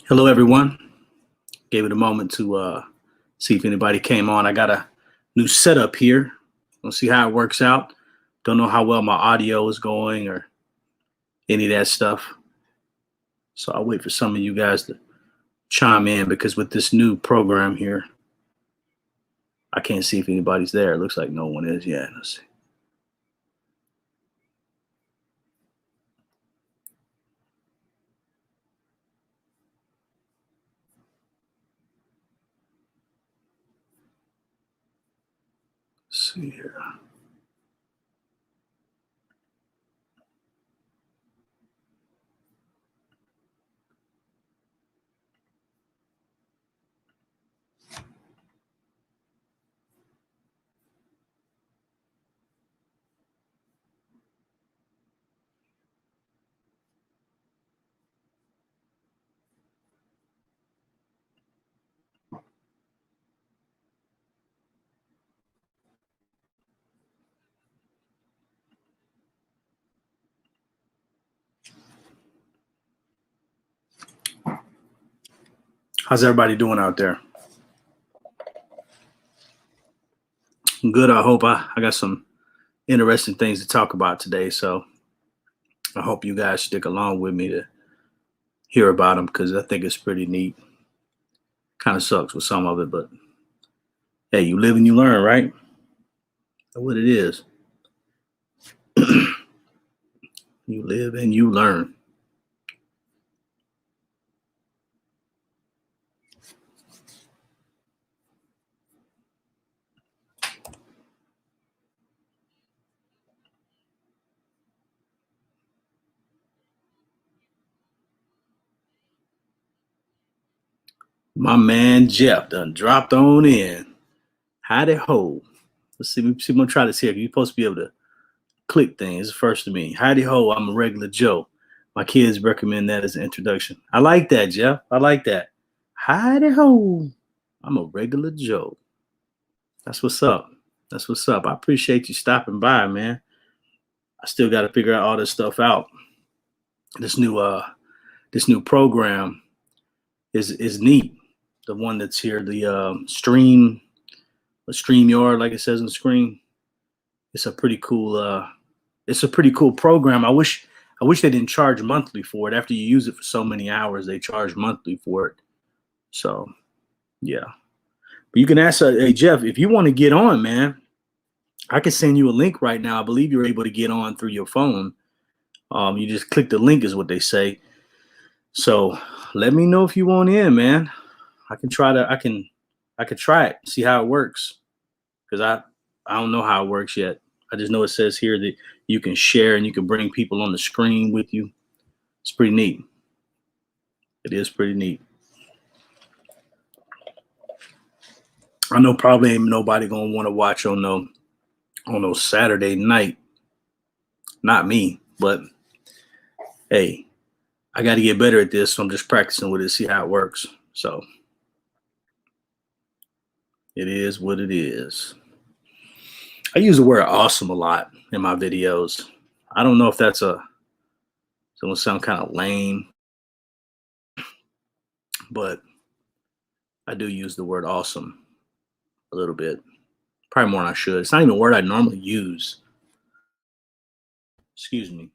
Hello, everyone. Gave it a moment to see if anybody came on. I got a new setup here. We'll see how it works out. Don't know how well my audio is going or any of that stuff. So I'll wait for some of you guys to chime in because with this new program here, I can't see if anybody's there. It looks like no one is yet. Let's see. Let's see here. How's everybody doing out there? Good. I hope I got some interesting things to talk about today. So I hope you guys stick along with me to hear about them because I think it's pretty neat. Kind of sucks with some of it, but hey, you live and you learn, right? That's what it is. You live and you learn. My man Jeff done dropped on in. Howdy ho. Let's see. I'm gonna try this here. You're supposed to be able to click things first to me. Howdy ho. I'm a regular Joe. My kids recommend that as an introduction. I like that, Jeff. I like that. Howdy ho. I'm a regular Joe. That's what's up. That's what's up. I appreciate you stopping by, man. I still got to figure out all this stuff out. This new program is neat. The one that's here, the StreamYard, like it says on the screen. It's a pretty cool program. I wish they didn't charge monthly for it. After you use it for so many hours, they charge monthly for it. So yeah. But you can ask hey Jeff, if you want to get on, man, I can send you a link right now. I believe you're able to get on through your phone. You just click the link is what they say. So let me know if you want in, man. I can try it, see how it works. Because I don't know how it works yet. I just know it says here that you can share and you can bring people on the screen with you. It's pretty neat. It is pretty neat. I know probably ain't nobody gonna want to watch on no Saturday night. Not me, but hey, I got to get better at this, so I'm just practicing with it, see how it works. So it is what it is. I use the word awesome a lot in my videos. I don't know if that's gonna sound kind of lame, but I do use the word awesome a little bit. Probably more than I should. It's not even a word I normally use. Excuse me.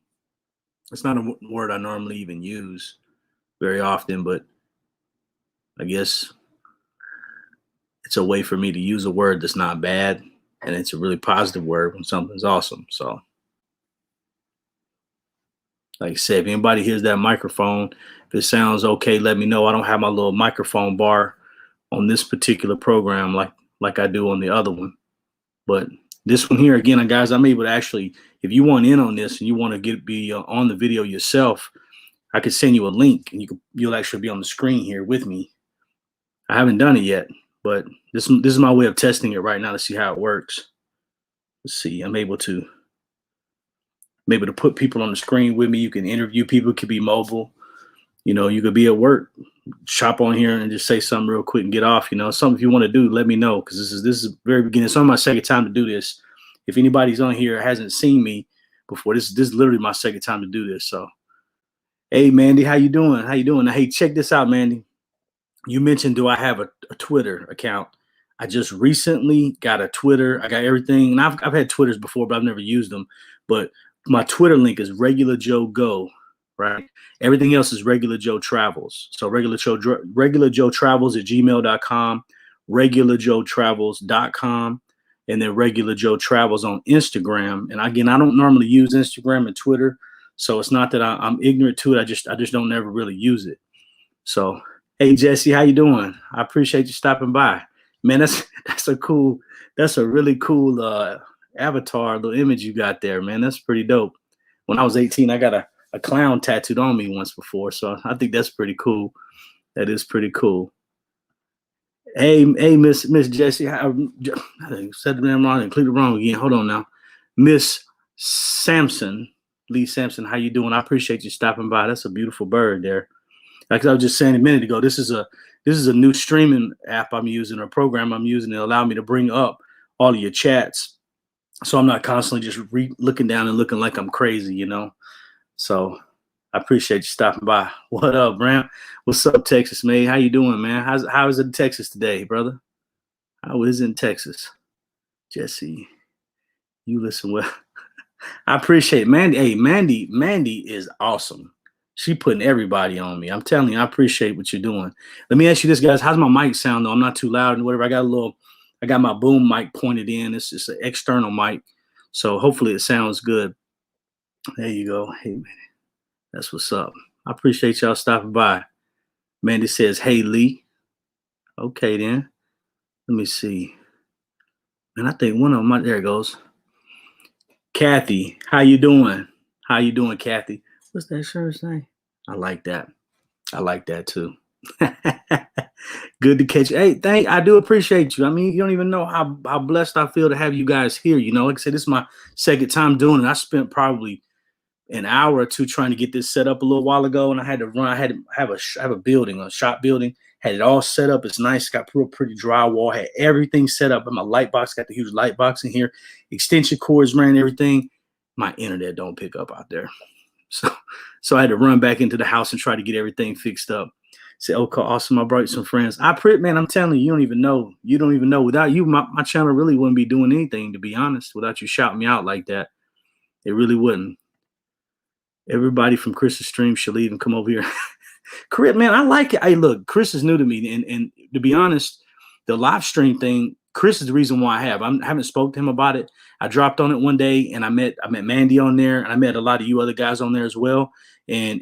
It's not a word I normally even use very often, but I guess it's a way for me to use a word that's not bad, and it's a really positive word when something's awesome. So like I said, if anybody hears that microphone, if it sounds okay, let me know. I don't have my little microphone bar on this particular program like I do on the other one. But this one here, again, guys, I'm able to actually, if you want in on this and you want to be on the video yourself, I could send you a link and you'll actually be on the screen here with me. I haven't done it yet, but this is my way of testing it right now to see how it works. Let's see. I'm able to put people on the screen with me. You can interview people. It could be mobile. You could be at work, chop on here and just say something real quick and get off. Something if you want to do, let me know, because this is very beginning. It's on my second time to do this. If anybody's on here hasn't seen me before, this is literally my second time to do this. So Hey, Mandy, how you doing? How you doing? Now, hey, check this out, Mandy. You mentioned, do I have a Twitter account? I just recently got a Twitter. I got everything, and I've had Twitters before, but I've never used them. But my Twitter link is Regular Joe Go, right? Everything else is Regular Joe Travels. So Regular Joe Travels at gmail.com, regularjoetravels.com, and then Regular Joe Travels on Instagram. And again, I don't normally use Instagram and Twitter, so it's not that I'm ignorant to it. I just don't never really use it. So, hey Jesse, how you doing? I appreciate you stopping by. Man, that's a really cool avatar, little image you got there, man. That's pretty dope. When I was 18, I got a clown tattooed on me once before, so I think that's pretty cool. That is pretty cool. Hey, Miss Jessie, I said the name wrong, included wrong again. Hold on now, Miss Sampson, Lee Sampson. How you doing? I appreciate you stopping by. That's a beautiful bird there. Like I was just saying a minute ago, this is a new streaming app I'm using, or program I'm using to allow me to bring up all of your chats, so I'm not constantly just looking down and looking like I'm crazy, you know. So I appreciate you stopping by. What up, Bram? What's up, Texas, man? How you doing, man? How is it in Texas today, brother? How is it in Texas, Jesse? You listen well. I appreciate Mandy. Hey, Mandy is awesome. She putting everybody on me. I'm telling you, I appreciate what you're doing. Let me ask you this, guys. How's my mic sound though? I'm not too loud and whatever. I got my boom mic pointed in. It's just an external mic. So hopefully it sounds good. There you go. Hey, man, that's what's up. I appreciate y'all stopping by. Mandy says, hey, Lee. Okay, then. Let me see. And I think one of them, there it goes. Kathy, how you doing? How you doing, Kathy? What's that shirt say? I like that. I like that too. Good to catch you. Hey, I do appreciate you. I mean, you don't even know how blessed I feel to have you guys here. You know, like I said, this is my second time doing it. I spent probably an hour or two trying to get this set up a little while ago, and I had to run. I had to have a building, a shop building. Had it all set up. It's nice. Got pretty drywall. Had everything set up. And my light box, got the huge light box in here. Extension cords ran everything. My internet don't pick up out there. So I had to run back into the house and try to get everything fixed up. Say, okay, awesome. I brought you some friends. Man, I'm telling you, you don't even know. You don't even know. Without you, my channel really wouldn't be doing anything, to be honest, without you shouting me out like that. It really wouldn't. Everybody from Chris's stream should leave and come over here. Chris, man, I like it. Hey, look, Chris is new to me. And to be honest, the live stream thing, Chris is the reason why I haven't spoke to him about it. I dropped on it one day and I met Mandy on there, and I met a lot of you other guys on there as well. And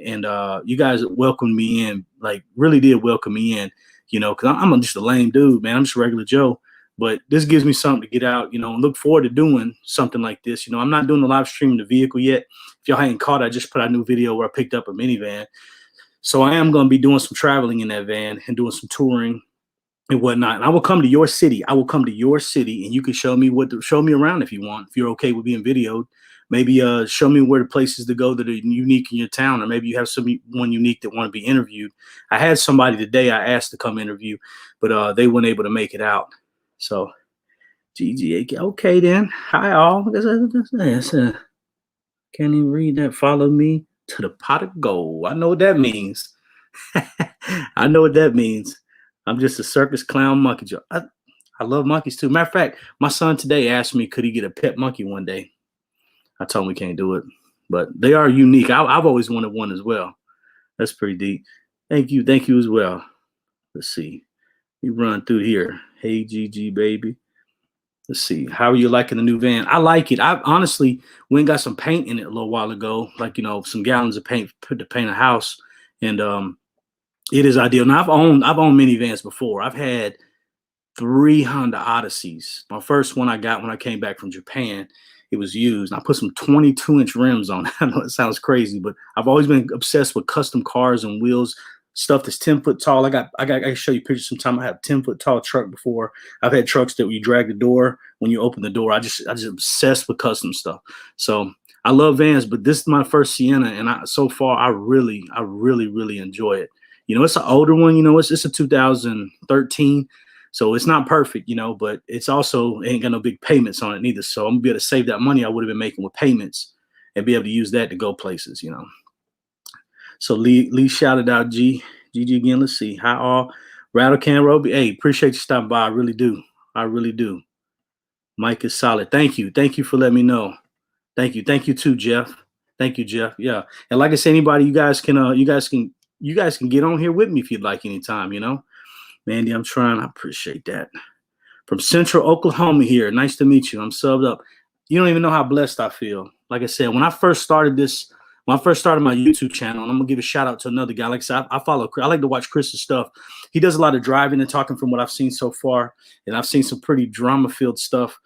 you guys welcomed me in, like really did welcome me in, you know, because I'm just a lame dude, man. I'm just a regular Joe. But this gives me something to get out, you know, and look forward to doing something like this. You know, I'm not doing the live stream in the vehicle yet. If y'all hadn't caught, I just put out a new video where I picked up a minivan. So I am going to be doing some traveling in that van and doing some touring and whatnot. And I will come to your city. I will come to your city, and you can show me show me around if you want. If you're okay with being videoed, maybe show me where the places to go that are unique in your town, or maybe you have someone unique that want to be interviewed. I had somebody today I asked to come interview, but they weren't able to make it out. So GGA, okay then. Hi all. Can't even read that. Follow me to the pot of gold. I know what that means. I know what that means. I'm just a circus clown monkey. I love monkeys too. Matter of fact, my son today asked me, could he get a pet monkey one day? I told him we can't do it, but they are unique. I've always wanted one as well. That's pretty deep. Thank you as well. Let's see. You run through here. Hey, GG baby. Let's see. How are you liking the new van? I like it. I honestly went and got some paint in it a little while ago, like, you know, some gallons of paint to paint a house, and it is ideal. Now I've owned minivans before. I've had 3 Honda Odysseys. My first one I got when I came back from Japan. It was used. And I put some 22-inch rims on it. I know it sounds crazy, but I've always been obsessed with custom cars and wheels, stuff that's 10 foot tall. I can show you pictures sometime. I had a 10 foot tall truck before. I've had trucks that you drag the door when you open the door. I just obsessed with custom stuff. So I love vans, but this is my first Sienna, and so far I really enjoy it. You know, it's an older one. You know, it's a 2013. So it's not perfect, you know, but it's also ain't got no big payments on it neither. So I'm gonna be able to save that money I would have been making with payments and be able to use that to go places, you know. So Lee shouted out GG again. Let's see. Hi all. Rattle Can Roby. Hey, appreciate you stopping by. I really do. I really do. Mike is solid. Thank you. Thank you for letting me know. Thank you. Thank you too, Jeff. Thank you, Jeff. Yeah. And like I said, anybody, you guys can get on here with me if you'd like anytime, Mandy, I'm trying. I appreciate that. From Central Oklahoma here. Nice to meet you. I'm subbed up. You don't even know how blessed I feel. Like I said, when I first started my YouTube channel, and I'm gonna give a shout out to another guy. Like I said, I like to watch Chris's stuff. He does a lot of driving and talking from what I've seen so far, and I've seen some pretty drama-filled stuff.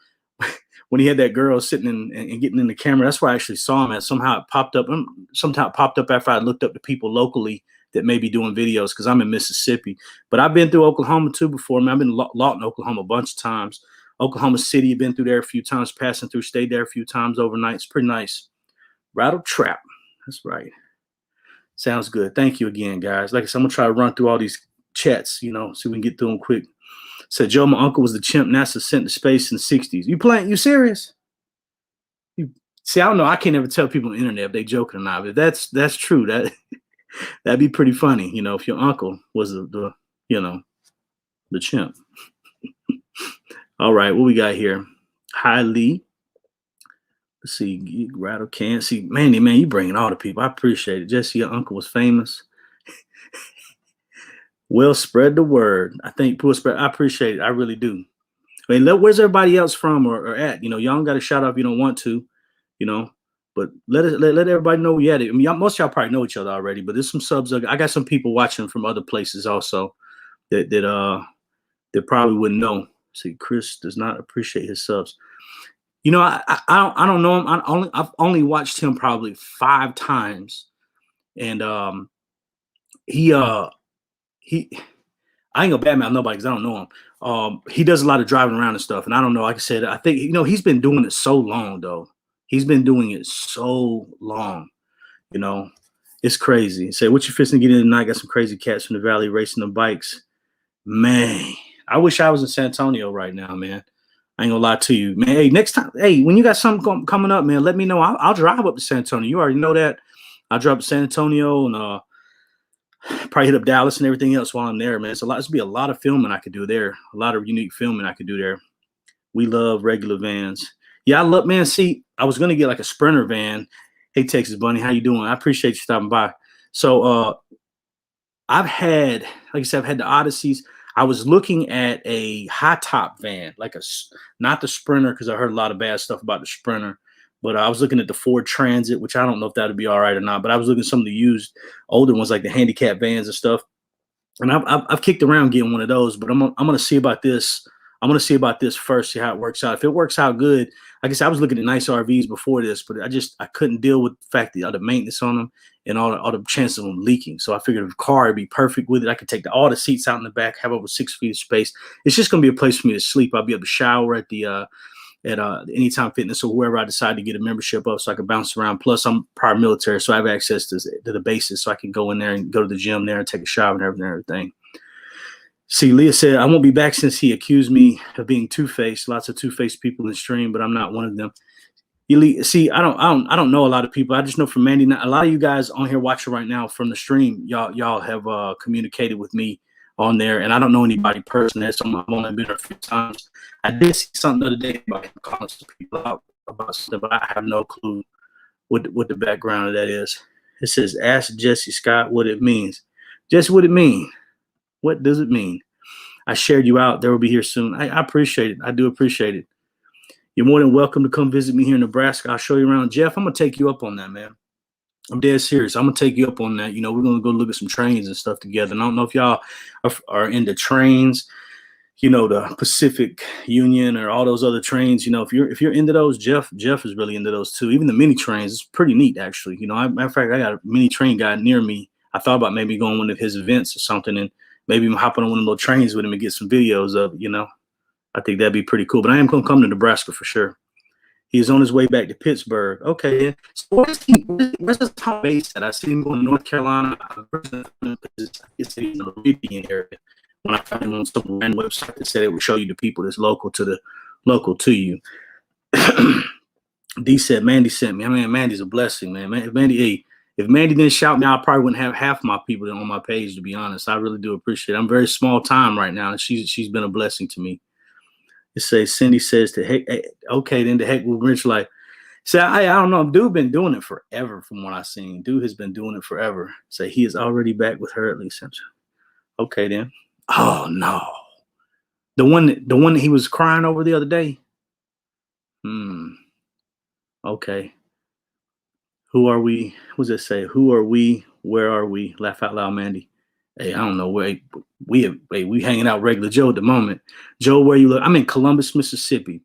When he had that girl sitting and getting in the camera, that's where I actually saw him at. Somehow it popped up. Somehow it popped up after I looked up the people locally that may be doing videos because I'm in Mississippi. But I've been through Oklahoma too before. I mean, I've been Lawton, Oklahoma a bunch of times. Oklahoma City, been through there a few times, passing through, stayed there a few times overnight. It's pretty nice. Rattle Trap. That's right. Sounds good. Thank you again, guys. Like I said, I'm going to try to run through all these chats, see if we can get through them quick. Said, Joe, my uncle was the chimp NASA sent to space in the 60s. You serious? See, I don't know. I can't ever tell people on the internet if they joking or not. But that's true. That'd be pretty funny, if your uncle was the chimp. All right, what we got here? Hi, Lee. Let's see. Rattle Can. See, Mandy, man, you bringing all the people. I appreciate it. Jesse, your uncle was famous. Well, spread the word. I think I appreciate it. I really do. I mean, where's everybody else from or at? Y'all don't got to shout out if you don't want to, but let everybody know we at it. I mean, most of y'all probably know each other already, but there's some subs. I got some people watching from other places also that probably wouldn't know. See, Chris does not appreciate his subs. I don't know him. I've only watched him probably 5 times, and he I ain't gonna badmouth nobody because I don't know him. He does a lot of driving around and stuff, and I don't know. Like I said, I think he's been doing it so long though. He's been doing it so long. It's crazy. Say, what you fixing to get in tonight? Got some crazy cats from the valley racing the bikes. Man, I wish I was in San Antonio right now, man. I ain't gonna lie to you, man. Hey, next time, when you got something coming up, man, let me know. I'll drive up to San Antonio. You already know that. I'll drive to San Antonio and probably hit up Dallas and everything else while I'm there, man. It's be a lot of filming I could do there. A lot of unique filming I could do there. We love regular vans. Yeah, I love, man. See, I was gonna get like a Sprinter van. Hey, Texas Bunny, how you doing? I appreciate you stopping by. So I've had the Odysseys. I was looking at a high top van, not the Sprinter, because I heard a lot of bad stuff about the Sprinter. But I was looking at the Ford Transit, which I don't know if that would be all right or not. But I was looking at some of the used older ones, like the handicap vans and stuff. And I've kicked around getting one of those. But I'm gonna see about this. I'm gonna see about this first, see how it works out. If it works out good, I guess I was looking at nice RVs before this, but I couldn't deal with the fact that the maintenance on them and all the chances of them leaking. So I figured the car would be perfect with it. I could take all the seats out in the back, have over 6 feet of space. It's just gonna be a place for me to sleep. I'll be able to shower at the at Anytime Fitness or wherever I decide to get a membership of, so I can bounce around. Plus, I'm prior military, so I have access to the bases, so I can go in there and go to the gym there and take a shower and everything. See, Leah said, I won't be back since he accused me of being two-faced. Lots of two-faced people in the stream, but I'm not one of them. See, I don't know a lot of people. I just know from Mandy. A lot of you guys on here watching right now from the stream, y'all have communicated with me on there, and I don't know anybody personally. So I've only been there a few times. I did see something the other day about calling some people out about something, but I have no clue what the background of that is. It says, ask Jesse Scott what it means. Jesse, what it mean? What does it mean? I shared you out. They will be here soon. I appreciate it. I do appreciate it. You're more than welcome to come visit me here in Nebraska. I'll show you around. Jeff, I'm going to take you up on that, man. I'm dead serious. I'm going to take you up on that. We're going to go look at some trains and stuff together. And I don't know if y'all are into trains, the Pacific Union or all those other trains. If you're into those, Jeff is really into those too. Even the mini trains, it's pretty neat, actually. Matter of fact, I got a mini train guy near me. I thought about maybe going to one of his events or something and maybe hopping on one of those trains with him and get some videos of it, I think that'd be pretty cool. But I am going to come to Nebraska for sure. He's on his way back to Pittsburgh. Okay. So where's his top base at? I see him going to North Carolina. It's in the Meridian area. When I found him on some random website that said it would show you the people that's local to you. D said, Mandy sent me. I mean, Mandy's a blessing, man. Mandy, hey, If Mandy didn't shout me, I probably wouldn't have half my people on my page, to be honest. I really do appreciate it. I'm very small time right now, and she's been a blessing to me. It says Cindy says to heck, okay, then the heck with Rich like. See, I don't know. Dude been doing it forever from what I've seen. Dude has been doing it forever. Say he is already back with her at least. Okay then. Oh no. The one that he was crying over the other day. Okay. Who are we? What's it say? Who are we? Where are we? Laugh out loud, Mandy. Hey, I don't know where we hanging out regular Joe at the moment. Joe, where you look? I'm in Columbus, Mississippi.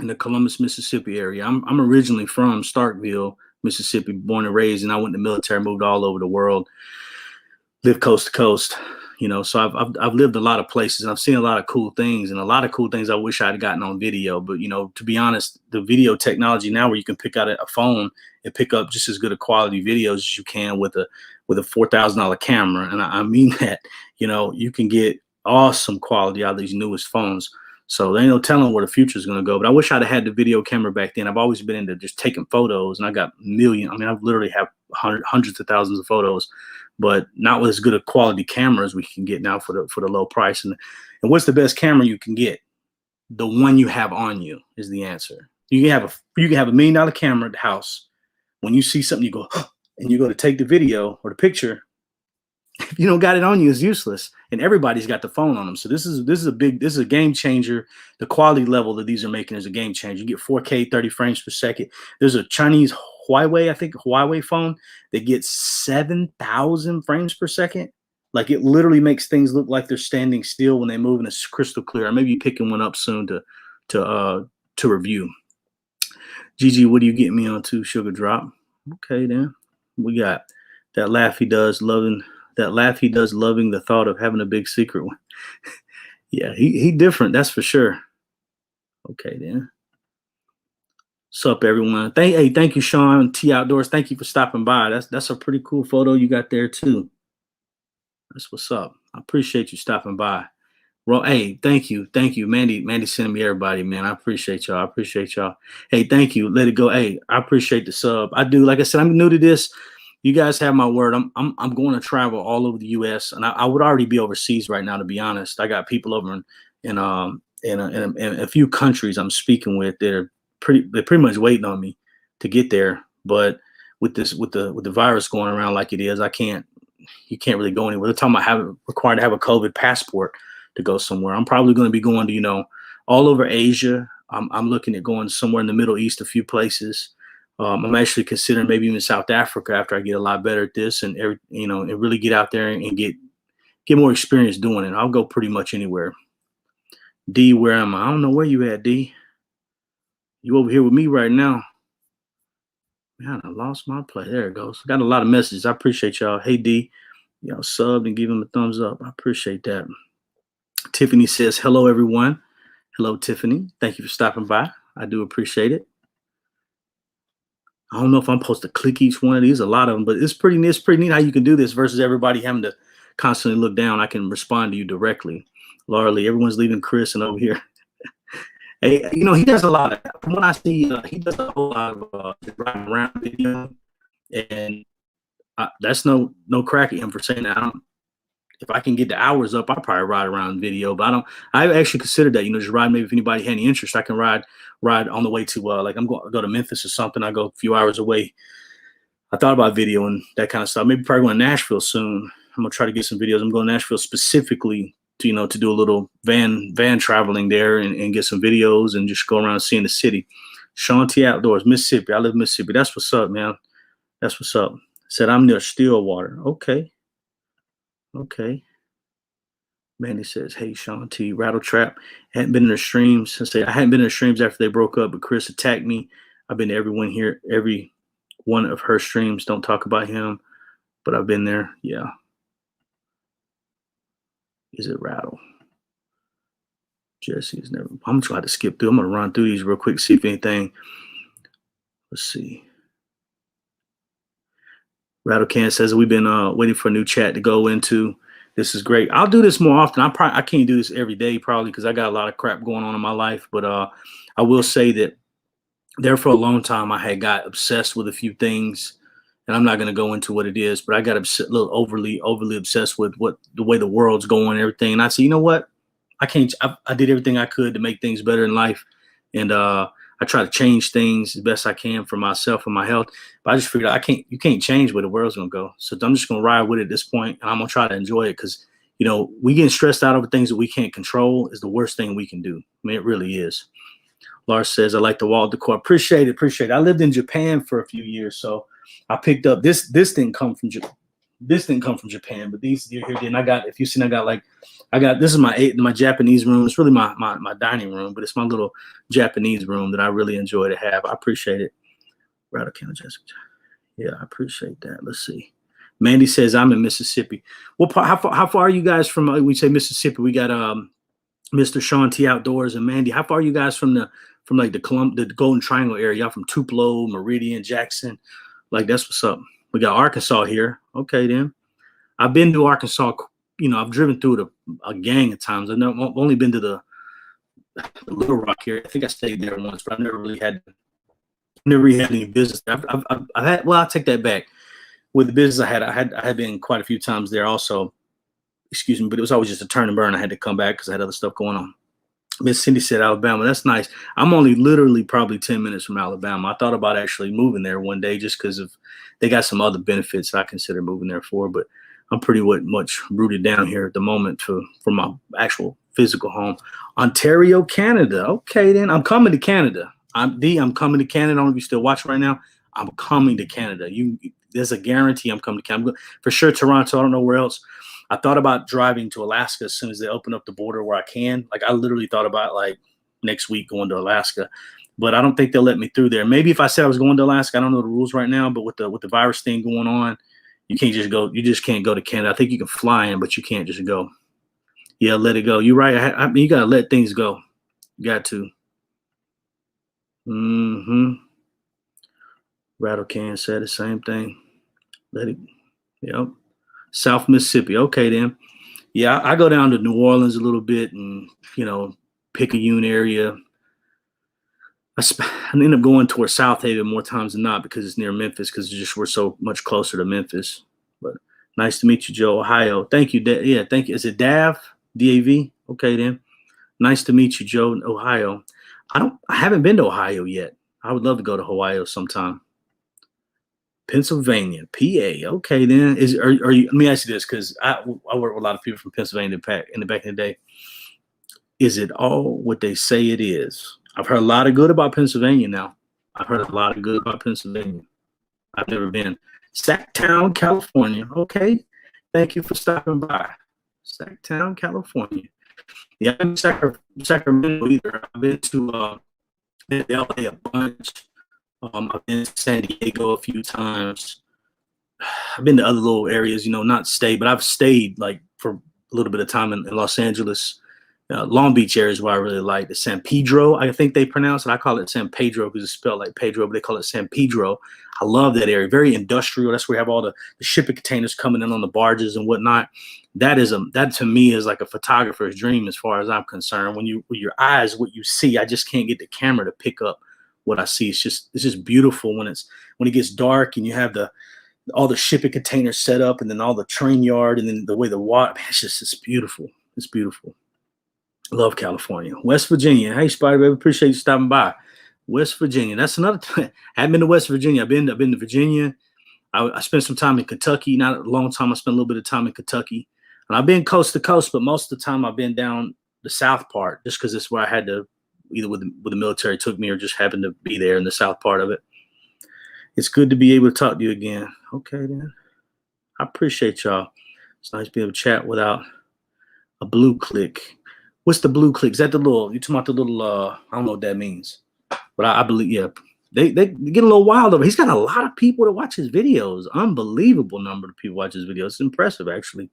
In the Columbus, Mississippi area. I'm originally from Starkville, Mississippi, born and raised, and I went to military, moved all over the world, lived coast to coast. So I've lived a lot of places, and I've seen a lot of cool things, and a lot of cool things I wish I'd gotten on video. But to be honest, the video technology now, where you can pick out a phone and pick up just as good a quality videos as you can with a $4,000 camera, and I mean that. You can get awesome quality out of these newest phones. So there ain't no telling where the future is going to go. But I wish I'd have had the video camera back then. I've always been into just taking photos, and I got millions. I mean, I've literally have hundreds of thousands of photos, but not with as good a quality camera as we can get now for the low price. And what's the best camera you can get? The one you have on you is the answer. You can have a $1 million camera at the house. When you see something, you go, and you go to take the video or the picture. If you don't got it on you, it's useless. And everybody's got the phone on them. So this is a game changer. The quality level that these are making is a game changer. You get 4K, 30 frames per second. There's a Chinese Huawei phone that gets 7,000 frames per second. Like, it literally makes things look like they're standing still when they move, and it's crystal clear. I may be picking one up soon to review. Gigi, what do you get me on to? Sugar Drop. Okay, then we got that laugh he does, loving the thought of having a big secret one. Yeah, he different, that's for sure. Okay, then. Sup, everyone. Thank you, Sean T Outdoors. Thank you for stopping by. That's a pretty cool photo you got there too. That's what's up. I appreciate you stopping by. Well, hey, thank you, Mandy sending me everybody, man. I appreciate y'all. Hey, thank you. Let it go. Hey, I appreciate the sub. I do. Like I said, I'm new to this. You guys have my word. I'm going to travel all over the U.S. and I would already be overseas right now, to be honest. I got people over in a few countries I'm speaking with. They're pretty much waiting on me to get there. But with the virus going around like it is, you can't really go anywhere. They're talking about required to have a COVID passport to go somewhere. I'm probably going to be going to all over Asia. I'm looking at going somewhere in the Middle East, a few places. I'm actually considering maybe even South Africa after I get a lot better at this and and really get out there and get more experience doing it. I'll go pretty much anywhere. D, where am I? I don't know where you at, D. You over here with me right now? Man, I lost my play. There it goes. Got a lot of messages. I appreciate y'all. Hey, D, subbed and give him a thumbs up. I appreciate that. Tiffany says, hello, everyone. Hello, Tiffany. Thank you for stopping by. I do appreciate it. I don't know if I'm supposed to click each one of these, a lot of them, but it's pretty neat how you can do this versus everybody having to constantly look down. I can respond to you directly. Laura Lee, everyone's leaving Chris and over here. Hey, he does a lot of, from what I see, he does a whole lot of driving around video, and that's no crack at him for saying that. If I can get the hours up, I'll probably ride around video, but I actually considered that, just ride. Maybe if anybody had any interest, I can ride on the way to, like I'm going to go to Memphis or something. I go a few hours away. I thought about video and that kind of stuff. Maybe probably going to Nashville soon. I'm going to try to get some videos. I'm going to Nashville specifically to, to do a little van traveling there and get some videos and just go around seeing the city. Sean T Outdoors, Mississippi. I live in Mississippi. That's what's up, man. That's what's up. Said I'm near Stillwater. Okay. Mandy says, hey, Sean T, Rattle Trap. Hadn't been in the streams. I hadn't been in the streams after they broke up, but Chris attacked me. I've been to every one of her streams. Don't talk about him, but I've been there. Yeah. Is it Rattle? Jesse's never. I'm trying to skip through. I'm going to run through these real quick, see if anything. Let's see. Rattle Can says, we've been waiting for a new chat to go into. This is great. I'll do this more often. I can't do this every day probably because I got a lot of crap going on in my life. But I will say that there for a long time I had got obsessed with a few things and I'm not going to go into what it is, but I got a little overly obsessed with what the way the world's going and everything. And I said, you know what? I can't. I did everything I could to make things better in life, and I try to change things as best I can for myself and my health. But I just figured I can't. You can't change where the world's gonna go. So I'm just gonna ride with it at this point, and I'm gonna try to enjoy it because we getting stressed out over things that we can't control is the worst thing we can do. I mean, it really is. Lars says, I like the wall decor. Appreciate it. Appreciate it. I lived in Japan for a few years, so I picked up this. This didn't come from Japan, but these here did. And I got, if you've seen, I got this is my Japanese room. It's really my dining room, but it's my little Japanese room that I really enjoy to have. I appreciate it. Rattle County, Jessica. Yeah, I appreciate that. Let's see. Mandy says I'm in Mississippi. Well, how far are you guys from? We say Mississippi. We got Mr. Sean T Outdoors and Mandy. How far are you guys from like the Golden Triangle area? Y'all from Tupelo, Meridian, Jackson? Like that's what's up. We got Arkansas here. Okay, then. I've been to Arkansas. I've driven through it a gang of times. I've only been to the Little Rock here. I think I stayed there once, but I've never really had any business. I've had. Well, I'll take that back. With the business I had been quite a few times there also. Excuse me, but it was always just a turn and burn. I had to come back because I had other stuff going on. Miss Cindy said Alabama. That's nice. I'm only literally probably 10 minutes from Alabama. I thought about actually moving there one day just because they got some other benefits that I consider moving there for, but I'm pretty much rooted down here at the moment for my actual physical home. Ontario, Canada. Okay, then I'm coming to Canada. I'm coming to Canada. I don't know if you still watching right now. I'm coming to Canada. There's a guarantee I'm coming to Canada. For sure, Toronto. I don't know where else. I thought about driving to Alaska as soon as they open up the border where I can. Like I literally thought about like next week going to Alaska, but I don't think they'll let me through there. Maybe if I said I was going to Alaska, I don't know the rules right now, but with the virus thing going on, you can't just go. You just can't go to Canada. I think you can fly in, but you can't just go. Yeah, let it go. You're right. I mean, you gotta let things go. You got to. Rattle Can said the same thing. Let it. Yep. South Mississippi. Okay, then. Yeah, I go down to New Orleans a little bit and, Picayune area. I end up going towards South Haven more times than not because it's near Memphis because we're so much closer to Memphis. But nice to meet you, Joe, Ohio. Thank you. Yeah, thank you. Is it Dav? D-A-V? Okay, then. Nice to meet you, Joe, Ohio. I haven't been to Ohio yet. I would love to go to Ohio sometime. Pennsylvania, PA. Okay, then are you? Let me ask you this, because I work with a lot of people from Pennsylvania in the back in the day. Is it all what they say it is? I've heard a lot of good about Pennsylvania. Now, I've heard a lot of good about Pennsylvania. I've never been. Sacktown, California. Okay, thank you for stopping by. Sacktown, California. Yeah, I haven't been to Sacramento either. I've been to LA a bunch. I've been to San Diego a few times. I've been to other little areas, not stay, but I've stayed like for a little bit of time in Los Angeles. Long Beach area is where I really like. The San Pedro, I think they pronounce it. I call it San Pedro because it's spelled like Pedro, but they call it San Pedro. I love that area. Very industrial. That's where we have all the shipping containers coming in on the barges and whatnot. That to me is like a photographer's dream as far as I'm concerned. When with your eyes, what you see, I just can't get the camera to pick up what I see. It's just beautiful when it gets dark and you have all the shipping containers set up and then all the train yard and then the way the water, man, it's beautiful. It's beautiful. Love California. West Virginia. Hey, Spider Baby, appreciate you stopping by. West Virginia. That's another thing. I haven't been to West Virginia. I've been to Virginia. I spent some time in Kentucky. Not a long time. I spent a little bit of time in Kentucky. And I've been coast to coast, but most of the time I've been down the south part just because it's where I had to, either with the military took me or just happened to be there in the south part of it. It's good to be able to talk to you again. Okay, then. I appreciate y'all. It's nice to be able to chat without a blue click. What's the blue click? Is that you talking about the little, I don't know what that means. But I believe, yeah, they get a little wild over. He's got a lot of people that watch his videos. Unbelievable number of people watch his videos. It's impressive, actually.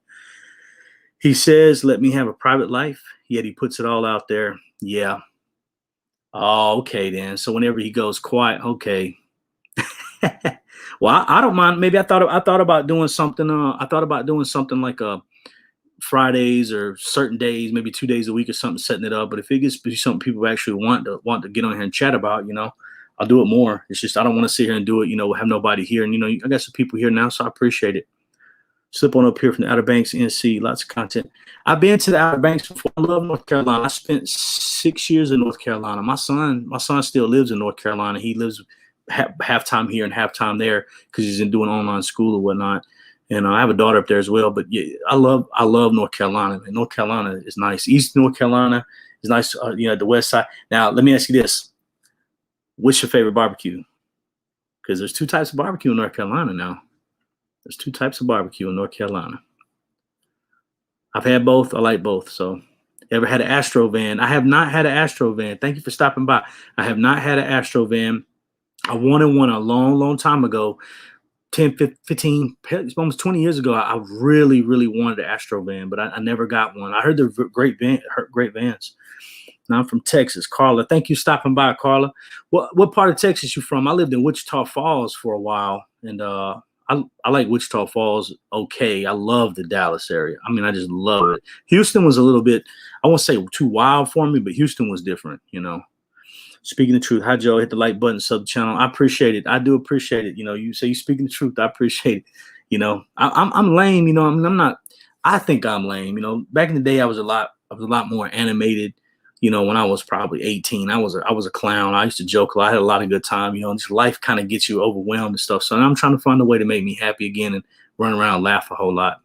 He says, let me have a private life, yet he puts it all out there. Yeah. Oh, okay, then. So whenever he goes quiet, okay. Well, I don't mind. Maybe I thought about doing something. I thought about doing something like Fridays or certain days, maybe 2 days a week or something, setting it up. But if it gets to be something people actually want to get on here and chat about, I'll do it more. It's just I don't want to sit here and do it, have nobody here. And I got some people here now, so I appreciate it. Slip on up here from the Outer Banks, NC, lots of content. I've been to the Outer Banks before. I love North Carolina. I spent 6 years in North Carolina. My son still lives in North Carolina. He lives half time here and half time there because he's doing online school or whatnot. And I have a daughter up there as well. But yeah, I love North Carolina. Man. North Carolina is nice. East North Carolina is nice. The west side. Now, let me ask you this: what's your favorite barbecue? Because there's 2 types of barbecue in North Carolina now. There's 2 types of barbecue in North Carolina. I've had both. I like both. So, ever had an Astro van? I have not had an Astro van. Thank you for stopping by. I have not had an Astro van. I wanted one a long, long time ago. 10, 15, almost 20 years ago. I really, really wanted an Astro van, but I never got one. I heard they're great vans. Now I'm from Texas. Carla, thank you for stopping by, Carla. What part of Texas you from? I lived in Wichita Falls for a while, and I like Wichita Falls. Okay, I love the Dallas area. I mean, I just love it. Houston was a little bit, I won't say too wild for me, but Houston was different, Speaking the truth. Hi, Joe. Hit the like button, sub channel. I appreciate it. I do appreciate it. You say you speaking the truth. I appreciate it. I'm lame. I'm not. I think I'm lame. Back in the day, I was a lot more animated. When I was probably 18, I was a clown. I used to joke a lot. I had a lot of good time. This life kind of gets you overwhelmed and stuff. So I'm trying to find a way to make me happy again and run around and laugh a whole lot.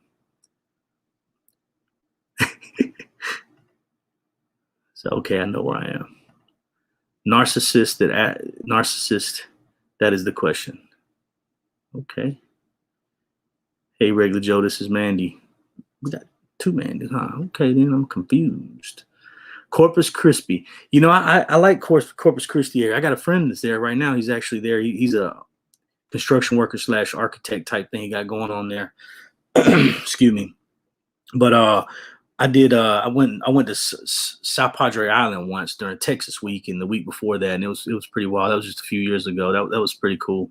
So okay, I know where I am. Narcissist. That is the question. Okay. Hey, Regular Joe, this is Mandy. We got 2 Mandys, huh? Okay, then I'm confused. Corpus Christi. I like Corpus Christi area. I got a friend that's there right now. He's actually there. He's a construction worker / architect type thing he got going on there. Excuse me. But I did. I went to South Padre Island once during Texas Week, and the week before that, and it was pretty wild. That was just a few years ago. That was pretty cool.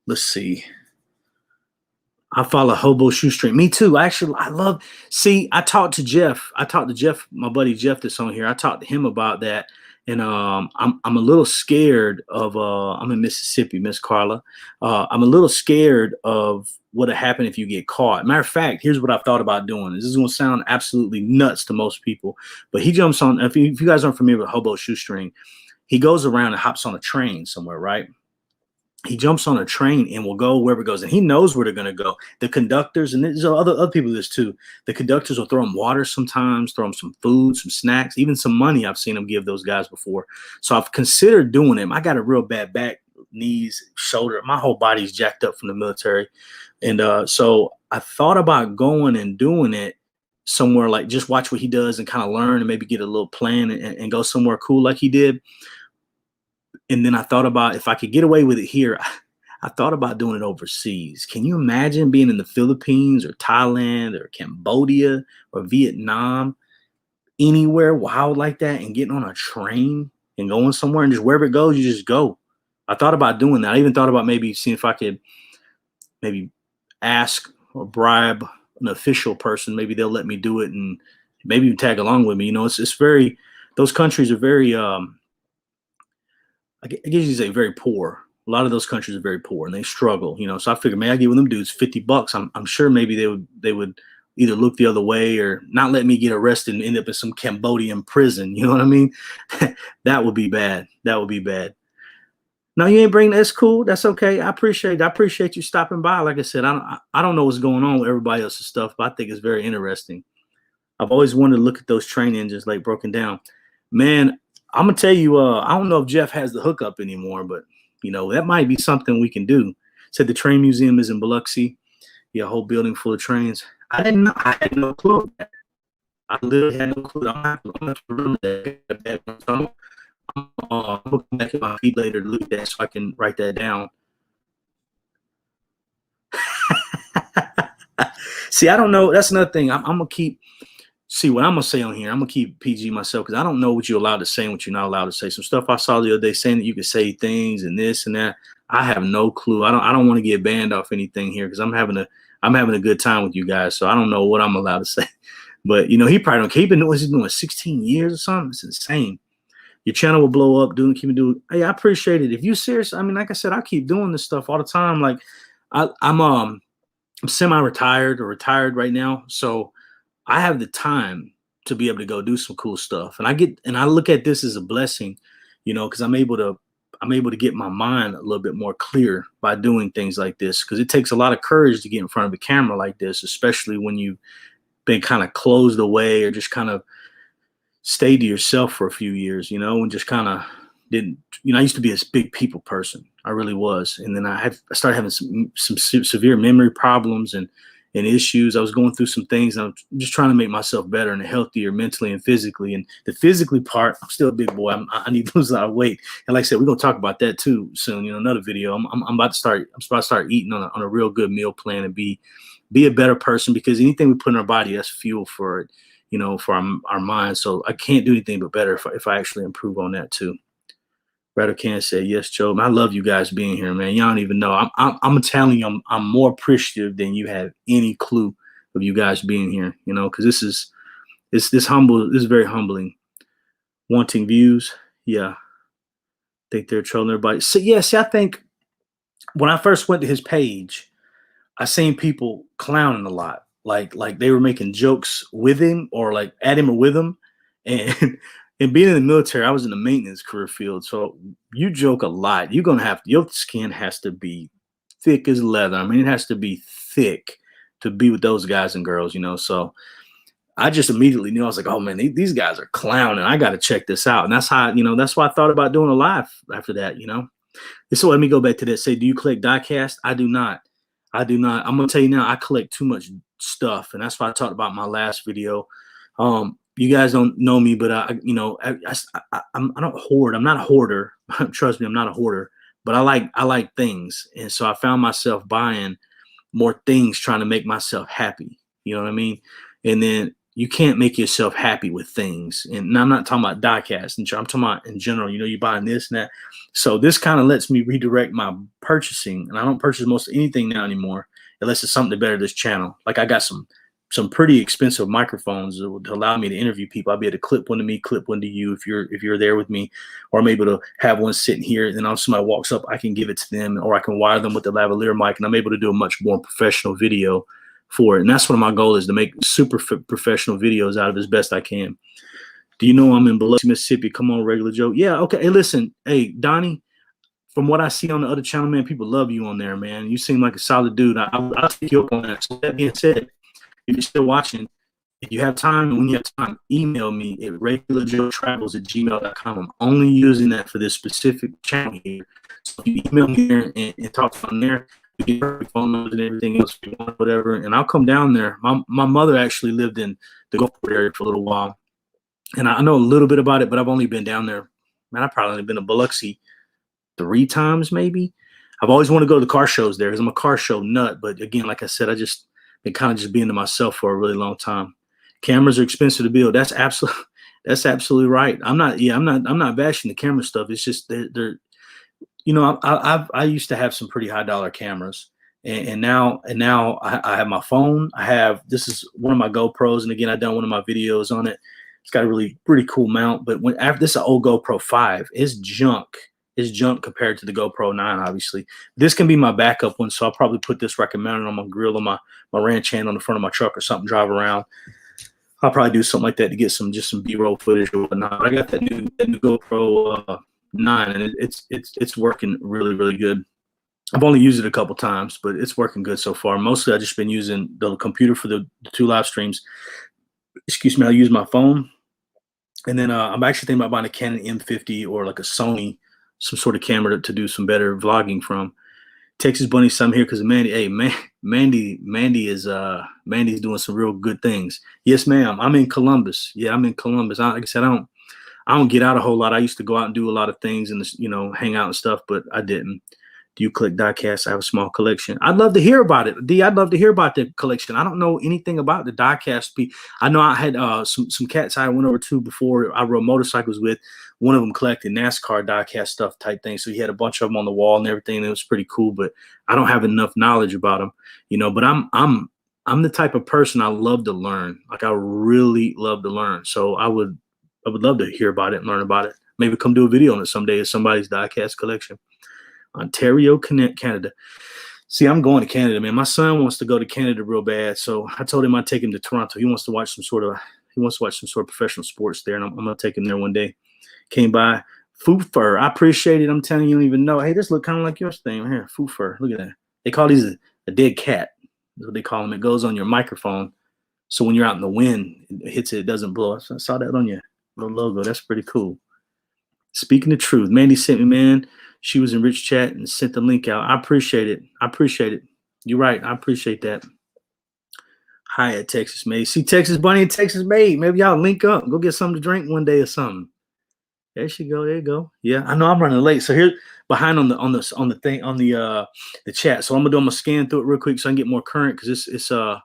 Let's see. I follow Hobo Shoestring. Me too. Actually, I talked to Jeff. My buddy Jeff that's on here. I talked to him about that. And I'm a little scared of I'm in Mississippi, Miss Carla. I'm a little scared of what'll happen if you get caught. Matter of fact, here's what I've thought about doing. This is gonna sound absolutely nuts to most people, but he jumps on, if you guys aren't familiar with Hobo Shoestring, he goes around and hops on a train somewhere, right? He jumps on a train and will go wherever it goes, and he knows where they're going to go. The conductors, and there's other people do this too. The conductors will throw them water sometimes, throw them some food, some snacks, even some money. I've seen them give those guys before. So I've considered doing them. I got a real bad back, knees, shoulder. My whole body's jacked up from the military. And so I thought about going and doing it somewhere, like just watch what he does and kind of learn and maybe get a little plan and go somewhere cool like he did. And then I thought about if I could get away with it here, I thought about doing it overseas. Can you imagine being in the Philippines or Thailand or Cambodia or Vietnam, anywhere wild like that, and getting on a train and going somewhere, and just wherever it goes, you just go. I thought about doing that. I even thought about maybe seeing if I could maybe ask or bribe an official person. Maybe they'll let me do it and maybe even tag along with me. It's very, those countries are very, I guess you say very poor. A lot of those countries are very poor and they struggle, So I figured, man, I give them dudes $50. I'm sure maybe they would either look the other way or not let me get arrested and end up in some Cambodian prison. You know what I mean? That would be bad. That would be bad. No, you ain't bringing that's cool. That's okay. I appreciate you stopping by. Like I said, I don't know what's going on with everybody else's stuff, but I think it's very interesting. I've always wanted to look at those train engines like broken down. Man, I'm gonna tell you, I don't know if Jeff has the hookup anymore, but that might be something we can do. Said the train museum is in Biloxi. Yeah, a whole building full of trains. I didn't know. I had no clue. I literally had no clue. I'm gonna remember that. I'm looking back at my feet later to look at that so I can write that down. See, I don't know. That's another thing. I'm gonna keep. See what I'm gonna say on here. I'm gonna keep PG myself because I don't know what you're allowed to say and what you're not allowed to say. Some stuff I saw the other day saying that you could say things and this and that. I have no clue. I don't want to get banned off anything here because I'm having a good time with you guys. So I don't know what I'm allowed to say. But he probably don't keep it. He's doing 16 years or something. It's insane. Your channel will blow up. Keep doing. Hey, I appreciate it. If you serious, I mean, like I said, I keep doing this stuff all the time. Like I'm semi-retired or retired right now, so I have the time to be able to go do some cool stuff. And I look at this as a blessing, because I'm able to get my mind a little bit more clear by doing things like this, because it takes a lot of courage to get in front of a camera like this, especially when you've been kind of closed away or just kind of stayed to yourself for a few years, and just kind of didn't, I used to be a big people person. I really was. And then I started having some severe memory problems and issues. I was going through some things, and I'm just trying to make myself better and healthier mentally and physically. And the physically part, I'm still a big boy. I need to lose a lot of weight. And like I said, we're going to talk about that too soon. Another video. I'm about to start eating on a real good meal plan and be a better person, because anything we put in our body, that's fuel for it, for our mind. So I can't do anything but better if I actually improve on that too. Brother Can say, yes, Joe. I love you guys being here, man. Y'all don't even know. I'm telling you, I'm more appreciative than you have any clue of you guys being here, because this is very humbling. Wanting views. Yeah. Think they're trolling everybody. So yeah, see, I think when I first went to his page, I seen people clowning a lot. Like they were making jokes with him or like at him or with him. And and being in the military, I was in the maintenance career field. So you joke a lot. Your skin has to be thick as leather. I mean, it has to be thick to be with those guys and girls, So I just immediately knew. I was like, oh man, these guys are clowning. I got to check this out. And that's how, that's why I thought about doing a live after that, So let me go back to that. Say, do you collect diecast? I do not. I'm going to tell you now, I collect too much stuff. And that's why I talked about my last video. You guys don't know me, but I don't hoard. I'm not a hoarder. Trust me, I'm not a hoarder, but I like things. And so I found myself buying more things, trying to make myself happy. You know what I mean? And then you can't make yourself happy with things. And now I'm not talking about diecast. And I'm talking about in general, you're buying this and that. So this kind of lets me redirect my purchasing. And I don't purchase most anything now anymore, unless it's something to better this channel. Like I got some pretty expensive microphones that would allow me to interview people. I'll be able to clip one to me, clip one to you if you're there with me, or I'm able to have one sitting here, and then if somebody walks up, I can give it to them, or I can wire them with the lavalier mic, and I'm able to do a much more professional video for it. And that's what my goal is, to make super professional videos out of as best I can. Do you know I'm in Biloxi, Mississippi? Come on, Regular Joe. Yeah, okay. Hey, listen, hey, Donnie, from what I see on the other channel, man, people love you on there, man. You seem like a solid dude. I'll take you up on that. So that being said, if you're still watching, if you have time, when you have time, email me at RegularJoeTravels@gmail.com. I'm only using that for this specific channel here. So if you email me here and talk from there, we get perfect phone numbers and everything else if you want, whatever, and I'll come down there. My mother actually lived in the Gulfport area for a little while, and I know a little bit about it, but I've only been down there. Man, I've probably been to Biloxi 3 times, maybe. I've always wanted to go to the car shows there because I'm a car show nut. But again, like I said, I just been kind of just being to myself for a really long time. Cameras are expensive to build. That's absolutely right. I'm not bashing the camera stuff. It's just they're I used to have some pretty high dollar cameras, and now I have my phone. This is one of my GoPros, and again, I've done one of my videos on it. It's got a really pretty cool mount, but after this is an old GoPro 5, it's junk. Is junk compared to the GoPro 9, obviously. This can be my backup one, so I'll probably put this mounted on my grill on my ranch hand on the front of my truck or something, drive around. I'll probably do something like that to get some B-roll footage or whatnot. I got that new GoPro 9, and it's working really, really good. I've only used it a couple times, but it's working good so far. Mostly I've just been using the computer for the 2 live streams. Excuse me, I use my phone. And then I'm actually thinking about buying a Canon M50 or like a Sony, some sort of camera to do some better vlogging from. Texas Bunny, some here because Mandy. Hey, Mandy's doing some real good things. Yes, ma'am. I'm in Columbus. Yeah, I'm in Columbus. Like I said, I don't get out a whole lot. I used to go out and do a lot of things and hang out and stuff, but I didn't. Do you collect diecast? I have a small collection. I'd love to hear about it. D, I'd love to hear about the collection. I don't know anything about the diecast. I know I had some cats I went over to before I rode motorcycles with. One of them collected NASCAR diecast stuff type thing. So he had a bunch of them on the wall and everything. And it was pretty cool, but I don't have enough knowledge about them, but I'm the type of person I love to learn. Like I really love to learn. So I would love to hear about it and learn about it. Maybe come do a video on it someday. It's somebody's diecast collection. Ontario, Canada. See, I'm going to Canada, man. My son wants to go to Canada real bad, so I told him I'd take him to Toronto. He wants to watch some sort of professional sports there, and I'm gonna take him there one day. Came by. Foo fur. I appreciate it. I'm telling you, you don't even know. Hey, this look kind of like your thing right here. Foo fur. Look at that. They call these a dead cat. That's what they call them. It goes on your microphone. So when you're out in the wind, it hits it, it doesn't blow. So I saw that on your little logo. That's pretty cool. Speaking the truth, Mandy sent me, man. She was in Rich Chat and sent the link out. I appreciate it. I appreciate it. You're right. I appreciate that. Hi at Texas Made. See Texas Bunny and Texas Made. Maybe y'all link up. Go get something to drink one day or something. There she go. There you go. Yeah, I know I'm running late. So here behind on the chat. So I'm gonna scan through it real quick so I can get more current because it's I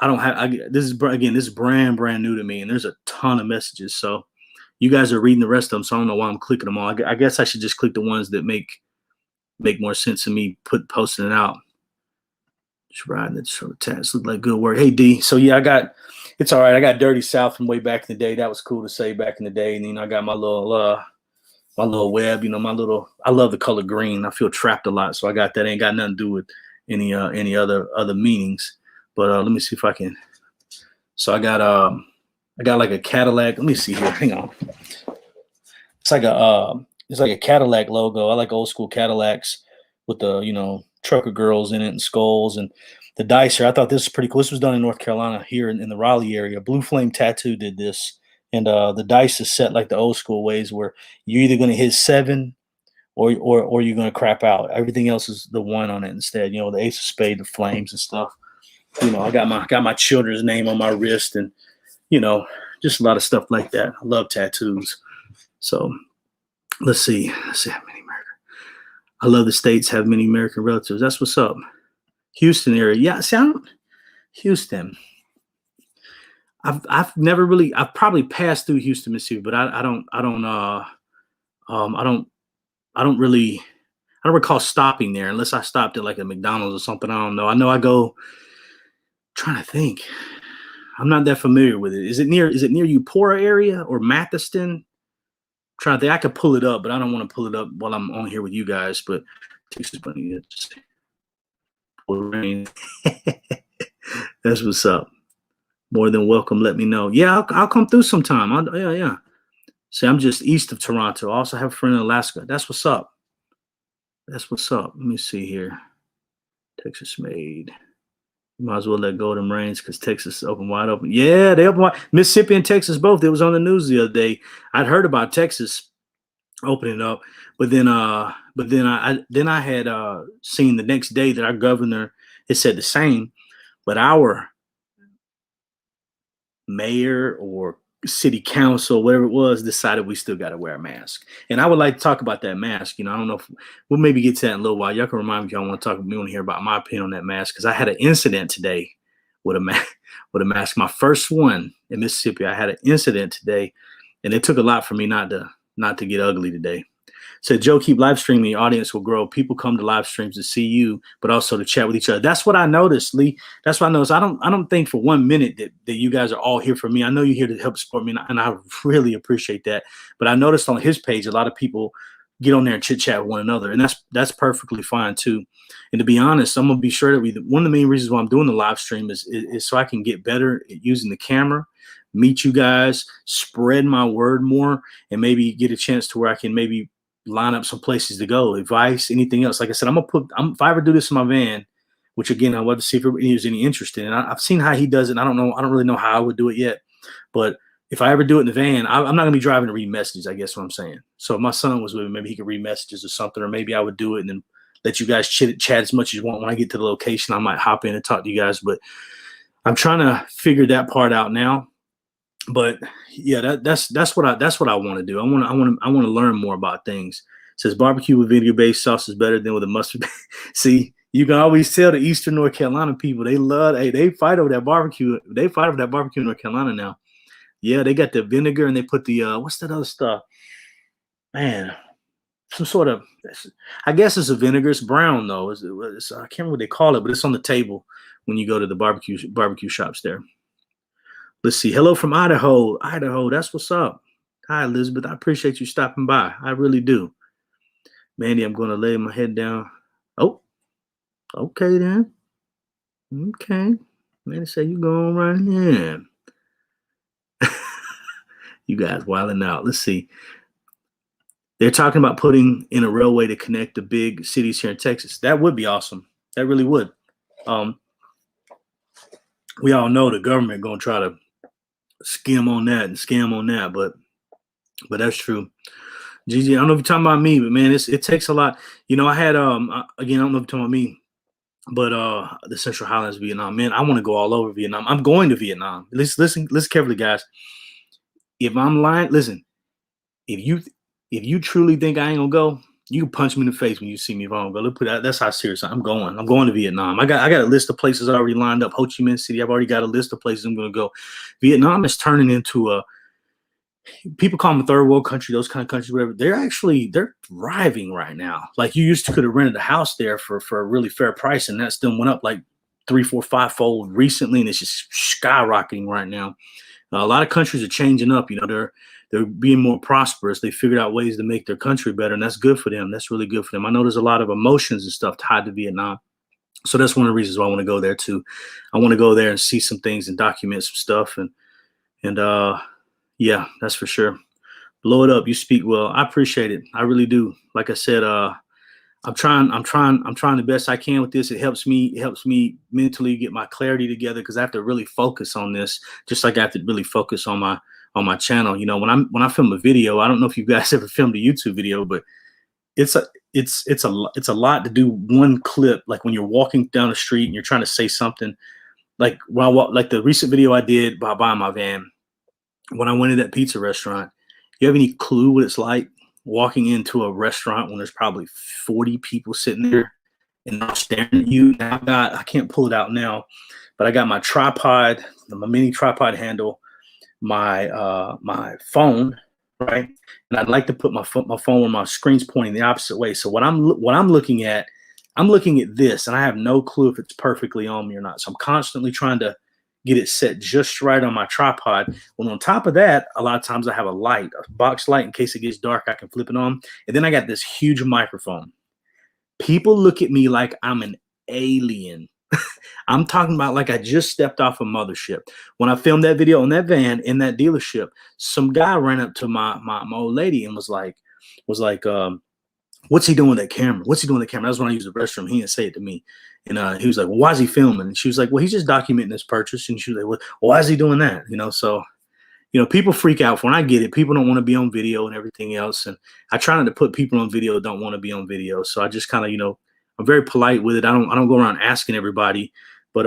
don't have this is brand new to me and there's a ton of messages. So you guys are reading the rest of them. So I don't know why I'm clicking them all. I guess I should just click the ones that make more sense to me posting it out. Just riding it short tags. Look like good work. Hey D. So yeah, it's all right. I got Dirty South from way back in the day. That was cool to say back in the day. And I got my little web, I love the color green. I feel trapped a lot. So I got that. Ain't got nothing to do with any other meanings. But let me see if I can. So I got like a Cadillac. Let me see here. Hang on. It's like a Cadillac logo. I like old school Cadillacs with the, trucker girls in it and skulls and the dicer. I thought this was pretty cool. This was done in North Carolina here in the Raleigh area. Blue Flame Tattoo did this. And the dice is set like the old school ways where you're either going to hit 7 or you're going to crap out. Everything else is the 1 on it instead. The ace of spade, the flames and stuff. I got my children's name on my wrist and, just a lot of stuff like that. I love tattoos. So let's see how many American. I love the States have many American relatives. That's what's up. Houston area. Yeah, see, Houston. I've probably passed through Houston, Mississippi, but I don't recall stopping there unless I stopped at like a McDonald's or something. I don't know. I know I go. Trying to think. I'm not that familiar with it. Is it near Eupora area or Mathiston? Trying to think. I could pull it up, but I don't want to pull it up while I'm on here with you guys. But Texas Bunny, that's what's up. More than welcome. Let me know. Yeah, I'll come through sometime. Yeah. See, I'm just east of Toronto. I also have a friend in Alaska. That's what's up. That's what's up. Let me see here. Texas Made. You might as well let go of them reins because Texas is open wide open. Yeah, they open wide. Mississippi and Texas both. It was on the news the other day. I'd heard about Texas opening up, but then I had seen the next day that our governor had said the same, but our mayor or city council, whatever it was, decided we still got to wear a mask. And I would like to talk about that mask. I don't know if we'll maybe get to that in a little while. Y'all can remind me if y'all want to talk. We want to hear about my opinion on that mask because I had an incident today with a mask. My first one in Mississippi. I had an incident today, and it took a lot for me not to get ugly today. Said Joe, keep live streaming. Your audience will grow. People come to live streams to see you, but also to chat with each other. That's what I noticed, Lee. That's what I noticed. I don't think for 1 minute that you guys are all here for me. I know you're here to help support me, and I really appreciate that. But I noticed on his page, a lot of people get on there and chit chat with one another, and that's perfectly fine too. And to be honest, I'm gonna be sure that one of the main reasons why I'm doing the live stream is so I can get better at using the camera, meet you guys, spread my word more, and maybe get a chance to where I can maybe line up some places to go, advice, anything else. Like I said, if I ever do this in my van, which again, I'd love to see if there's any interest in it. I've seen how he does it. I don't really know how I would do it yet, but if I ever do it in the van, I'm not gonna be driving to read messages. I guess what I'm saying. So if my son was with me, maybe he could read messages or something, or maybe I would do it and then let you guys chat as much as you want. When I get to the location, I might hop in and talk to you guys, but I'm trying to figure that part out now. But yeah, that's what I want to do. I want to learn more about things. It says barbecue with vinegar-based sauce is better than with a mustard. See, you can always tell the Eastern North Carolina people, they fight over that barbecue. They fight over that barbecue in North Carolina now. Yeah, they got the vinegar and they put the what's that other stuff? Man, some sort of, I guess it's a vinegar. It's brown though. I can't remember what they call it, but it's on the table when you go to the barbecue shops there. Let's see. Hello from Idaho. Idaho, that's what's up. Hi, Elizabeth. I appreciate you stopping by. I really do. Mandy, I'm going to lay my head down. Oh, okay then. Okay. Man, say you going right in. You guys wilding out. Let's see. They're talking about putting in a railway to connect the big cities here in Texas. That would be awesome. That really would. Um, we all know the government going to try to skim on that and scam on that, but that's true. Gigi, I don't know if you're talking about me, but man, it takes a lot. I had again, I don't know if you're talking about me, but the Central Highlands, Vietnam. Man, I want to go all over Vietnam. I'm going to Vietnam. Listen carefully, guys. If I'm lying, listen. If you truly think I ain't gonna go, you can punch me in the face when you see me if I don't go. Look, that's how serious I'm going. I'm going to Vietnam. I got a list of places already lined up. Ho Chi Minh City. I've already got a list of places I'm gonna go. Vietnam is turning into a, people call them a third world country, those kind of countries, whatever. They're thriving right now. Like, you used to could have rented a house there for a really fair price, and that still went up like 3, 4, 5-fold recently, and it's just skyrocketing right now. A lot of countries are changing up. They're being more prosperous. They figured out ways to make their country better, and that's good for them. That's really good for them. I know there's a lot of emotions and stuff tied to Vietnam, so that's one of the reasons why I want to go there too. I want to go there and see some things and document some stuff, and yeah, that's for sure. Blow it up. You speak well. I appreciate it. I really do. Like I said, I'm trying the best I can with this. It helps me mentally get my clarity together, because I have to really focus on this, just like I have to really focus on my channel. When I film a video, I don't know if you guys ever filmed a YouTube video, but it's a lot to do one clip. Like when you're walking down the street and you're trying to say something, like like the recent video I did by buying my van when I went to that pizza restaurant. You have any clue what it's like walking into a restaurant when there's probably 40 people sitting there and they're staring at you? Now I can't pull it out now, but I got my tripod, my mini tripod handle, my phone, right? And I'd like to put my phone when my screen's pointing the opposite way. So what I'm looking at, I'm looking at this, and I have no clue if it's perfectly on me or not. So I'm constantly trying to get it set just right on my tripod. When on top of that, a lot of times I have a box light, in case it gets dark, I can flip it on. And then I got this huge microphone. People look at me like I'm an alien. I'm talking about like I just stepped off a mothership. When I filmed that video on that van in that dealership, some guy ran up to my old lady and was like, what's he doing with that camera? What's he doing with the camera? That was when I used the restroom. He didn't say it to me. And he was like, well, why is he filming? And she was like, well, he's just documenting his purchase. And she was like, well, why is he doing that? So, people freak out when I get it. People don't want to be on video and everything else. And I try not to put people on video that don't want to be on video. So I just kind of, I'm very polite with it. I don't go around asking everybody, but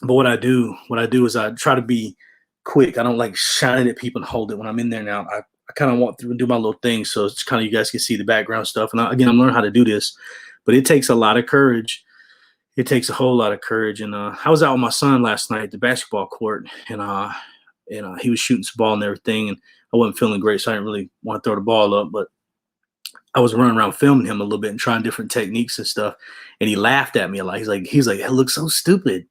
what I do is I try to be quick. I don't like shining at people and hold it when I'm in there now. I kind of walk through and do my little thing. So it's kind of, you guys can see the background stuff. And again, I'm learning how to do this, but it takes a lot of courage. It takes a whole lot of courage. And I was out with my son last night at the basketball court, and he was shooting some ball and everything. And I wasn't feeling great, so I didn't really want to throw the ball up, but I was running around filming him a little bit and trying different techniques and stuff. And he laughed at me a lot. He's like, it looks so stupid.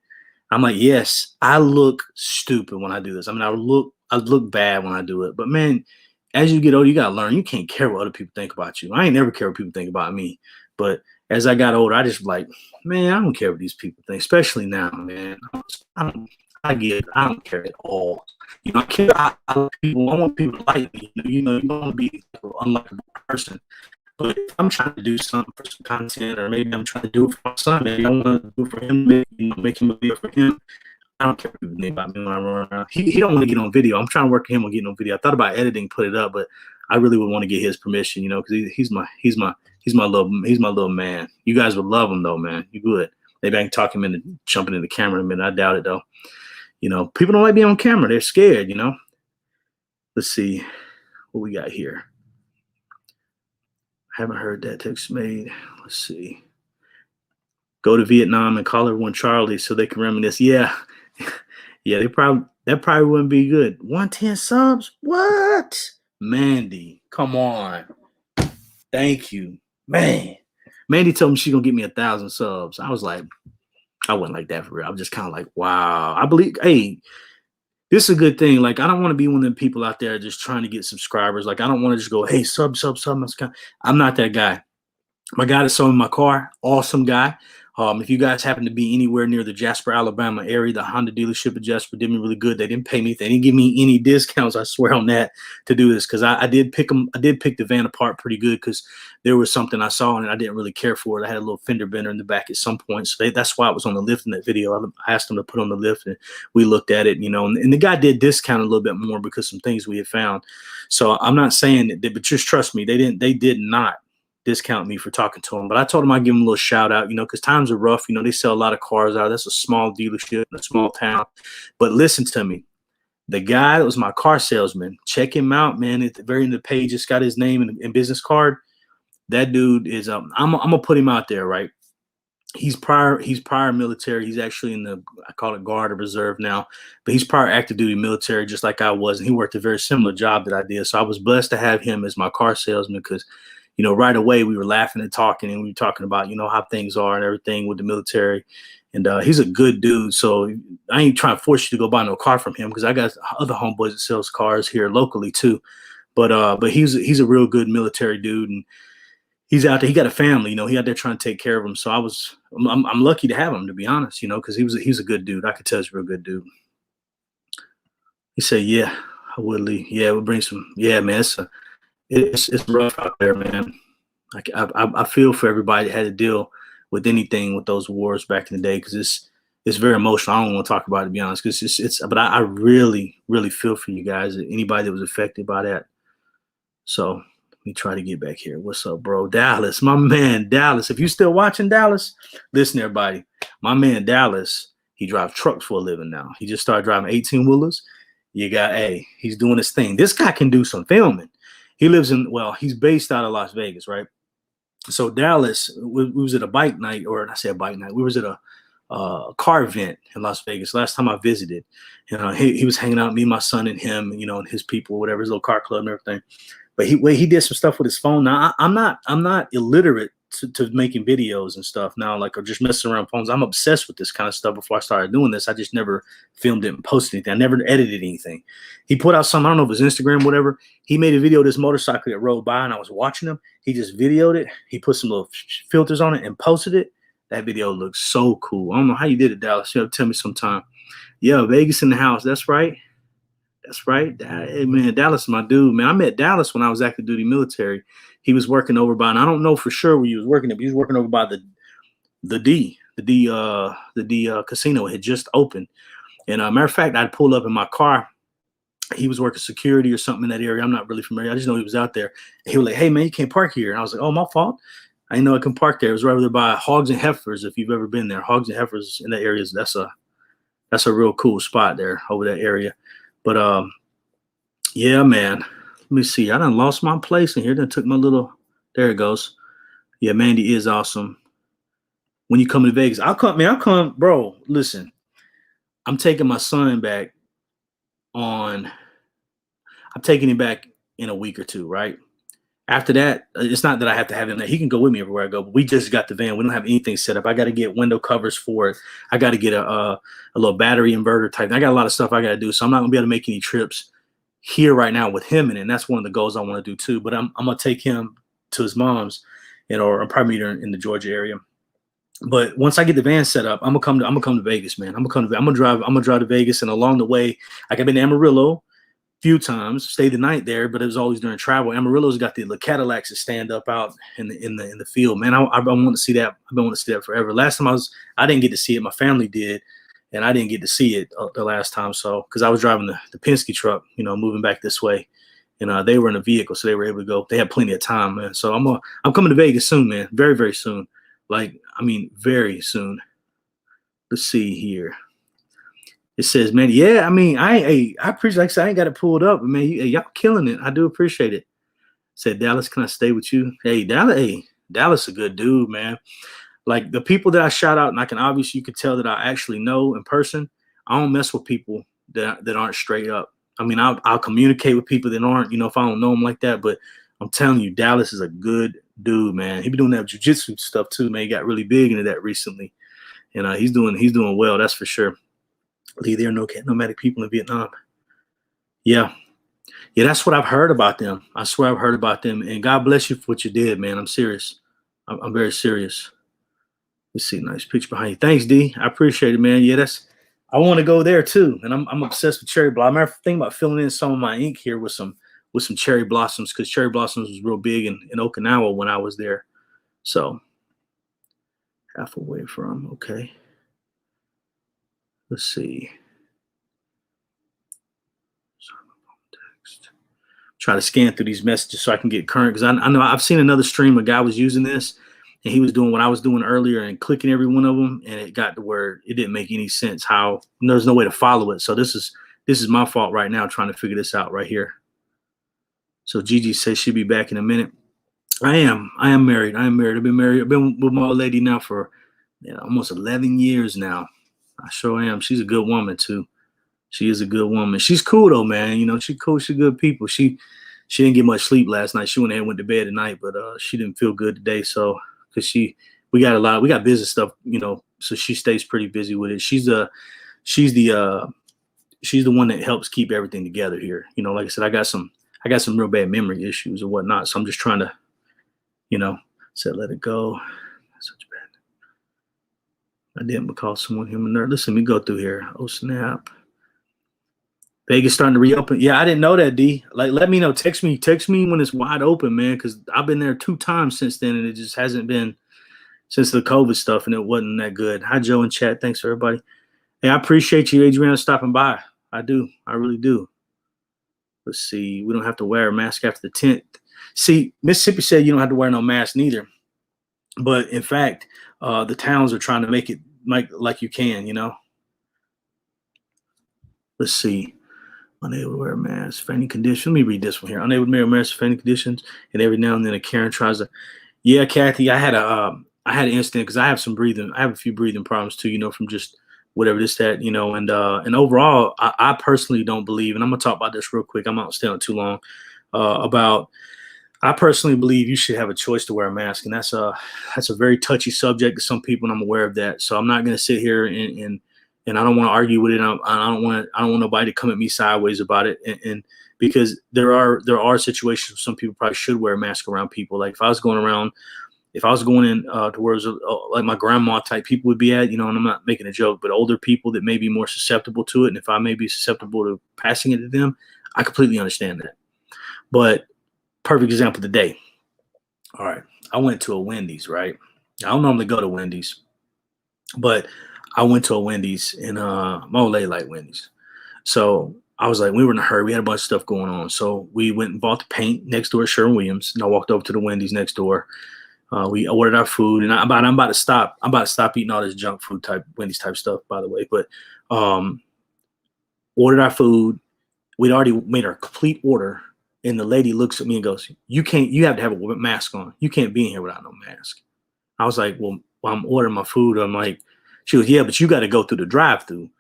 I'm like, yes, I look stupid when I do this. I mean, I look bad when I do it. But man, as you get older, you gotta learn. You can't care what other people think about you. I ain't never care what people think about me. But as I got older, I just like, man, I don't care what these people think, especially now, man. I don't care at all. I care. I want people to like me. You don't want to be an unlikable person. But if I'm trying to do something for some content, or maybe I'm trying to do it for my son, maybe I want to do it for him, make him a video for him. I don't care what people think about me when I run around. He don't want to get on video. I'm trying to work with him on getting on video. I thought about editing, put it up, but I really would want to get his permission, because he's my little man. You guys would love him though, man. You would. Maybe I can talk him into jumping in the camera in a minute. I doubt it though. People don't like being on camera. They're scared. Let's see what we got here. Haven't heard that text made. Let's see. Go to Vietnam and call everyone Charlie so they can reminisce. Yeah. Yeah, that probably wouldn't be good. 110 subs? What? Mandy, come on. Thank you. Man. Mandy told me she's gonna get me 1,000 subs. I was like, I wasn't like that for real. I'm just kind of like, wow. I believe, hey, this is a good thing. Like, I don't want to be one of them people out there just trying to get subscribers. Like, I don't want to just go, hey, sub. I'm not that guy. My guy that sold me my car, awesome guy. If you guys happen to be anywhere near the Jasper, Alabama area, the Honda dealership in Jasper did me really good. They didn't pay me. They didn't give me any discounts. I swear on that to do this because I did pick them. I did pick the van apart pretty good because there was something I saw and I didn't really care for it. I had a little fender bender in the back at some point, so that's why it was on the lift in that video. I asked them to put on the lift and we looked at it, and the guy did discount a little bit more because some things we had found. So I'm not saying that, but just trust me, they did not discount me for talking to him. But I told him I'd give him a little shout out, because times are rough. They sell a lot of cars out. That's a small dealership in a small town. But listen to me. The guy that was my car salesman, check him out, man. At the very end of the page, it's got his name and business card. That dude is I'm gonna put him out there, right? He's prior military. He's actually in the, I call it guard or reserve now, but he's prior active duty military, just like I was. And he worked a very similar job that I did. So I was blessed to have him as my car salesman because right away we were laughing and talking, and we were talking about, how things are and everything with the military. And he's a good dude. So I ain't trying to force you to go buy no car from him because I got other homeboys that sells cars here locally too. But he's a real good military dude, and he's out there. He got a family, he out there trying to take care of him. So I'm lucky to have him, to be honest, because he's a good dude. I could tell he's a real good dude. He said, yeah, I would leave. Yeah, we'll bring some. Yeah, man, it's rough out there, man. I feel for everybody that had to deal with anything with those wars back in the day because it's very emotional. I don't want to talk about it, to be honest, because but I really, really feel for you guys, anybody that was affected by that. So let me try to get back here. What's up, bro? Dallas, my man, Dallas. If you still watching Dallas, listen, everybody. My man, Dallas, he drives trucks for a living now. He just started driving 18-wheelers. He's doing his thing. This guy can do some filming. He lives he's based out of Las Vegas, right? So Dallas, we was at a bike night, or I say a bike night. We was at a car event in Las Vegas last time I visited. He was hanging out, me, my son, and him, and his people, whatever, his little car club and everything. But he did some stuff with his phone. Now I'm not illiterate to making videos and stuff now, or just messing around phones. I'm obsessed with this kind of stuff. Before I started doing this, I just never filmed it and posted anything. I never edited anything. He put out something, I don't know if it was Instagram, whatever. He made a video of this motorcycle that rode by, and I was watching him. He just videoed it. He put some little filters on it and posted it. That video looks so cool. I don't know how you did it, Dallas. You have to tell me sometime. Yeah, Vegas in the house. That's right. That's right. Hey, man, Dallas is my dude, man. I met Dallas when I was active duty military. He was working over by, and I don't know for sure where he was working at, but he was working over by the D casino. It had just opened. And matter of fact, I'd pull up in my car. He was working security or something in that area. I'm not really familiar. I just know he was out there. And he was like, hey, man, you can't park here. And I was like, oh, my fault. I didn't know I can park there. It was right there by Hogs and Heifers. If you've ever been there, Hogs and Heifers in that area, that's a real cool spot there over that area. But yeah, man. Let me see. I done lost my place in here. Done took my little. There it goes. Yeah, Mandy is awesome. When you come to Vegas, I'll come, bro. Listen, I'm taking my son back I'm taking him back in a week or two, right? After that, it's not that I have to have him there. He can go with me everywhere I go, but we just got the van. We don't have anything set up. I got to get window covers for it. I got to get a little battery inverter type. I got a lot of stuff I got to do, so I'm not going to be able to make any trips here right now with him in it. And that's one of the goals I want to do too. But I'm going to take him to his mom's, or I'll probably meet her in the Georgia area. But once I get the van set up, I'm gonna come to Vegas, man. I'm gonna drive to Vegas, and along the way, like I've been to Amarillo few times, stayed the night there, but it was always during travel. Amarillo's got the Cadillacs that stand up out in the field, man. I want to see that. I've been wanting to see that forever. Last time I didn't get to see it. My family did, and I didn't get to see it the last time. So because I was driving the Penske truck, moving back this way, and they were in a vehicle, so they were able to go. They had plenty of time, man. So I'm coming to Vegas soon, man. Very, very soon. Very soon. Let's see here. It says, man, yeah, I appreciate, like I said, I ain't got it pulled up, but man, y'all killing it. I do appreciate it. Said, Dallas, can I stay with you? Hey, Dallas a good dude, man. Like the people that I shout out, and you can tell that I actually know in person. I don't mess with people that aren't straight up. I'll communicate with people that aren't, if I don't know them like that. But I'm telling you, Dallas is a good dude, man. He been doing that jiu-jitsu stuff too, man. He got really big into that recently, and he's doing well, that's for sure. believe there are no nomadic people in Vietnam. Yeah. Yeah, that's what I've heard about them. I swear I've heard about them. And God bless you for what you did, man. I'm serious. I'm very serious. Let's see, nice picture behind you. Thanks, D. I appreciate it, man. Yeah, I want to go there too. And I'm obsessed with cherry blossom. I'm thinking about filling in some of my ink here with some cherry blossoms, because cherry blossoms was real big in Okinawa when I was there. So half away from, okay. Let's see. Try to scan through these messages so I can get current, because I know I've seen another stream, a guy was using this and he was doing what I was doing earlier and clicking every one of them, and it got to where it didn't make any sense how there's no way to follow it. So this is my fault right now, trying to figure this out right here. So Gigi says she'll be back in a minute. I am married. I've been married. I've been with my old lady now for almost 11 years now. I sure am. She's a good woman too. She is a good woman. She's cool though, man. She's cool. She's good people. She didn't get much sleep last night. She went ahead and went to bed at night, but she didn't feel good today. So because we got business stuff, so she stays pretty busy with it. She's the one that helps keep everything together here. Like I said, I got some real bad memory issues or whatnot. So I'm just trying to, said let it go. That's such bad. I didn't because someone human nerd. Listen, let me go through here. Oh snap. Vegas starting to reopen. Yeah, I didn't know that, D. Like, let me know. Text me when it's wide open, man, because I've been there 2 times since then, and it just hasn't been since the COVID stuff, and it wasn't that good. Hi, Joe in chat. Thanks, everybody. Hey, I appreciate you, Adriana, stopping by. I do. I really do. Let's see. We don't have to wear a mask after the 10th. See, Mississippi said you don't have to wear no mask neither. But, in fact, the towns are trying to make it like you can, Let's see. Unable to wear a mask for any condition. Let me read this one here. Unable to wear a mask for any conditions, and every now and then a Karen tries to. Yeah, Kathy, I had an incident because I have a few breathing problems too. From just whatever that, and overall, I personally don't believe, and I'm gonna talk about this real quick. I'm not staying on too long. I personally believe you should have a choice to wear a mask, and that's a very touchy subject to some people, and I'm aware of that. So I'm not gonna sit here and I don't want to argue with it. I don't want nobody to come at me sideways about it. And because there are situations where some people probably should wear a mask around people. Like if I was going in to where like my grandma type people would be at, and I'm not making a joke, but older people that may be more susceptible to it. And if I may be susceptible to passing it to them, I completely understand that. But perfect example today. All right. I went to a Wendy's, right? I don't normally go to Wendy's, but I went to a Wendy's and my old lady liked Wendy's. So I was like, we were in a hurry. We had a bunch of stuff going on. So we went and bought the paint next door at Sherwin-Williams. And I walked over to the Wendy's next door. We ordered our food, and I'm about to stop eating all this junk food type Wendy's type stuff, by the way. But ordered our food. We'd already made our complete order. And the lady looks at me and goes, you have to have a mask on. You can't be in here without no mask. I was like, well, while I'm ordering my food, I'm like, she goes, yeah, but you got to go through the drive-thru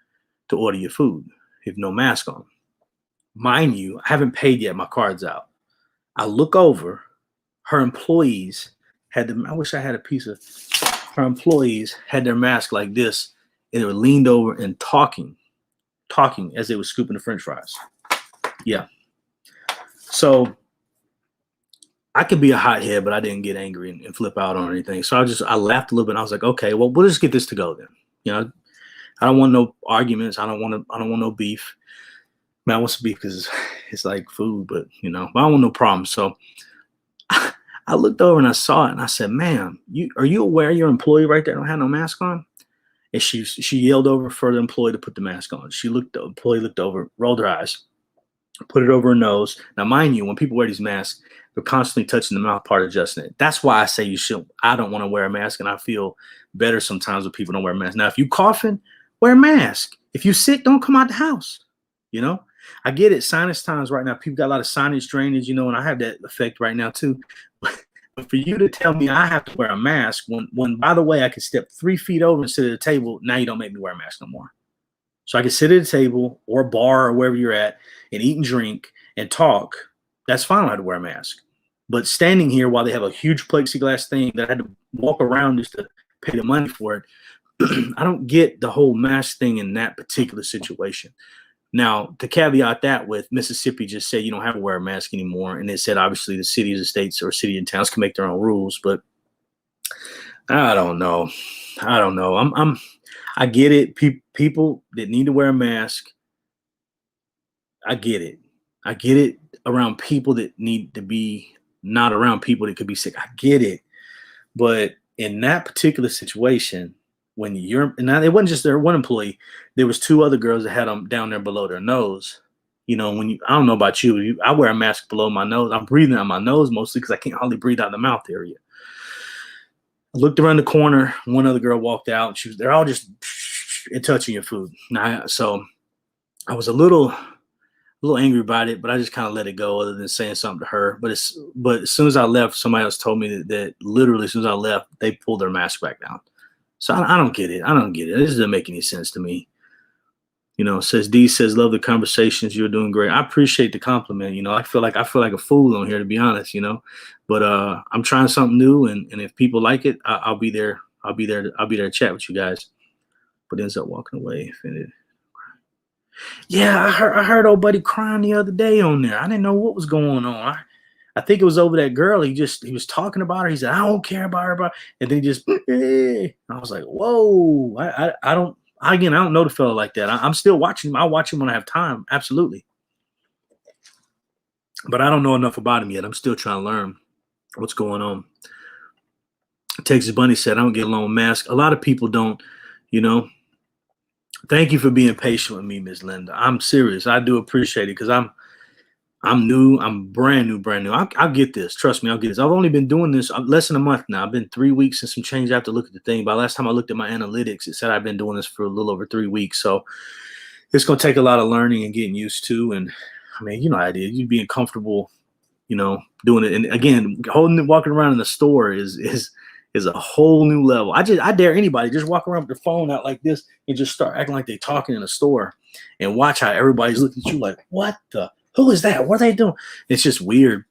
to order your food if no mask on. Mind you, I haven't paid yet. My card's out. I look over. Her employees had them. I wish I had a piece of. Her employees had their mask like this, and they were leaned over and talking as they were scooping the French fries. Yeah. So I could be a hothead, but I didn't get angry and flip out on anything. So I laughed a little bit. And I was like, okay, well, we'll just get this to go then. I don't want no arguments. I don't want no beef. I mean, I want some beef because it's like food, but but I don't want no problems. So I looked over and I saw it and I said, ma'am, are you aware your employee right there don't have no mask on? And she yelled over for the employee to put the mask on. The employee looked over, rolled her eyes, put it over her nose. Now, mind you, when people wear these masks, they're constantly touching the mouth part, adjusting it. That's why I say I don't want to wear a mask, and I feel better sometimes when people don't wear masks. Now, if you coughing, wear a mask. If you sick, don't come out the house. I get it. Sinus times right now, people got a lot of sinus drainage, and I have that effect right now too. But for you to tell me I have to wear a mask when by the way, I can step 3 feet over and sit at a table, now you don't make me wear a mask no more. So I can sit at a table or a bar or wherever you're at and eat and drink and talk. That's fine. I don't have to wear a mask. But standing here while they have a huge plexiglass thing that I had to walk around just to pay the money for it, I don't get the whole mask thing in that particular situation. Now, to caveat that with Mississippi just said you don't have to wear a mask anymore, and it said obviously the cities, the states, or city and towns can make their own rules. But I don't know. I don't know. I get it. People that need to wear a mask, I get it. I get it around people that need to be not around people that could be sick. I get it. But in that particular situation, when you're now it wasn't just their one employee, there was two other girls that had them down there below their nose. You know, when you I don't know about I wear a mask below my nose. I'm breathing out my nose mostly because I can't hardly breathe out the mouth area. I looked around the corner. One other girl walked out. They're all just and touching your food. So I was a little angry about it, but I just kind of let it go other than saying something to her. But as soon as I left, somebody else told me that literally as soon as I left, they pulled their mask back down. So I don't get it. I don't get it. This doesn't make any sense to me. You know, says, love the conversations. You're doing great. I appreciate the compliment. You know, I feel like a fool on here, to be honest, you know, but I'm trying something new. And if people like it, I'll be there. I'll be there. I'll be there to chat with you guys, but ends up walking away. Yeah, I heard old buddy crying the other day on there. I didn't know what was going on. I think it was over that girl. He was talking about her. He said, I don't care about her, and then he just I was like, whoa. I don't again, I don't know the fella like that. I'm still watching him. I'll watch him when I have time. Absolutely. But I don't know enough about him yet. I'm still trying to learn what's going on. Texas Bunny said, I don't get along with masks. A lot of people don't, you know. Thank you for being patient with me, Miss Linda. I'm serious. I do appreciate it because I'm new. I'm brand new. I'll get this. Trust me, I'll get this. I've only been doing this less than a month now. I've been 3 weeks and some change. I have to look at the thing. By last time I looked at my analytics, it said I've been doing this for a little over 3 weeks. So it's going to take a lot of learning and getting used to. And I mean, you know, I did. You being comfortable, you know, doing it. And again, walking around in the store is a whole new level. I dare anybody just walk around with their phone out like this and just start acting like they're talking in a store and watch how everybody's looking at you like, what the? Who is that? What are they doing? It's just weird.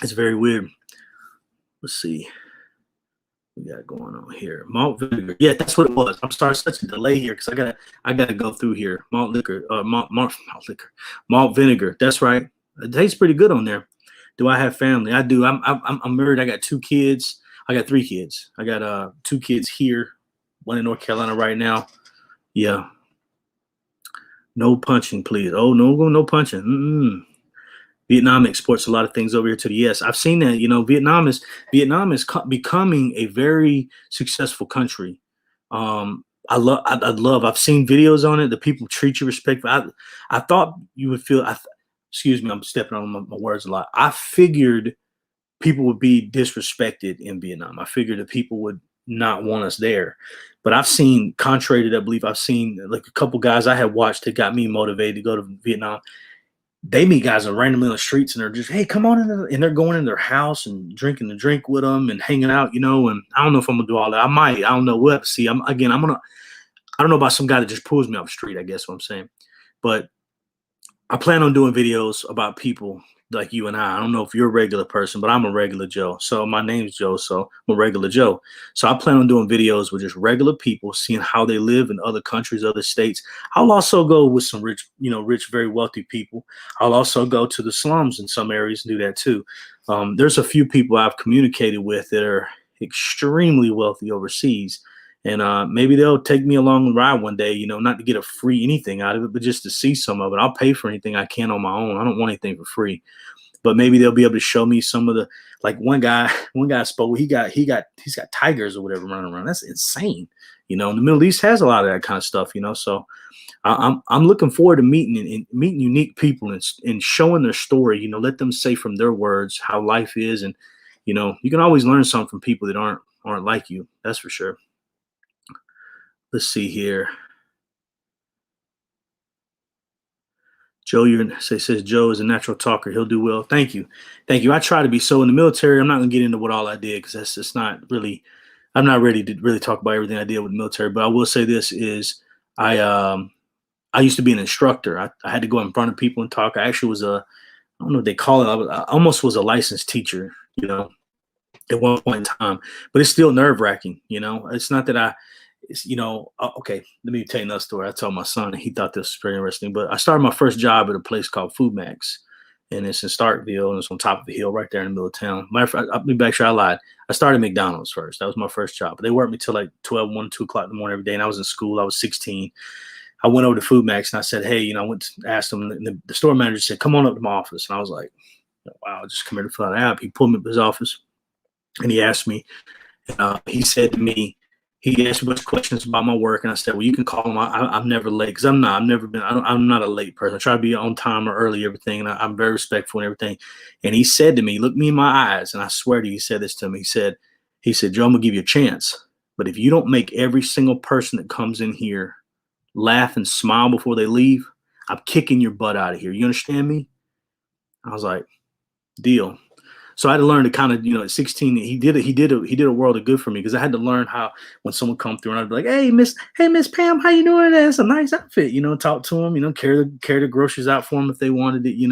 It's very weird. Let's see. What we got going on here. Malt vinegar. Yeah, that's what it was. I'm sorry, such a delay here because I gotta go through here. Malt vinegar. That's right. It tastes pretty good on there. Do I have family? I do. I'm married. I got 2 kids. I got 3 kids. I got 2 kids here, one in North Carolina right now. Yeah. No punching, please. Oh, no punching. Vietnam exports a lot of things over here to the U.S. I've seen that. You know, Vietnam is becoming a very successful country. I've seen videos on it. The people treat you respectfully. I thought you would feel. Excuse me, I'm stepping on my words a lot. I figured people would be disrespected in Vietnam. I figured that people would not want us there. But I've seen, contrary to that belief, I've seen like a couple guys I had watched that got me motivated to go to Vietnam. They meet guys randomly on the streets and they're just, hey, come on in. And they're going in their house and drinking the drink with them and hanging out, you know. And I don't know if I'm going to do all that. I might. I don't know. We'll have to see. I don't know about some guy that just pulls me off the street, I guess what I'm saying. But I plan on doing videos about people like you and I. I don't know if you're a regular person, but I'm a regular Joe. So my name's Joe, so I'm a regular Joe. So I plan on doing videos with just regular people, seeing how they live in other countries, other states. I'll also go with some rich, very wealthy people. I'll also go to the slums in some areas and do that too. There's a few people I've communicated with that are extremely wealthy overseas. And maybe they'll take me along and ride one day, not to get a free anything out of it, but just to see some of it. I'll pay for anything I can on my own. I don't want anything for free. But maybe they'll be able to show me some of the, like one guy spoke, he's got tigers or whatever running around. That's insane. The Middle East has a lot of that kind of stuff, so I'm looking forward to meeting unique people and showing their story, let them say from their words how life is. And, you can always learn something from people that aren't like you. That's for sure. Let's see here. Joe, says Joe is a natural talker. He'll do well. Thank you. I try to be. So in the military, I'm not going to get into what all I did because that's just not really. I'm not ready to really talk about everything I did with the military. But I will say this is I used to be an instructor. I had to go in front of people and talk. I actually was I don't know what they call it. I almost was a licensed teacher, at one point in time. But it's still nerve wracking. It's not that Okay, let me tell you another story. I told my son, and he thought this was very interesting. But I started my first job at a place called Food Max, and it's in Starkville, and it's on top of a hill right there in the middle of town. Let me make sure I lied. I started McDonald's first. That was my first job. But they worked me till like 12, 1, 2 o'clock in the morning every day, and I was in school. I was 16. I went over to Food Max, and I said, hey, I went to ask them, and the store manager said, come on up to my office. And I was like, wow, just come here to fill out an app. He pulled me to his office, and he asked me, he said to me, he asked me a bunch of questions about my work, and I said, well, you can call him. I'm never late, because I'm not a late person. I try to be on time or early, everything, and I'm very respectful and everything. And he said to me, look me in my eyes, and I swear to you, he said this to me. He said, Joe, I'm gonna give you a chance, but if you don't make every single person that comes in here laugh and smile before they leave, I'm kicking your butt out of here. You understand me? I was like, deal. So I had to learn to kind of, at 16, he did a world of good for me, because I had to learn how, when someone come through and I'd be like, hey Miss Pam, how you doing? That's a nice outfit, talk to them, carry the groceries out for them if they wanted it.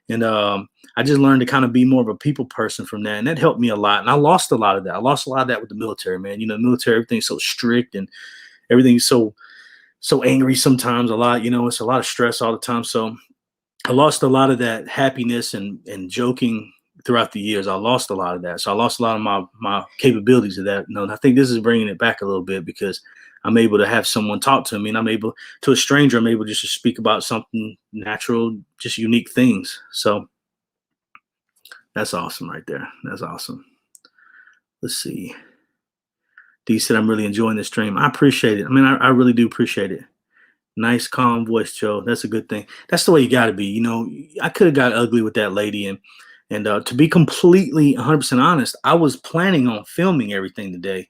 And I just learned to kind of be more of a people person from that, and that helped me a lot. And I lost a lot of that. I lost a lot of that with the military, man. The military, everything's so strict and everything's so angry sometimes. It's a lot of stress all the time. So I lost a lot of that happiness and joking throughout the years. I lost a lot of that. So I lost a lot of my capabilities of that. And I think this is bringing it back a little bit, because I'm able to have someone talk to me, and I'm able to a stranger, I'm able just to speak about something natural, just unique things. So that's awesome right there. That's awesome. Let's see. D said, I'm really enjoying this stream. I appreciate it. I mean, I really do appreciate it. Nice, calm voice, Joe. That's a good thing. That's the way you got to be. I could have got ugly with that lady, and to be completely 100% honest, I was planning on filming everything today.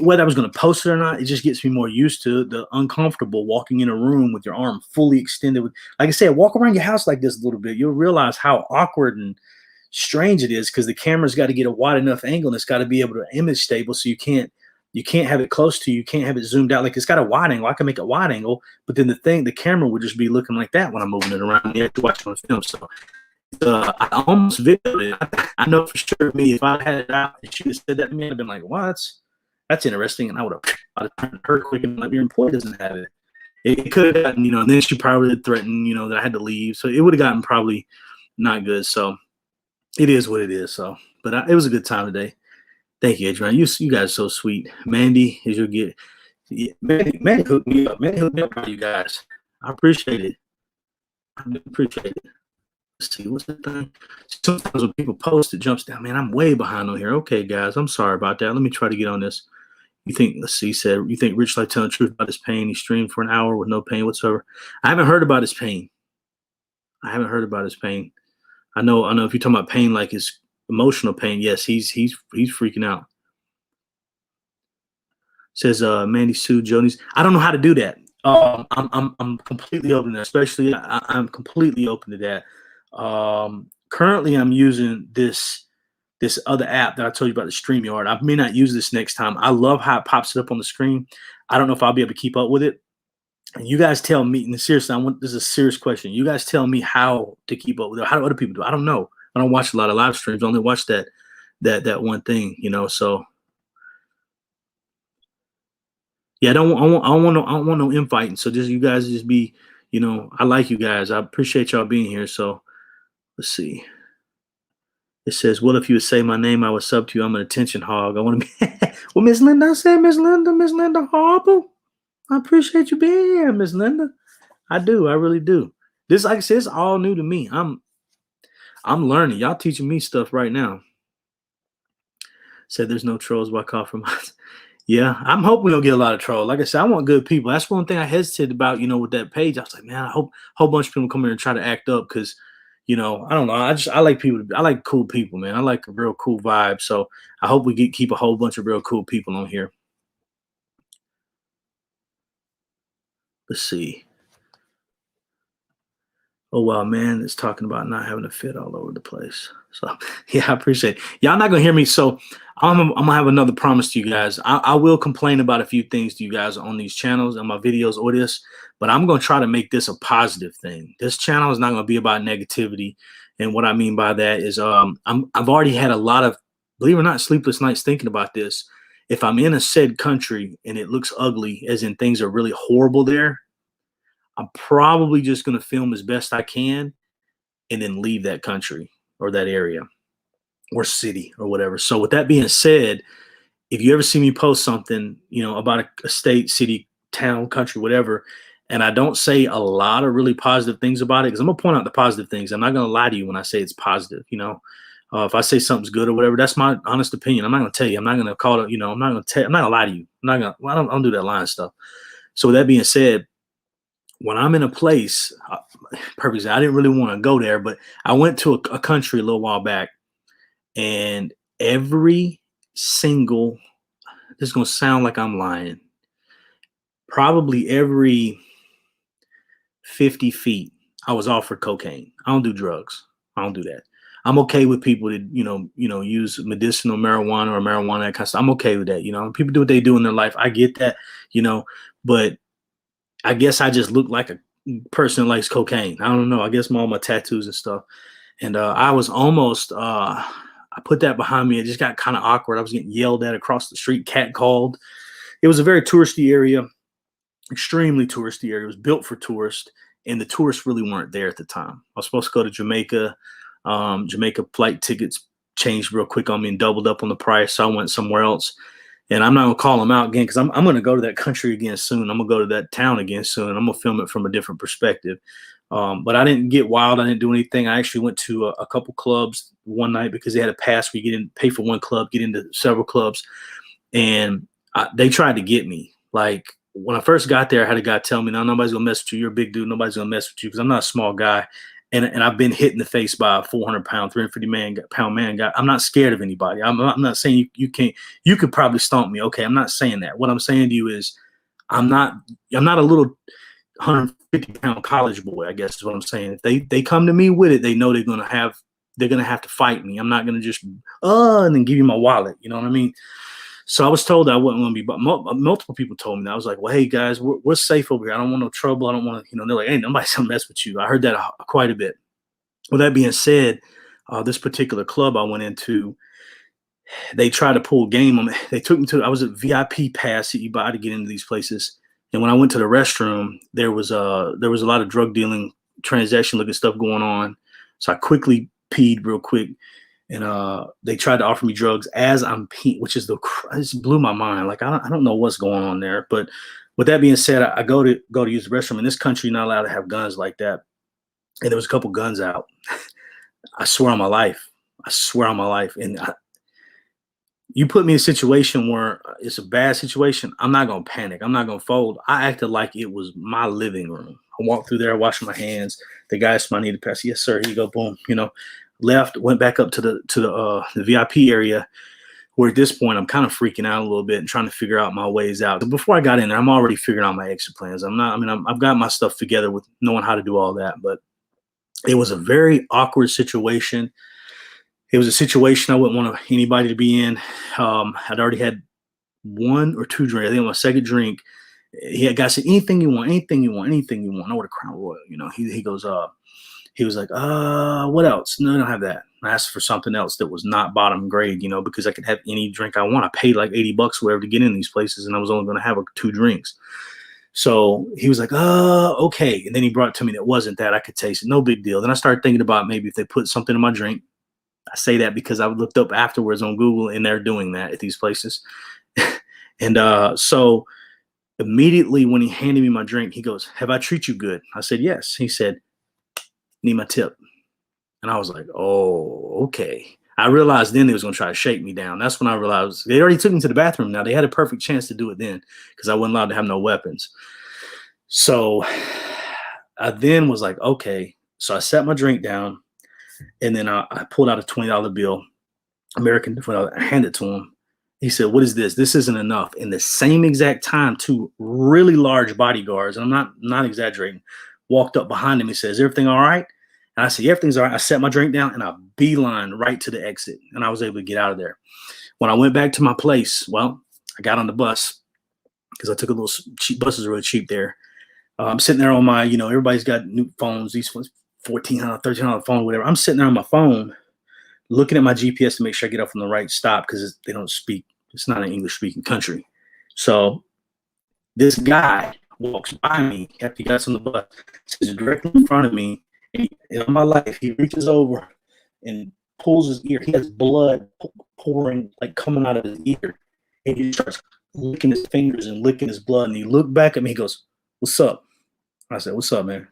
Whether I was going to post it or not, it just gets me more used to the uncomfortable walking in a room with your arm fully extended. Like I said, walk around your house like this a little bit. You'll realize how awkward and strange it is, because the camera's got to get a wide enough angle, and it's got to be able to image stable, so you can't have it close to you. You can't have it zoomed out. Like, it's got a wide angle. I can make it wide angle, but then the camera would just be looking like that when I'm moving it around. You have to watch it on film. So I almost videoed it. I know for sure me, if I had it out and she had said that to me, I'd have been like, what? That's interesting. And I'd have turned her quick and let your employee doesn't have it. It could have gotten, and then she probably would threaten, that I had to leave. So it would have gotten probably not good. So it is what it is. So, but it was a good time today. Thank you, Adrian. You guys are so sweet. Mandy, is your get. Yeah, Mandy hooked me up. Mandy hooked me up for you guys. I appreciate it. I do appreciate it. Let's see, what's that thing? Sometimes when people post, it jumps down. Man, I'm way behind on here. Okay, guys, I'm sorry about that. Let me try to get on this. Let's see, you think Rich like telling the truth about his pain? He streamed for an hour with no pain whatsoever. I haven't heard about his pain. I know if you're talking about pain, like his emotional pain, yes, he's freaking out. Says Mandy Sue Jonies. I don't know how to do that. I'm completely open to that. Especially, I'm completely open to that. Currently, I'm using this other app that I told you about, the StreamYard. I may not use this next time. I love how it pops it up on the screen. I don't know if I'll be able to keep up with it. And you guys tell me. And seriously, this is a serious question. You guys tell me how to keep up with it. How do other people do it? I don't know. I don't watch a lot of live streams. I only watch that one thing. So. Yeah, I don't want no infighting. So just you guys just be, I like you guys. I appreciate y'all being here. So let's see. It says, well, if you would say my name, I would sub to you. I'm an attention hog. I want to be well, Miss Linda. I said Miss Linda Harper. I appreciate you being here, Miss Linda. I do, I really do. This, like I said, it's all new to me. I'm learning. Y'all teaching me stuff right now. Said there's no trolls by call from us. Yeah, I'm hoping we'll get a lot of trolls. Like I said, I want good people. That's one thing I hesitated about, with that page. I was like, man, I hope a whole bunch of people come here and try to act up, because, I don't know. I like people. I like cool people, man. I like a real cool vibe. So I hope we keep a whole bunch of real cool people on here. Let's see. Oh, wow, man, it's talking about not having a fit all over the place. So, yeah, I appreciate it. Y'all not going to hear me. So I'm going to have another promise to you guys. I will complain about a few things to you guys on these channels and my videos or this, but I'm going to try to make this a positive thing. This channel is not going to be about negativity. And what I mean by that is I've already had a lot of, believe it or not, sleepless nights thinking about this. if I'm in a said country and it looks ugly, as in things are really horrible there, I'm probably just going to film as best I can and then leave that country or that area or city or whatever. So with that being said, if you ever see me post something, about a state, city, town, country, whatever, and I don't say a lot of really positive things about it, because I'm gonna point out the positive things. I'm not gonna lie to you when I say it's positive. If I say something's good or whatever, that's my honest opinion. I'm not gonna tell you. I'm not gonna call it. I'm not gonna tell. I'm not gonna lie to you. I'm not gonna. Well, I don't do that lying stuff. So with that being said, when I'm in a place, purposely, I didn't really want to go there, but I went to a country a little while back, and every single, this is going to sound like I'm lying, probably every 50 feet, I was offered cocaine. I don't do drugs. I don't do that. I'm okay with people that, use medicinal marijuana or marijuana, that kind of stuff. I'm okay with that. People do what they do in their life. I get that, but I guess I just look like a person that likes cocaine. I don't know. I guess all my tattoos and stuff. And I was almost, I put that behind me. It just got kind of awkward. I was getting yelled at across the street, catcalled. It was a very touristy area, extremely touristy area. It was built for tourists, and the tourists really weren't there at the time. I was supposed to go to Jamaica. Jamaica flight tickets changed real quick on me and doubled up on the price, so I went somewhere else. And I'm not going to call them out again, because I'm going to go to that country again soon. I'm going to go to that town again soon. I'm going to film it from a different perspective. But I didn't get wild. I didn't do anything. I actually went to a couple clubs one night, because they had a pass where you get in, pay for one club, get into several clubs. And they tried to get me. Like, when I first got there, I had a guy tell me, no, nobody's going to mess with you. You're a big dude. Nobody's going to mess with you, because I'm not a small guy. And I've been hit in the face by a 400-pound, 350-pound man guy. I'm not scared of anybody. I'm not saying you can't. You could probably stomp me. Okay, I'm not saying that. What I'm saying to you is, I'm not a little 150-pound college boy, I guess is what I'm saying. If they come to me with it, they know they're gonna have to fight me. I'm not gonna just and then give you my wallet. You know what I mean? So I was told that I wasn't going to be, but multiple people told me that. I was like, well, hey guys, we're safe over here. I don't want no trouble. I don't want to, they're like, hey, nobody's going to mess with you. I heard that quite a bit. With that being said, this particular club I went into, they tried to pull game on me. They took me I was a VIP pass that you buy to get into these places. And when I went to the restroom, there was a lot of drug dealing, transaction looking stuff going on. So I quickly peed real quick. And they tried to offer me drugs as I'm peeing, which is it blew my mind. Like, I don't know what's going on there. But with that being said, I go to use the restroom. In this country, you're not allowed to have guns like that. And there was a couple guns out. I swear on my life. And you put me in a situation where it's a bad situation, I'm not going to panic. I'm not going to fold. I acted like it was my living room. I walked through there, washed my hands. The guy asked me, I need to pass. Yes, sir. Here you go. Boom. Left, went back up to the VIP area, where at this point I'm kind of freaking out a little bit and trying to figure out my ways out. But before I got in there, I'm already figuring out my exit plans. I've got my stuff together with knowing how to do all that, but it was a very awkward situation. It was a situation I wouldn't want anybody to be in. I'd already had one or two drinks. I think my second drink, he had guy said, anything you want. I ordered Crown Royal. He goes, he was like, what else? No, I don't have that. I asked for something else that was not bottom grade, because I could have any drink I want. I paid like $80 or whatever to get in these places, and I was only going to have 2 drinks. So he was like, okay. And then he brought it to me that wasn't that. I could taste it. No big deal. Then I started thinking about maybe if they put something in my drink. I say that because I looked up afterwards on Google, and they're doing that at these places. And so immediately when he handed me my drink, he goes, have I treated you good? I said, yes. He said, need my tip. And I was like, oh, okay. I realized then they was going to try to shake me down. That's when I realized they already took me to the bathroom. Now they had a perfect chance to do it then, because I wasn't allowed to have no weapons. So I then was like, okay. So I set my drink down, and then I pulled out a $20 bill, American, I handed it to him. He said, what is this? This isn't enough. In the same exact time, 2 really large bodyguards, and I'm not exaggerating, walked up behind him and says, is everything all right? And I said, yeah, everything's all right. I set my drink down and I beeline right to the exit, and I was able to get out of there. When I went back to my place, well, I got on the bus because I took a little cheap. Buses are really cheap there. I'm sitting there on my, everybody's got new phones, these phones, $1,400, $1,300 phone, whatever. I'm sitting there on my phone looking at my GPS to make sure I get off on the right stop, because they don't speak It's not an English speaking country. So this guy walks by me after he got on the bus, sits directly in front of me. And in my life, he reaches over and pulls his ear. He has blood pouring, like coming out of his ear. And he starts licking his fingers and licking his blood. And he looked back at me. He goes, "What's up?" I said, "What's up, man?"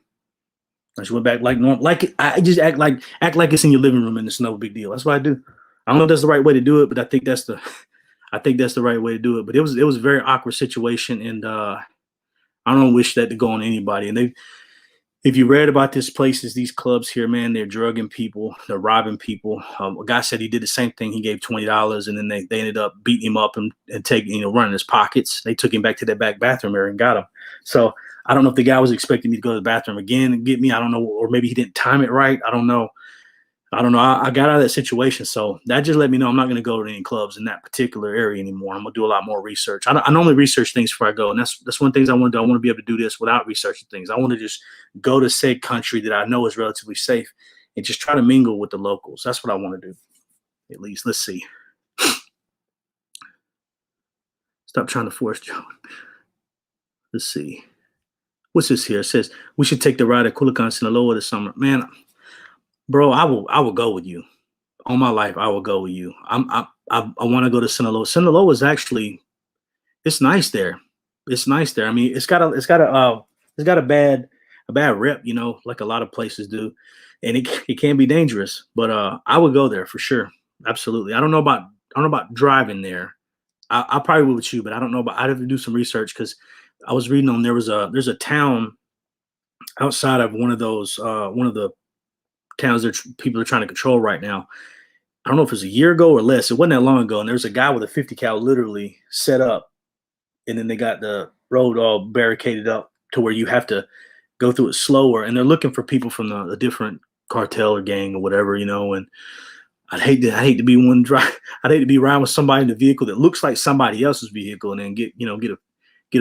I just went back like normal. Like I just act like it's in your living room and it's no big deal. That's what I do. I don't know if that's the right way to do it, but I think that's the right way to do it. But it was a very awkward situation, and I don't wish that to go on anybody. And if you read about these places, these clubs here, man, they're drugging people, they're robbing people. A guy said he did the same thing. He gave $20, and then they ended up beating him up and taking, running his pockets. They took him back to that back bathroom area and got him. So I don't know if the guy was expecting me to go to the bathroom again and get me. I don't know, or maybe he didn't time it right. I don't know. I got out of that situation, so that just let me know I'm not going to go to any clubs in that particular area anymore. I'm going to do a lot more research. I normally research things before I go, and that's one of the things I want to do. I want to be able to do this without researching things. I want to just go to said country that I know is relatively safe and just try to mingle with the locals. That's what I want to do, at least. Let's see. Stop trying to force Joe. Let's see. What's this here? It says we should take the ride at Culiacan, Sinaloa this summer. Man, bro, I will go with you. All my life, I will go with you. I want to go to Sinaloa. Sinaloa is actually, it's nice there. It's nice there. I mean, it's got a bad rep, like a lot of places do, and it can be dangerous. But I would go there for sure. Absolutely. I don't know about driving there. I probably would with you, but I don't know about. I'd have to do some research because I was reading on there's a town outside of one of the towns that people are trying to control right now. I don't know if it was a year ago or less. It wasn't that long ago. And there's a guy with a 50 cal literally set up. And then they got the road all barricaded up to where you have to go through it slower. And they're looking for people from a different cartel or gang or whatever, And I'd hate to be one drive. I'd hate to be around with somebody in the vehicle that looks like somebody else's vehicle and then get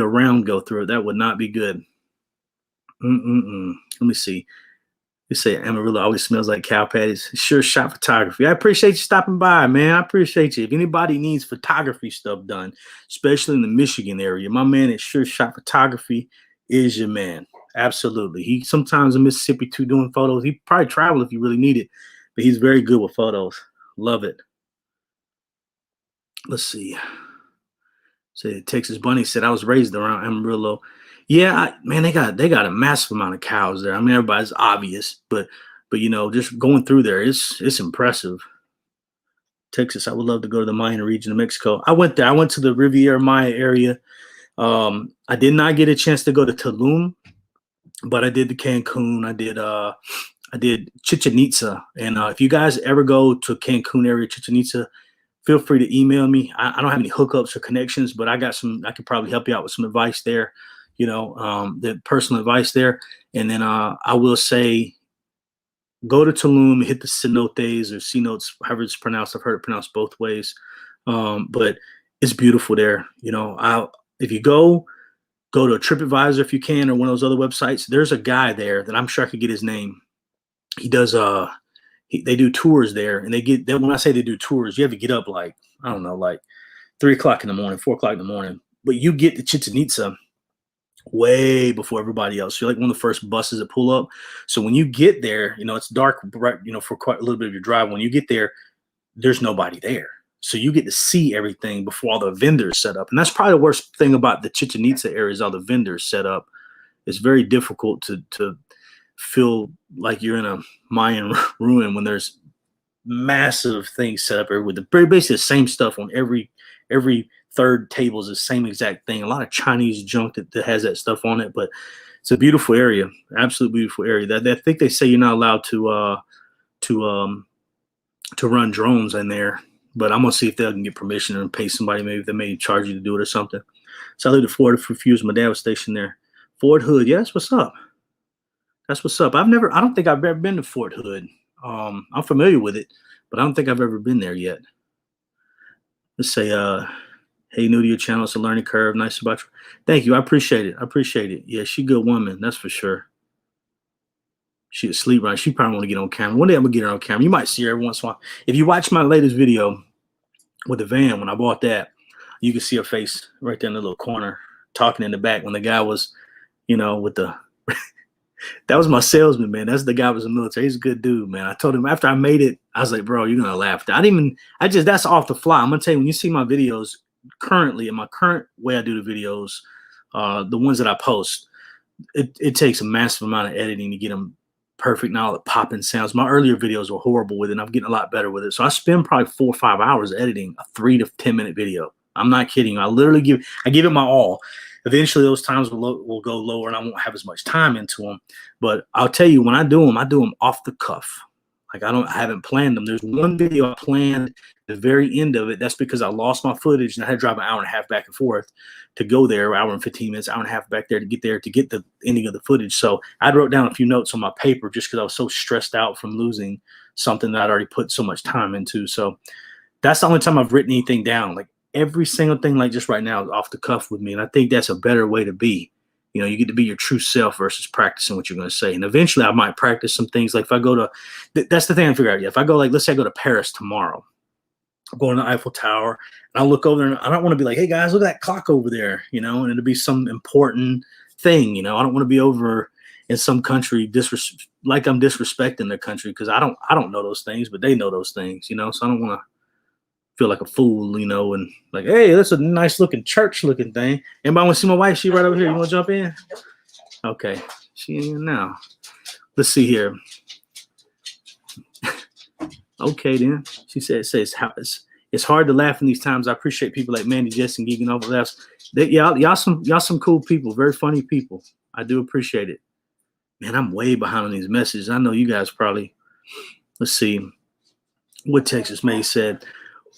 a round go through it. That would not be good. Let me see. You say Amarillo always smells like cow patties. Sure shot photography. I appreciate you stopping by, man. I appreciate you. If anybody needs photography stuff done, especially in the Michigan area, my man at Sure Shot Photography is your man. Absolutely. He sometimes in Mississippi too doing photos. He probably travel if you really need it, but he's very good with photos. Love it. Let's see. Say Texas Bunny said I was raised around Amarillo. Yeah, man, they got a massive amount of cows there. I mean, everybody's obvious, but just going through there, it's impressive. Texas, I would love to go to the Mayan region of Mexico. I went there. I went to the Riviera Maya area. I did not get a chance to go to Tulum, but I did the Cancun. I did Chichen Itza. And if you guys ever go to Cancun area, Chichen Itza, feel free to email me. I don't have any hookups or connections, but I could probably help you out with some advice there. The personal advice there. And then I will say, go to Tulum, hit the cenotes or cenotes, however it's pronounced. I've heard it pronounced both ways. But it's beautiful there. If you go to a TripAdvisor if you can, or one of those other websites, there's a guy there that I'm sure I could get his name. He does, they do tours there, and when I say they do tours, you have to get up like 3 o'clock in the morning, 4 o'clock in the morning, but you get to Chichen Itza way before everybody else. You're like one of the first buses that pull up. So when you get there, it's dark, right, for quite a little bit of your drive. When you get there, there's nobody there. So you get to see everything before all the vendors set up. And that's probably the worst thing about the Chichen Itza area is all the vendors set up. It's very difficult to feel like you're in a Mayan ruin when there's massive things set up with basically the same stuff on every third table is the same exact thing. A lot of Chinese junk that has that stuff on it, but it's a beautiful area, absolutely beautiful area. I think they say you're not allowed to run drones in there, but I'm gonna see if they can get permission and pay somebody. Maybe they may charge you to do it or something. So I lived in Florida for a few years. My dad was stationed there. Fort Hood, yeah, that's what's up. That's what's up. I don't think I've ever been to Fort Hood. I'm familiar with it, but I don't think I've ever been there yet. Let's say, hey, new to your channel, it's a learning curve. Nice about you. Thank you. I appreciate it. Yeah, she a good woman. That's for sure. She asleep right. She probably want to get on camera. One day I'm gonna get her on camera. You might see her every once in a while. If you watch my latest video with the van when I bought that, You can see her face right there in the little corner, talking in the back when the guy was, with the that was my salesman, man. That's the guy who was in the military. He's a good dude, man. I told him after I made it, I was like, bro, you're gonna laugh. That's off the fly. I'm gonna tell you, when you see my videos currently, in my current way I do the videos, the ones that I post, it takes a massive amount of editing to get them perfect. Now the popping sounds. My earlier videos were horrible with it, and I'm getting a lot better with it. So I spend probably 4 or 5 hours editing a 3 to 10 minute video. I'm not kidding. I give it my all. Eventually, those times will go lower, and I won't have as much time into them. But I'll tell you, when I do them off the cuff. Like I haven't planned them. There's one video I planned the very end of it. That's because I lost my footage and I had to drive an hour and a half back and forth to go there, hour and 15 minutes, hour and a half back there to get the ending of the footage. So I wrote down a few notes on my paper just because I was so stressed out from losing something that I'd already put so much time into. So that's the only time I've written anything down. Like every single thing, like just right now, is off the cuff with me. And I think that's a better way to be. You get to be your true self versus practicing what you're going to say. And eventually I might practice some things. Like if I go to, that's the thing I figure out. Yeah, if I go, like, let's say I go to Paris tomorrow, I'm going to the Eiffel Tower, and I'll look over there, and I don't want to be like, hey guys, look at that clock over there, and it'll be some important thing. I don't want to be over in some country like I'm disrespecting their country, because I don't know those things, but they know those things, so I don't want to feel like a fool, and like, hey, that's a nice looking church looking thing. Anybody want to see my wife? She right over here. You want to jump in? Okay, she ain't in now. Let's see here. Okay, then she says it's hard to laugh in these times. I appreciate people like Mandy, Jess, and Geeking Over Laughs. Y'all some cool people, very funny people. I do appreciate it. Man, I'm way behind on these messages. I know you guys probably. Let's see what Texas May said.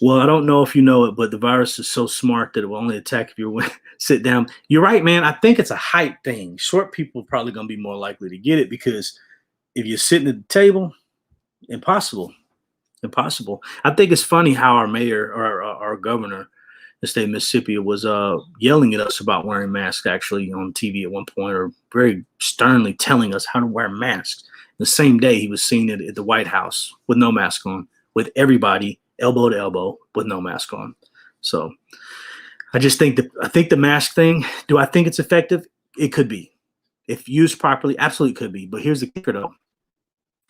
Well, I don't know if you know it, but the virus is so smart that it will only attack if you sit down. You're right, man. I think it's a height thing. Short people are probably going to be more likely to get it, because if you're sitting at the table, impossible. I think it's funny how our mayor or our governor in the state of Mississippi was yelling at us about wearing masks, actually, on TV at one point, or very sternly telling us how to wear masks. The same day he was seen at the White House with no mask on, with everybody elbow to elbow with no mask on. So I just think the mask thing, do I think it's effective? It could be. If used properly, absolutely could be. But here's the kicker, though.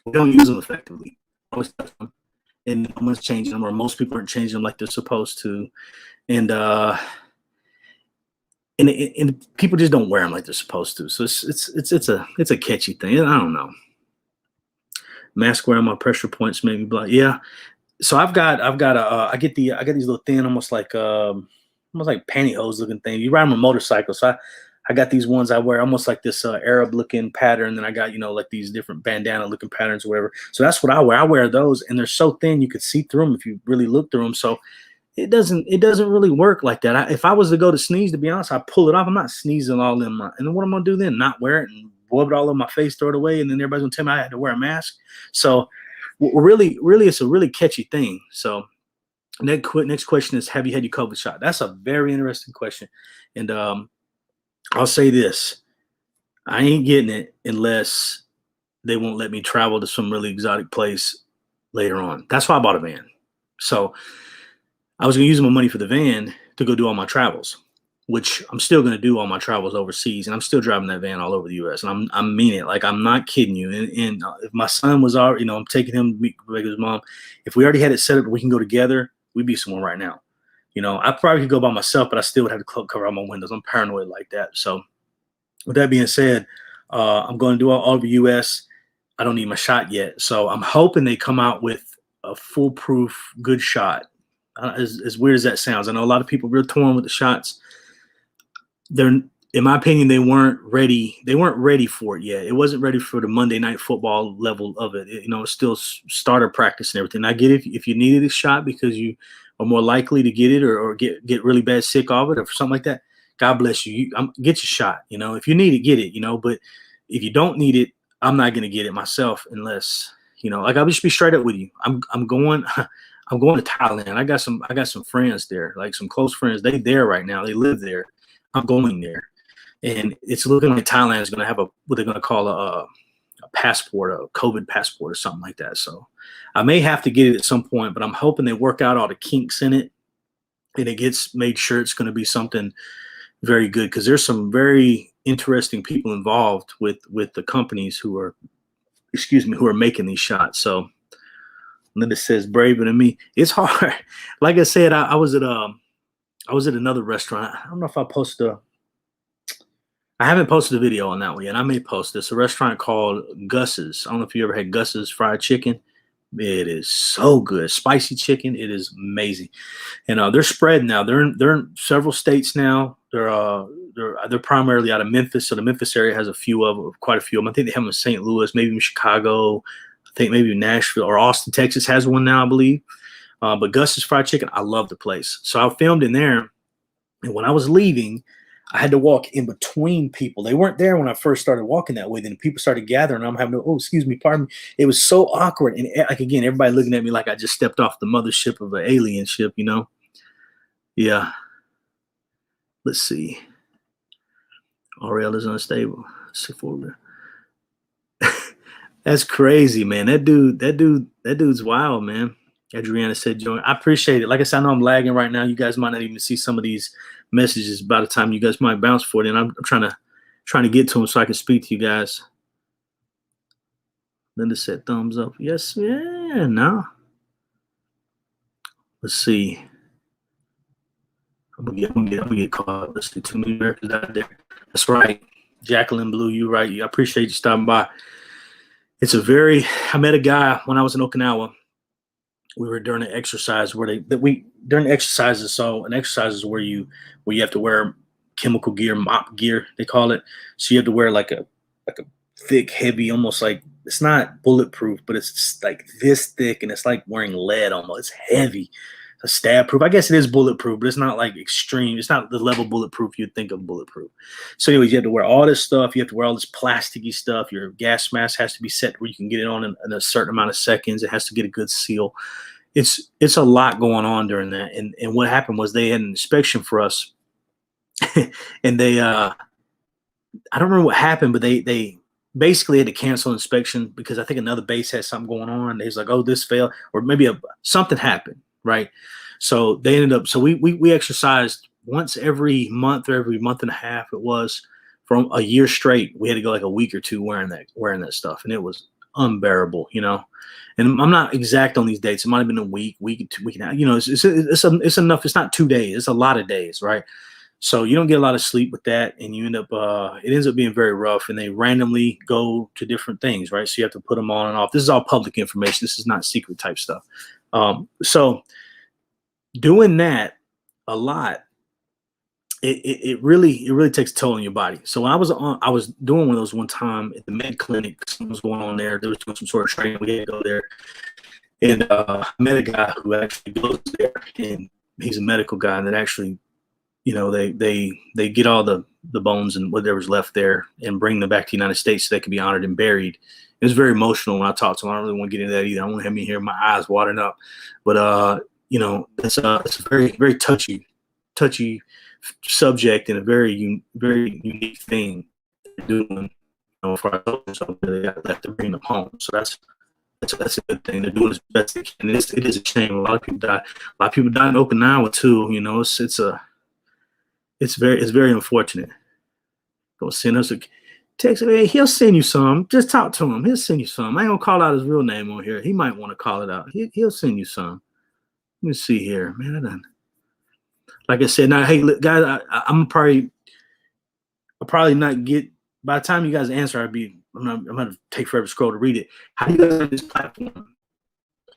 We don't use them effectively. And no one's changing them, or most people aren't changing them like they're supposed to. And people just don't wear them like they're supposed to. So it's a catchy thing. I don't know. Mask wearing my pressure points made me blind. Yeah. So I get these little thin, almost like pantyhose looking thing. You ride on a motorcycle. So I got these ones I wear, almost like this Arab looking pattern. Then I got, like these different bandana looking patterns or whatever. So that's what I wear. I wear those, and they're so thin you could see through them if you really look through them. So it doesn't really work like that. If I was to go to sneeze, to be honest, I pull it off. I'm not sneezing all in my, and then what I'm gonna do then? Not wear it and rub it all in my face, throw it away, and then everybody's gonna tell me I had to wear a mask. So really, it's a really catchy thing. So next question is, have you had your COVID shot? That's a very interesting question. And I'll say this. I ain't getting it unless they won't let me travel to some really exotic place later on. That's why I bought a van. So I was going to use my money for the van to go do all my travels, which I'm still going to do all my travels overseas. And I'm still driving that van all over the U.S. And I mean it. Like, I'm not kidding you. And if my son was already, I'm taking him to meet with his mom. If we already had it set up, we can go together, we'd be somewhere right now. I probably could go by myself, but I still would have to cover all my windows. I'm paranoid like that. So with that being said, I'm going to do all over the U.S. I don't need my shot yet. So I'm hoping they come out with a foolproof, good shot. As weird as that sounds, I know a lot of people real torn with the shots. In my opinion, they weren't ready. They weren't ready for it yet. It wasn't ready for the Monday Night Football level of it. It's still starter practice and everything. I get it if you needed a shot because you are more likely to get it or get really bad sick of it or something like that. God bless you. Get your shot. If you need it, get it. But if you don't need it, I'm not gonna get it myself unless like, I'll just be straight up with you. I'm going. I'm going to Thailand. I got some friends there, like some close friends. They there right now. They live there. I'm going there, and it's looking like Thailand is going to have what they're going to call a passport, a COVID passport or something like that. So I may have to get it at some point, but I'm hoping they work out all the kinks in it and it gets made sure it's going to be something very good, because there's some very interesting people involved with the companies who are, excuse me, who are making these shots. So Linda says braver than me. It's hard. Like I said, I was at another restaurant. I don't know if I posted a I haven't posted a video on that one yet. I may post this. A restaurant called Gus's. I don't know if you ever had Gus's fried chicken. It is so good. Spicy chicken. It is amazing. And they're spread now. They're in several states now. They're primarily out of Memphis. So the Memphis area has quite a few of them. I think they have them in St. Louis, maybe in Chicago. I think maybe Nashville or Austin, Texas has one now, I believe. But Gus's fried chicken, I love the place. So I filmed in there. And when I was leaving, I had to walk in between people. They weren't there when I first started walking that way. Then people started gathering. I'm having to, oh, excuse me, pardon me. It was so awkward. And like, again, everybody looking at me like I just stepped off the mothership of an alien ship, you know? Yeah. Let's see. Ariel is unstable. That's crazy, man. That dude's wild, man. Adriana said, join. I appreciate it. Like I said, I know I'm lagging right now. You guys might not even see some of these messages by the time you guys might bounce for it. And I'm trying to get to them so I can speak to you guys. Linda said, thumbs up. Yes, yeah, no. Let's see. I'm gonna get caught. Let's see, too many Americans out there. That's right. Jacqueline Blue, you right. I appreciate you stopping by. I met a guy when I was in Okinawa. We were during an exercise during the exercises. So an exercise is where you have to wear chemical gear, mop gear, they call it. So you have to wear like a thick, heavy, almost like, it's not bulletproof, but it's like this thick, and it's like wearing lead almost. It's heavy. It's stab proof. I guess it is bulletproof, but it's not like extreme. It's not the level bulletproof you'd think of bulletproof. So anyways, you have to wear all this stuff. You have to wear all this plasticky stuff. Your gas mask has to be set where you can get it on in a certain amount of seconds. It has to get a good seal. It's a lot going on during that. And what happened was they had an inspection for us. And they I don't remember what happened, but they basically had to cancel inspection because I think another base had something going on. They was like, oh, this failed, or maybe something happened, right? So they ended up, so we exercised once every month or every month and a half. It was from a year straight. We had to go like a week or two wearing that stuff, and it was unbearable, you know. And I'm not exact on these dates. It might have been a week, two, week and a half. You know, it's enough. It's not 2 days. It's a lot of days, right? So you don't get a lot of sleep with that, and you end up it ends up being very rough. And they randomly go to different things, right? So you have to put them on and off. This is all public information. This is not secret type stuff. So doing that a lot, it really takes a toll on your body. So when I was doing one of those one time at the med clinic. Something was going on there. There was doing some sort of training. We had to go there, and I met a guy who actually goes there, and he's a medical guy that actually, you know, they get all the bones and whatever's left there and bring them back to the United States so they can be honored and buried. It was very emotional when I talked to him. I don't really want to get into that either. I want to have me here, my eyes watering up. But you know, it's a very, very touchy subject, and a very unique thing they're doing. You know, for our soldiers, so they have to bring them home. So that's a good thing. They're doing as best they can. It is a shame. A lot of people die. A lot of people die in Okinawa too. You know, it's very unfortunate. Go send us a text. Hey, he'll send you some. Just talk to him. He'll send you some. I ain't gonna call out his real name on here. He might want to call it out. He'll send you some. Let me see here, man. Like I said, now, hey, look, guys, I'll probably not get. By the time you guys answer, I'm gonna take forever to scroll to read it. How do you guys have this platform?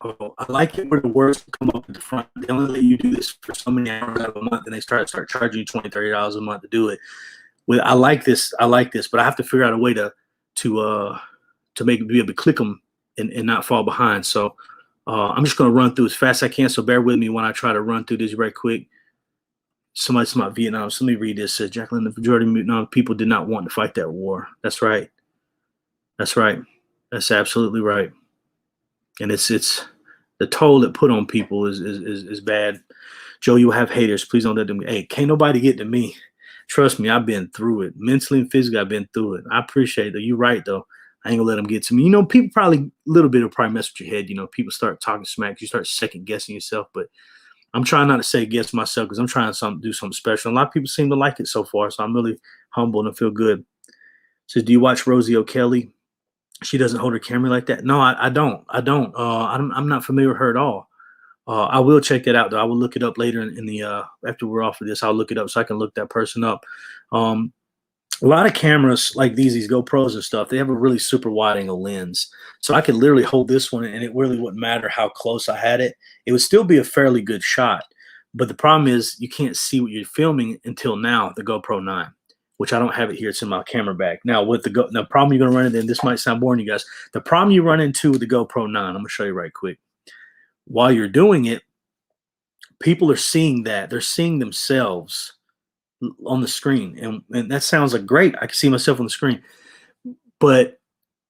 Oh, I like it where the words come up at the front. They only let you do this for so many hours out of a month, and they start charging you $20, $30 a month to do it. Well, I like this, but I have to figure out a way to be able to click them and not fall behind. So I'm just gonna run through as fast as I can. So bear with me when I try to run through this right quick. Somebody's about Vietnam. So let me read this. Says Jacqueline, the majority of Vietnam people did not want to fight that war. That's right. That's right. That's absolutely right. And it's the toll it put on people is bad. Joe, you'll have haters. Please don't let them. Hey, can't nobody get to me. Trust me, I've been through it. Mentally and physically, I've been through it. I appreciate it. You're right, though. I ain't gonna let them get to me. You know, people a little bit will probably mess with your head. You know, people start talking smack. You start second guessing yourself. But I'm trying not to say against myself because I'm trying to do something special. A lot of people seem to like it so far, so I'm really humbled and feel good. Says, do you watch Rosie O'Kelly? She doesn't hold her camera like that. No, I don't. I don't. I'm not familiar with her at all. I will check that out though. I will look it up later in the after we're off of this. I'll look it up so I can look that person up. Um, a lot of cameras like these GoPros and stuff, they have a really super wide angle lens. So I could literally hold this one and it really wouldn't matter how close I had it. It would still be a fairly good shot. But the problem is you can't see what you're filming until now, the GoPro 9, which I don't have it here. It's in my camera bag. Now, with the problem you're going to run into, and this might sound boring to you guys, the problem you run into with the GoPro 9, I'm going to show you right quick. While you're doing it, people are seeing that. They're seeing themselves on the screen. And that sounds like great. I can see myself on the screen. But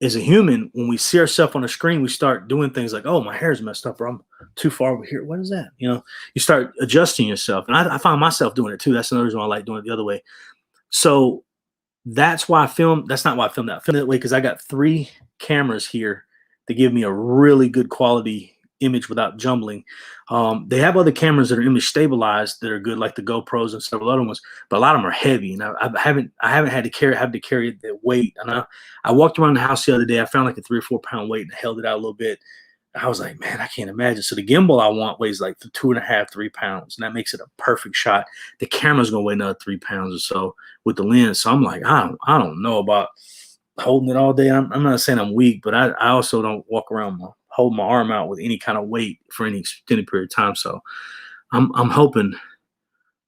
as a human, when we see ourselves on the screen, we start doing things like, oh, my hair's messed up, or I'm too far over here. What is that? You know, you start adjusting yourself. And I find myself doing it too. That's another reason why I like doing it the other way. So that's why I film. That's not why I filmed that. I filmed it that way because I got 3 cameras here that give me a really good quality image without jumbling. They have other cameras that are image stabilized that are good, like the GoPros and several other ones, but a lot of them are heavy, and I haven't had to carry that weight. And I walked around the house the other day. I found like a 3 or 4 pound weight and held it out a little bit. I was like, man, I can't imagine. So the gimbal I want weighs like 2.5, 3 pounds, and that makes it a perfect shot. The camera's gonna weigh another 3 pounds or so with the lens. So I'm like, I don't know about holding it all day. I'm not saying I'm weak, but I also don't walk around holding my arm out with any kind of weight for any extended period of time. So I'm hoping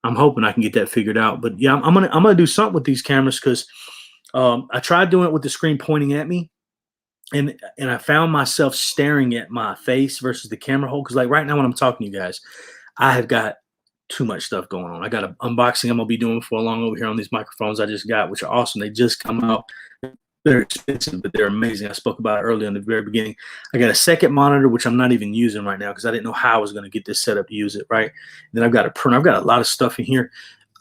I can get that figured out. But yeah, I'm gonna do something with these cameras because I tried doing it with the screen pointing at me. And I found myself staring at my face versus the camera hole. Because like right now when I'm talking to you guys, I have got too much stuff going on. I got an unboxing I'm gonna be doing for long over here on these microphones I just got, which are awesome. They just come out. They're expensive, but they're amazing. I spoke about it earlier in the very beginning. I got a second monitor, which I'm not even using right now because I didn't know how I was going to get this set up to use it, right? And then I've got a printer. I've got a lot of stuff in here.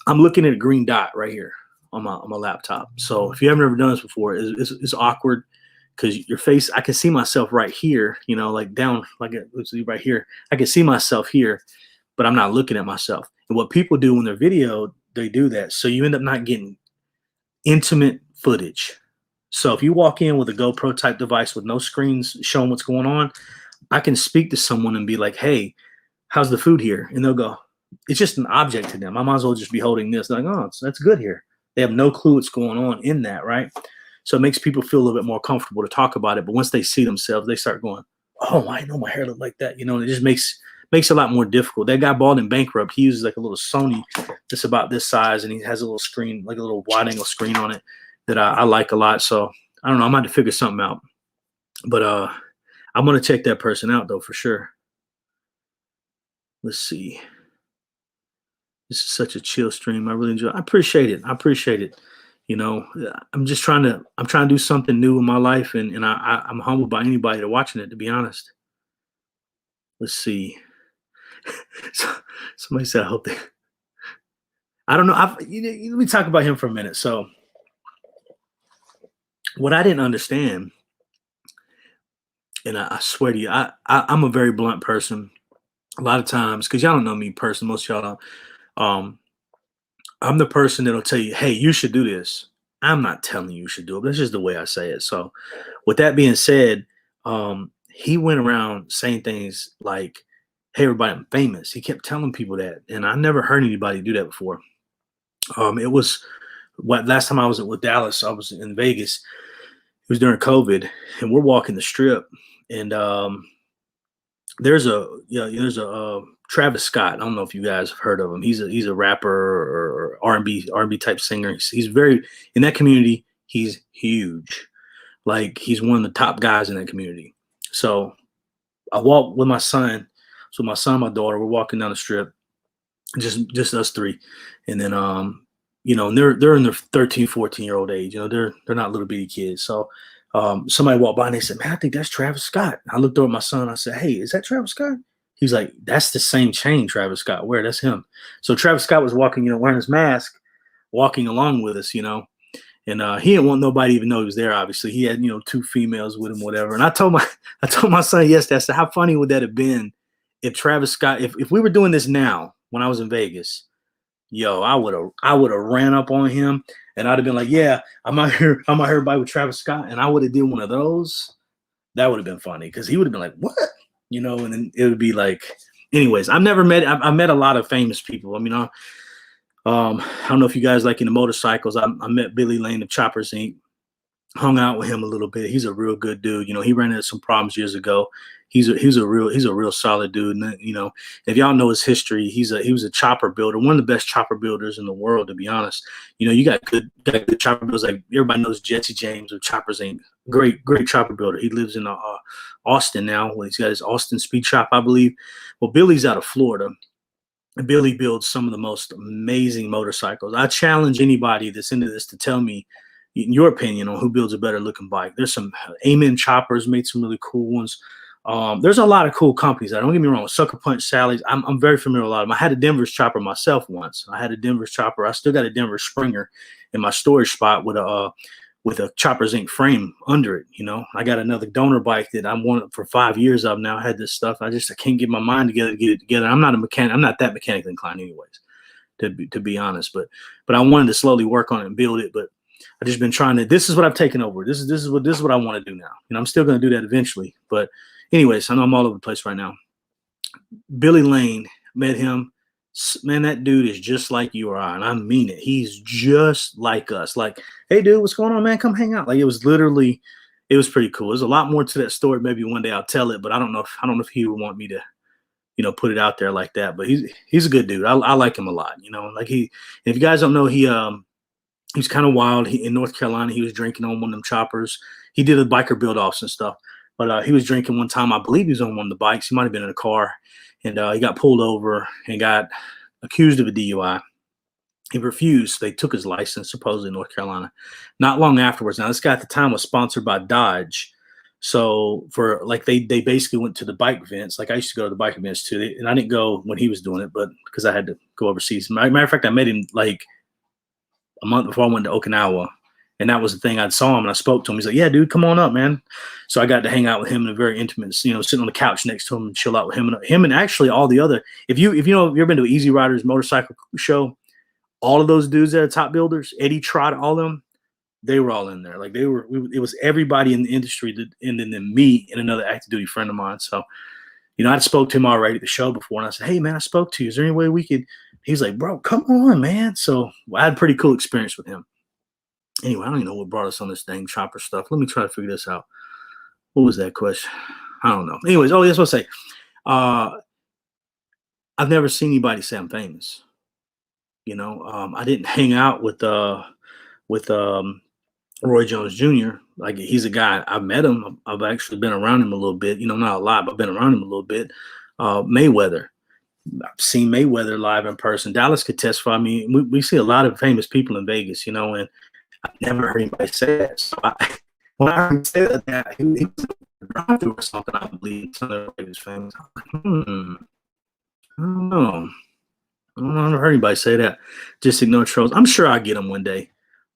I'm looking at a green dot right here on my laptop. So if you haven't ever done this before, it's awkward because your face, I can see myself right here, you know, like down, like let's see right here. I can see myself here, but I'm not looking at myself. And what people do when they're video, they do that. So you end up not getting intimate footage. So if you walk in with a GoPro type device with no screens showing what's going on, I can speak to someone and be like, hey, how's the food here? And they'll go, it's just an object to them. I might as well just be holding this. They're like, oh, that's good here. They have no clue what's going on in that, right? So it makes people feel a little bit more comfortable to talk about it. But once they see themselves, they start going, oh, I know my hair looked like that. You know, and it just makes it a lot more difficult. That guy bald and bankrupt, he uses like a little Sony that's about this size, and he has a little screen, like a little wide angle screen on it that I like a lot. So I don't know. I might have to figure something out. But I'm going to check that person out, though, for sure. Let's see. This is such a chill stream. I really enjoy it. I appreciate it. You know, I'm trying to do something new in my life, and I'm humbled by anybody that's watching it, to be honest. Let's see. So, somebody said, I hope they. I don't know. Let me talk about him for a minute. So, what I didn't understand, and I swear to you, I'm a very blunt person. A lot of times, because y'all don't know me personally, most of y'all don't. I'm the person that'll tell you, hey, you should do this. I'm not telling you should do it, but that's just the way I say it. So, with that being said, he went around saying things like, hey, everybody, I'm famous. He kept telling people that. And I never heard anybody do that before. It was last time I was with Dallas, I was in Vegas. It was during COVID, and we're walking the strip, and there's a Travis Scott. I don't know if you guys have heard of him. He's a rapper or R&B type singer. He's very in that community. He's huge. Like he's one of the top guys in that community. So I walk with my son. So my son, my daughter, we're walking down the strip, just us 3, and then and they're in their 13, 14-year-old age. You know, they're not little bitty kids. So somebody walked by and they said, man, I think that's Travis Scott. I looked over at my son. I said, hey, is that Travis Scott? He's like, that's the same chain Travis Scott wear. That's him. So Travis Scott was walking, wearing his mask, walking along with us, and he didn't want nobody to even know he was there. Obviously, he had 2 females with him, whatever. And I told my son yesterday, I said, how funny would that have been if Travis Scott, if we were doing this now when I was in Vegas, yo, I would have ran up on him and I'd have been like, yeah, I'm out here by with Travis Scott, and I would have did one of those. That would have been funny because he would have been like, what? And then it would be like, anyways, I've met a lot of famous people. I mean, I don't know if you guys like into motorcycles. I met Billy Lane of Choppers Inc. Hung out with him a little bit. He's a real good dude. He ran into some problems years ago. He's a real solid dude. And if y'all know his history, he was a chopper builder, one of the best chopper builders in the world, to be honest. You got good chopper builders, like everybody knows Jesse James of Choppers Inc. Great chopper builder. He lives in Austin now. He's got his Austin Speed Shop, I believe. Well, Billy's out of Florida. Billy builds some of the most amazing motorcycles. I challenge anybody that's into this to tell me in your opinion on who builds a better looking bike. There's some Amen Choppers made some really cool ones. There's a lot of cool companies. Don't get me wrong. Sucker Punch Sally's. I'm very familiar with a lot of them. I had a Denver's chopper myself once. I had a Denver's chopper. I still got a Denver Springer in my storage spot with a Choppers Inc. frame under it. I got another donor bike that I've wanted for 5 years of now. I had this stuff. I can't get my mind together to get it together. I'm not a mechanic. I'm not that mechanically inclined anyways, to be honest. But I wanted to slowly work on it and build it. But I've just been trying to. This is what I've taken over. This is what I want to do now. I'm still going to do that eventually. But anyways, I know I'm all over the place right now. Billy Lane, met him. Man, that dude is just like you or I, and I mean it. He's just like us. Like, hey, dude, what's going on, man? Come hang out. Like, it was pretty cool. There's a lot more to that story. Maybe one day I'll tell it, but I don't know if he would want me to, put it out there like that. But he's a good dude. I like him a lot. Like if you guys don't know, he's kind of wild. In North Carolina, he was drinking on one of them choppers. He did a biker build offs and stuff, but he was drinking one time. I believe he was on one of the bikes. He might have been in a car, and he got pulled over and got accused of a DUI. He refused. They took his license, supposedly in North Carolina. Not long afterwards. Now, this guy at the time was sponsored by Dodge. So they basically went to the bike events. Like I used to go to the bike events too. And I didn't go when he was doing it, but because I had to go overseas. Matter of fact, I met him like a month before I went to Okinawa. And that was the thing. I saw him and I spoke to him. He's like, yeah, dude, come on up, man. So I got to hang out with him in a very intimate, sitting on the couch next to him and chill out with him and actually all the other, if you've ever been to an Easy Riders motorcycle show, all of those dudes that are top builders, Eddie Trott, all of them, they were all in there. Like it was everybody in the industry and then me and another active duty friend of mine. So, I spoke to him already at the show before and I said, hey man, I spoke to you. Is there any way we could, he's like, bro, come on, man. So I had a pretty cool experience with him. Anyway, I don't even know what brought us on this dang chopper stuff. Let me try to figure this out. What was that question? I don't know. Anyways, that's what I say. I've never seen anybody say I'm famous. I didn't hang out with Roy Jones Jr. Like he's a guy. I've met him. I've actually been around him a little bit. Not a lot, but I've been around him a little bit. Mayweather. I've seen Mayweather live in person. Dallas could testify. I mean, we see a lot of famous people in Vegas, and I've never heard anybody say that. So when I heard him say that, he was drive-through or something, I believe. Some of the Vegas famous. I don't know. I don't know. I've never heard anybody say that. Just ignore trolls. I'm sure I'll get them one day.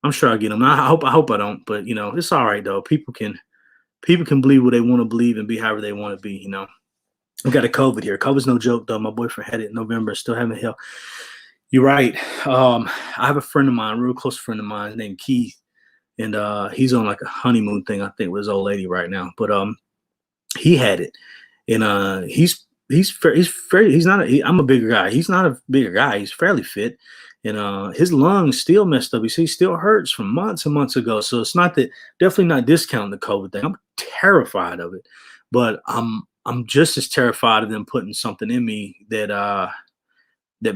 I'm sure I'll get them. I hope I don't. But it's all right though. People can believe what they want to believe and be however they want to be. We got a COVID here. COVID's no joke though. My boyfriend had it in November. Still haven't healed. You're right. I have a friend of mine, a real close friend of mine named Keith, and he's on like a honeymoon thing, I think, with his old lady right now. But he had it, and I'm a bigger guy. He's not a bigger guy. He's fairly fit, and his lungs still messed up. He still hurts from months and months ago. So it's definitely not discounting the COVID thing. I'm terrified of it, but I'm just as terrified of them putting something in me that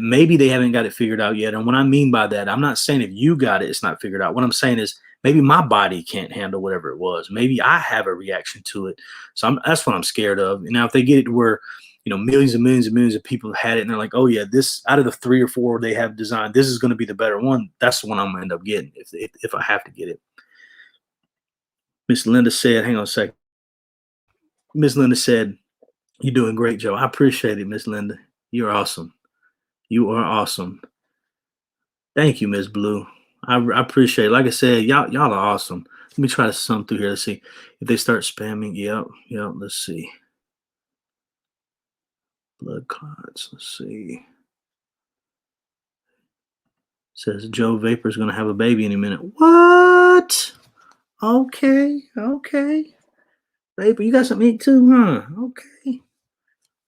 maybe they haven't got it figured out yet. And what I mean by that, I'm not saying if you got it, it's not figured out. What I'm saying is maybe my body can't handle whatever it was. Maybe I have a reaction to it. So that's what I'm scared of. And now if they get it to where, millions and millions and millions of people have had it and they're like, oh yeah, this out of the 3 or 4 they have designed, this is going to be the better one. That's the one I'm going to end up getting if I have to get it. Miss Linda said, hang on a second. Miss Linda said, you're doing great, Joe. I appreciate it, Miss Linda. You're awesome. You are awesome. Thank you, Miss Blue. I appreciate it. Like I said, y'all are awesome. Let me try to sum through here. Let's see if they start spamming. Yep. Let's see. Blood clots. Let's see. Says Joe Vapor's gonna have a baby any minute. What? Okay, okay. Vapor, you got some ink too, huh? Okay.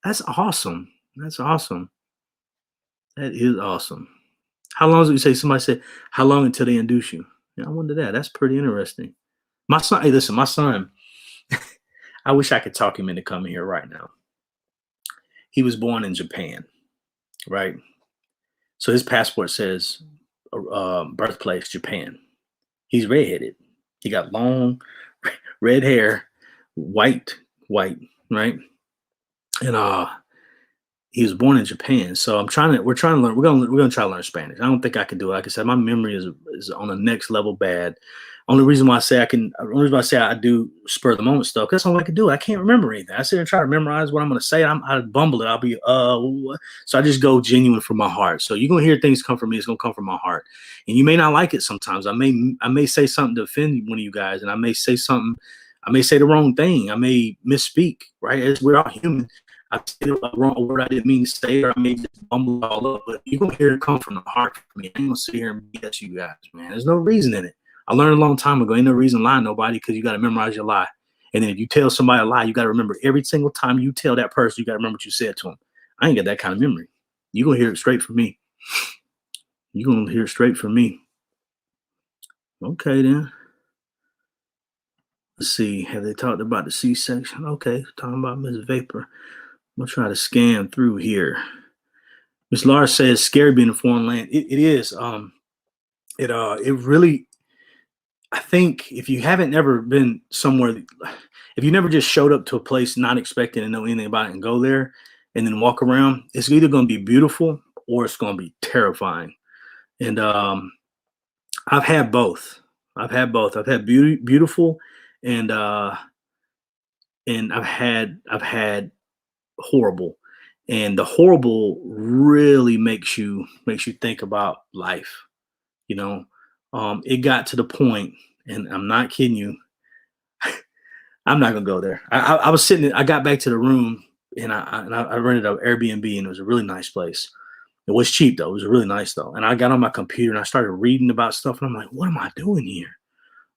That's awesome. That's awesome. That is awesome. How long did you say? Somebody said, how long until they induce you? Yeah, I wonder that. That's pretty interesting. My son, hey, listen, my son, I wish I could talk him into coming here right now. He was born in Japan, right? So his passport says birthplace Japan. He's redheaded. He got long red hair, white, white, right? And he was born in Japan. So we're trying to learn, we're gonna try to learn Spanish. I don't think I can do it. Like I said, my memory is on the next level bad. Only reason why I say I do spur of the moment stuff, because that's all I can do. I can't remember anything. I sit there and try to memorize what I'm gonna say. I bumble it. I'll be what? So I just go genuine from my heart. So you're gonna hear things come from me, it's gonna come from my heart. And you may not like it sometimes. I may say something to offend one of you guys, and I may say something, I may say the wrong thing, I may misspeak, right? As we're all human. I said a wrong word I didn't mean to say, or I may just bumble it all up, but you're gonna hear it come from the heart for me. I ain't gonna sit here and BS you guys, man. There's no reason in it. I learned a long time ago, ain't no reason to lie to nobody, because you gotta memorize your lie. And then if you tell somebody a lie, you gotta remember every single time you tell that person, you gotta remember what you said to them. I ain't got that kind of memory. You're gonna hear it straight from me. You're gonna hear it straight from me. Okay then. Let's see. Have they talked about the C-section? Okay, talking about Miss Vapor. I'm gonna try to scan through here. Miss Lars says scary being in a foreign land. It is. It really, I think if you haven't ever been somewhere, if you never just showed up to a place not expecting to know anything about it and go there and then walk around, it's either going to be beautiful or it's going to be terrifying. And I've had both. I've had both. I've had beautiful, and I've had horrible. And the horrible really makes you think about life. You know, it got to the point, and I'm not kidding you. I'm not gonna go there. I was sitting. I got back to the room, and I rented an Airbnb, and it was a really nice place. It was cheap though. It was really nice though. And I got on my computer and I started reading about stuff, and I'm like, what am I doing here?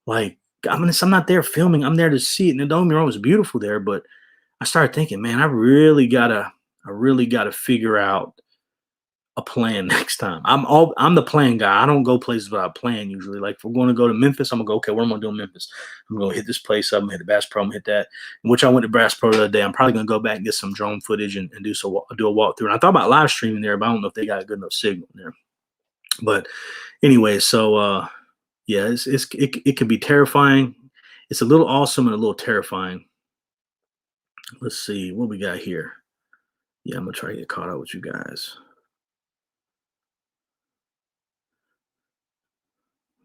Like, I'm not there filming. I'm there to see it. And don't get me wrong, it was beautiful there, but I started thinking, man, I really gotta figure out a plan next time. I'm the plan guy. I don't go places without a plan usually. Like if we're going to go to Memphis, I'm gonna go, okay, what am I gonna do in Memphis? I'm gonna hit this place up, I'm gonna hit the Bass Pro, I'm gonna hit that. Which I went to Bass Pro the other day. I'm probably gonna go back and get some drone footage and do a walkthrough. And I thought about live streaming there, but I don't know if they got a good enough signal there. But anyway, so yeah, it can be terrifying. It's a little awesome and a little terrifying. Let's see what we got here. Yeah, I'm gonna try to get caught up with you guys.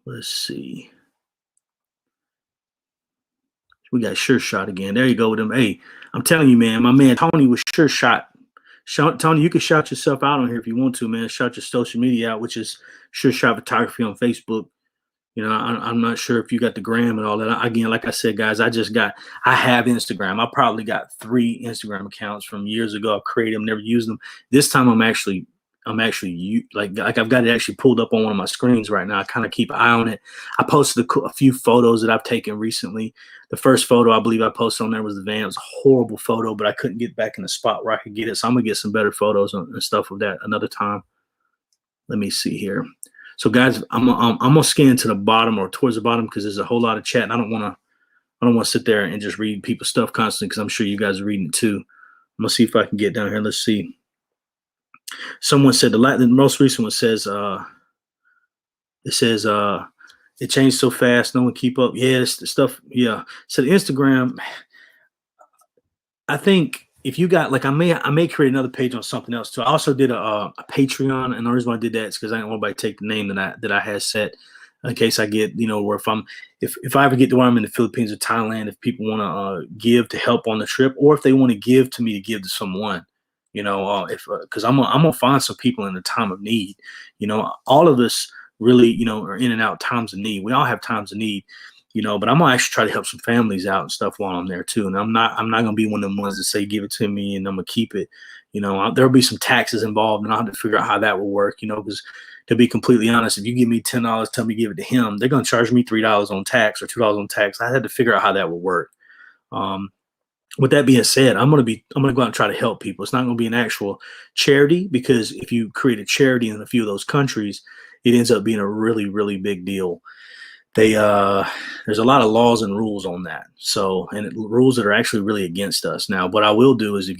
Let's see. We got Sure Shot again. There you go with him. Hey, I'm telling you, man, my man Tony was Sure Shot. Tony, you can shout yourself out on here if you want to, man. Shout your social media out, which is Sure Shot Photography on Facebook. You know, I'm not sure if you got the gram and all that. Again, like I said, guys, I have Instagram. I probably got 3 Instagram accounts from years ago. I've created them, never used them. This time I'm actually like I've got it actually pulled up on one of my screens right now. I kind of keep an eye on it. I posted a few photos that I've taken recently. The first photo I believe I posted on there was the van. It was a horrible photo, but I couldn't get back in the spot where I could get it. So I'm gonna get some better photos and stuff of that another time. Let me see here. So guys, I'm gonna scan to the bottom or towards the bottom because there's a whole lot of chat. And I don't want to sit there and just read people's stuff constantly because I'm sure you guys are reading it too. I'm gonna see if I can get down here. Let's see. Someone said the most recent one says it says it changed so fast, no one keep up. Yeah, it's the stuff. Yeah. So the Instagram, I think if you got like I may create another page on something else too. I also did a Patreon, and the reason why I did that is because I didn't want anybody to take the name that I had set in case I get where if I ever get to where I'm in the Philippines or Thailand, if people want to give to help on the trip, or if they want to give to me to give to someone, if because I'm gonna find some people in a time of need. All of us really are in and out times of need. We all have times of need. But I'm gonna actually try to help some families out and stuff while I'm there too. And I'm not gonna be one of them ones that say give it to me and I'm gonna keep it. There'll be some taxes involved, and I'll have to figure out how that will work. Because to be completely honest, if you give me $10, tell me give it to him, they're gonna charge me $3 on tax or $2 on tax. I had to figure out how that will work. Um, with that being said, I'm gonna go out and try to help people. It's not gonna be an actual charity, because if you create a charity in a few of those countries, it ends up being a really, really big deal. There's a lot of laws and rules on that. So, and rules that are actually really against us. Now, what I will do is, if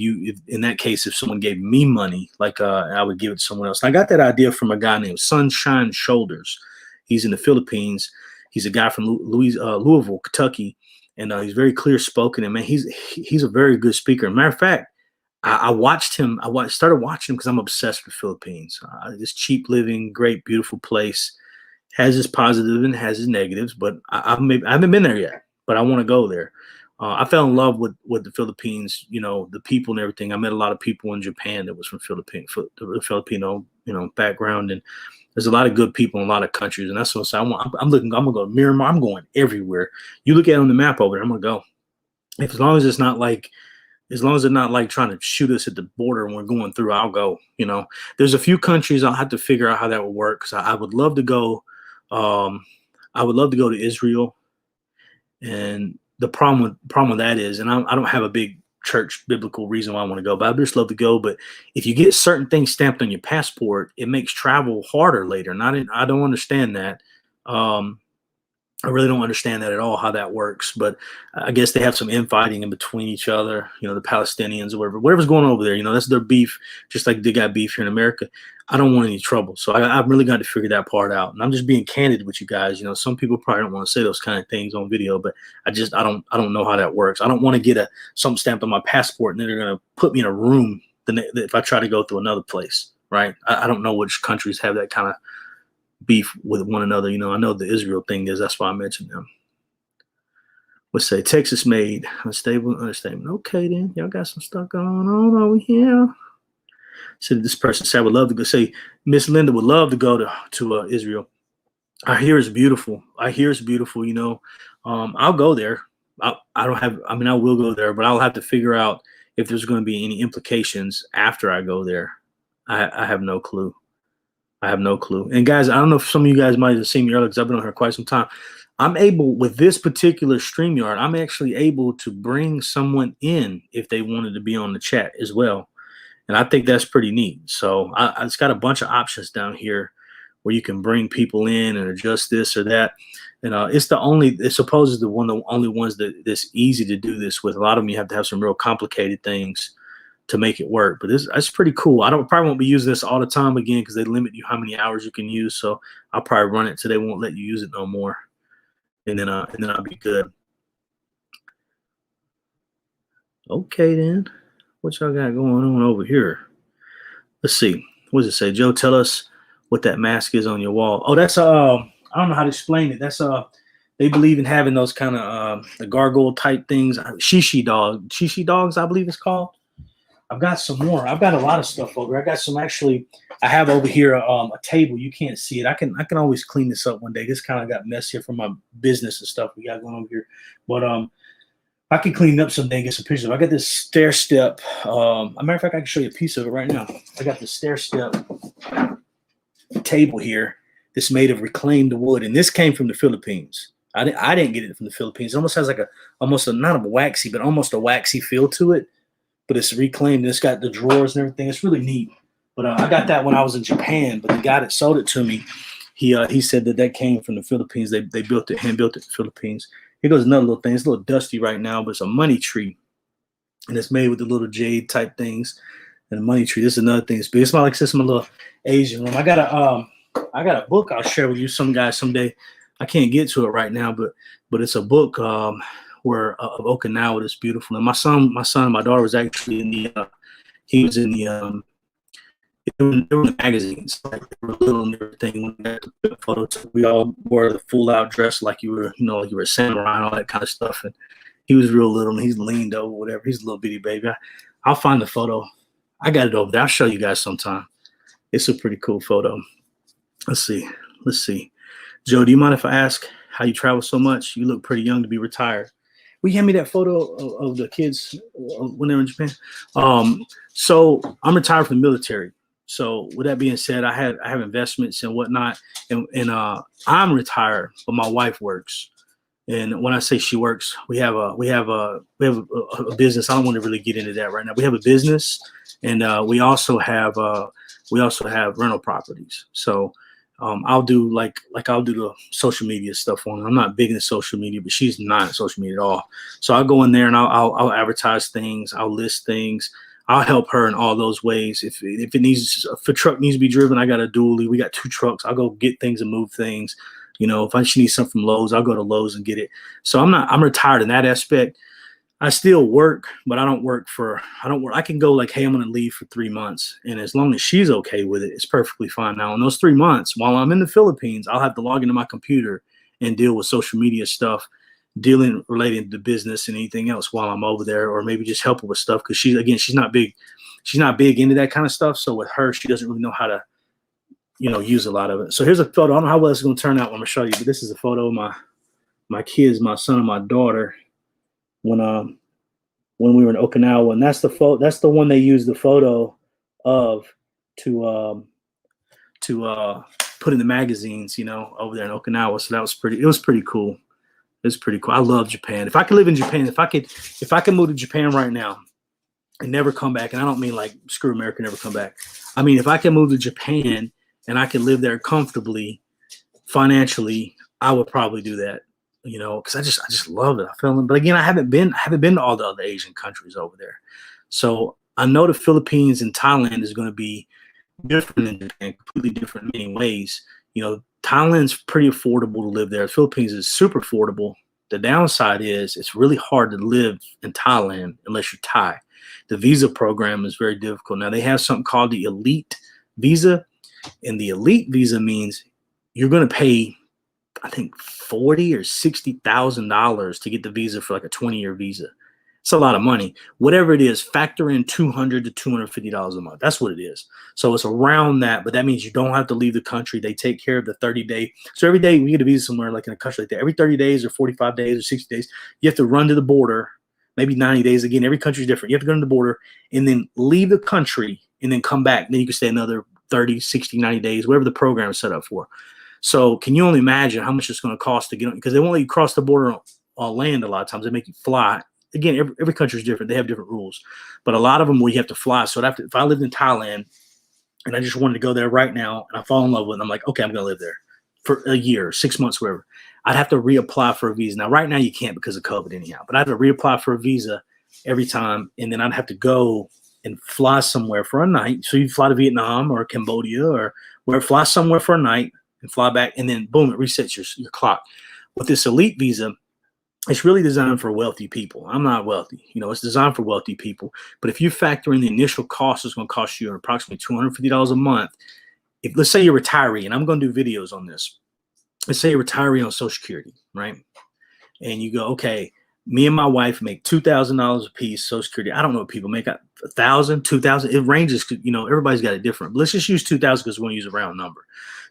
in that case, if someone gave me money, like I would give it to someone else. And I got that idea from a guy named Sunshine Shoulders. He's in the Philippines. He's a guy from Louisville, Kentucky, and he's very clear spoken. And man, he's a very good speaker. Matter of fact, I watched him. Started watching him because I'm obsessed with Philippines. This cheap living, great, beautiful place. Has its positive and has its negatives, but I haven't been there yet, but I want to go there. I fell in love with the Philippines, the people and everything. I met a lot of people in Japan that was from Filipino, background, and there's a lot of good people in a lot of countries, and that's what I'm gonna go to Myanmar. I'm going everywhere. You look at it on the map over there, I'm gonna go. As long as it's not like trying to shoot us at the border when we're going through, I'll go. There's a few countries I'll have to figure out how that will work, because I would love to go. I would love to go to Israel, and the problem with that is, and I don't have a big church biblical reason why I want to go, but I just love to go. But if you get certain things stamped on your passport, it makes travel harder later. And I don't understand that. I really don't understand that at all, how that works. But I guess they have some infighting in between each other, the Palestinians or whatever's going on over there. That's their beef, just like they got beef here in America. I don't want any trouble. So I've really got to figure that part out. And I'm just being candid with you guys. Some people probably don't want to say those kind of things on video, but I don't know how that works. I don't want to get something stamped on my passport and then they're going to put me in a room if I try to go through another place, right? I don't know which countries have that kind of beef with one another. I know the Israel thing is, that's why I mentioned them. Let's say Texas made unstable understatement. Okay, then y'all got some stuff going on over here. So this person said, I would love to go. Say Miss Linda would love to go to Israel. I hear it's beautiful. I'll go there. I will go there, but I'll have to figure out if there's going to be any implications after I go there. I have no clue. And guys, I don't know if some of you guys might have seen me earlier, because I've been on here quite some time. I'm able, with this particular StreamYard, I'm actually able to bring someone in if they wanted to be on the chat as well. And I think that's pretty neat. So it's got a bunch of options down here where you can bring people in and adjust this or that. And it's supposedly one of the only ones that's easy to do this with. A lot of them you have to have some real complicated things to make it work, but that's pretty cool. Probably won't be using this all the time again, because they limit you how many hours you can use. So I'll probably run it till they won't let you use it no more, and then I'll be good. Okay, then what y'all got going on over here? Let's see. What does it say? Joe, tell us what that mask is on your wall. Oh, that's I don't know how to explain it. That's they believe in having those kind of the gargoyle type things. Shishi dogs, I believe it's called. I've got some more. I've got a lot of stuff over. I got some actually. I have over here a table. You can't see it. I can always clean this up one day. This kind of got messy here from my business and stuff we got going over here. But I can clean it up someday and get some pictures of it. I got this stair step. As a matter of fact, I can show you a piece of it right now. I got the stair step table here. This made of reclaimed wood, and this came from the Philippines. I didn't get it from the Philippines. It almost has like not a waxy, but almost a waxy feel to it. But it's reclaimed, and it's got the drawers and everything. It's really neat. But I got that when I was in Japan. But the guy that sold it to me, he said that came from the Philippines. They built it, hand built it in the Philippines. Here goes another little thing. It's a little dusty right now, but it's a money tree, and it's made with the little jade type things and a money tree. This is another thing. It's big. It's like this in my little Asian room. I got a book I'll share with you some guys someday. I can't get to it right now, but it's a book where of Okinawa that's beautiful. And my son and my daughter was actually in the he was in the they were in the magazines, like they were little and everything. When we got the photos, we all wore the full out dress like you were a samurai and all that kind of stuff. And he was real little and he's leaned over, whatever. He's a little bitty baby. I'll find the photo. I got it over there. I'll show you guys sometime. It's a pretty cool photo. Let's see. Joe, do you mind if I ask how you travel so much. You look pretty young to be retired. Will you hand me that photo of the kids when they're in Japan? So I'm retired from the military. So with that being said, I have investments and whatnot, and I'm retired, but my wife works. And when I say she works, we have a business. I don't want to really get into that right now. We have a business, and we also have rental properties. So I'll do I'll do the social media stuff on her. I'm not big into social media, but she's not social media at all. So I'll go in there and I'll advertise things. I'll list things. I'll help her in all those ways. If a truck needs to be driven, I got a dually. We got 2 trucks. I'll go get things and move things. If she needs something from Lowe's, I'll go to Lowe's and get it. So I'm retired in that aspect. I still work, but I don't work. I can go like, hey, I'm going to leave for 3 months. And as long as she's okay with it, it's perfectly fine. Now, in those 3 months, while I'm in the Philippines, I'll have to log into my computer and deal with social media stuff, dealing related to business and anything else while I'm over there, or maybe just help her with stuff. Cause she's not big into that kind of stuff. So with her, she doesn't really know how to, use a lot of it. So here's a photo. I don't know how well it's going to turn out when I'm going to show you, but this is a photo of my kids, my son and my daughter, when we were in Okinawa, and that's the one they used the photo of to put in the magazines, over there in Okinawa. So it was pretty cool. It's pretty cool. I love Japan. If I could live in Japan, if I could move to Japan right now and never come back, and I don't mean like screw America, never come back. I mean, if I can move to Japan and I can live there comfortably, financially, I would probably do that. Because I just love it. I feel it. But again, I haven't been to all the other Asian countries over there. So I know the Philippines and Thailand is going to be different than Japan, completely different in many ways. Thailand's pretty affordable to live there. The Philippines is super affordable. The downside is it's really hard to live in Thailand unless you're Thai. The visa program is very difficult. Now they have something called the elite visa, and the elite visa means you're going to pay, I think, $40,000 or $60,000 to get the visa for like a 20-year visa. It's a lot of money. Whatever it is, factor in $200 to $250 a month. That's what it is. So it's around that, but that means you don't have to leave the country. They take care of the 30 day. So every day we get a visa somewhere, like in a country like that, every 30 days or 45 days or 60 days, you have to run to the border, maybe 90 days. Again, every country is different. You have to go to the border and then leave the country and then come back. Then you can stay another 30, 60, 90 days, whatever the program is set up for. So can you only imagine how much it's going to cost to get on? Because they won't let you cross the border on land a lot of times. They make you fly. Again, every country is different. They have different rules. But a lot of them where you have to fly. So if I lived in Thailand and I just wanted to go there right now and I fall in love with it, and I'm like, okay, I'm going to live there for a year, 6 months, whatever. I'd have to reapply for a visa. Now, right now you can't because of COVID anyhow. But I'd have to reapply for a visa every time. And then I'd have to go and fly somewhere for a night. So you fly to Vietnam or Cambodia or fly somewhere for a night and fly back, and then boom, it resets your clock. With this elite visa, it's really designed for wealthy people. I'm not wealthy. It's designed for wealthy people. But if you factor in the initial cost, it's going to cost you approximately $250 a month. Let's say you're a retiree, and I'm going to do videos on this. Let's say you're a retiree on Social Security, right? And you go, okay, me and my wife make $2,000 a piece, Social Security. I don't know what people make. $1,000, $2,000. It ranges. Everybody's got it different. But let's just use $2,000 because we want to use a round number.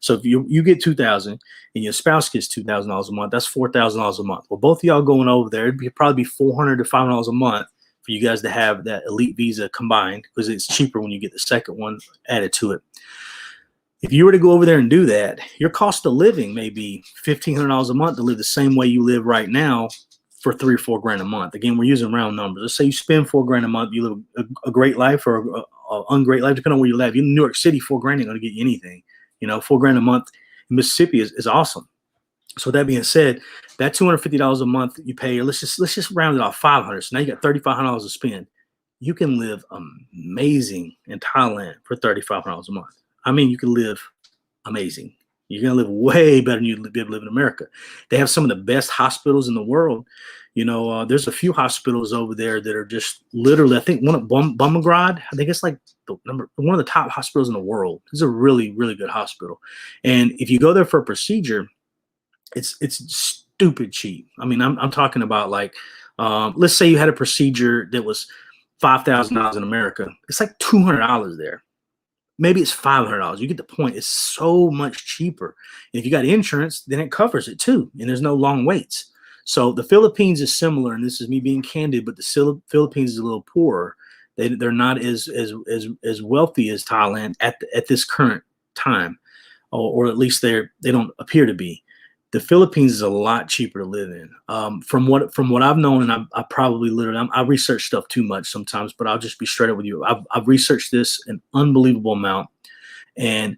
So if you get $2,000 and your spouse gets $2,000 a month, that's $4,000 a month. Well, both of y'all going over there, it'd probably be $400 to $500 a month for you guys to have that elite visa combined, because it's cheaper when you get the second one added to it. If you were to go over there and do that, your cost of living may be $1,500 a month to live the same way you live right now for $3,000 or $4,000 a month. Again, we're using round numbers. Let's say you spend $4,000 a month, you live a great life or a ungreat life, depending on where you live. In New York City, $4,000 ain't going to get you anything. $4,000 a month in Mississippi is awesome. So that being said, that $250 a month you pay, or let's just round it off $500. So now you got $3,500 to spend. You can live amazing in Thailand for $3,500 a month. I mean, you can live amazing. You're going to live way better than you'd be able to live in America. They have some of the best hospitals in the world. There's a few hospitals over there that are just literally, I think one at Bumgrad, I think it's like one of the top hospitals in the world. It's a really, really good hospital. And if you go there for a procedure, it's stupid cheap. I mean, I'm talking about like, let's say you had a procedure that was $5,000 in America. It's like $200 there. maybe it's $500. You get the point. It's so much cheaper. And if you got insurance, then it covers it too, and there's no long waits. So the Philippines is similar, and this is me being candid, but the Philippines is a little poorer. They're not as wealthy as Thailand at this current time, or at least they don't appear to be. The Philippines is a lot cheaper to live in. From what I've known, and I probably literally I research stuff too much sometimes, but I'll just be straight up with you. I've researched this an unbelievable amount, and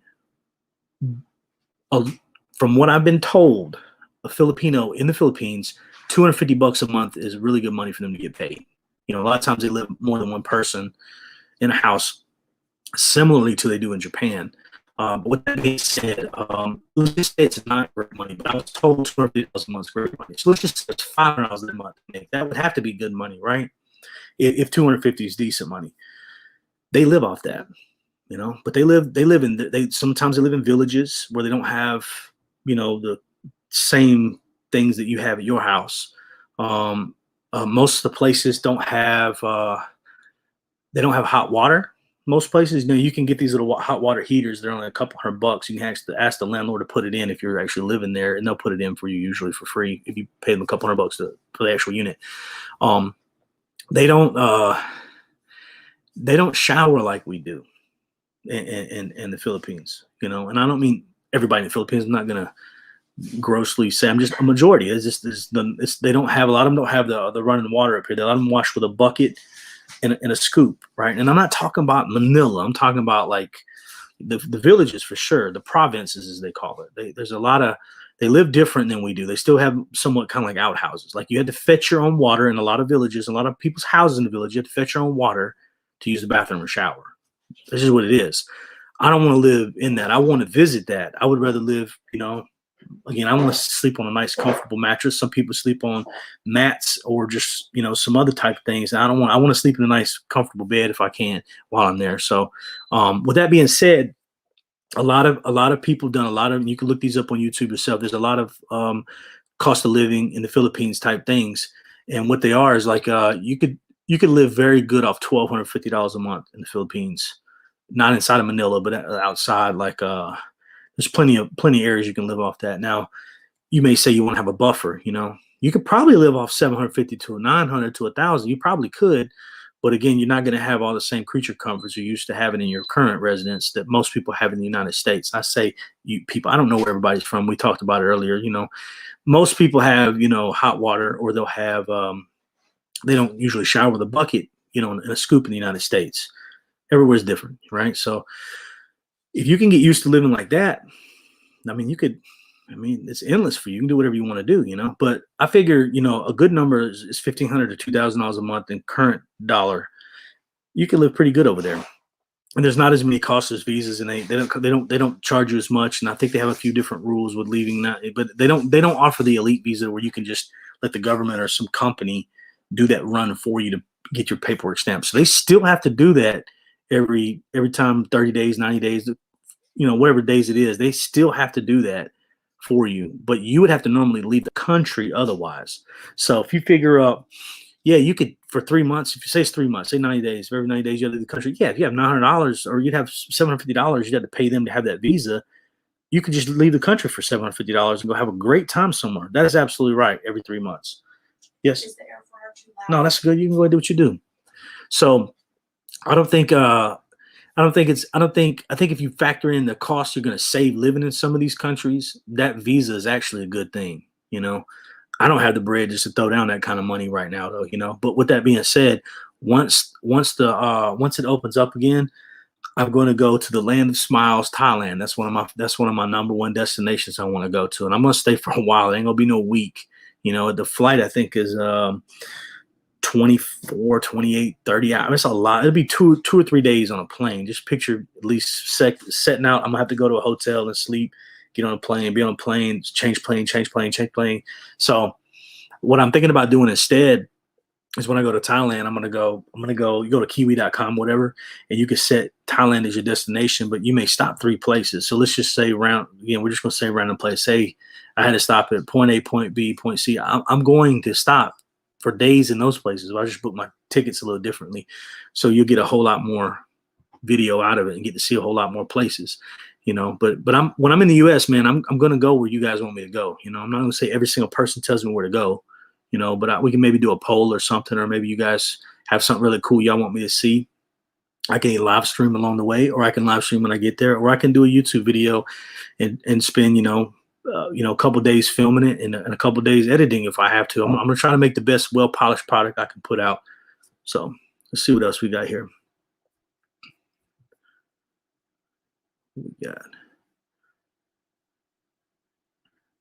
uh, from what I've been told, a Filipino in the Philippines, $250 a month is really good money for them to get paid. You know, a lot of times they live more than one person in a house, similarly to they do in Japan. But with that being said, let's just say it's not great money, but I was told $250 a month is great money. So let's just say it's $500 a month. That would have to be good money, right? If 250 is decent money, they live off that, you know. But they sometimes they live in villages where they don't have, you know, the same things that you have at your house. Most of the places don't have hot water. Most places, you know, you can get these little hot water heaters. They're only a couple $100. You can ask the landlord to put it in if you're actually living there, and they'll put it in for you usually for free if you pay them a couple $100 for the actual unit. They don't shower like we do in the Philippines, you know. And I don't mean everybody in the Philippines. I'm not gonna grossly say. I'm just a majority. They don't have a lot of them don't have the running water up here. They let them wash with a bucket and a scoop, right? And I'm not talking about Manila. I'm talking about like the villages for sure, the provinces as they call it. They live different than we do. They still have somewhat kind of like outhouses. Like you had to fetch your own water in a lot of villages, a lot of people's houses in the village. You had to fetch your own water to use the bathroom or shower. This is what it is. I don't want to live in that. I want to visit that. I would rather live, you know, again, I want to sleep on a nice, comfortable mattress. Some people sleep on mats or just, you know, some other type of things. I want to sleep in a nice, comfortable bed if I can while I'm there. So, with that being said, a lot of people done a lot of. You can look these up on YouTube yourself. There's a lot of cost of living in the Philippines type things, and what they are is like you could live very good off $1,250 a month in the Philippines, not inside of Manila, but outside like there's plenty of areas you can live off that. Now, you may say you want to have a buffer, you know. You could probably live off 750 to 900 to 1,000. You probably could, but again, you're not going to have all the same creature comforts you're used to having in your current residence that most people have in the United States. I say you people, I don't know where everybody's from. We talked about it earlier. You know, most people have, you know, hot water, or they'll have they don't usually shower with a bucket, you know, in a scoop in the United States. Everywhere's different, right? So if you can get used to living like that, I mean, it's endless for you. You can do whatever you want to do, you know. But I figure, you know, a good number is $1,500 to $2,000 a month in current dollar. You can live pretty good over there, and there's not as many costs as visas, and they don't charge you as much. And I think they have a few different rules with leaving that, but they don't offer the elite visa where you can just let the government or some company do that run for you to get your paperwork stamped. So they still have to do that every time, 30 days, 90 days, you know, whatever days it is. They still have to do that for you, but you would have to normally leave the country otherwise. So if you figure up, yeah, you could for 3 months. If you say it's 3 months, say 90 days. For every 90 days you have to leave the country. Yeah, if you have $900 or you'd have $750, you'd have to pay them to have that visa. You could just leave the country for $750 and go have a great time somewhere. That is absolutely right. Every 3 months. Yes. Is the air fryer too loud? No, that's good. You can go ahead and do what you do. So I think if you factor in the cost you're going to save living in some of these countries, that visa is actually a good thing. You know, I don't have the bread just to throw down that kind of money right now, though. You know, but with that being said, once it opens up again, I'm going to go to the land of smiles, Thailand. That's one of my number one destinations I want to go to, and I'm going to stay for a while. It ain't gonna be no week. You know, the flight I think is 24, 28, 30 hours. It's a lot. It'll be two or 3 days on a plane. Just picture at least setting out. I'm gonna have to go to a hotel and sleep, get on a plane, be on a plane, change plane. So what I'm thinking about doing instead is when I go to Thailand, you go to kiwi.com, whatever, and you can set Thailand as your destination, but you may stop 3 places. So let's just say we're just going to say random place. Say I had to stop at point A, point B, point C. I'm going to stop for days in those places. I just book my tickets a little differently. So you'll get a whole lot more video out of it and get to see a whole lot more places, you know. But I'm when I'm in the US, man, I'm gonna go where you guys want me to go. You know, I'm not gonna say every single person tells me where to go, you know, but we can maybe do a poll or something, or maybe you guys have something really cool y'all want me to see. I can live stream along the way, or I can live stream when I get there, or I can do a YouTube video and spend, a couple days filming it and a couple days editing if I have to. I'm gonna try to make the best well polished product I can put out. So let's see what else we got here. We got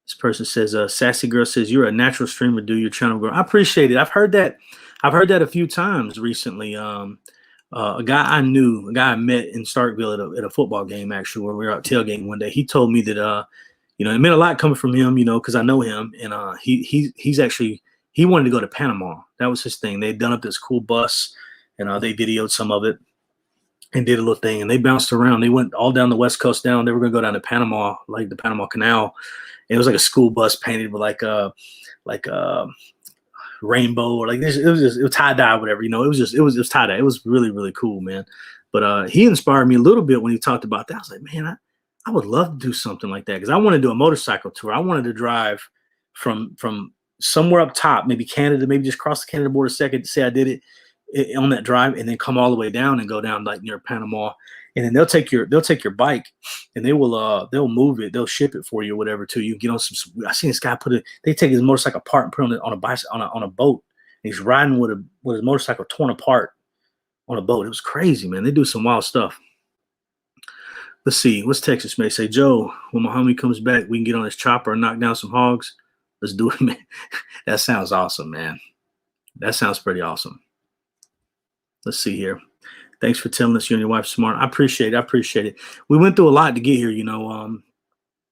this person says, Sassy Girl says, you're a natural streamer, do your channel grow. I appreciate it. I've heard that a few times recently. A guy I met in Starkville at a football game, actually, where we were out tailgating one day. He told me that, it meant a lot coming from him, because I know him. And he's actually, he wanted to go to Panama. That was his thing. They'd done up this cool bus, and they videoed some of it and did a little thing. And they bounced around. They went all down the West Coast down. They were going to go down to Panama, like the Panama Canal. And it was like a school bus painted with like a rainbow, or like this. It was tie dye, whatever. It was tie dye. It was really, really cool, man. But he inspired me a little bit when he talked about that. I was like, man, I would love to do something like that, because I want to do a motorcycle tour. I wanted to drive from somewhere up top, maybe Canada, maybe just cross the Canada border second to say I did it on that drive, and then come all the way down and go down like near Panama. And then they'll take your bike, and they'll move it, they'll ship it for you or whatever too. You get on some. I seen this guy they take his motorcycle apart and put it on a bicycle on a boat. And he's riding with his motorcycle torn apart on a boat. It was crazy, man. They do some wild stuff. Let's see. What's Texas may say? Joe, when my homie comes back, we can get on his chopper and knock down some hogs. Let's do it, man. That sounds awesome, man. That sounds pretty awesome. Let's see here. Thanks for telling us you and your wife's smart. I appreciate it. We went through a lot to get here, with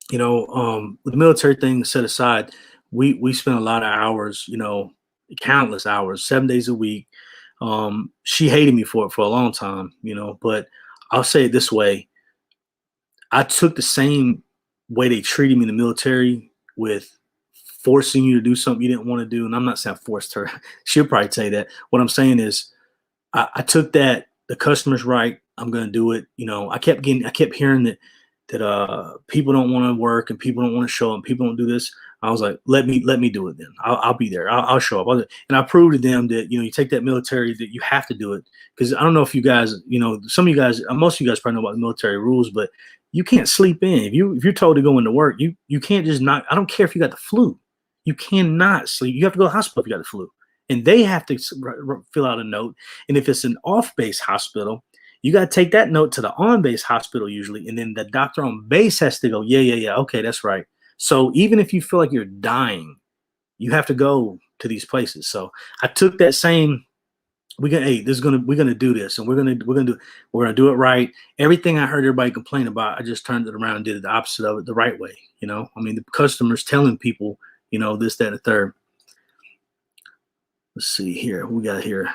the military thing set aside, we spent a lot of hours, countless hours, 7 days a week. She hated me for it for a long time, but I'll say it this way. I took the same way they treated me in the military, with forcing you to do something you didn't want to do. And I'm not saying I forced her. She'll probably tell you that. What I'm saying is I took that. The customer's right. I'm going to do it. I kept hearing that people don't want to work, and people don't want to show up, and people don't do this. I was like, let me do it then. I'll be there. I'll show up. And I proved to them that, you take that military, that you have to do it. Because I don't know if you guys, some of you guys, most of you guys probably know about the military rules, but you can't sleep in. If you're told to go into work, you can't just not. I don't care if you got the flu. You cannot sleep. You have to go to the hospital if you got the flu. And they have to fill out a note. And if it's an off-base hospital, you got to take that note to the on-base hospital usually. And then the doctor on base has to go, yeah. Okay, that's right. So even if you feel like you're dying, you have to go to these places. So I took that same, we're gonna do this, and we're gonna do it right. Everything I heard everybody complain about, I just turned it around and did the opposite of it the right way. The customers telling people, this, that, and the third. Let's see here. We got here.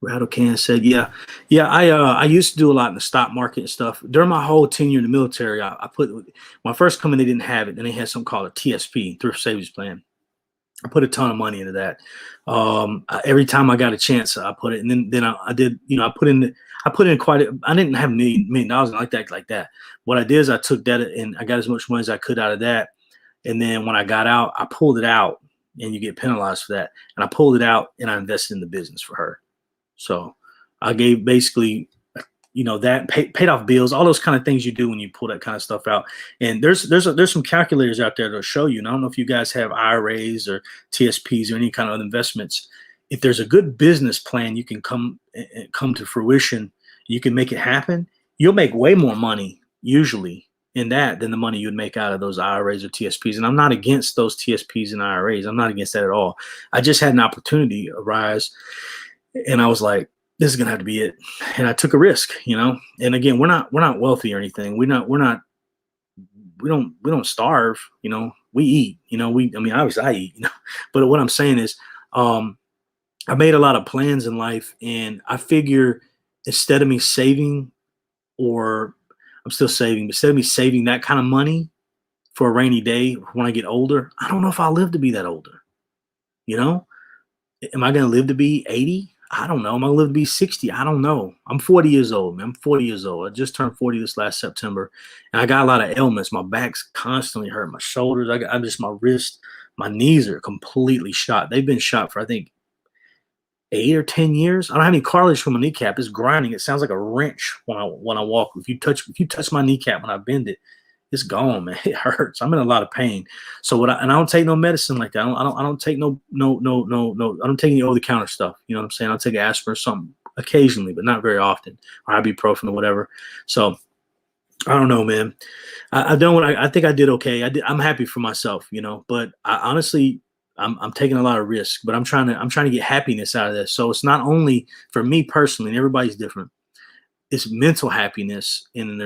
Rattle Can said, yeah. I used to do a lot in the stock market and stuff. During my whole tenure in the military, I put, when I first come in, they didn't have it. Then they had something called a TSP, Thrift Savings Plan. I put a ton of money into that. Every time I got a chance, I put it. And then I did, I put in quite I didn't have million dollars like that. What I did is I took that and I got as much money as I could out of that. And then when I got out, I pulled it out, and you get penalized for that. And I pulled it out and I invested in the business for her. So I gave basically, that paid off bills, all those kind of things you do when you pull that kind of stuff out. And there's some calculators out there that'll show you. And I don't know if you guys have IRAs or TSPs or any kind of other investments. If there's a good business plan, you can come to fruition. You can make it happen. You'll make way more money usually in that than the money you would make out of those IRAs or TSPs. And I'm not against those TSPs and IRAs. I'm not against that at all. I just had an opportunity arise, and I was like, this is gonna have to be it. And I took a risk, And again, we're not wealthy or anything. We don't starve, We eat, obviously I eat, But what I'm saying is, I made a lot of plans in life, and I figure instead of me saving, or I'm still saving, but instead of me saving that kind of money for a rainy day when I get older, I don't know if I'll live to be that older. Am I going to live to be 80? I don't know. I'm gonna live to be 60. I don't know. I'm 40 years old, man. I'm 40 years old. I just turned 40 this last September, and I got a lot of ailments. My back's constantly hurt. My shoulders. I'm just my wrist. My knees are completely shot. They've been shot for I think 8 or 10 years. I don't have any cartilage from my kneecap. It's grinding. It sounds like a wrench when I walk. If you touch my kneecap when I bend it, it's gone, man. It hurts. I'm in a lot of pain. So I don't take no medicine like that. I don't take no. I don't take any over the counter stuff. You know what I'm saying? I'll take aspirin or something occasionally, but not very often, or ibuprofen or whatever. So I don't know, man. I don't. I think I did okay. I'm happy for myself, you know. But honestly, I'm taking a lot of risk. But I'm trying to get happiness out of this. So it's not only for me personally, and everybody's different. It's mental happiness, and then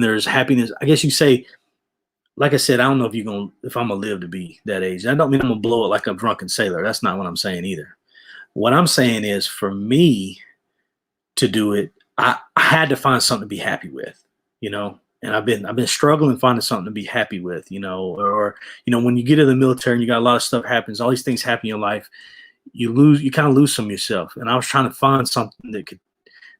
there's happiness. I guess you say, like I said, I don't know if I'm gonna live to be that age. That don't mean I'm gonna blow it like a drunken sailor. That's not what I'm saying either. What I'm saying is, for me to do it, I had to find something to be happy with, you know. And I've been struggling finding something to be happy with, you know. Or when you get in the military and you got a lot of stuff happens, all these things happen in your life, you kind of lose some of yourself. And I was trying to find something that could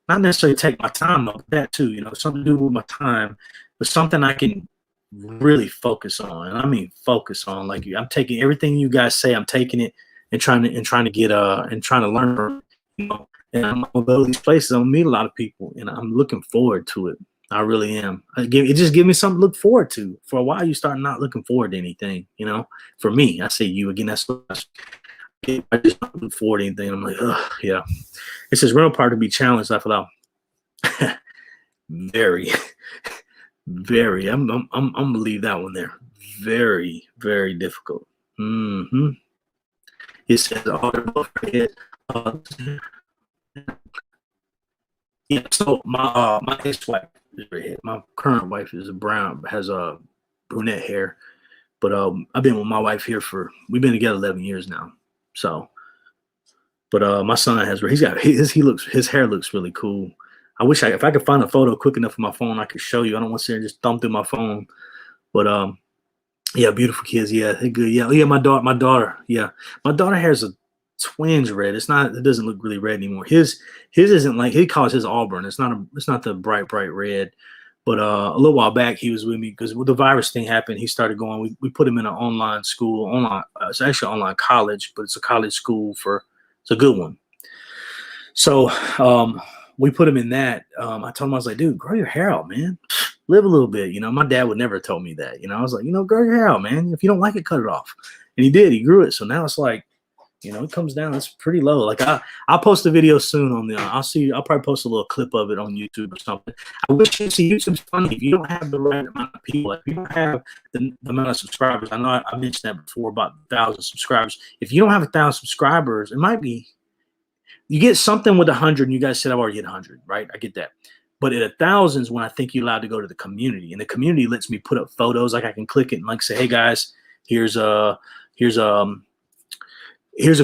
not necessarily take my time up, that too, something to do with my time, but something I can really focus on. And I mean focus on. Like, I'm taking everything you guys say, I'm taking it and trying to get and trying to learn from it. And I'm gonna go to these places. I'm gonna meet a lot of people, and I'm looking forward to it. I really am. It just gives me something to look forward to. For a while, you start not looking forward to anything. For me, I say you again. That's what I just not look forward to anything. I'm like, oh yeah. It says rental part to be challenged. I feel out. Very, very. I'm gonna leave that one there. Very, very difficult. Mm-hmm. It says all head. Yeah, so my ex-wife is redhead. My current wife is has a brunette hair. But I've been with my wife here we've been together 11 years now. So, but my son his hair looks really cool. I wish if I could find a photo quick enough on my phone, I could show you. I don't want to sit there and just thumb through my phone. But yeah, beautiful kids. Yeah, they're good. Yeah, yeah. My daughter. Yeah, my daughter hair's a twinge red. It doesn't look really red anymore. His isn't like, he calls his auburn. It's not the bright red. But a little while back, he was with me because when the virus thing happened, he started going. We put him in an online school. It's actually an online college, but it's a college school it's a good one. So we put him in that. I told him, I was like, dude, grow your hair out, man. Live a little bit. My dad would never have told me that. I was like, grow your hair out, man. If you don't like it, cut it off. And he did. He grew it. So now it's like, it comes down. It's pretty low. Like I'll post a video soon on the. I'll probably post a little clip of it on YouTube or something. I wish you see YouTube's funny if you don't have the right amount of people. If you don't have the amount of subscribers. I know I mentioned that before about 1,000 subscribers. If you don't have 1,000 subscribers, it might be you get something with 100. And you guys said I've already hit 100, right? I get that. But at 1,000 is when I think you're allowed to go to the community, and the community lets me put up photos. Like I can click it and like say, hey guys, here's a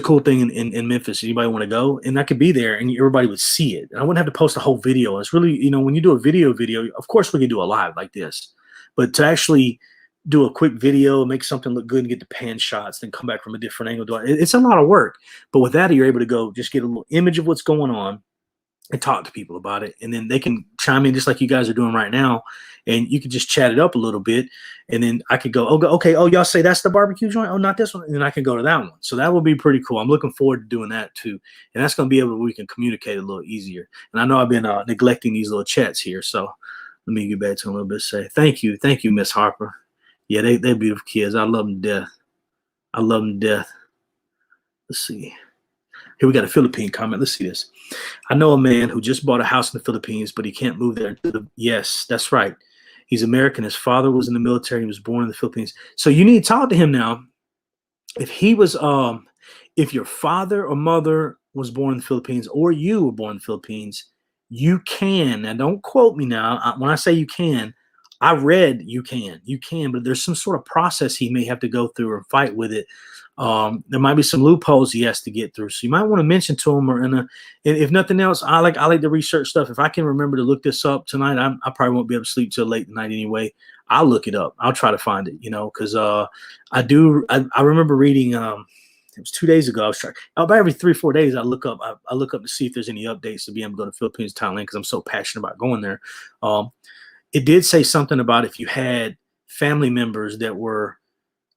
cool thing in Memphis. Anybody want to go? And I could be there and everybody would see it. And I wouldn't have to post a whole video. It's really, when you do a video, of course we can do a live like this, but to actually do a quick video, make something look good and get the pan shots, then come back from a different angle. It's a lot of work, but with that, you're able to go just get a little image of what's going on and talk to people about it. And then they can chime in just like you guys are doing right now. And you could just chat it up a little bit. And then I could go, okay, oh, y'all say that's the barbecue joint? Oh, not this one. And then I can go to that one. So that will be pretty cool. I'm looking forward to doing that too. And that's going to be able we can communicate a little easier. And I know I've been neglecting these little chats here. So let me get back to a little bit. Say thank you. Thank you, Miss Harper. Yeah, they're beautiful kids. I love them to death. I love them to death. Let's see. Here we got a Philippine comment. Let's see this. I know a man who just bought a house in the Philippines, but he can't move there. Yes, that's right. He's American. His father was in the military. He was born in the Philippines. So you need to talk to him now. If he was, if your father or mother was born in the Philippines, or you were born in the Philippines, you can. Now, don't quote me now. When I say you can, I read you can, but there's some sort of process he may have to go through or fight with it. There might be some loopholes he has to get through. So you might want to mention to him, and if nothing else, I like to research stuff. If I can remember to look this up tonight, I probably won't be able to sleep till late tonight anyway. I'll look it up. I'll try to find it, because I remember reading it was 2 days ago. I was trying about every 3, 4 days. I look up to see if there's any updates to be able to go to Philippines, Thailand, because I'm so passionate about going there. Um, it did say something about if you had family members that were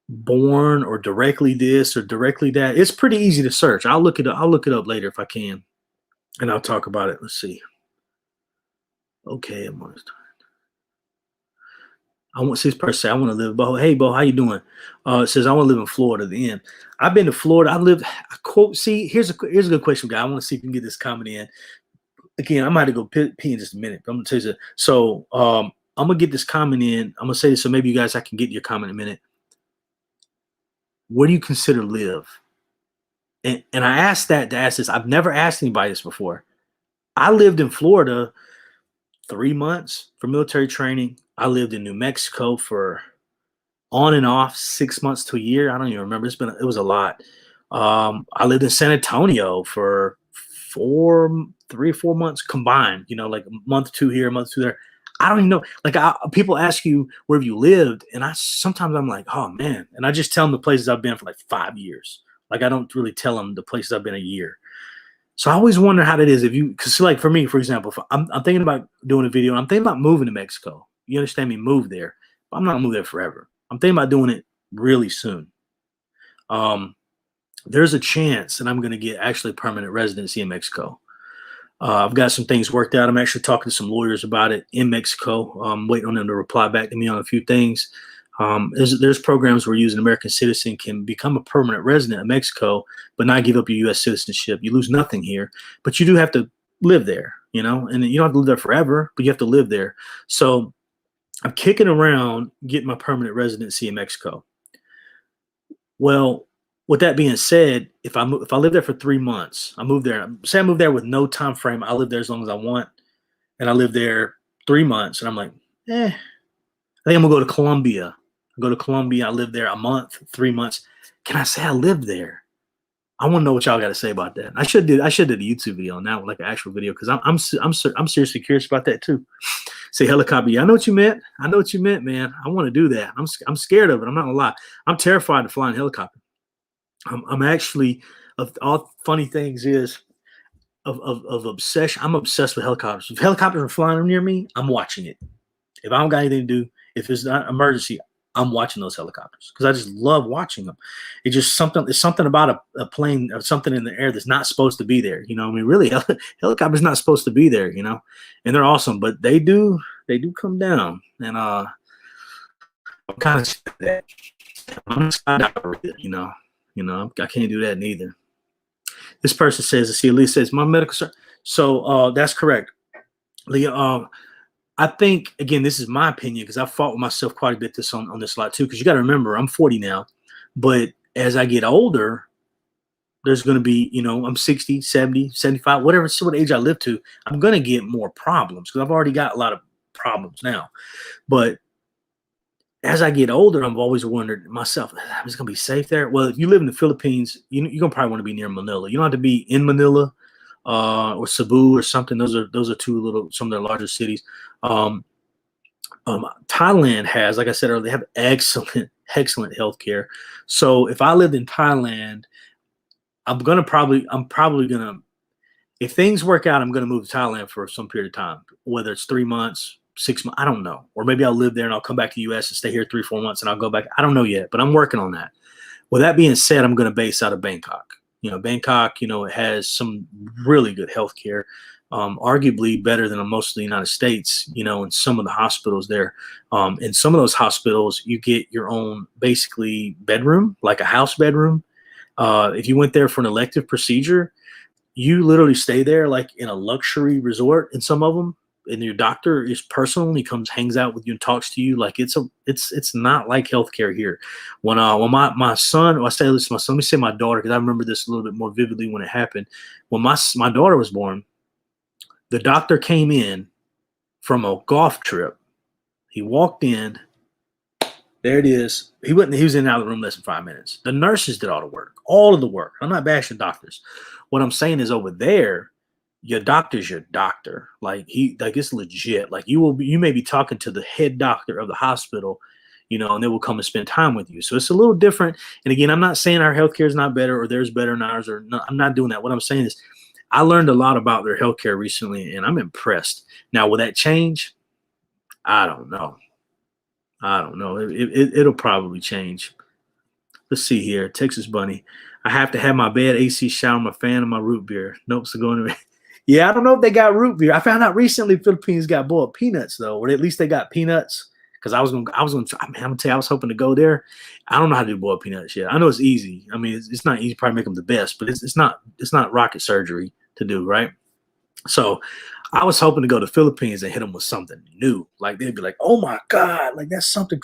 born or directly this or directly that. It's pretty easy to search. I'll look it up. I'll look it up later if I can, and I'll talk about it. Let's see. Okay, I want this person say I want to live. Bo, hey Bo, how you doing? It says I want to live in Florida. The end. I've been to Florida. I lived. I quote. See, here's a good question, guy. I want to see if we can get this comment in. Again, I might have to go pee in just a minute. But I'm gonna tell you this. So I'm gonna get this comment in. I'm gonna say this so maybe you guys I can get your comment in a minute. Where do you consider live? And I asked that to ask this. I've never asked anybody this before. I lived in Florida 3 months for military training. I lived in New Mexico for on and off 6 months to a year. I don't even remember. It was a lot. I lived in San Antonio for 3 or 4 months combined. You know, like a month or two here, a month or two there. I don't even know. Like people ask you where have you lived, and sometimes I'm like, oh man, and I just tell them the places I've been for like 5 years. Like I don't really tell them the places I've been a year. So I always wonder how that is because like for me, for example, if I'm thinking about doing a video, and I'm thinking about moving to Mexico. You understand me? Move there, but I'm not gonna move there forever. I'm thinking about doing it really soon. There's a chance that I'm gonna get actually permanent residency in Mexico. I've got some things worked out. I'm actually talking to some lawyers about it in Mexico. I'm waiting on them to reply back to me on a few things. There's programs where you as an American citizen can become a permanent resident of Mexico, but not give up your U.S. citizenship. You lose nothing here, but you do have to live there, you know, and you don't have to live there forever, but you have to live there. So I'm kicking around getting my permanent residency in Mexico. Well, with that being said, if I live there for 3 months, I move there. Say I move there with no time frame. I live there as long as I want, and I live there 3 months, and I'm like, I think I'm gonna go to Colombia. I go to Colombia. I live there a month, 3 months. Can I say I lived there? I want to know what y'all got to say about that. I should do a YouTube video on that one, like an actual video, because I'm seriously curious about that too. Say helicopter. Yeah, I know what you meant. I know what you meant, man. I want to do that. I'm scared of it. I'm not gonna lie. I'm terrified to fly in a helicopter. I'm actually of all funny things is of obsession. I'm obsessed with helicopters. If helicopters are flying near me, I'm watching it. If I don't got anything to do, if it's not emergency, I'm watching those helicopters because I just love watching them. It's something about a plane or something in the air that's not supposed to be there. You know, I mean, really, helicopters not supposed to be there. You know, and they're awesome, but they do come down, and I'm kind of that. I'm you know, I can't do that neither. This person says, see, Lee says my medical. So that's correct, Leah. I think, again, this is my opinion because I've fought with myself quite a bit on this lot too, because you got to remember, I'm 40 now, but as I get older, there's going to be, you know, I'm 60, 70, 75, whatever age I live to, I'm going to get more problems because I've already got a lot of problems now. But as I get older, I've always wondered myself, I'm just going to be safe there. Well, if you live in the Philippines, you're going to probably want to be near Manila. You don't have to be in Manila or Cebu or something. Those are some of their larger cities. Thailand has, like I said earlier, they have excellent healthcare. So if I lived in Thailand, I'm probably gonna, if things work out, I'm gonna move to Thailand for some period of time, whether it's 3 months, 6 months, I don't know, or maybe I'll live there and I'll come back to the U.S. and stay here 3-4 months and I'll go back. I don't know yet, but I'm working on that. With that being said, I'm gonna base out of Bangkok. You know, Bangkok, you know, it has some really good healthcare. Arguably better than most of the United States, you know, in some of the hospitals there. In some of those hospitals, you get your own basically bedroom, like a house bedroom. If you went there for an elective procedure, you literally stay there like in a luxury resort in some of them. And your doctor is personal. He comes, hangs out with you and talks to you. Like it's not like healthcare here. When my son, well, I say this to my son, let me say my daughter, because I remember this a little bit more vividly when it happened. When my daughter was born, the doctor came in from a golf trip. He walked in. There it is. He was in and out of the room less than 5 minutes. The nurses did all the work, all of the work. I'm not bashing doctors. What I'm saying is over there, your doctor's your doctor. Like it's legit. Like you may be talking to the head doctor of the hospital. and they will come and spend time with you. So it's a little different. And again, I'm not saying our healthcare is not better or theirs better than ours, or no, I'm not doing that. What I'm saying is I learned a lot about their healthcare recently, and I'm impressed. Now, will that change? I don't know. I don't know. It'll probably change. Let's see here. Texas Bunny. I have to have my bed, AC, shower, my fan, and my root beer. Nope, so going to. Yeah, I don't know if they got root beer. I found out recently Philippines got boiled peanuts though, or at least they got peanuts. Because I was gonna try. Man, I'm gonna tell you, I was hoping to go there. I don't know how to do boiled peanuts yet. I know it's easy. I mean, it's not easy. Probably make them the best, but it's not rocket surgery to do, right? So I was hoping to go to Philippines and hit them with something new. Like they'd be like, "Oh my God, like that's something."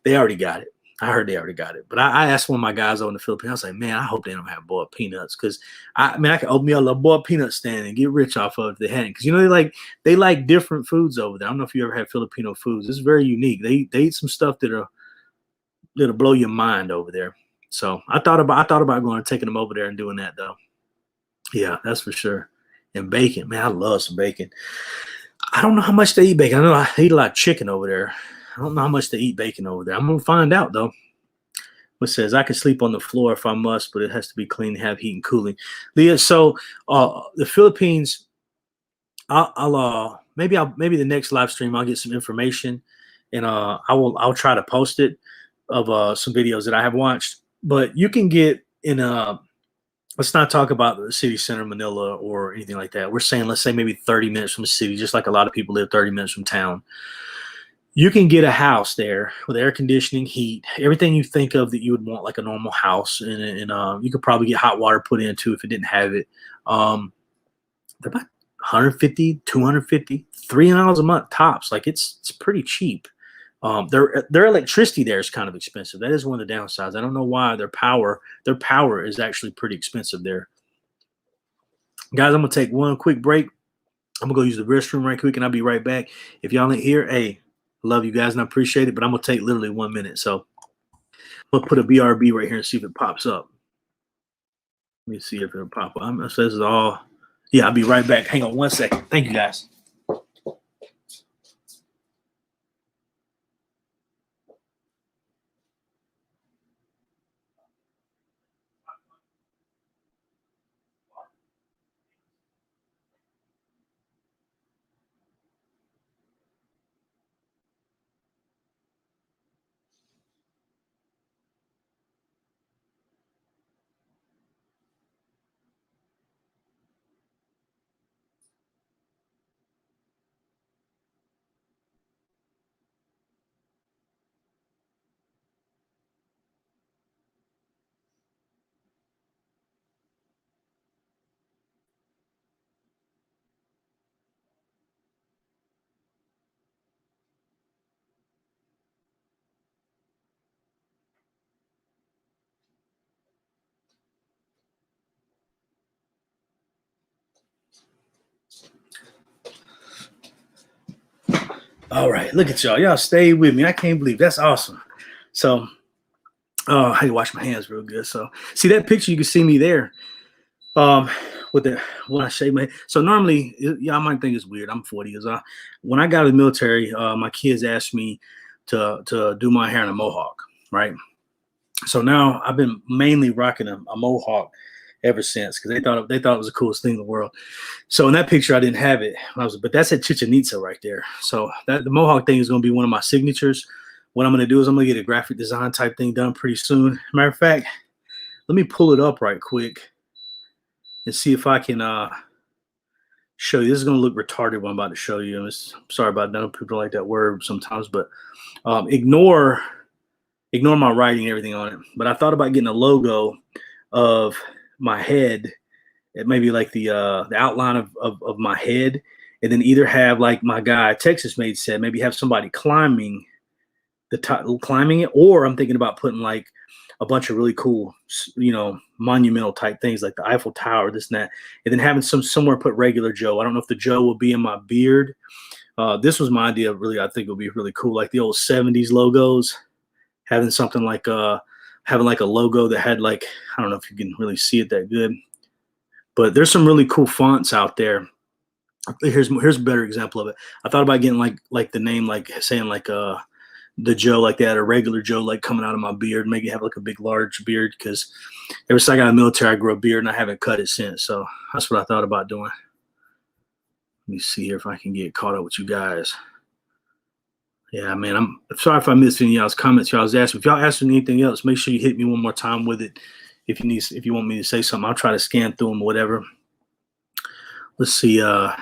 They already got it. I heard they already got it. But I asked one of my guys over in the Philippines. I was like, "Man, I hope they don't have boiled peanuts because I could open me a little boiled peanut stand and get rich off of it if they hadn't." Because they like different foods over there. I don't know if you ever had Filipino foods. It's very unique. They eat some stuff that'll blow your mind over there. So I thought about going and taking them over there and doing that though. Yeah, that's for sure. And bacon, man, I love some bacon. I don't know how much they eat bacon. I know I eat a lot of chicken over there. I don't know how much they eat bacon over there. I'm gonna find out though. What says I can sleep on the floor if I must, but it has to be clean, have heat and cooling. Leah, so the Philippines, maybe the next live stream I'll get some information, and I'll try to post it of some videos that I have watched. But you can get in let's not talk about the city center of Manila or anything like that. We're saying, let's say maybe 30 minutes from the city, just like a lot of people live 30 minutes from town. You can get a house there with air conditioning, heat, everything you think of that you would want like a normal house. And you could probably get hot water put in too if it didn't have it. They're about 150, 250, $300 a month tops. Like it's pretty cheap. Their electricity there is kind of expensive. That is one of the downsides. I don't know why their power is actually pretty expensive there. Guys, I'm gonna take one quick break. I'm gonna go use the restroom right quick, and I'll be right back. If y'all ain't here, hey, love you guys and I appreciate it, but I'm gonna take literally 1 minute. So I'm gonna put a BRB right here and see if it pops up. Let me see if it'll pop up. It says it's all. Yeah, I'll be right back. Hang on 1 second. Thank you guys. All right, look at y'all. Y'all stay with me. I can't believe that's awesome. So, I had to wash my hands real good. So, see that picture? You can see me there. Um, with the when I shave my head. So normally, y'all might think it's weird. I'm 40 years old. When I got out of the military, my kids asked me to do my hair in a mohawk, right? So now I've been mainly rocking a mohawk ever since because they thought it was the coolest thing in the world. So in that picture, I didn't have it. But that's at Chichen Itza right there. So that the mohawk thing is going to be one of my signatures. What I'm going to do is I'm going to get a graphic design type thing done pretty soon. Matter of fact, let me pull it up right quick and see if I can show you. This is going to look retarded what I'm about to show you. I'm sorry about that. People don't like that word sometimes, but ignore my writing and everything on it. But I thought about getting a logo of my head, maybe like the outline of my head, and then either have like my guy Texas Made said, maybe have somebody climbing it, or I'm thinking about putting like a bunch of really cool, monumental type things like the Eiffel Tower, this and that, and then having somewhere put regular Joe. I don't know if the Joe will be in my beard. This was my idea. Really, I think it would be really cool, like the old '70s logos. Having something like having like a logo that had like, I don't know if you can really see it that good, but there's some really cool fonts out there. Here's a better example of it. I thought about getting like the name, like saying like the Joe like that, a regular Joe like coming out of my beard, make it have like a big large beard, because ever since I got in the military, I grew a beard and I haven't cut it since. So that's what I thought about doing. Let me see here if I can get caught up with you guys. Yeah, man, I'm sorry if I missed any of y'all's comments. Y'all was asking. If y'all asking anything else, make sure you hit me one more time with it. If you want me to say something, I'll try to scan through them, whatever. Let's see. The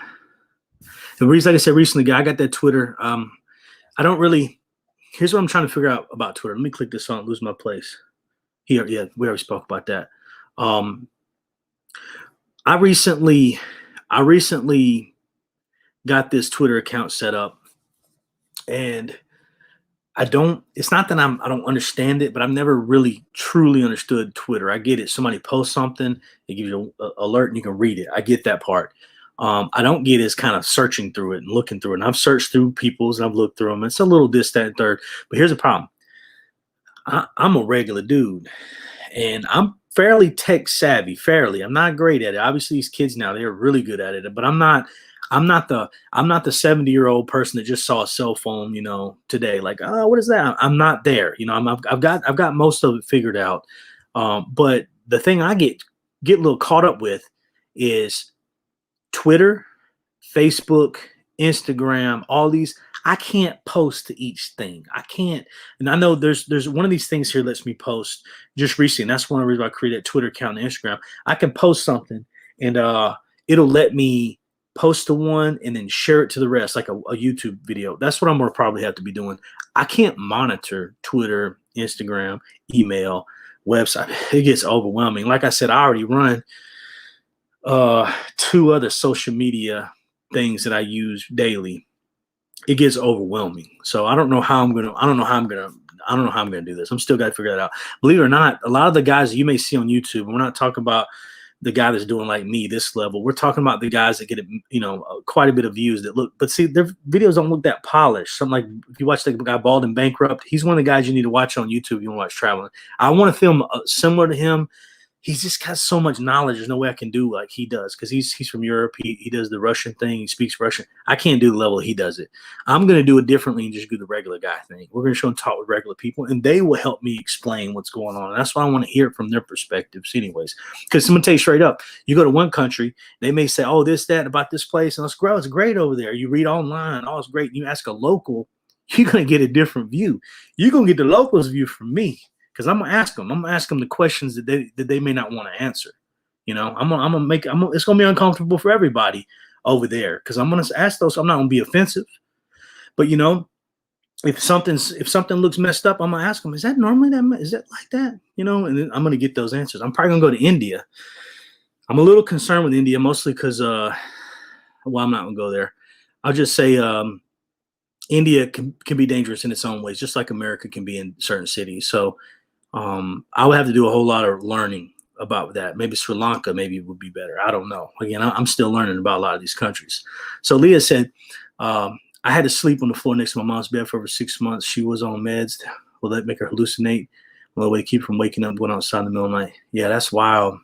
reason, like I said recently, I got that Twitter. I don't really. Here's what I'm trying to figure out about Twitter. Let me click this on, lose my place. Here, yeah, we already spoke about that. I recently got this Twitter account set up, and it's not that I don't understand it, but I've never really truly understood Twitter. I get it. Somebody posts something, it gives you an alert and you can read it. I get that part. I don't get is kind of searching through it and looking through it. And I've searched through people's and I've looked through them. It's a little this, that, and third. But here's the problem. I'm a regular dude, and I'm fairly tech savvy. Fairly, I'm not great at it. Obviously, these kids now, they're really good at it. But I'm not the 70-year-old person that just saw a cell phone, today. Like, oh, what is that? I'm not there. I've got most of it figured out. But the thing I get a little caught up with is Twitter, Facebook, Instagram, all these. I can't post to each thing. I can't. And I know there's one of these things here lets me post just recently. And that's one of the reasons I created a Twitter account and Instagram. I can post something and it'll let me post to one and then share it to the rest, like a YouTube video. That's what I'm going to probably have to be doing. I can't monitor Twitter, Instagram, email, website. It gets overwhelming. Like I said, I already run 2 other social media things that I use daily. It gets overwhelming. So I don't know how I'm gonna do this. I'm still got to figure that out. Believe it or not, a lot of the guys that you may see on YouTube, we're not talking about the guy that's doing like me, this level. We're talking about the guys that get, quite a bit of views that look, but see, their videos don't look that polished. Something like if you watch the guy Bald and Bankrupt, he's one of the guys you need to watch on YouTube if you want to watch traveling. I want to film similar to him. He's just got so much knowledge. There's no way I can do like he does, because he's from Europe. He does the Russian thing. He speaks Russian. I can't do the level he does it. I'm going to do it differently and just do the regular guy thing. We're going to show and talk with regular people, and they will help me explain what's going on. And that's why I want to hear it from their perspectives anyways. Because I'm going to tell you straight up, you go to one country, they may say, oh, this, that, about this place, and it's great over there. You read online, oh, it's great. You ask a local, you're going to get a different view. You're going to get the locals' view from me. Because I'm gonna ask them. I'm gonna ask them the questions that they may not want to answer. It's gonna be uncomfortable for everybody over there, because I'm gonna ask those. I'm not gonna be offensive, but if something looks messed up, I'm gonna ask them. Is that normally that? Is that like that? And then I'm gonna get those answers. I'm probably gonna go to India. I'm a little concerned with India, mostly because I'm not gonna go there. I'll just say India can be dangerous in its own ways, just like America can be in certain cities. So. I would have to do a whole lot of learning about that. Maybe Sri Lanka would be better. I don't know. Again, I'm still learning about a lot of these countries. So Leah said, I had to sleep on the floor next to my mom's bed for over 6 months. She was on meds. Will that make her hallucinate? Well, way to keep her from waking up, going outside in the middle of the night. Yeah, that's wild.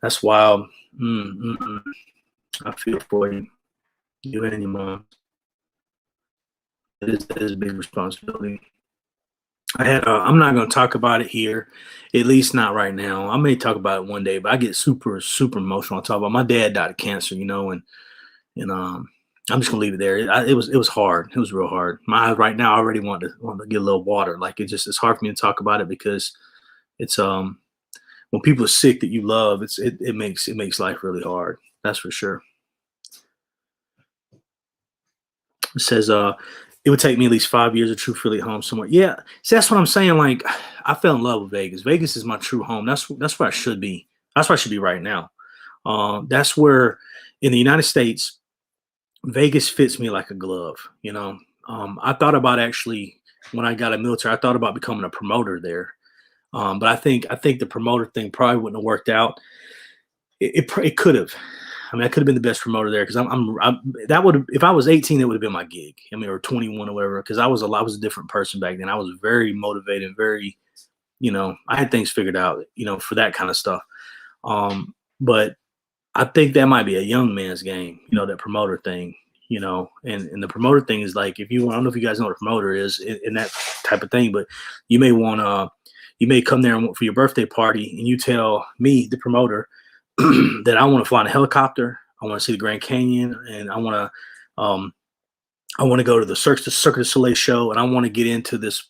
That's wild. I feel for you. You and your mom. That is a big responsibility. I'm not going to talk about it here, at least not right now. I may talk about it one day, but I get super, super emotional. I talk about my dad died of cancer, and I'm just gonna leave it there. It was hard. It was real hard. My eyes right now, I already want to get a little water. Like it's hard for me to talk about it, because it's when people are sick that you love, it makes life really hard. That's for sure. It says it would take me at least 5 years of true Philly home somewhere. Yeah, see, that's what I'm saying. Like, I fell in love with Vegas. Vegas is my true home. That's where I should be. That's where I should be right now. That's where, in the United States, Vegas fits me like a glove. I thought about, actually, when I got a military, I thought about becoming a promoter there. But I think the promoter thing probably wouldn't have worked out. It could have. I mean, I could have been the best promoter there, because that would, if I was 18, it would have been my gig. I mean, or 21 or whatever, because I was a different person back then. I was very motivated, very, I had things figured out, for that kind of stuff. But I think that might be a young man's game, that promoter thing. and the promoter thing is like, if you, I don't know if you guys know what a promoter is in that type of thing, but you may want to, you may come there for your birthday party and you tell me, the promoter, that I want to fly in a helicopter. I want to see the Grand Canyon, and I want to go to the Cirque du Soleil show, and I want to get into this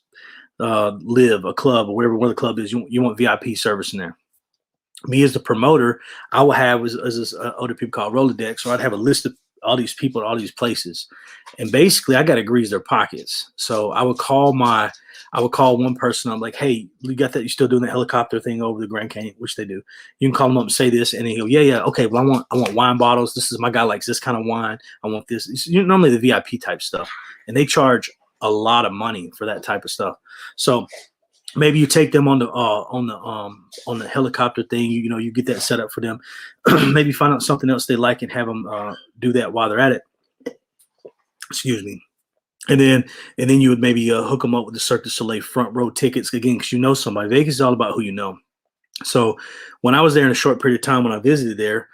live a club or where the club is. You want VIP service in there. Me as the promoter, I will have as this older people call Rolodex, or I'd have a list of all these people at all these places, and basically I got to grease their pockets. So I would call one person. I'm like, hey, you got that? You still doing the helicopter thing over the Grand Canyon, which they do. You can call them up and say this, and he'll, yeah, okay. Well, I want wine bottles. This is my guy likes this kind of wine. I want this. It's normally the VIP type stuff, and they charge a lot of money for that type of stuff. So maybe you take them on the helicopter thing. You get that set up for them. Maybe find out something else they like and have them do that while they're at it. Excuse me. And then you would maybe hook them up with the Cirque du Soleil front row tickets again, because you know somebody. Vegas is all about who you know. So when I was there in a short period of time when I visited there,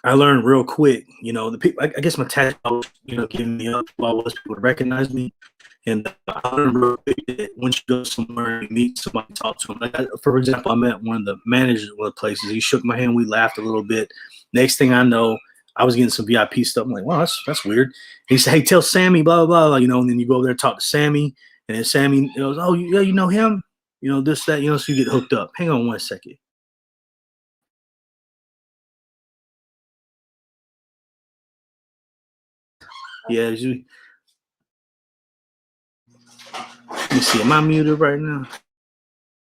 I learned real quick. The people. I guess my tattoo was, giving me up. People would recognize me. And I learned real quick that once you go somewhere and meet somebody, talk to them. Like for example, I met one of the managers of one of the places. He shook my hand. We laughed a little bit. Next thing I know, I was getting some VIP stuff. I'm like, wow, that's weird. And he said, hey, tell Sammy, blah, blah, blah, and then you go over there and talk to Sammy. And then Sammy goes, oh, yeah, you know him? This, that, so you get hooked up. Hang on one second. Yeah, let me see. Am I muted right now?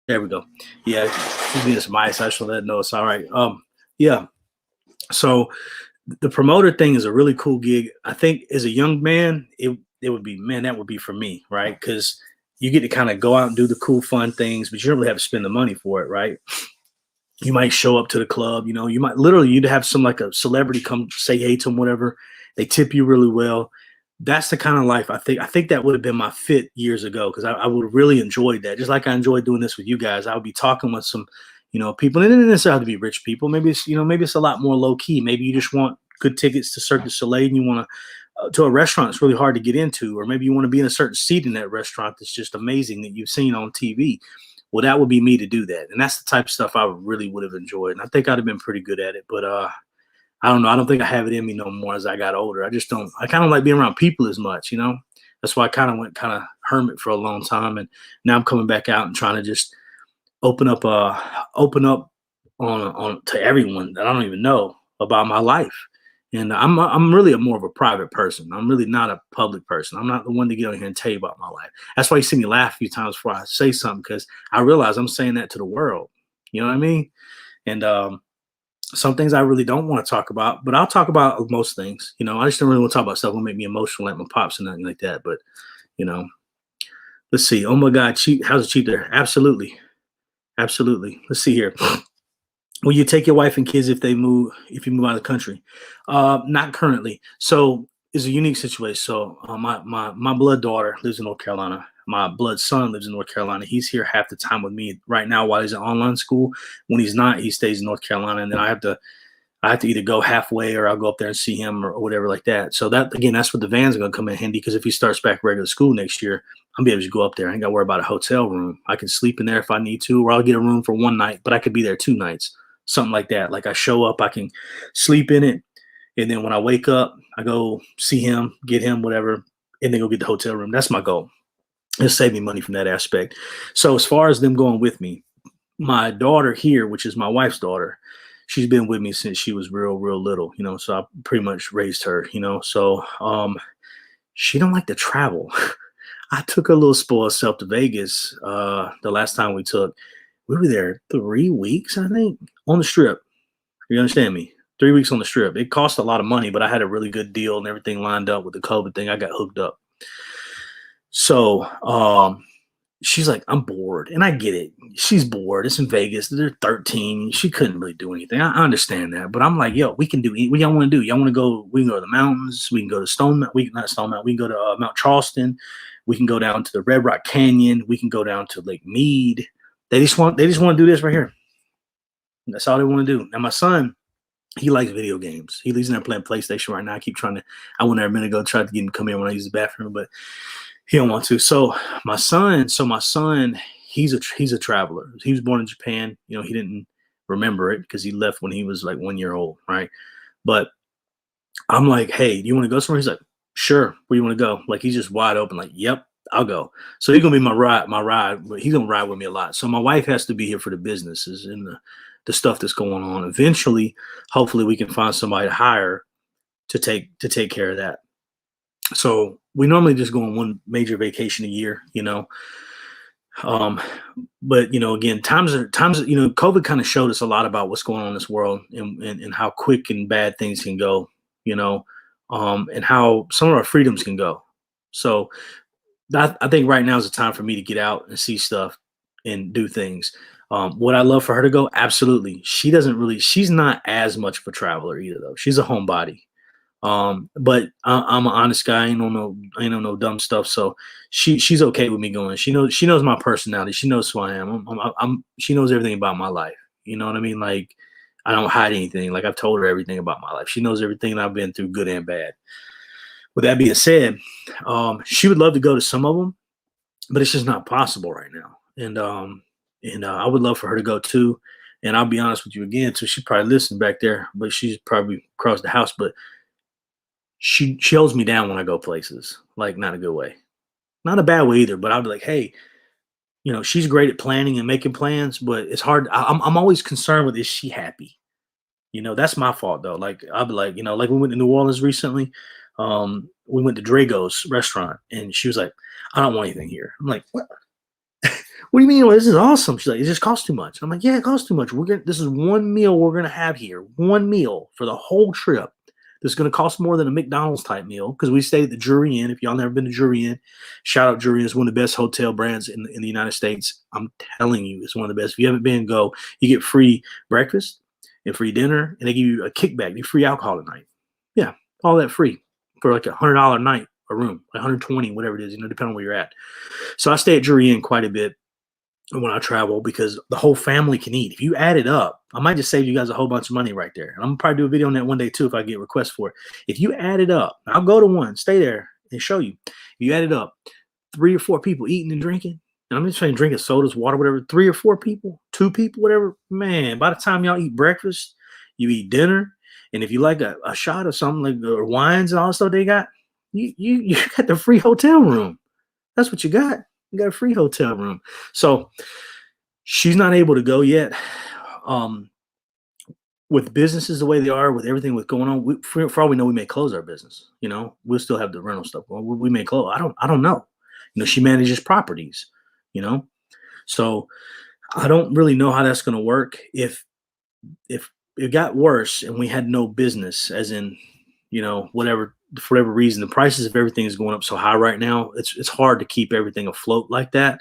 There we go. Yeah, she's being some ice. I should let know it's all right. Yeah. So the promoter thing is a really cool gig. I think as a young man, it would be, man, that would be for me, right? Because you get to kind of go out and do the cool, fun things, but you don't really have to spend the money for it, right? You might show up to the club, you might you'd have some like a celebrity come say hey to them, whatever. They tip you really well. That's the kind of life I think that would have been my fit years ago, because I would have really enjoyed that. Just like I enjoyed doing this with you guys. I would be talking with some, people, and it doesn't necessarily have to be rich people. Maybe it's a lot more low key. Maybe you just want good tickets to Cirque du Soleil, and you want to a restaurant it's really hard to get into, or maybe you want to be in a certain seat in that restaurant that's just amazing that you've seen on TV. Well, that would be me to do that, and that's the type of stuff I really would have enjoyed, and I think I'd have been pretty good at it. But I don't know. I don't think I have it in me no more as I got older. I just don't. I kind of like being around people as much, That's why I kind of went hermit for a long time, and now I'm coming back out and trying to just open up on to everyone that I don't even know about my life. And I'm really more of a private person. I'm really not a public person. I'm not the one to get on here and tell you about my life. That's why you see me laugh a few times before I say something, because I realize I'm saying that to the world. You know what I mean? And some things I really don't want to talk about, but I'll talk about most things. I just don't really want to talk about stuff that will make me emotional, like my pops and nothing like that. But let's see. Oh my God, cheap. How's it cheap there? Absolutely, absolutely. Let's see here. Will you take your wife and kids if you move out of the country? Not currently. So it's a unique situation. So my blood daughter lives in North Carolina. My blood son lives in North Carolina. He's here half the time with me right now while he's in online school. When he's not, he stays in North Carolina, and then I have to either go halfway or I'll go up there and see him or whatever like that. So that's what the van's going to come in handy, because if he starts back regular school next year, I'll be able to go up there. I ain't got to worry about a hotel room. I can sleep in there if I need to, or I'll get a room for one night, but I could be there 2 nights. Something like that. Like I show up, I can sleep in it, and then when I wake up, I go see him, get him, whatever, and then go get the hotel room. That's my goal. It'll save me money from that aspect. So as far as them going with me, my daughter here, which is my wife's daughter, she's been with me since she was real little, so I pretty much raised her, so she don't like to travel. I took a little spoiled self to Vegas the last time we were there 3 weeks, I think, on the Strip. You understand me? 3 weeks on the Strip. It cost a lot of money, but I had a really good deal and everything lined up with the COVID thing. I got hooked up. So she's like, I'm bored. And I get it. She's bored. It's in Vegas. They're 13. She couldn't really do anything. I understand that. But I'm like, yo, we can do what y'all want to do. Y'all want to go, we can go to the mountains. We can go to Stone Mountain. Not Stone Mountain. We can go to Mount Charleston. We can go down to the Red Rock Canyon. We can go down to Lake Mead. They just want to do this right here. That's all they want to do. Now my son, He likes video games. He's in there playing PlayStation right now. I went there a minute ago, tried to get him to come in when I use the bathroom, but he don't want to. So my son, he's a traveler. He was born in Japan. He didn't remember it because he left when he was like 1 year old, right? But I'm like, hey, do you want to go somewhere? He's like, sure. Where you want to go? Like he's just wide open. Like, yep, I'll go. So he's gonna be my ride. But he's gonna ride with me a lot. So my wife has to be here for the businesses and the stuff that's going on. Eventually, hopefully, we can find somebody to hire to take care of that. So we normally just go on one major vacation a year. Um, but again, times. COVID kind of showed us a lot about what's going on in this world and how quick and bad things can go. You know, and how some of our freedoms can go. So I think right now is the time for me to get out and see stuff and do things. Would I love for her to go? Absolutely. She's not as much of a traveler either, though. She's a homebody. But I'm an honest guy. I ain't no dumb stuff. So she's okay with me going. She knows my personality. She knows who I am. She knows everything about my life. You know what I mean? Like I don't hide anything. Like I've told her everything about my life. She knows everything I've been through, good and bad. With that being said, she would love to go to some of them, but it's just not possible right now. And I would love for her to go too. And I'll be honest with you again too. She probably listened back there, but she's probably across the house. But she holds me down when I go places, like not a good way, not a bad way either. But I'll be like, hey, she's great at planning and making plans, but it's hard. I'm always concerned with, is she happy? That's my fault though. Like I'll be like, like we went to New Orleans recently. We went to Drago's restaurant, and she was like, I don't want anything here. I'm like, what? What do you mean? Well, this is awesome. She's like, it just costs too much. I'm like, yeah, it costs too much. This is one meal we're gonna have here, one meal for the whole trip. That's going to cost more than a McDonald's type meal because we stayed at the Jury Inn. If y'all never been to Jury Inn, shout out Jury Inn. It's one of the best hotel brands in the United States. I'm telling you, it's one of the best. If you haven't been, go. You get free breakfast and free dinner, and they give you a kickback. You free alcohol at night. Yeah, all that free for like $100 a night a room, 120, whatever it is, depending on where you're at. So I stay at Jury Inn quite a bit when I travel because the whole family can eat. If you add it up, I might just save you guys a whole bunch of money right there. And I'm gonna probably do a video on that one day too if I get requests for it. If you add it up, I'll go to one, stay there, and show you. If you add it up, 3 or 4 people eating and drinking, and I'm just saying drinking sodas, water, whatever, 3 or 4 people, 2 people, whatever, man, by the time y'all eat breakfast, you eat dinner, and if you like a shot or something like or wines and all that stuff they got, you got the free hotel room. That's what you got. You got a free hotel room. So she's not able to go yet. With businesses the way they are, with everything with going on, for all we know, we may close our business. We'll still have the rental stuff. Well, we may close. I don't know. She manages properties. You know, so I don't really know how that's going to work. If it got worse and we had no business, as in, whatever for whatever reason, the prices of everything is going up so high right now. It's hard to keep everything afloat like that.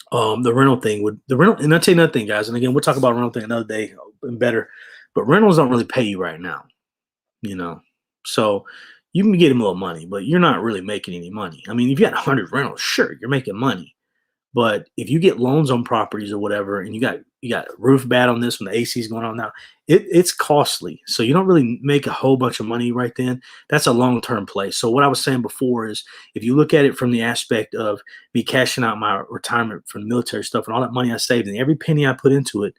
The rental thing and I'll tell you another thing, guys. And again, we'll talk about rental thing another day and better. But rentals don't really pay you right now, you know. So you can get them a little money, but you're not really making any money. I mean, if you got 100 rentals, sure, you're making money. But if you get loans on properties or whatever, and you got roof bad on this when the AC is going on now, it's costly. So you don't really make a whole bunch of money right then. That's a long-term play. So what I was saying before is, if you look at it from the aspect of me cashing out my retirement from the military stuff and all that money I saved and every penny I put into it,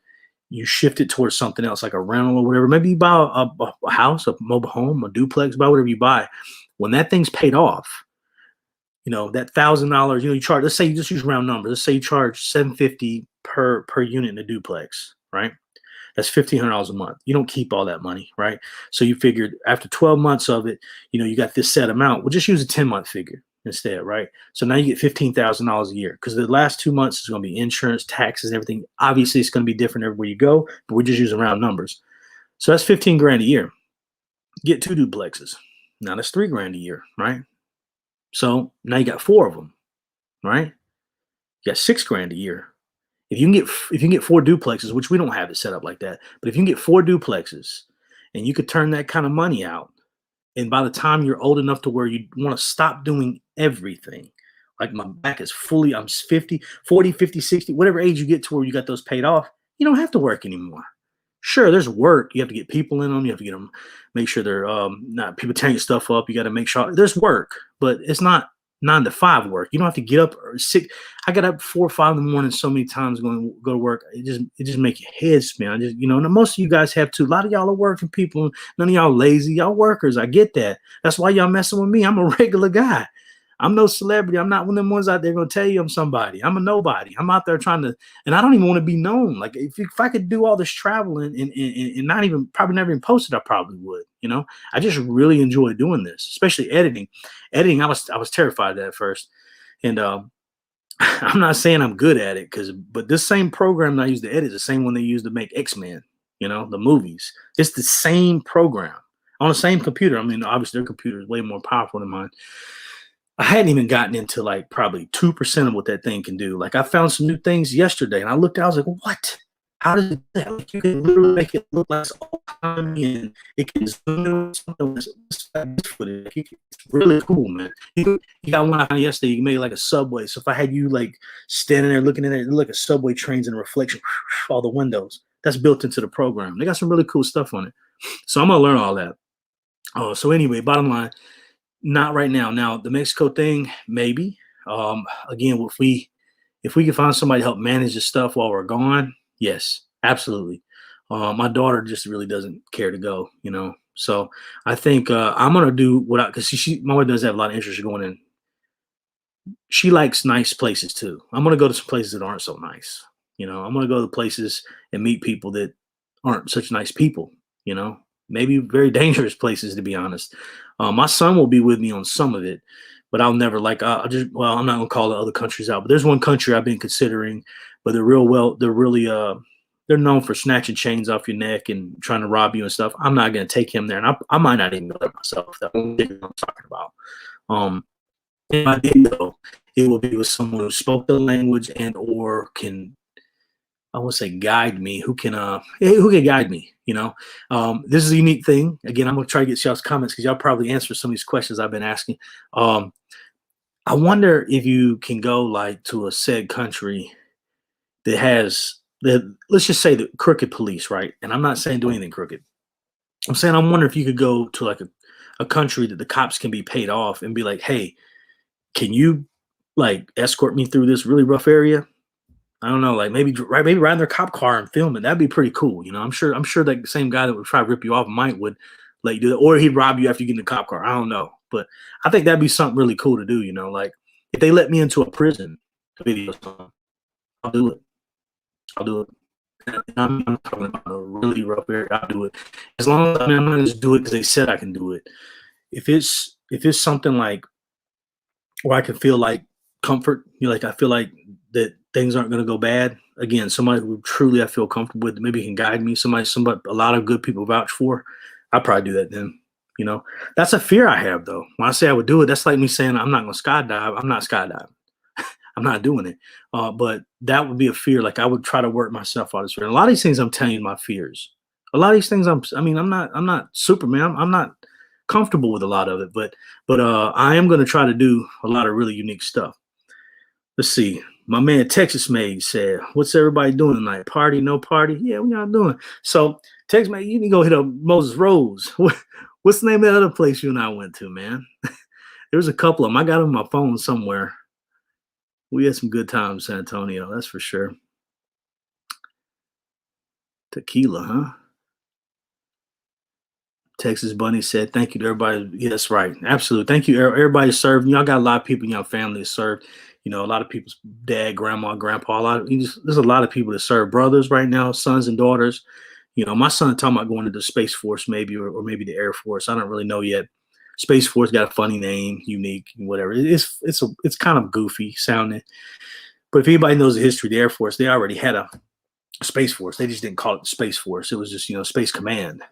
you shift it towards something else like a rental or whatever. Maybe you buy a house, a mobile home, a duplex, buy whatever you buy. When that thing's paid off, that $1,000, you charge, let's say you just use round numbers. Let's say you charge $750 per unit in a duplex, right? That's $1,500 a month. You don't keep all that money, right? So you figured after 12 months of it, you got this set amount. We'll just use a 10-month figure instead, right? So now you get $15,000 a year because the last 2 months is going to be insurance, taxes, and everything. Obviously, it's going to be different everywhere you go, but we're just using round numbers. So that's 15 grand a year. Get 2 duplexes. Now that's 3 grand a year, right? So now you got 4 of them, right? You got 6 grand a year. If you can get 4 duplexes, which we don't have it set up like that, but if you can get 4 duplexes and you could turn that kind of money out, and by the time you're old enough to where you want to stop doing everything, like my back is fully, I'm 50, 40, 50, 60, whatever age you get to where you got those paid off, you don't have to work anymore. Sure, there's work. You have to get people in them. You have to get them, make sure they're not people tearing your stuff up. You got to make sure there's work, but it's not 9 to 5 work. You don't have to get up or six. I got up 4 or 5 in the morning so many times going to go to work. It just make your head spin. I just and most of you guys have too. A lot of y'all are working people. None of y'all lazy. Y'all workers. I get that. That's why y'all messing with me. I'm a regular guy. I'm no celebrity. I'm not one of them ones out there gonna tell you I'm somebody. I'm a nobody. I'm out there trying to, and I don't even want to be known. Like if I could do all this traveling and not even probably never even post it, I probably would. I just really enjoy doing this, especially editing. Editing, I was terrified of that at first, and I'm not saying I'm good at it but this same program that I use to edit is the same one they use to make X-Men. The movies. It's the same program on the same computer. I mean, obviously their computer is way more powerful than mine. I hadn't even gotten into like probably 2% of what that thing can do. Like I found some new things yesterday and I looked, I was like, what? How does it do that? Like you can literally make it look like it's old timey and it can zoom in on something with footage. It's really cool, man. You got one I found yesterday, you can make it like a subway. So if I had you like standing there looking in there, it look like a subway trains in a reflection, all the windows. That's built into the program. They got some really cool stuff on it. So I'm gonna learn all that. So anyway, bottom line, not right now. Now the Mexico thing, maybe. Again, if we can find somebody to help manage the stuff while we're gone, yes, absolutely. My daughter just really doesn't care to go. So I think I'm gonna do what because my wife does have a lot of interest in going in. She likes nice places too. I'm gonna go to some places that aren't so nice. I'm gonna go to places and meet people that aren't such nice people. You know, Maybe very dangerous places to be honest. My son will be with me on some of it, but I'll never like. I'll just I'm not gonna call the other countries out, but there's one country I've been considering, but they're real well. They're really they're known for snatching chains off your neck and trying to rob you and stuff. I'm not gonna take him there, and I might not even go there myself. That's one thing I'm talking about. Um, if I did go, it would be with someone who spoke the language and or can I won't say guide me, who can guide me, This is a unique thing. Again, I'm gonna try to get y'all's comments because y'all probably answer some of these questions I've been asking. Um, I wonder if you can go like to a said country that has let's just say the crooked police, right? And I'm not saying do anything crooked. I'm saying I wonder if you could go to like a country that the cops can be paid off and be like, hey, can you like escort me through this really rough area? I don't know, like maybe ride in their cop car and film it. That'd be pretty cool. I'm sure that same guy that would try to rip you off would let you do that, or he'd rob you after you get in the cop car. I don't know, but I think that'd be something really cool to do. Like if they let me into a prison video, I'll do it. I'll do it. And I'm talking about a really rough area. I'll do it as long as I'm not going to do it because they said I can do it. If it's something like where I can feel like comfort, like I feel like that things aren't going to go bad. Again, somebody who truly I feel comfortable with, maybe can guide me. Somebody, a lot of good people vouch for. I'll probably do that then. That's a fear I have though. When I say I would do it, that's like me saying I'm not going to skydive. I'm not skydiving. I'm not doing it. But that would be a fear. Like I would try to work myself out of this fear. And a lot of these things I'm telling you my fears. A lot of these things I'm not Superman. I'm not comfortable with a lot of it, but I am going to try to do a lot of really unique stuff. Let's see. My man Texas Made said, "What's everybody doing tonight? Party? No party? Yeah, what y'all doing?" So Texas Made, you can go hit up Moses Rose. What's the name of that other place you and I went to, man? There was a couple of them. I got them on my phone somewhere. We had some good times in San Antonio, that's for sure. Tequila, huh? Texas Bunny said, "Thank you to everybody." Yeah, that's right. Absolutely. Thank you. Everybody served. Y'all got a lot of people in your family that served. A lot of people's dad, grandma, grandpa. There's a lot of people that serve brothers right now, sons and daughters. My son talking about going to the Space Force maybe, or maybe the Air Force. I don't really know yet. Space Force got a funny name, unique, whatever. It's kind of goofy sounding. But if anybody knows the history of the Air Force, they already had a Space Force. They just didn't call it the Space Force. It was just, Space Command.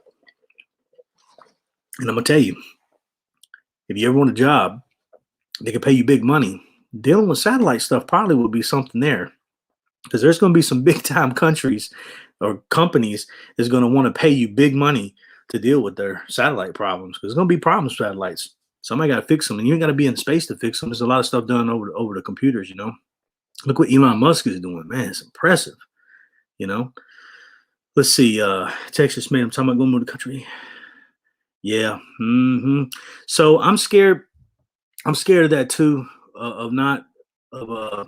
And I'm gonna tell you, if you ever want a job, they can pay you big money. Dealing with satellite stuff probably would be something there, because there's going to be some big time countries or companies that's going to want to pay you big money to deal with their satellite problems. Because there's going to be problems with satellites. Somebody got to fix them, and you ain't got to be in space to fix them. There's a lot of stuff done over the computers. Look what Elon Musk is doing, man. It's impressive. You know, Let's see. Texas man, I'm talking about going to the country. Yeah. So I'm scared. I'm scared of that too. Of uh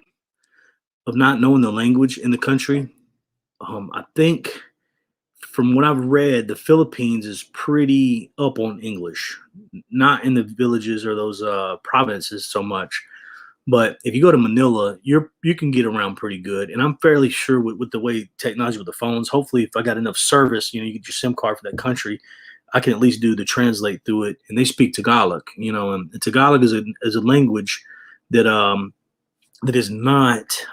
of not knowing the language in the country. I think from what I've read, the Philippines is pretty up on English. Not in the villages or those provinces so much. But if you go to Manila, you can get around pretty good. And I'm fairly sure with the way technology with the phones, hopefully if I got enough service, you get your SIM card for that country, I can at least do the translate through it. And they speak Tagalog, and Tagalog is a language that that is not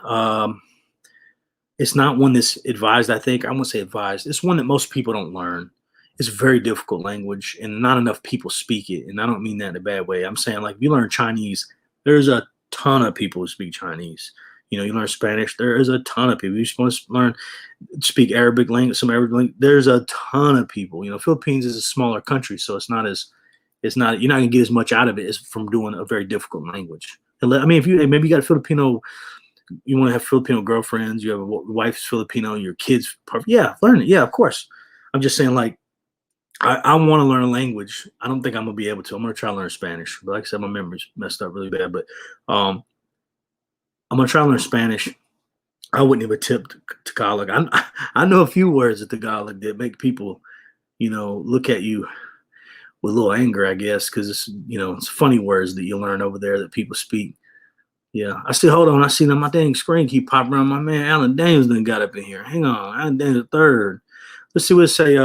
it's not one that's advised, I think. I won't say advised. It's one that most people don't learn. It's a very difficult language and not enough people speak it. And I don't mean that in a bad way. I'm saying like if you learn Chinese, there's a ton of people who speak Chinese. You learn Spanish, there is a ton of people. You want to learn speak Arabic language, some Arabic language, there's a ton of people. Philippines is a smaller country, so it's not you're not gonna get as much out of it as from doing a very difficult language. I mean, if maybe you got a Filipino, you want to have Filipino girlfriends, you have a wife's Filipino, your kids, yeah, learn it. Yeah, of course. I'm just saying, like, I want to learn a language. I don't think I'm gonna be able to. I'm gonna try to learn Spanish, but like I said, my memory's messed up really bad. But um, I'm gonna try to learn Spanish. I wouldn't even attempt Tagalog. I know a few words of Tagalog that make people, look at you with a little anger, I guess, because it's funny words that you learn over there that people speak. Yeah, hold on. I see that my dang screen keep popping around. My man Alan Daniels done got up in here. Hang on, Alan Daniels the third. Let's see what it say.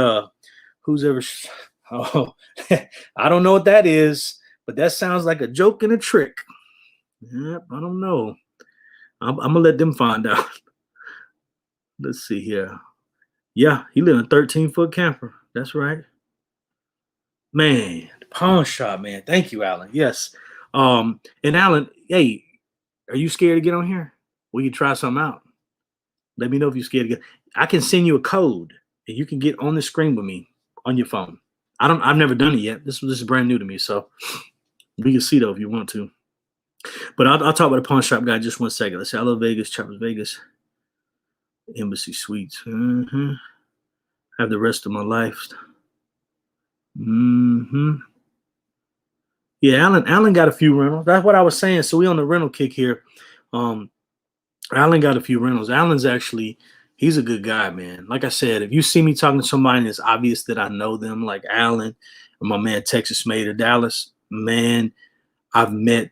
Who's ever? Oh, I don't know what that is, but that sounds like a joke and a trick. Yep, I don't know. I'm gonna let them find out. Let's see here. Yeah, he live in a 13-foot camper. That's right. Man, the pawn shop, man. Thank you, Alan. Yes. And Alan, hey, are you scared to get on here? We can try something out. Let me know if you're scared to get. I can send you a code and you can get on the screen with me on your phone. I've never done it yet. This is brand new to me, so we can see though if you want to. But I'll talk about the pawn shop guy in just 1 second. Let's say I love Vegas, Trappers Vegas, Embassy Suites. Have the rest of my life. Yeah, Alan got a few rentals. That's what I was saying. So we on the rental kick here. Alan got a few rentals. He's a good guy, man. Like I said, if you see me talking to somebody and it's obvious that I know them, like Alan or my man Texas Made of Dallas, man, I've met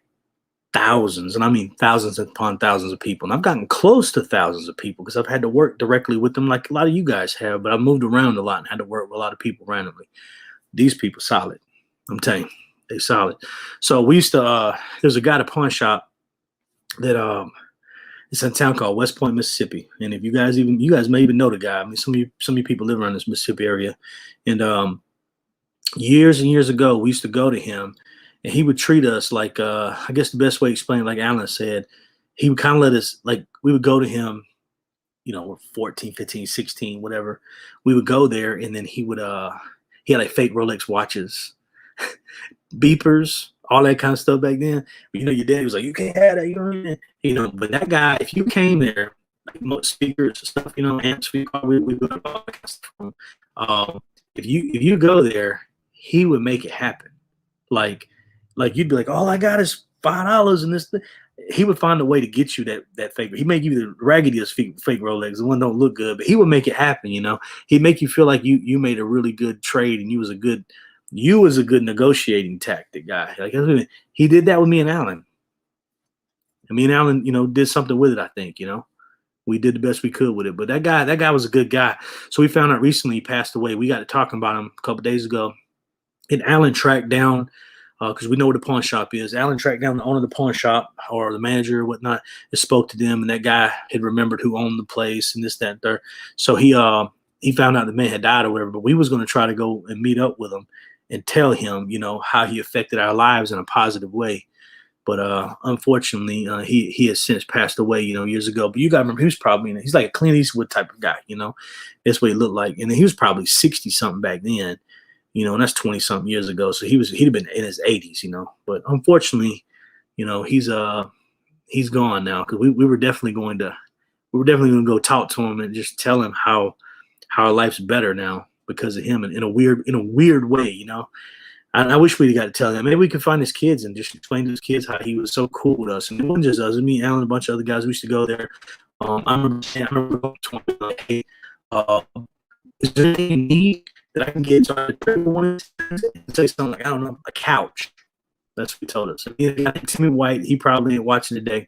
thousands, and I mean thousands upon thousands of people. And I've gotten close to thousands of people because I've had to work directly with them like a lot of you guys have, but I've moved around a lot and had to work with a lot of people randomly. These people solid. I'm telling you, they solid. So we used to there's a guy at a pawn shop that it's in a town called West Point, Mississippi. And if you guys may even know the guy. I mean, some of you people live around this Mississippi area. And years and years ago, we used to go to him and he would treat us like I guess the best way to explain it, like Alan said, he would kind of let us, like, we would go to him, we're 14, 15, 16, whatever. We would go there and then he had like fake Rolex watches, beepers, all that kind of stuff back then. Your dad was like, you can't have that, but that guy, if you came there, like most speakers and stuff, amps, we would have all that kind of stuff. If you go there, he would make it happen. Like you'd be like, all I got is $5 and this thing. He would find a way to get you that fake. He make you the raggediest fake Rolex. The one don't look good, but he would make it happen. He'd make you feel like you made a really good trade and you was a good negotiating tactic guy. Like he did that with me and Alan. And me and Alan, did something with it. I think we did the best we could with it. But that guy was a good guy. So we found out recently he passed away. We got to talking about him a couple days ago, and Alan tracked down. Because we know where the pawn shop is. Alan tracked down the owner of the pawn shop or the manager or whatnot and spoke to them. And that guy had remembered who owned the place and this, that, and third. So he found out the man had died or whatever. But we was going to try to go and meet up with him and tell him, how he affected our lives in a positive way. But unfortunately, he has since passed away, years ago. But you got to remember, he was probably, he's like a Clint Eastwood type of guy, That's what he looked like. And then he was probably 60-something back then. And that's 20-something years ago. So he'd have been in his 80s, But unfortunately, he's gone now because we were definitely going to go talk to him and just tell him how how our life's better now because of him, and in a weird way, you know. I wish we'd got to tell him. Maybe we could find his kids and just explain to his kids how he was so cool with us. And it wasn't just us. Me, and Alan, a bunch of other guys. We used to go there. I remember going to him like, hey, uh, is there anything you need that I can get? So I could one and say something like, I don't know, a couch. That's what he told us. I think Timmy White, he probably ain't watching today,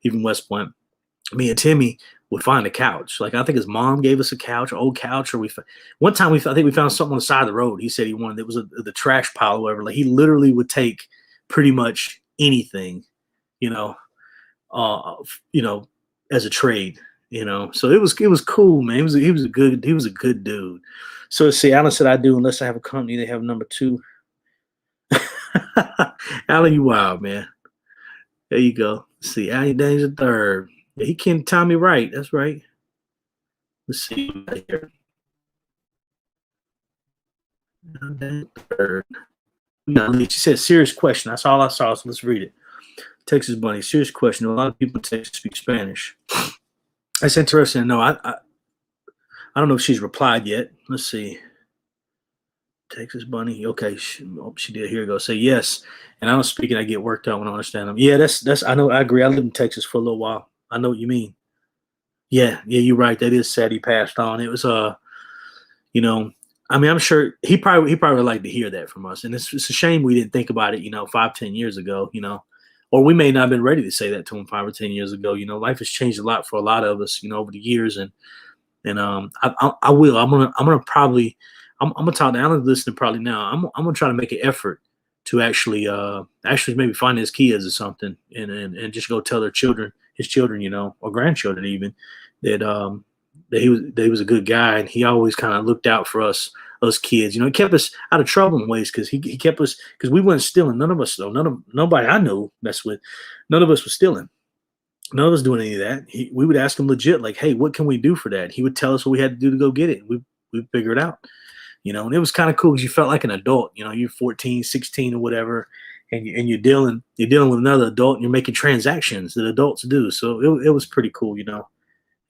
even West Point. Me and Timmy would find a couch. Like I think his mom gave us a couch, an old couch, or one time I think we found something on the side of the road. He said he wanted it was the trash pile or whatever. Like he literally would take pretty much anything, you know, uh, you know, as a trade, you know. So it was cool, man. He was a good dude. So let's see, Alan said I do unless I have a company. They have number two. Alan, you wild, man. There you go. Let's see, Alan Danger third. Yeah, he can time me right. That's right. Let's see here. Third. She said, serious question. That's all I saw. So let's read it. Texas Bunny, serious question. A lot of people in Texas speak Spanish. That's interesting to know. I don't know if she's replied yet. Let's see. Texas Bunny. Okay, she did. Here we go. Say yes. And I don't speak it. I get worked out when I understand them. Yeah, that's. I know. I agree. I lived in Texas for a little while. I know what you mean. Yeah, you're right. That is sad. He passed on. It was you know, I mean, I'm sure he probably would like to hear that from us. And it's a shame we didn't think about it, you know, 5-10 years ago, you know, or we may not have been ready to say that to him 5 or 10 years ago. You know, life has changed a lot for a lot of us, you know, over the years. And I will. I'm gonna talk to Alan listening probably now. I'm gonna try to make an effort to actually maybe find his kids or something and just go tell his children, you know, or grandchildren even, that that he was a good guy and he always kind of looked out for us kids. You know, he kept us out of trouble in ways because he kept us because we weren't stealing. None of us though. Nobody I know messed with. None of us was stealing. None of us doing any of that. We would ask him legit, like, hey, what can we do for that? He would tell us what we had to do to go get it. We figured it out, you know, and it was kind of cool because you felt like an adult, you know, you're 14, 16 or whatever, and you're dealing with another adult and you're making transactions that adults do. So it was pretty cool, you know.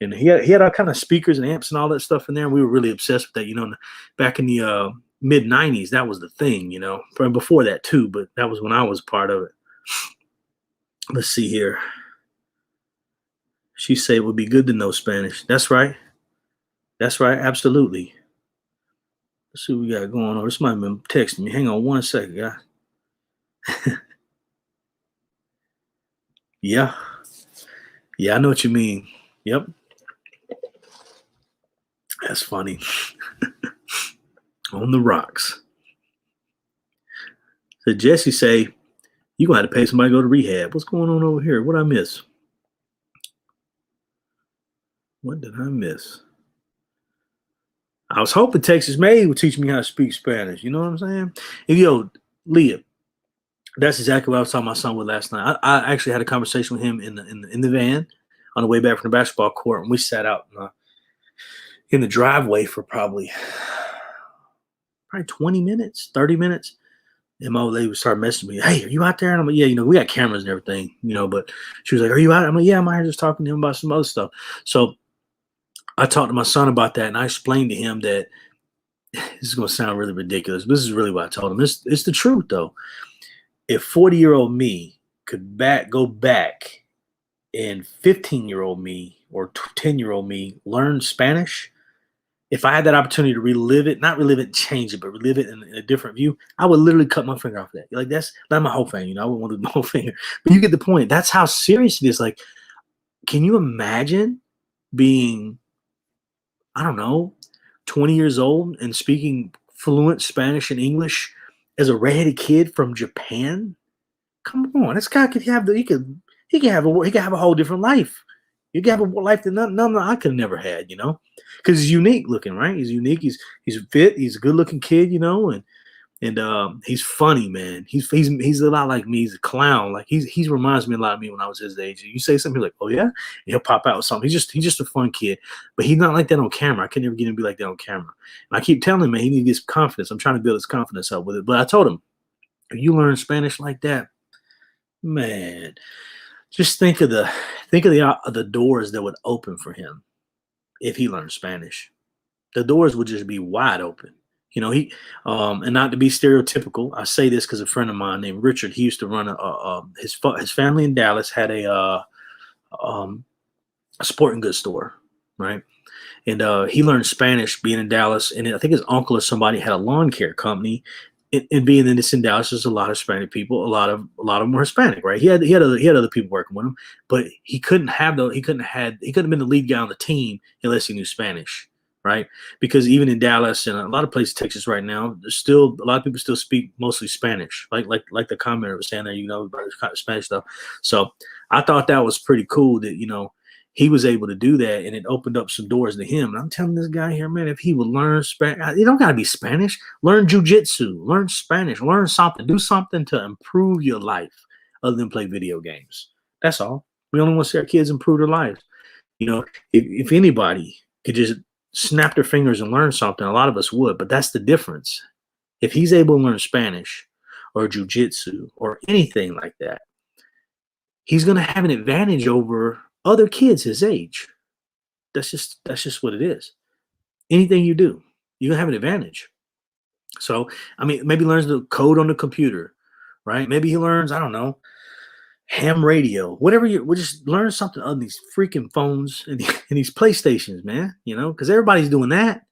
And he had all kind of speakers and amps and all that stuff in there. And we were really obsessed with that, you know, back in the mid 90s, that was the thing, you know, from before that too, but that was when I was part of it. Let's see here. She said it would be good to know Spanish. That's right. That's right. Absolutely. Let's see what we got going on. This might have been texting me. Hang on 1 second, guys. Yeah. Yeah, I know what you mean. Yep. That's funny. On the rocks. So Jesse say, you gonna have to pay somebody to go to rehab. What's going on over here? What I miss? What did I miss? I was hoping Texas Made would teach me how to speak Spanish. You know what I'm saying? And yo, Leah, that's exactly what I was talking to my son with last night. I actually had a conversation with him in the van on the way back from the basketball court, and we sat out in the driveway for probably 20 minutes, 30 minutes. And my old lady would start messaging me, hey, are you out there? And I'm like, yeah, you know, we got cameras and everything, you know, but she was like, are you out? I'm like, yeah, I'm out here just talking to him about some other stuff. So I talked to my son about that and I explained to him that this is going to sound really ridiculous, but this is really what I told him. It's the truth though. If 40-year-old me could go back and 15-year-old me or 10-year-old me learn Spanish, if I had that opportunity to relive it, not relive it, change it, but relive it in a different view, I would literally cut my finger off that. Like that's not my whole thing, you know. I wouldn't want to do my whole finger, but you get the point. That's how serious it is. Like, can you imagine being, I don't know, 20 years old and speaking fluent Spanish and English as a redheaded kid from Japan? Come on, this guy could have he can have a whole different life. You can have a life that none I could have never had, you know, because he's unique looking, right? He's unique. He's fit. He's a good looking kid, you know, and he's funny, man. He's a lot like me. He's a clown. Like he reminds me a lot of me when I was his age. You say something like, oh yeah, and he'll pop out with something. He's just a fun kid, but he's not like that on camera. I can never get him to be like that on camera. And I keep telling him, man, he needs to get some confidence. I'm trying to build his confidence up with it. But I told him, if you learn Spanish like that, man, just think of the doors that would open for him if he learned Spanish. the doors would just be wide open. And not to be stereotypical, I say this because a friend of mine named Richard, he used to run his family in Dallas had um, a sporting goods store, right? And he learned Spanish being in Dallas, and I think his uncle or somebody had a lawn care company. And being in this in Dallas, there's a lot of Hispanic people. A lot of them were Hispanic, right? He had other people working with him, but he couldn't have those. He couldn't have been the lead guy on the team unless he knew Spanish, right? Because even in Dallas and a lot of places, Texas, right now, there's still a lot of people still speak mostly Spanish, like the commenter was saying there, about this kind of Spanish stuff. So I thought that was pretty cool that he was able to do that, and it opened up some doors to him. And I'm telling this guy here, man, if he would learn Spanish, you don't got to be Spanish. Learn jujitsu, learn Spanish, learn something, do something to improve your life other than play video games. That's all. We only want to see our kids improve their lives. If anybody could just snap their fingers and learn something, a lot of us would, but that's the difference. If he's able to learn Spanish or jujitsu or anything like that, he's going to have an advantage over other kids his age. That's just what it is. Anything you do, you're gonna have an advantage. So, I mean, maybe he learns the code on the computer, right? Maybe he learns, I don't know, ham radio, whatever we'll just learn something on these freaking phones and, and these PlayStations, man, because everybody's doing that.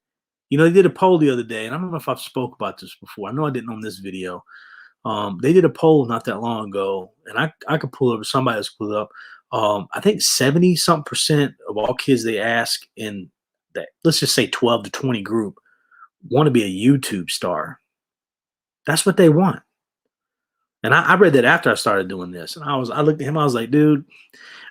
They did a poll the other day, and I don't know if I've spoke about this before. I know I didn't on this video. They did a poll not that long ago, and I could pull it up, somebody else pull it up. I think 70 something percent of all kids they ask in that, let's just say 12 to 20 group, want to be a YouTube star. That's what they want. And I read that after I started doing this, and I looked at him, I was like, dude,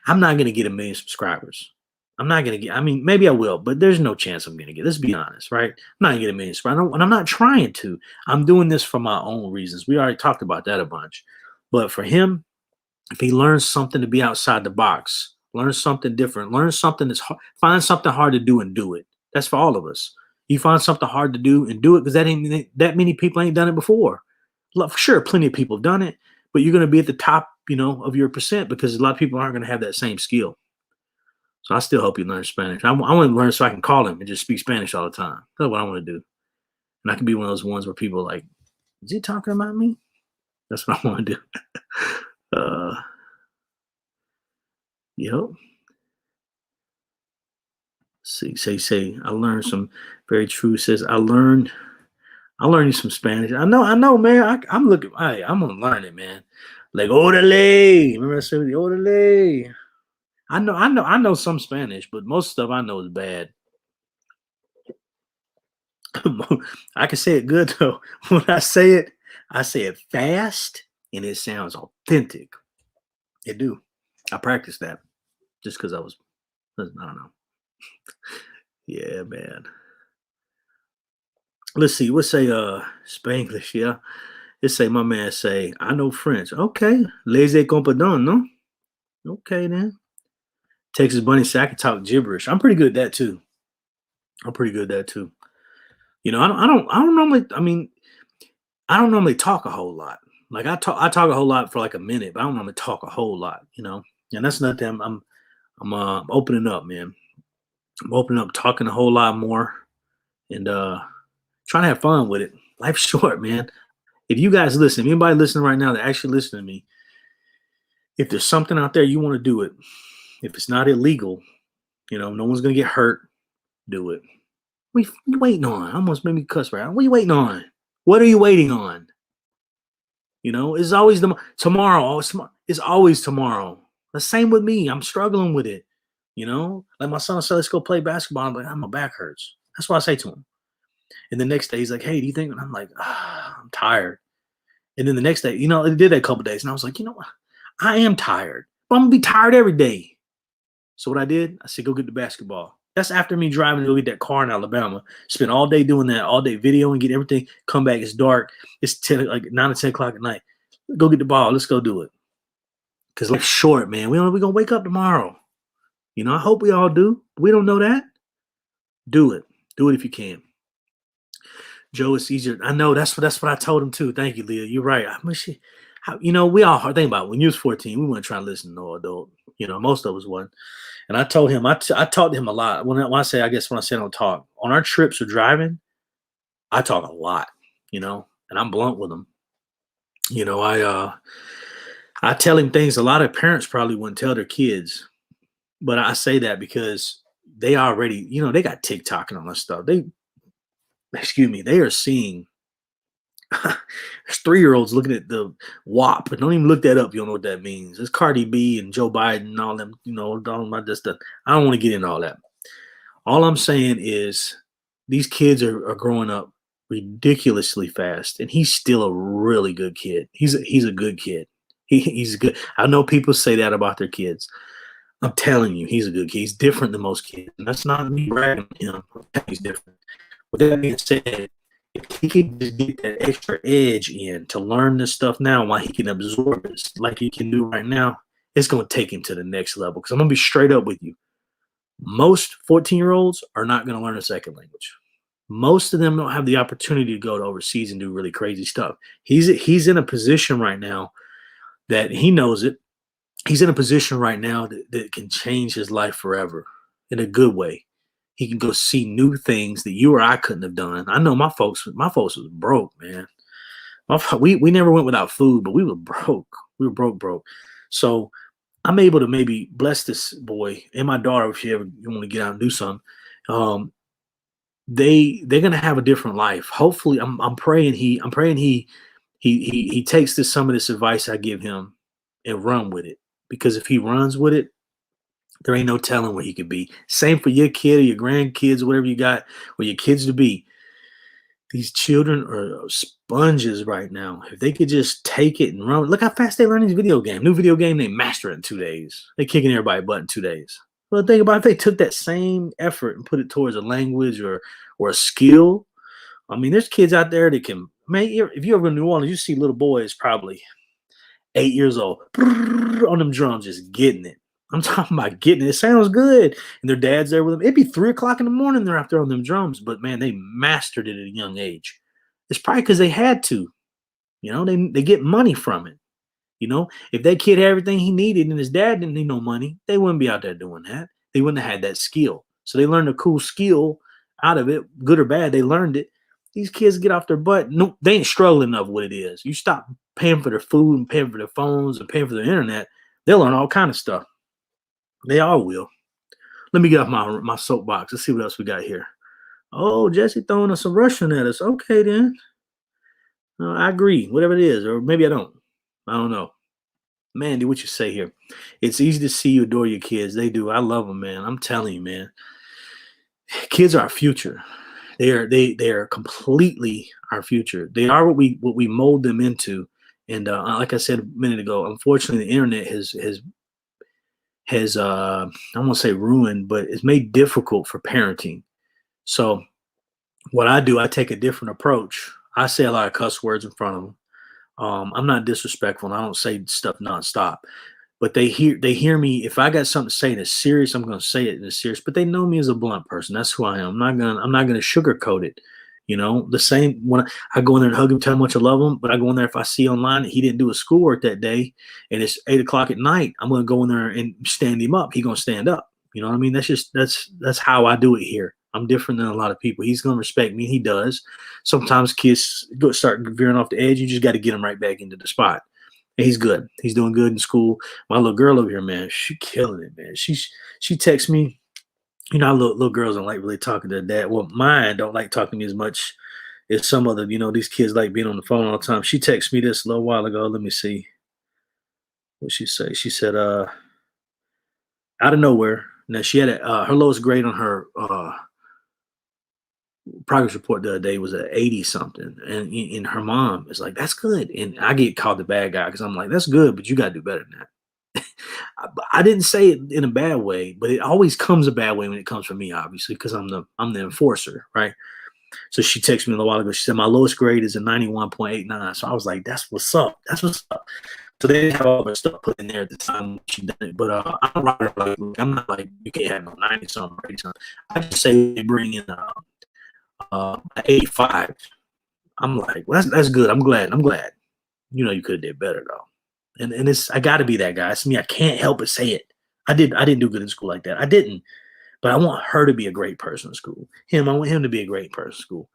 I'm not gonna get 1 million subscribers. I'm not gonna get, I mean, maybe I will, but there's no chance I'm gonna get. Let's be honest, right? I'm not gonna get 1 million subscribers, and I'm not trying to. I'm doing this for my own reasons. We already talked about that a bunch. But for him, if he learns something to be outside the box, learn something different, learn something that's hard, find something hard to do and do it. That's for all of us. You find something hard to do and do it because that many people ain't done it before. Sure, plenty of people have done it, but you're going to be at the top, of your percent because a lot of people aren't going to have that same skill. So I still hope you learn Spanish. I want to learn so I can call him and just speak Spanish all the time. That's what I want to do. And I can be one of those ones where people are like, is he talking about me? That's what I want to do. Yep. Say, I learned some very true. Says, I learned you some Spanish. I know, man. I'm looking, I'm gonna learn it, man. Like orale. Remember I said the orale? I know some Spanish, but most stuff I know is bad. I can say it good though. When I say it fast and it sounds authentic. It do. I practiced that just because I don't know. Yeah, man. Let's see. Let's say Spanglish, yeah. Let's say my man say, I know French. Okay. Laissez comprendre, no? Okay then. Texas Bunny say I can talk gibberish. I'm pretty good at that too. I'm pretty good at that too. I don't normally, I mean, I don't normally talk a whole lot. Like I talk a whole lot for like a minute, but I don't normally talk a whole lot. And that's nothing. I'm opening up, man. I'm opening up, talking a whole lot more, and trying to have fun with it. Life's short, man. If you guys listen, if anybody listening right now that actually listen to me, if there's something out there you want to do it, if it's not illegal, no one's gonna get hurt, do it. What you waiting on? I almost made me cuss right. What are you waiting on? What are you waiting on? It's always tomorrow. It's always tomorrow. The same with me. I'm struggling with it. Like my son said, let's go play basketball. I'm like, my back hurts. That's what I say to him. And the next day he's like, hey, do you think? And I'm like, I'm tired. And then the next day, it did that a couple days. And I was like, you know what? I am tired, but I'm gonna be tired every day. So what I did, I said, go get the basketball. That's after me driving to go get that car in Alabama. Spend all day doing that, all day videoing, get everything. Come back, it's dark. It's 9 or 10 o'clock at night. Go get the ball. Let's go do it. Because life's short, man. We're gonna wake up tomorrow. I hope we all do. We don't know that. Do it. Do it if you can. Joe, it's easier. I know that's what I told him too. Thank you, Leah. You're right. We all think about it, when you was 14, we weren't trying to listen to no adult. Most of us weren't. And I told him, I talked to him a lot. When I say, I guess when I say I don't talk, on our trips or driving, I talk a lot, and I'm blunt with him. I tell him things a lot of parents probably wouldn't tell their kids, but I say that because they already, they got TikTok and all that stuff. Excuse me, they are seeing there's 3-year-olds looking at the WAP, but don't even look that up. You don't know what that means. It's Cardi B and Joe Biden and all them, all my this stuff. I don't want to get into all that. All I'm saying is these kids are growing up ridiculously fast, and he's still a really good kid. He's a good kid. He's good. I know people say that about their kids. I'm telling you, he's a good kid. He's different than most kids, and that's not me bragging on him. He's different. With that being said, if he can just get that extra edge in to learn this stuff now while he can absorb it like he can do right now, it's going to take him to the next level. Because I'm going to be straight up with you. Most 14-year-olds are not going to learn a second language. Most of them don't have the opportunity to go to overseas and do really crazy stuff. He's in a position right now that he knows it. He's in a position right now that can change his life forever in a good way. He can go see new things that you or I couldn't have done. I know my folks was broke, man. We never went without food, but we were broke. We were broke. So I'm able to maybe bless this boy and my daughter if you want to get out and do something. They're gonna have a different life. Hopefully, I'm praying he takes some of this advice I give him and run with it. Because if he runs with it, there ain't no telling where he could be. Same for your kid or your grandkids, whatever you got, or your kids to be. These children are sponges right now. If they could just take it and run, look how fast they learn these video game. New video game, they master it in 2 days. They kicking everybody butt in 2 days. Well, think about if they took that same effort and put it towards a language or a skill. I mean, there's kids out there that can. Man, if you ever go to New Orleans, you see little boys probably 8 years old on them drums, just getting it. I'm talking about getting it. It sounds good. And their dad's there with them. It'd be 3 o'clock in the morning. They're out there on them drums. But man, they mastered it at a young age. It's probably because they had to. They get money from it. If that kid had everything he needed and his dad didn't need no money, they wouldn't be out there doing that. They wouldn't have had that skill. So they learned a cool skill out of it, good or bad. They learned it. These kids get off their butt. No, they ain't struggling enough with it is. You stop paying for their food and paying for their phones and paying for their internet, they'll learn all kind of stuff. They all will. Let me get off my soapbox. Let's see what else we got here. Oh, Jesse throwing us some Russian at us. Okay, then. I agree. Whatever it is. Or maybe I don't. I don't know. Mandy, what you say here? It's easy to see you adore your kids. They do. I love them, man. I'm telling you, man. Kids are our future. They are completely our future. They are what we mold them into. And like I said a minute ago, unfortunately, the internet has I won't say ruined, but it's made difficult for parenting. So what I do, I take a different approach. I say a lot of cuss words in front of them. I'm not disrespectful, and I don't say stuff nonstop. But they hear me. If I got something to say that's serious, I'm going to say it in a serious. But they know me as a blunt person. That's who I am. I'm not gonna sugarcoat it. The same when I go in there and hug him, tell him how much I love him. But I go in there if I see online that he didn't do his schoolwork that day, and it's 8 o'clock at night, I'm going to go in there and stand him up. He's going to stand up. You know what I mean? That's how I do it here. I'm different than a lot of people. He's going to respect me. He does. Sometimes kids start veering off the edge. You just got to get them right back into the spot. And he's good. He's doing good in school. My little girl over here, man, she killing it, man. She texts me. Little girls don't like really talking to their dad. Well, mine don't like talking to me as much as some other, these kids like being on the phone all the time. She texted me this a little while ago. Let me see what she say. She said, out of nowhere. Now she had her lowest grade on her progress report the other day was at 80 something, and her mom is like, "That's good," and I get called the bad guy because I'm like, "That's good, but you got to do better than that." I didn't say it in a bad way, but it always comes a bad way when it comes from me, obviously, because I'm the enforcer, right? So she texted me a little while ago. She said my lowest grade is a 91.89. So I was like, "That's what's up. That's what's up." So they didn't have all their stuff put in there at the time she done it. But I'm not like, you can't have no 90 something or 80 something. I just say they bring in 85. I'm like, well, that's good. I'm glad. You could have did better though. And it's I got to be that guy. It's me. I can't help but say it. I didn't do good in school like that. I didn't. But I want her to be a great person in school. I want him to be a great person in school.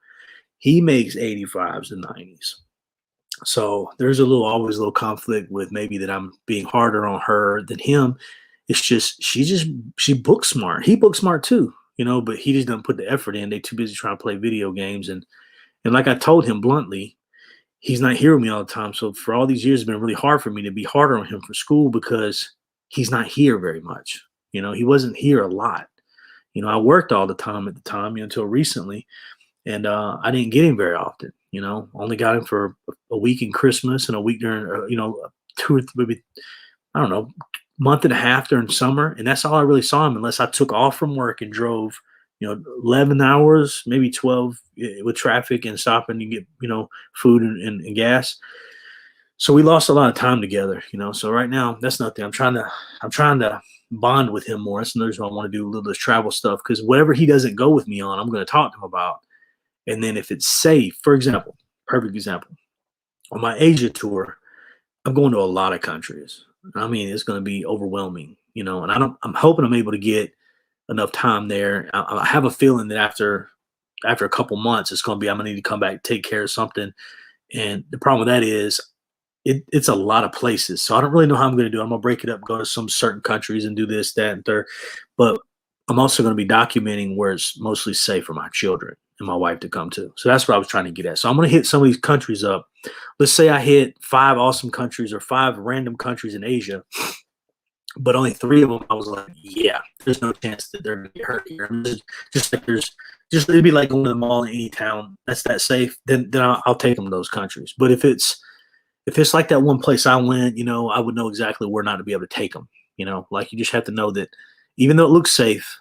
He makes 85s and 90s. So there's always a little conflict with maybe that I'm being harder on her than him. It's just she book smart. He book smart too, but he just doesn't put the effort in. They too busy trying to play video games and like I told him bluntly, he's not here with me all the time. So for all these years, it's been really hard for me to be harder on him for school because he's not here very much. He wasn't here a lot. I worked all the time at the time until recently, and I didn't get him very often. Only got him for a week in Christmas and a week during, two or three, maybe I don't know, month and a half during summer, and that's all I really saw him unless I took off from work and drove, 11 hours, maybe 12 with traffic and stopping to get, food and gas. So we lost a lot of time together, So right now, that's nothing. I'm trying to bond with him more. That's another reason I want to do a little of this travel stuff because whatever he doesn't go with me on, I'm going to talk to him about. And then if it's safe, for example, perfect example, on my Asia tour, I'm going to a lot of countries. I mean, it's going to be overwhelming, and I'm hoping I'm able to get enough time there. I have a feeling that after a couple months, I'm going to need to come back, take care of something. And the problem with that is it's a lot of places. So I don't really know how I'm going to do it. I'm going to break it up, go to some certain countries and do this, that, and third. But I'm also going to be documenting where it's mostly safe for my children and my wife to come to. So that's what I was trying to get at. So I'm going to hit some of these countries up. Let's say I hit 5 awesome countries or 5 random countries in Asia, but only 3 of them I was like, yeah, there's no chance that they're going to get hurt here. Just like it'd be like going to the mall in any town that's that safe. Then I'll take them to those countries. But if it's like that one place I went, I would know exactly where not to be able to take them. Like you just have to know that even though it looks safe,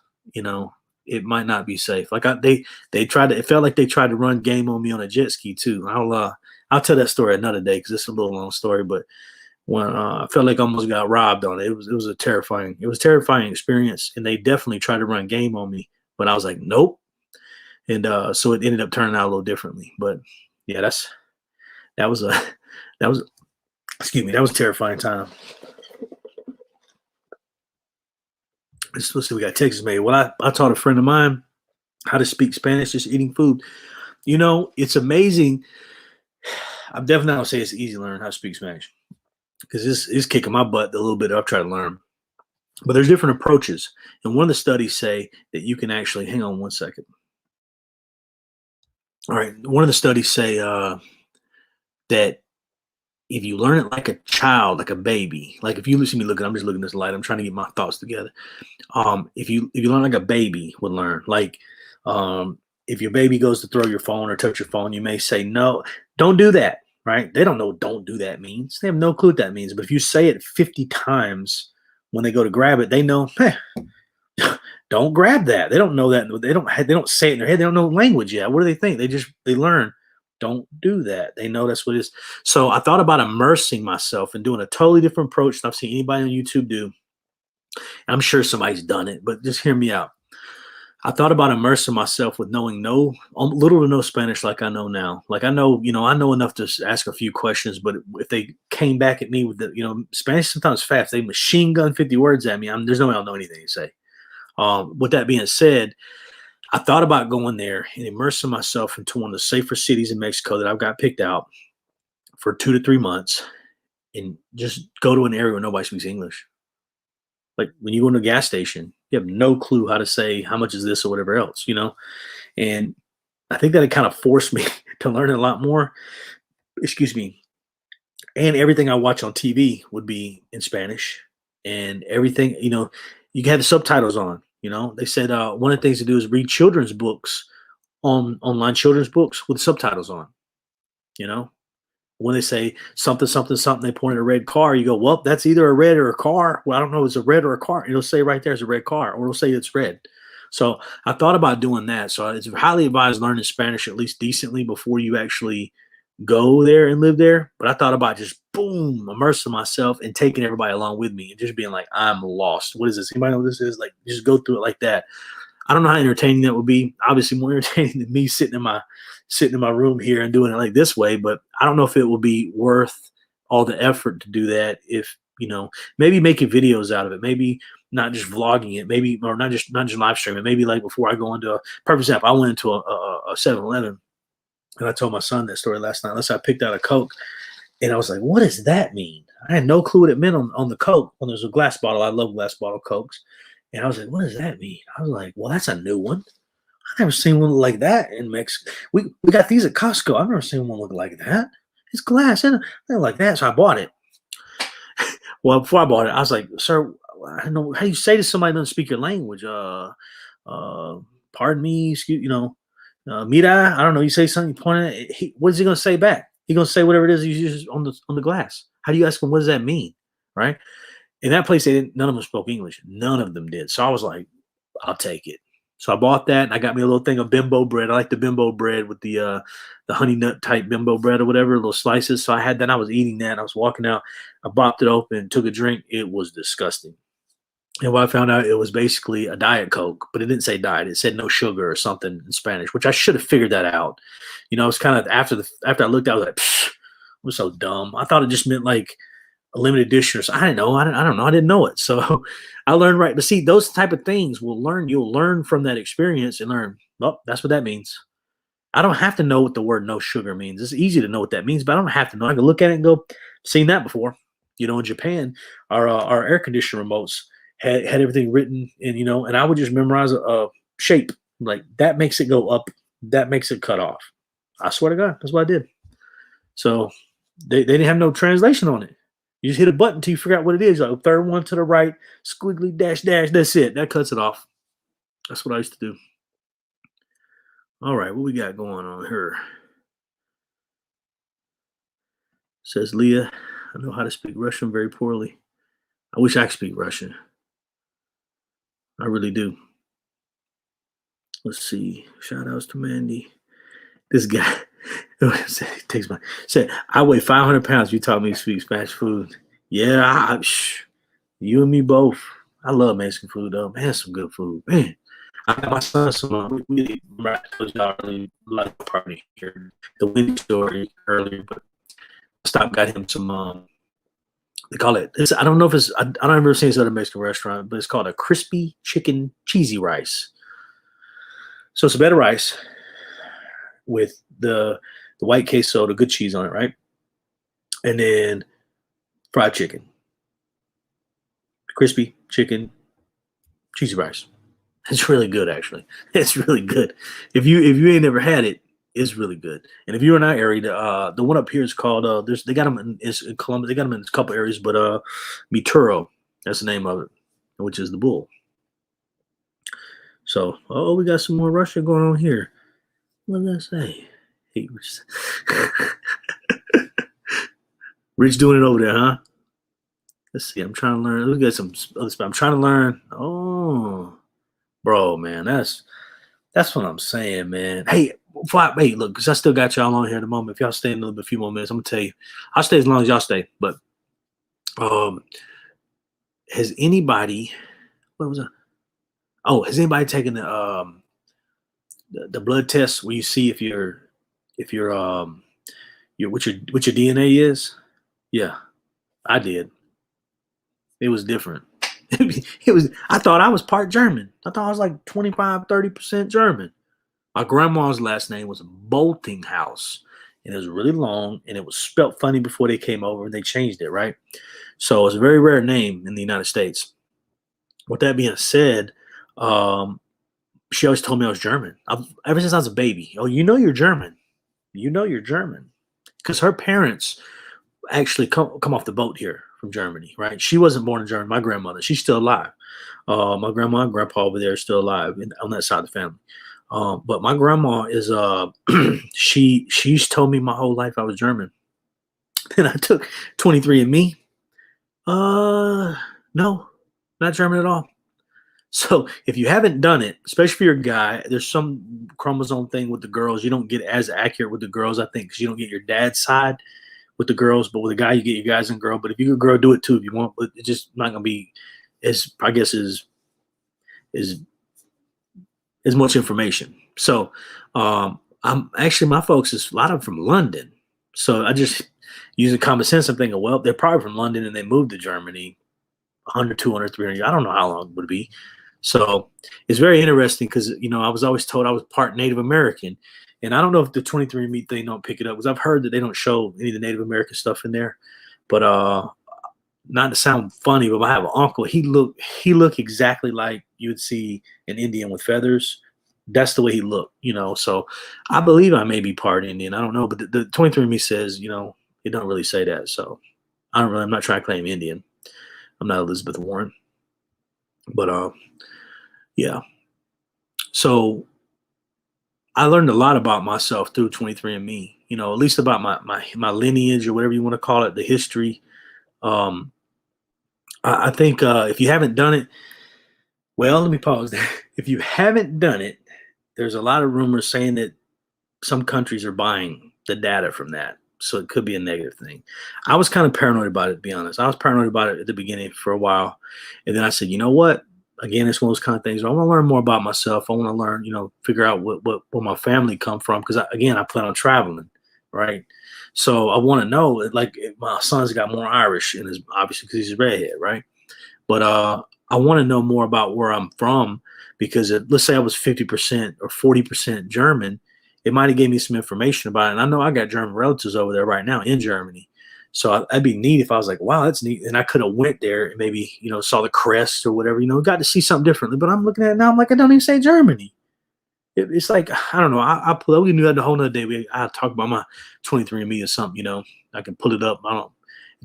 it might not be safe. Like they tried to. It felt like they tried to run game on me on a jet ski too. I'll tell that story another day because it's a little long story. But when I felt like I almost got robbed on it, it was a terrifying experience, and they definitely tried to run game on me. But I was like, nope. And so it ended up turning out a little differently. But yeah, that was a that was excuse me, that was a terrifying time. Let's see, we got Texas made. Well, I taught a friend of mine how to speak Spanish just eating food. It's amazing. I'm definitely not gonna say it's easy to learn how to speak Spanish because it's kicking my butt a little bit. I've tried to learn, but there's different approaches. And one of the studies say that you can actually hang on one second. All right, one of the studies say that if you learn it like a child, like a baby, like if you listen to me looking, I'm just looking at this light. I'm trying to get my thoughts together. If you learn like a baby would learn, like if your baby goes to throw your phone or touch your phone, you may say no, don't do that, right? They don't know don't do that means. They have no clue what that means. But if you say it 50 times when they go to grab it, they know, don't grab that. They don't know that. They don't say it in their head. They don't know language yet. What do they think? They learn. Don't do that. They know that's what it is. So I thought about immersing myself and doing a totally different approach than I've seen anybody on YouTube do. I'm sure somebody's done it, but just hear me out. I thought about immersing myself with knowing little to no Spanish like I know now. Like I know enough to ask a few questions, but if they came back at me with Spanish sometimes fast, they machine gun 50 words at me. There's no way I'll know anything to say. With that being said, I thought about going there and immersing myself into one of the safer cities in Mexico that I've got picked out for 2 to 3 months and just go to an area where nobody speaks English. Like when you go to a gas station, you have no clue how to say how much is this or whatever else, And I think that it kind of forced me to learn a lot more. Excuse me. And everything I watch on TV would be in Spanish, and everything, you can have the subtitles on. They said one of the things to do is read children's books online children's books with subtitles on. You know, when they say something, something, something, they point at a red car. You go, well, that's either a red or a car. Well, I don't know, it's a red or a car. It'll say right there it's a red car, or it'll say it's red. So I thought about doing that. So it's highly advised learning Spanish at least decently before you actually go there and live there. But I thought about just boom, immersing myself and taking everybody along with me and just being like, I'm lost. What is this? Anybody know what this is? Like, just go through it like that. I don't know how entertaining that would be. Obviously, more entertaining than me sitting in my room here and doing it like this way. But I don't know if it will be worth all the effort to do that if, maybe making videos out of it, maybe not just vlogging it, maybe, or not just live streaming, maybe like before I go into a perfect example, I went into a 7-Eleven and I told my son that story last night. Unless I picked out a Coke and I was like, what does that mean? I had no clue what it meant on the Coke when there's a glass bottle. I love glass bottle Cokes. And I was like, what does that mean? I was like, well, that's a new one. I've never seen one like that in Mexico. We got these at Costco. I've never seen one look like that. It's glass and like that. So I bought it. Well, before I bought it, I was like, sir, I don't know how you say to somebody who doesn't speak your language. Uh, pardon me, excuse, mira. I don't know. You say something, you point at it. What is he going to say back? He's going to say whatever it is he's using on the glass. How do you ask him, what does that mean? Right? In that place, none of them spoke English. None of them did. So I was like, I'll take it. So I bought that, and I got me a little thing of bimbo bread. I like the bimbo bread with the honey nut type bimbo bread or whatever, little slices. So I had that. I was eating that. And I was walking out. I bopped it open, took a drink. It was disgusting. And what I found out, it was basically a Diet Coke, but it didn't say diet. It said no sugar or something in Spanish, which I should have figured that out. It's kind of after I looked, I was like, I was so dumb. I thought it just meant like a limited edition or something. I didn't know. I don't know. I didn't know it. So I learned right. But see, those type of things you'll learn from that experience and learn, well, that's what that means. I don't have to know what the word no sugar means. It's easy to know what that means, but I don't have to know. I can look at it and go, seen that before. In Japan, our air conditioner remotes had everything written and I would just memorize a shape. Like that makes it go up. That makes it cut off. I swear to God, that's what I did. So they didn't have no translation on it. You just hit a button until you figure out what it is. Like third one to the right, squiggly dash dash. That's it. That cuts it off. That's what I used to do. All right, what we got going on here? Says Leah, I know how to speak Russian very poorly. I wish I could speak Russian. I really do. Let's see. Shout outs to Mandy. This guy takes my said, I weigh 500 pounds. You taught me to speak Spanish food. Yeah, you and me both. I love Mexican food though. Man, some good food. Man, I got my son some. We told y'all earlier, like party here, the Wendy story earlier, but I stopped got him some. They call it. I don't know if it's. I don't ever seen this other Mexican restaurant, but it's called a crispy chicken cheesy rice. So it's a bed of rice with the white queso, the good cheese on it, right? And then fried chicken, crispy chicken, cheesy rice. It's really good, actually. It's really good. If you ain't never had it, it's really good. And if you're in our area, the one up here is called they got them in Columbus. They got them in a couple areas, but Mituro, that's the name of it, which is the bull. So we got some more Russia going on here. What did I say? Hey, Rich doing it over there, huh? Let's see. I'm trying to learn. Let's get some other stuff. I'm trying to learn. Oh, bro, man, that's what I'm saying, man. Hey, look, because I still got y'all on here at the moment. If y'all stay a few more minutes, I'm gonna tell you. I'll stay as long as y'all stay. But has anybody? What was it? Oh, has anybody taken the blood test where you see if your what your DNA is? Yeah, I did. It was different. It was. I thought I was part German. I thought I was like 25-30% German. My grandma's last name was Boltinghouse, and it was really long, and it was spelt funny before they came over, and they changed it, right? So it's a very rare name in the United States. With that being said, she always told me I was German. Ever since I was a baby. Oh, you're German. You're German. Because her parents actually come off the boat here from Germany, right? She wasn't born in Germany. My grandmother, she's still alive. My grandma and grandpa over there are still alive on that side of the family. But my grandma is she's told me my whole life I was German. Then I took 23andMe. No, not German at all. So if you haven't done it, especially for your guy, there's some chromosome thing with the girls. You don't get as accurate with the girls, I think, because you don't get your dad's side with the girls, but with a guy, you get your guys and girl. But if you're a girl, do it too if you want. But it's just not gonna be as as much information. So I'm actually my folks is a lot of them from London. So using common sense, I'm thinking, well, they're probably from London and they moved to Germany 100, 200, 300. I don't know how long it would be. So it's very interesting because, I was always told I was part Native American. And I don't know if the 23andMe thing don't pick it up because I've heard that they don't show any of the Native American stuff in there. But not to sound funny, but I have an uncle. He looked exactly like you would see an Indian with feathers. That's the way he looked, So I believe I may be part Indian. I don't know, but the 23andMe says, it don't really say that. So I'm not trying to claim Indian. I'm not Elizabeth Warren, but yeah. So I learned a lot about myself through 23andMe. At least about my lineage or whatever you want to call it, the history. Um, I think if you haven't done it, well, let me pause there. If you haven't done it, there's a lot of rumors saying that some countries are buying the data from that. So it could be a negative thing. I was kind of paranoid about it, to be honest. I was paranoid about it at the beginning for a while. And then I said, you know what? Again, it's one of those kind of things where I want to learn more about myself. I want to learn, figure out where my family come from. Because, again, I plan on traveling, right? So I want to know, like, if my son's got more Irish in his, obviously, because he's a redhead, right? But I want to know more about where I'm from because let's say I was 50% or 40% German, it might have gave me some information about it. And I know I got German relatives over there right now in Germany. So that'd be neat if I was like, wow, that's neat. And I could have went there and maybe, saw the crest or whatever, got to see something differently. But I'm looking at it now, I'm like, I don't even say Germany. It's like, I don't know. We knew that the whole nother day. I talk about my 23andMe or something, I can pull it up. I don't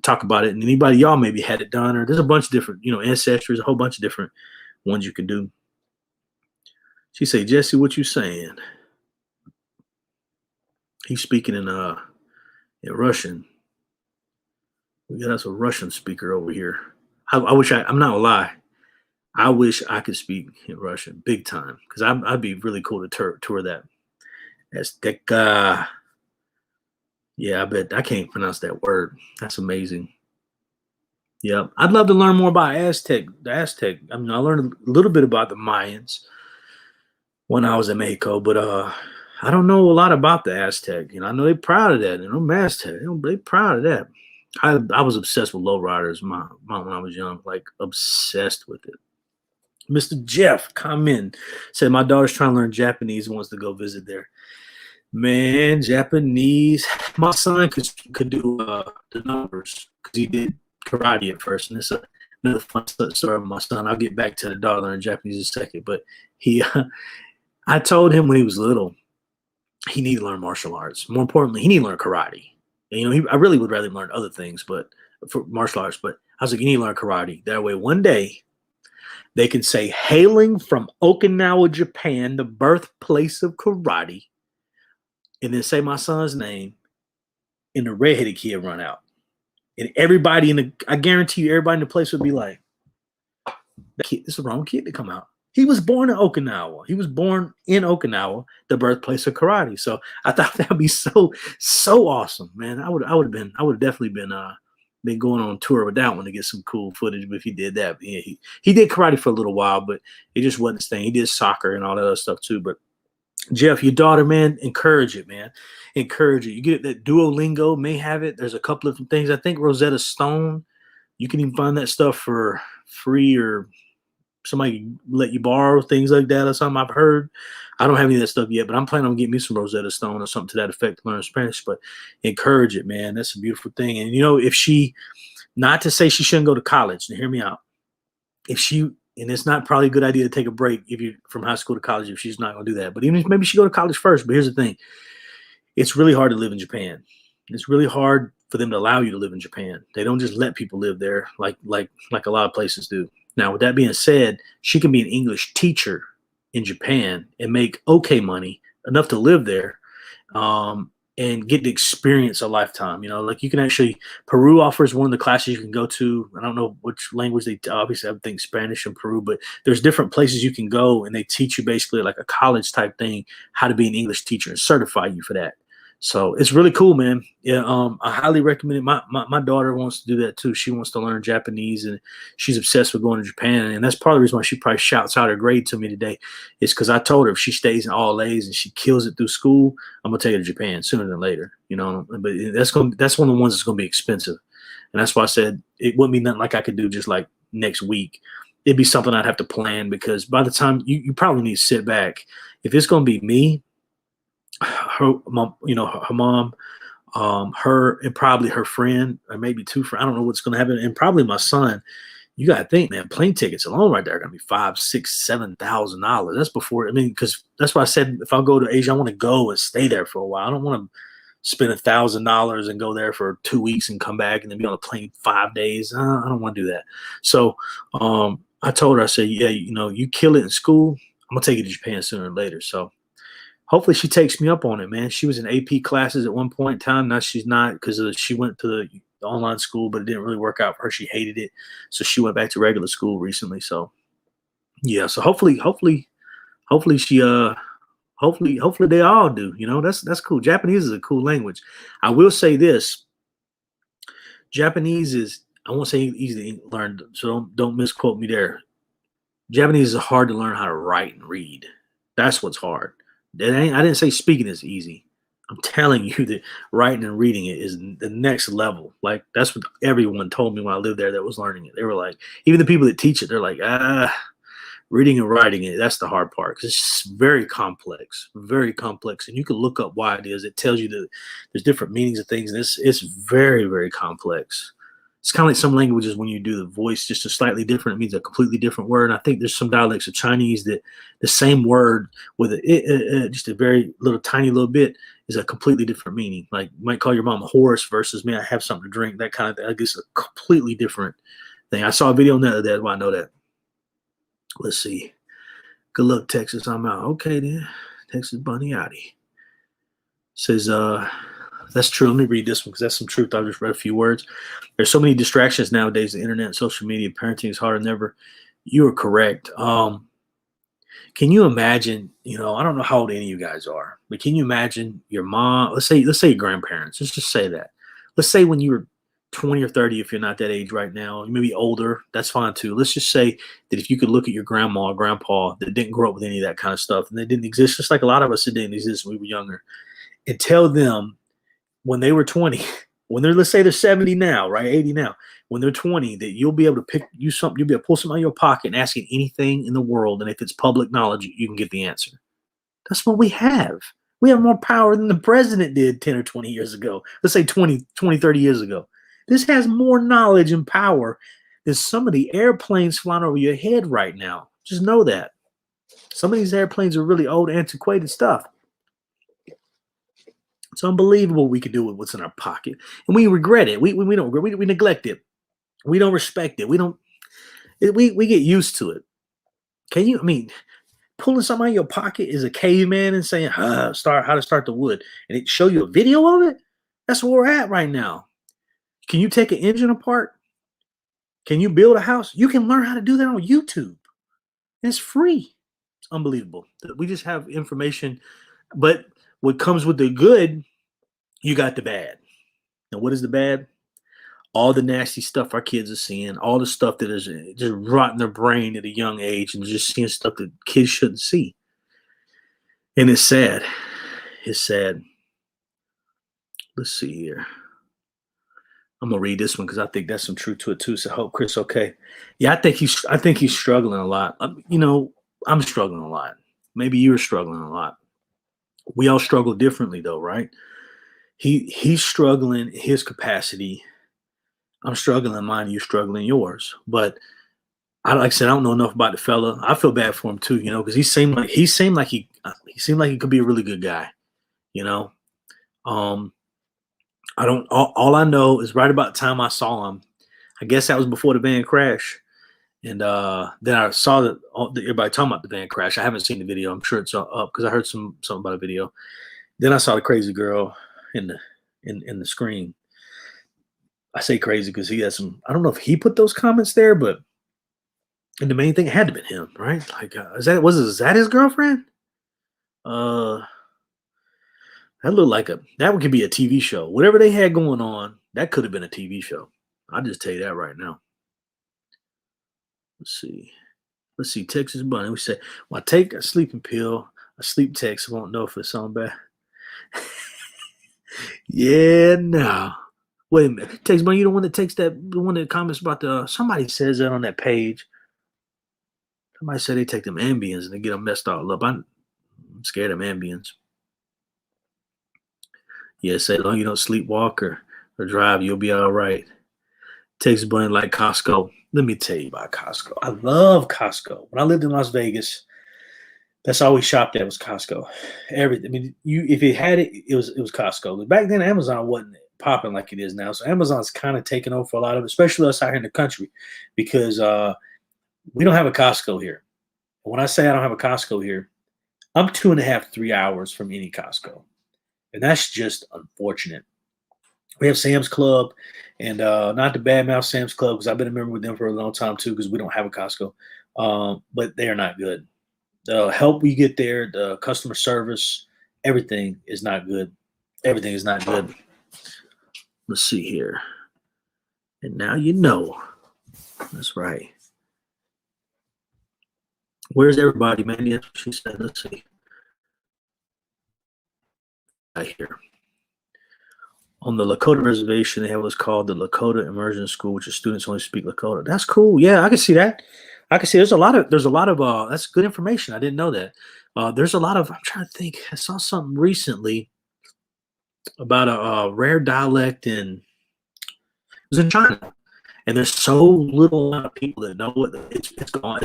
talk about it. And anybody, y'all maybe had it done, or there's a bunch of different, ancestries, a whole bunch of different ones you can do. She say, Jesse, what you saying? He's speaking in Russian. We got us a Russian speaker over here. I wish I'm not gonna lie. I wish I could speak in Russian big time because I'd be really cool to tour that. Azteca. Yeah, I bet I can't pronounce that word. That's amazing. Yeah, I'd love to learn more about the Aztec. I mean, I learned a little bit about the Mayans when I was in Mexico, but I don't know a lot about the Aztec. I know they're proud of that. Aztec, they proud of that. I was obsessed with lowriders, when I was young, like obsessed with it. Mr. Jeff come in, said my daughter's trying to learn Japanese and wants to go visit there. Man, Japanese. My son could do the numbers because he did karate at first, and it's another fun story of my son. I'll get back to the daughter learning Japanese in a second, but I told him when he was little, he needed to learn martial arts. More importantly, he needed to learn karate. And, I really would rather learn other things, but for martial arts. But I was like, you need to learn karate. That way, one day they can say, hailing from Okinawa, Japan, the birthplace of karate, and then say my son's name, and the redheaded kid run out. And everybody I guarantee you, everybody in the place would be like, that kid, this is the wrong kid to come out. He was born in Okinawa. He was born in Okinawa, the birthplace of karate. So I thought that would be so awesome, man. I would have definitely been going on tour with that one to get some cool footage. But if he did that, yeah, he did karate for a little while, but it just wasn't his thing. He did soccer and all that other stuff too. But Jeff, your daughter, man, encourage it, man. Encourage it. You get that Duolingo may have it. There's a couple of things. I think Rosetta Stone, you can even find that stuff for free or somebody let you borrow things like that or something. I've heard. I don't have any of that stuff yet, but I'm planning on getting me some Rosetta Stone or something to that effect to learn Spanish. But encourage it, man. That's a beautiful thing. And if she, not to say she shouldn't go to college, now hear me out. And it's not probably a good idea to take a break if you're from high school to college if she's not going to do that. But even if maybe she go to college first. But here's the thing. It's really hard to live in Japan. It's really hard for them to allow you to live in Japan. They don't just let people live there like a lot of places do. Now, with that being said, she can be an English teacher in Japan and make okay money, enough to live there, and get to experience a lifetime. Like you can actually, Peru offers one of the classes you can go to. I don't know which language obviously I think Spanish in Peru, but there's different places you can go and they teach you basically like a college type thing, how to be an English teacher and certify you for that. So it's really cool, man. Yeah, I highly recommend it. My daughter wants to do that too. She wants to learn Japanese, and she's obsessed with going to Japan. And that's part of the reason why she probably shouts out her grade to me today. Is because I told her if she stays in all A's and she kills it through school, I'm gonna take her to Japan sooner than later. You know, but that's one of the ones that's gonna be expensive, and that's why I said it wouldn't be nothing like I could do just like next week. It'd be something I'd have to plan because by the time you probably need to sit back. If it's gonna be me, her mom, her mom, her and probably her friend, or maybe two friends. I don't know what's going to happen, and probably my son. You got to think, man. Plane tickets alone, right there, are going to be $5, $6, $7,000. That's before. I mean, because that's why I said if I go to Asia, I want to go and stay there for a while. I don't want to spend $1,000 and go there for 2 weeks and come back and then be on a plane 5 days. I don't want to do that. So I told her, I said, yeah, you kill it in school. I'm gonna take you to Japan sooner or later. So hopefully she takes me up on it, man. She was in AP classes at one point in time. Now she's not because she went to the online school, but it didn't really work out for her. She hated it, so she went back to regular school recently. So yeah, so hopefully she hopefully they all do. That's cool. Japanese is a cool language. I will say this: Japanese is I won't say easy to learn, so don't misquote me there. Japanese is hard to learn how to write and read. That's what's hard. I didn't say speaking is easy. I'm telling you that writing and reading it is the next level. Like that's what everyone told me when I lived there that was learning it. They were like, even the people that teach it, they're like, reading and writing it, that's the hard part because it's very complex. And you can look up why it is. It tells you that there's different meanings of things. And it's very, very complex. It's kind of like some languages when you do the voice just a slightly different, it means a completely different word. And I think there's some dialects of Chinese that the same word with just a very little tiny little bit is a completely different meaning. Like you might call your mom a horse versus me, I have something to drink, that kind of thing. I guess a completely different thing. I saw a video on that. That's why I know that. Let's see. Good luck, Texas. I'm out. Okay, then. Texas Bunny Yachty says, that's true. Let me read this one because that's some truth. I just read a few words. There's so many distractions nowadays, the internet, social media, parenting is harder than ever. You are correct. Can you imagine, I don't know how old any of you guys are, but can you imagine your mom, let's say your grandparents, let's just say that. Let's say when you were 20 or 30, if you're not that age right now, you may be older, that's fine too. Let's just say that if you could look at your grandma or grandpa that didn't grow up with any of that kind of stuff and they didn't exist, just like a lot of us that didn't exist when we were younger, and tell them when they were 20, when let's say they're 70 now, right? 80 now, when they're 20, that you'll be able to pick you something, you'll be able to pull something out of your pocket and ask it anything in the world. And if it's public knowledge, you can get the answer. That's what we have. We have more power than the president did 10 or 20 years ago. Let's say 30 years ago. This has more knowledge and power than some of the airplanes flying over your head right now. Just know that. Some of these airplanes are really old, antiquated stuff. It's unbelievable what we can do with what's in our pocket. And we regret it. We don't we neglect it. We don't respect it. We get used to it. Pulling something out of your pocket is a caveman and saying, how to start the wood, and it show you a video of it? That's where we're at right now. Can you take an engine apart? Can you build a house? You can learn how to do that on YouTube. It's free. It's unbelievable. We just have information, but what comes with the good, you got the bad. Now, what is the bad? All the nasty stuff our kids are seeing, all the stuff that is just rotting their brain at a young age and just seeing stuff that kids shouldn't see. And it's sad. It's sad. Let's see here. I'm gonna read this one because I think that's some truth to it too. So hope Chris, okay. Yeah, I think he's struggling a lot. I'm struggling a lot. Maybe you're struggling a lot. We all struggle differently though, right? He's struggling his capacity. I'm struggling mine, you struggling yours. But like I said, I don't know enough about the fella. I feel bad for him too, because he seemed like he could be a really good guy, you know. I don't. All I know is right about the time I saw him, I guess that was before the van crash, and then I saw that everybody talking about the van crash. I haven't seen the video. I'm sure it's up because I heard something about a video. Then I saw the crazy girl in the screen. I say crazy because he has some. I don't know if he put those comments there, but and the main thing had to be him, right? Like, is that his girlfriend? Uh, That looked like that could be a TV show. Whatever they had going on, that could have been a TV show. I'll just tell you that right now. Let's see. Let's see. Texas Bunny. We say, well, I take a sleeping pill, a sleep text. I won't know if it's on bad. Yeah, no. Wait a minute. Text Bunny, you the one that takes that, the one that comments about somebody says that on that page. Somebody said they take them Ambiens and they get them messed all up. I'm scared of Ambiens. Yeah, say as long as you don't sleepwalk or drive, you'll be all right. Takes Bunny like Costco. Let me tell you about Costco. I love Costco. When I lived in Las Vegas, that's all we shopped at was Costco. Everything. I mean, you if it had it, it was Costco. But back then, Amazon wasn't popping like it is now. So Amazon's kind of taken over a lot of it, especially us out here in the country, because we don't have a Costco here. When I say I don't have a Costco here, I'm 2.5, 3 hours from any Costco, and that's just unfortunate. We have Sam's Club, and not to badmouth Sam's Club because I've been a member with them for a long time too because we don't have a Costco, but they are not good. The help we get there, the customer service, everything is not good. Everything is not good. Let's see here. And now you know. That's right. Where's everybody, man? That's what she said. Let's see. Right here. On the Lakota reservation, they have what's called the Lakota Immersion School, which is students only speak Lakota. That's cool. Yeah, I can see that. I can see there's a lot of that's good information. I didn't know that. There's a lot of I'm trying to think. I saw something recently about a rare dialect it was in China. And there's so little amount of people that know it. It's gone.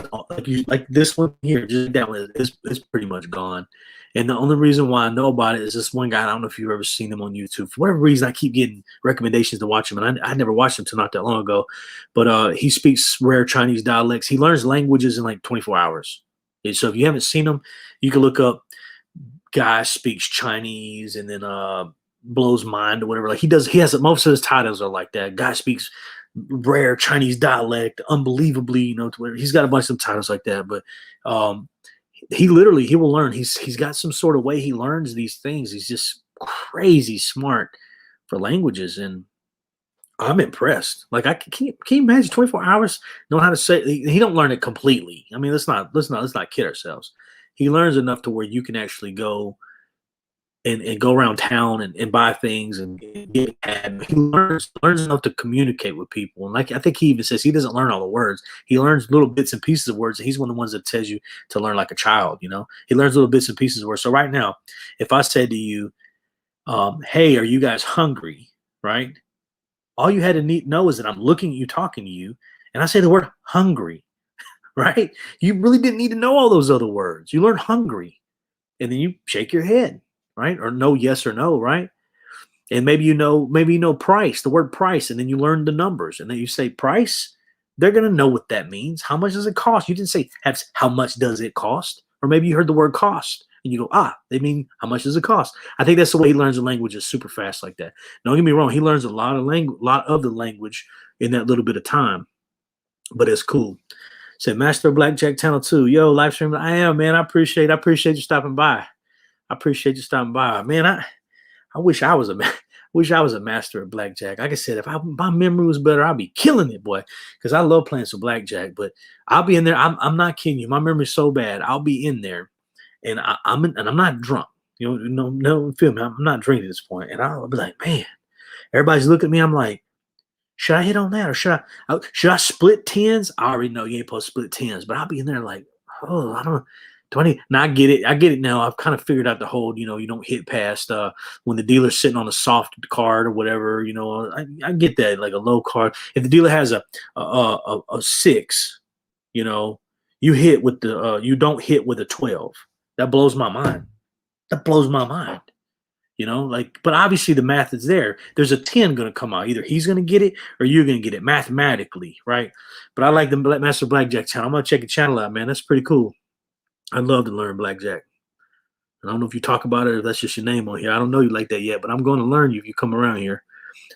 Like this one here, just that one is pretty much gone. And the only reason why I know about it is this one guy. I don't know if you've ever seen him on YouTube. For whatever reason, I keep getting recommendations to watch him, and I never watched him until not that long ago. But he speaks rare Chinese dialects. He learns languages in like 24 hours. And so if you haven't seen him, you can look up guy speaks Chinese and then blows mind or whatever. Like he does. He has most of his titles are like that. Guy speaks rare Chinese dialect, unbelievably, to where he's got a bunch of titles like that. But he will learn. He's got some sort of way he learns these things. He's just crazy smart for languages, and I'm impressed. Like can you imagine 24 hours knowing how to say? He don't learn it completely. I mean, let's not kid ourselves. He learns enough to where you can actually go and go around town and buy things and get he learns enough to communicate with people. And like I think he even says he doesn't learn all the words. He learns little bits and pieces of words. And he's one of the ones that tells you to learn like a child. He learns little bits and pieces of words. So right now, if I said to you, "Hey, are you guys hungry?" Right? All you had to know is that I'm looking at you, talking to you, and I say the word hungry. Right? You really didn't need to know all those other words. You learn hungry, and then you shake your head. Right? Or no, yes or no, right? And maybe you know price, the word price, and then you learn the numbers, and then you say price. They're gonna know what that means. How much does it cost? You didn't say how much does it cost, or maybe you heard the word cost, and you go they mean how much does it cost? I think that's the way he learns the language is super fast like that. Don't get me wrong, he learns a lot of the language in that little bit of time, but it's cool. Said Master of Blackjack Channel 2. Yo, live stream. I am, man. I appreciate you stopping by. I appreciate you stopping by, man. I wish I was a master of blackjack. Like I said, if my memory was better, I'd be killing it, boy. Because I love playing some blackjack. But I'll be in there. I'm not kidding you. My memory's so bad. I'll be in there, and I'm not drunk. No, feel me. I'm not drinking at this point, and I'll be like, man, everybody's looking at me. I'm like, should I hit on that or should I split tens? I already know you ain't supposed to split tens, but I'll be in there like, oh, I don't. 20. Now I get it. I get it now. I've kind of figured out the whole, you don't hit past when the dealer's sitting on a soft card or whatever. I get that, like a low card. If the dealer has a 6, you hit with you don't hit with a 12. That blows my mind. That blows my mind. But obviously the math is there. There's a 10 going to come out. Either he's going to get it or you're going to get it mathematically, right? But I like the Master Blackjack channel. I'm going to check the channel out, man. That's pretty cool. I'd love to learn blackjack. I don't know if you talk about it or that's just your name on here. I don't know you like that yet, but I'm going to learn you if you come around here.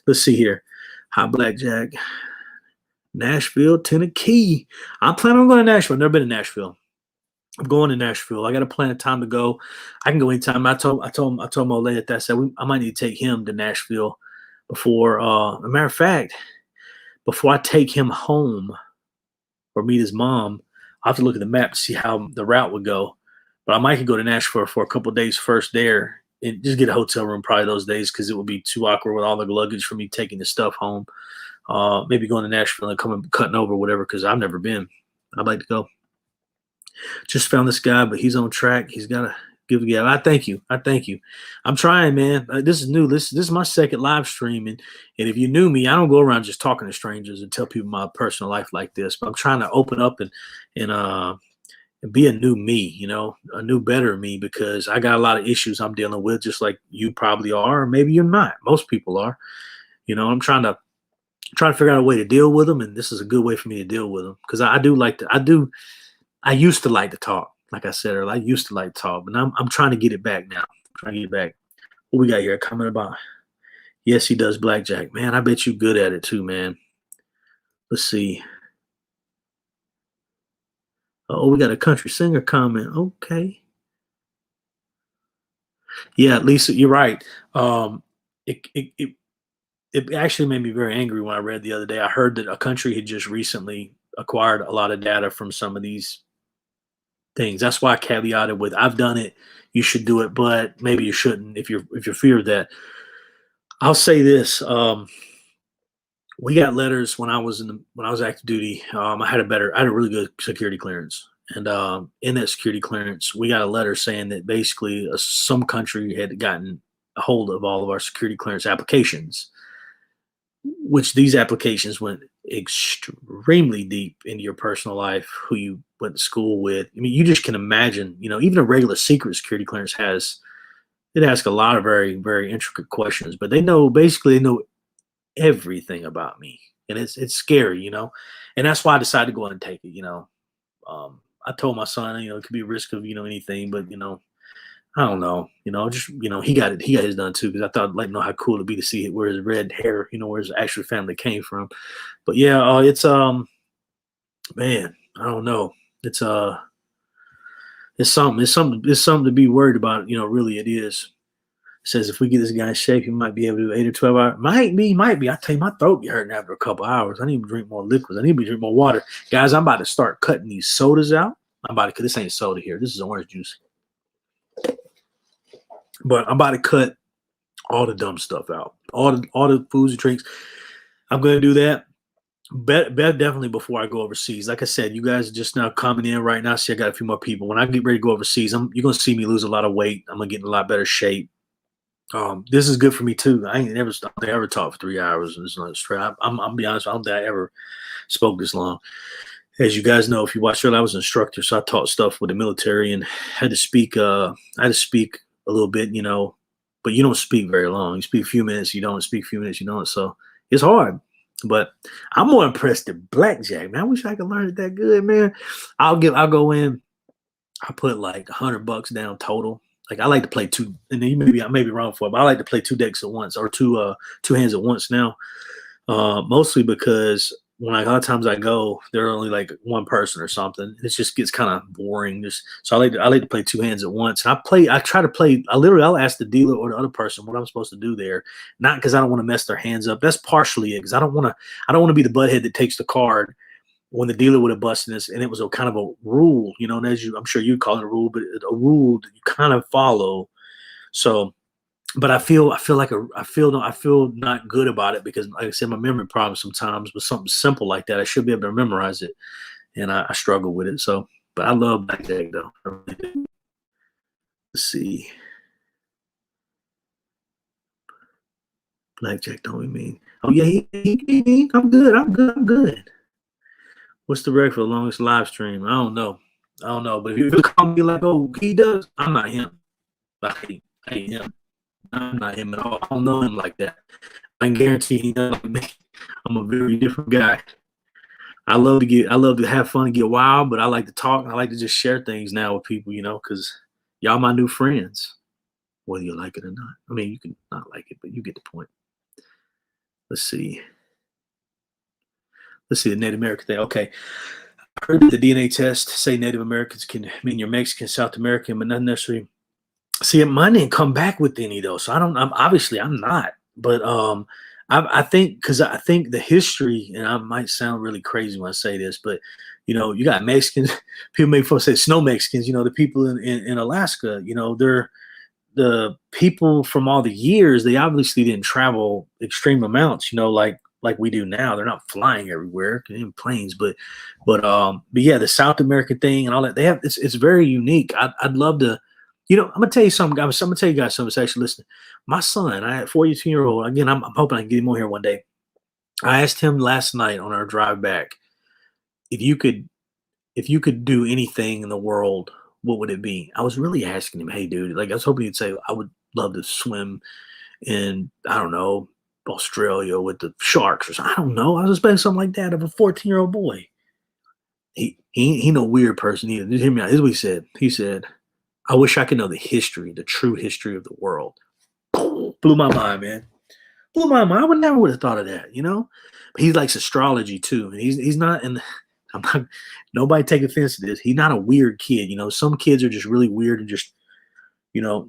Let's see here. Hot blackjack. Nashville, Tennessee. I'm planning on going to Nashville. I've never been to Nashville. I'm going to Nashville. I got to plan a time to go. I can go anytime. I told my old lady that I said I might need to take him to Nashville before. A matter of fact, before I take him home or meet his mom, I have to look at the map to see how the route would go. But I might could go to Nashville for a couple of days first there and just get a hotel room probably those days because it would be too awkward with all the luggage for me taking the stuff home. Maybe going to Nashville and coming cutting over whatever because I've never been. I'd like to go. Just found this guy, but he's on track. He's got to give it. I thank you. I thank you. I'm trying, man. This is new. This is my second live stream, and if you knew me, I don't go around just talking to strangers and tell people my personal life like this. But I'm trying to open up and be a new me, a new better me because I got a lot of issues I'm dealing with, just like you probably are, or maybe you're not. Most people are. I'm trying to figure out a way to deal with them, and this is a good way for me to deal with them because I do like to. I used to like to talk, like I said earlier. I used to like to talk, but I'm trying to get it back now. I'm trying to get it back. What we got here? A comment about yes, he does blackjack. Man, I bet you good at it too, man. Let's see. Oh, we got a country singer comment. Okay. Yeah, Lisa, you're right. It, it it it actually made me very angry when I read the other day. I heard that a country had just recently acquired a lot of data from some of these things. That's why I caveated with I've done it, you should do it, but maybe you shouldn't if you're fear of that. I'll say this. We got letters when I was active duty. I had a really good security clearance. And in that security clearance, we got a letter saying that basically some country had gotten a hold of all of our security clearance applications, which these applications went extremely deep into your personal life, who you went to school with. I mean, you just can imagine, even a regular secret security clearance it asks a lot of very, very intricate questions, but they know everything about me. And it's scary, and that's why I decided to go ahead and take it. I told my son, it could be a risk of, anything, but I don't know, just he got his done too because I thought like know how cool it'd be to see where his red hair, where his actual family came from. But yeah, it's man, I don't know. It's it's something to be worried about. Really it is. It says if we get this guy in shape, he might be able to do 8 or 12 hours. Might be. I tell you, my throat be hurting after a couple hours. I need to drink more liquids. I need to drink more water, guys. I'm about to start cutting these sodas out. Cause this ain't soda here. This is orange juice. But I'm about to cut all the dumb stuff out. All the foods and drinks. I'm gonna do that. Definitely before I go overseas. Like I said, you guys are just now coming in right now. See, I got a few more people. When I get ready to go overseas, you're gonna see me lose a lot of weight. I'm gonna get in a lot better shape. This is good for me too. I ain't never stopped. I ever talked for 3 hours and it's not straight. I'm be honest. I don't think I ever spoke this long. As you guys know, if you watch it, I was an instructor, so I taught stuff with the military and had to speak. I had to speak a little bit, but you don't speak very long. You speak a few minutes, you don't speak a few minutes, you don't. So it's hard. But I'm more impressed at blackjack, man. I wish I could learn it that good, man. I'll go in. I put like $100 down total. Like I like to play two, and then I may be wrong for it, but I like to play two decks at once or two hands at once now. Mostly because when a lot of times I go, there are only like one person or something. It just gets kind of boring. So I like to play two hands at once. And I try to play. I'll ask the dealer or the other person what I'm supposed to do there, not because I don't want to mess their hands up. That's partially it because I don't want to be the butthead that takes the card when the dealer would have busted this, and it was a kind of a rule, and I'm sure you call it a rule, but a rule that you kind of follow. So, but I feel not good about it because, like I said, my memory problem sometimes with something simple like that, I should be able to memorize it, and I struggle with it. So, but I love blackjack though. I really do. Let's see, blackjack don't we mean? Oh yeah, I'm good. I'm good. I'm good. What's the record for the longest live stream? I don't know. But if you call me like, oh, he does, I'm not him. I hate him. I'm not him at all. I don't know him like that. I can guarantee he doesn't like me. I'm a very different guy. I love to have fun and get wild, but I like to talk and I like to just share things now with people, because y'all my new friends, whether you like it or not. I mean, you can not like it, but you get the point. Let's see. The Native American thing. Okay. Heard that the DNA test say Native Americans can mean you're Mexican, South American, but not necessarily. See, mine didn't come back with any though, so I don't. I'm not, but I think because I think the history, and I might sound really crazy when I say this, but you got Mexicans. People make folks say snow Mexicans. The people in Alaska. They're the people from all the years. They obviously didn't travel extreme amounts. Like we do now. They're not flying everywhere in planes, but yeah, the South American thing and all that they have. It's very unique. I'd love to. I'm gonna tell you something, guys. I'm gonna tell you guys something. Actually, listen. My son, I had 42-year-old. Again, I'm hoping I can get him on here one day. I asked him last night on our drive back if you could do anything in the world, what would it be? I was really asking him, hey, dude. Like I was hoping he'd say, I would love to swim in, I don't know, Australia with the sharks or something. I don't know. I was expecting something like that of a 14-year-old boy. He no weird person either. Just hear me out. This is what he said. He said, I wish I could know the true history of the world. Blew my mind, man. Blew my mind. I would have thought of that, But he likes astrology too. And he's not, and I'm not, nobody take offense to this. He's not a weird kid. Some kids are just really weird and just,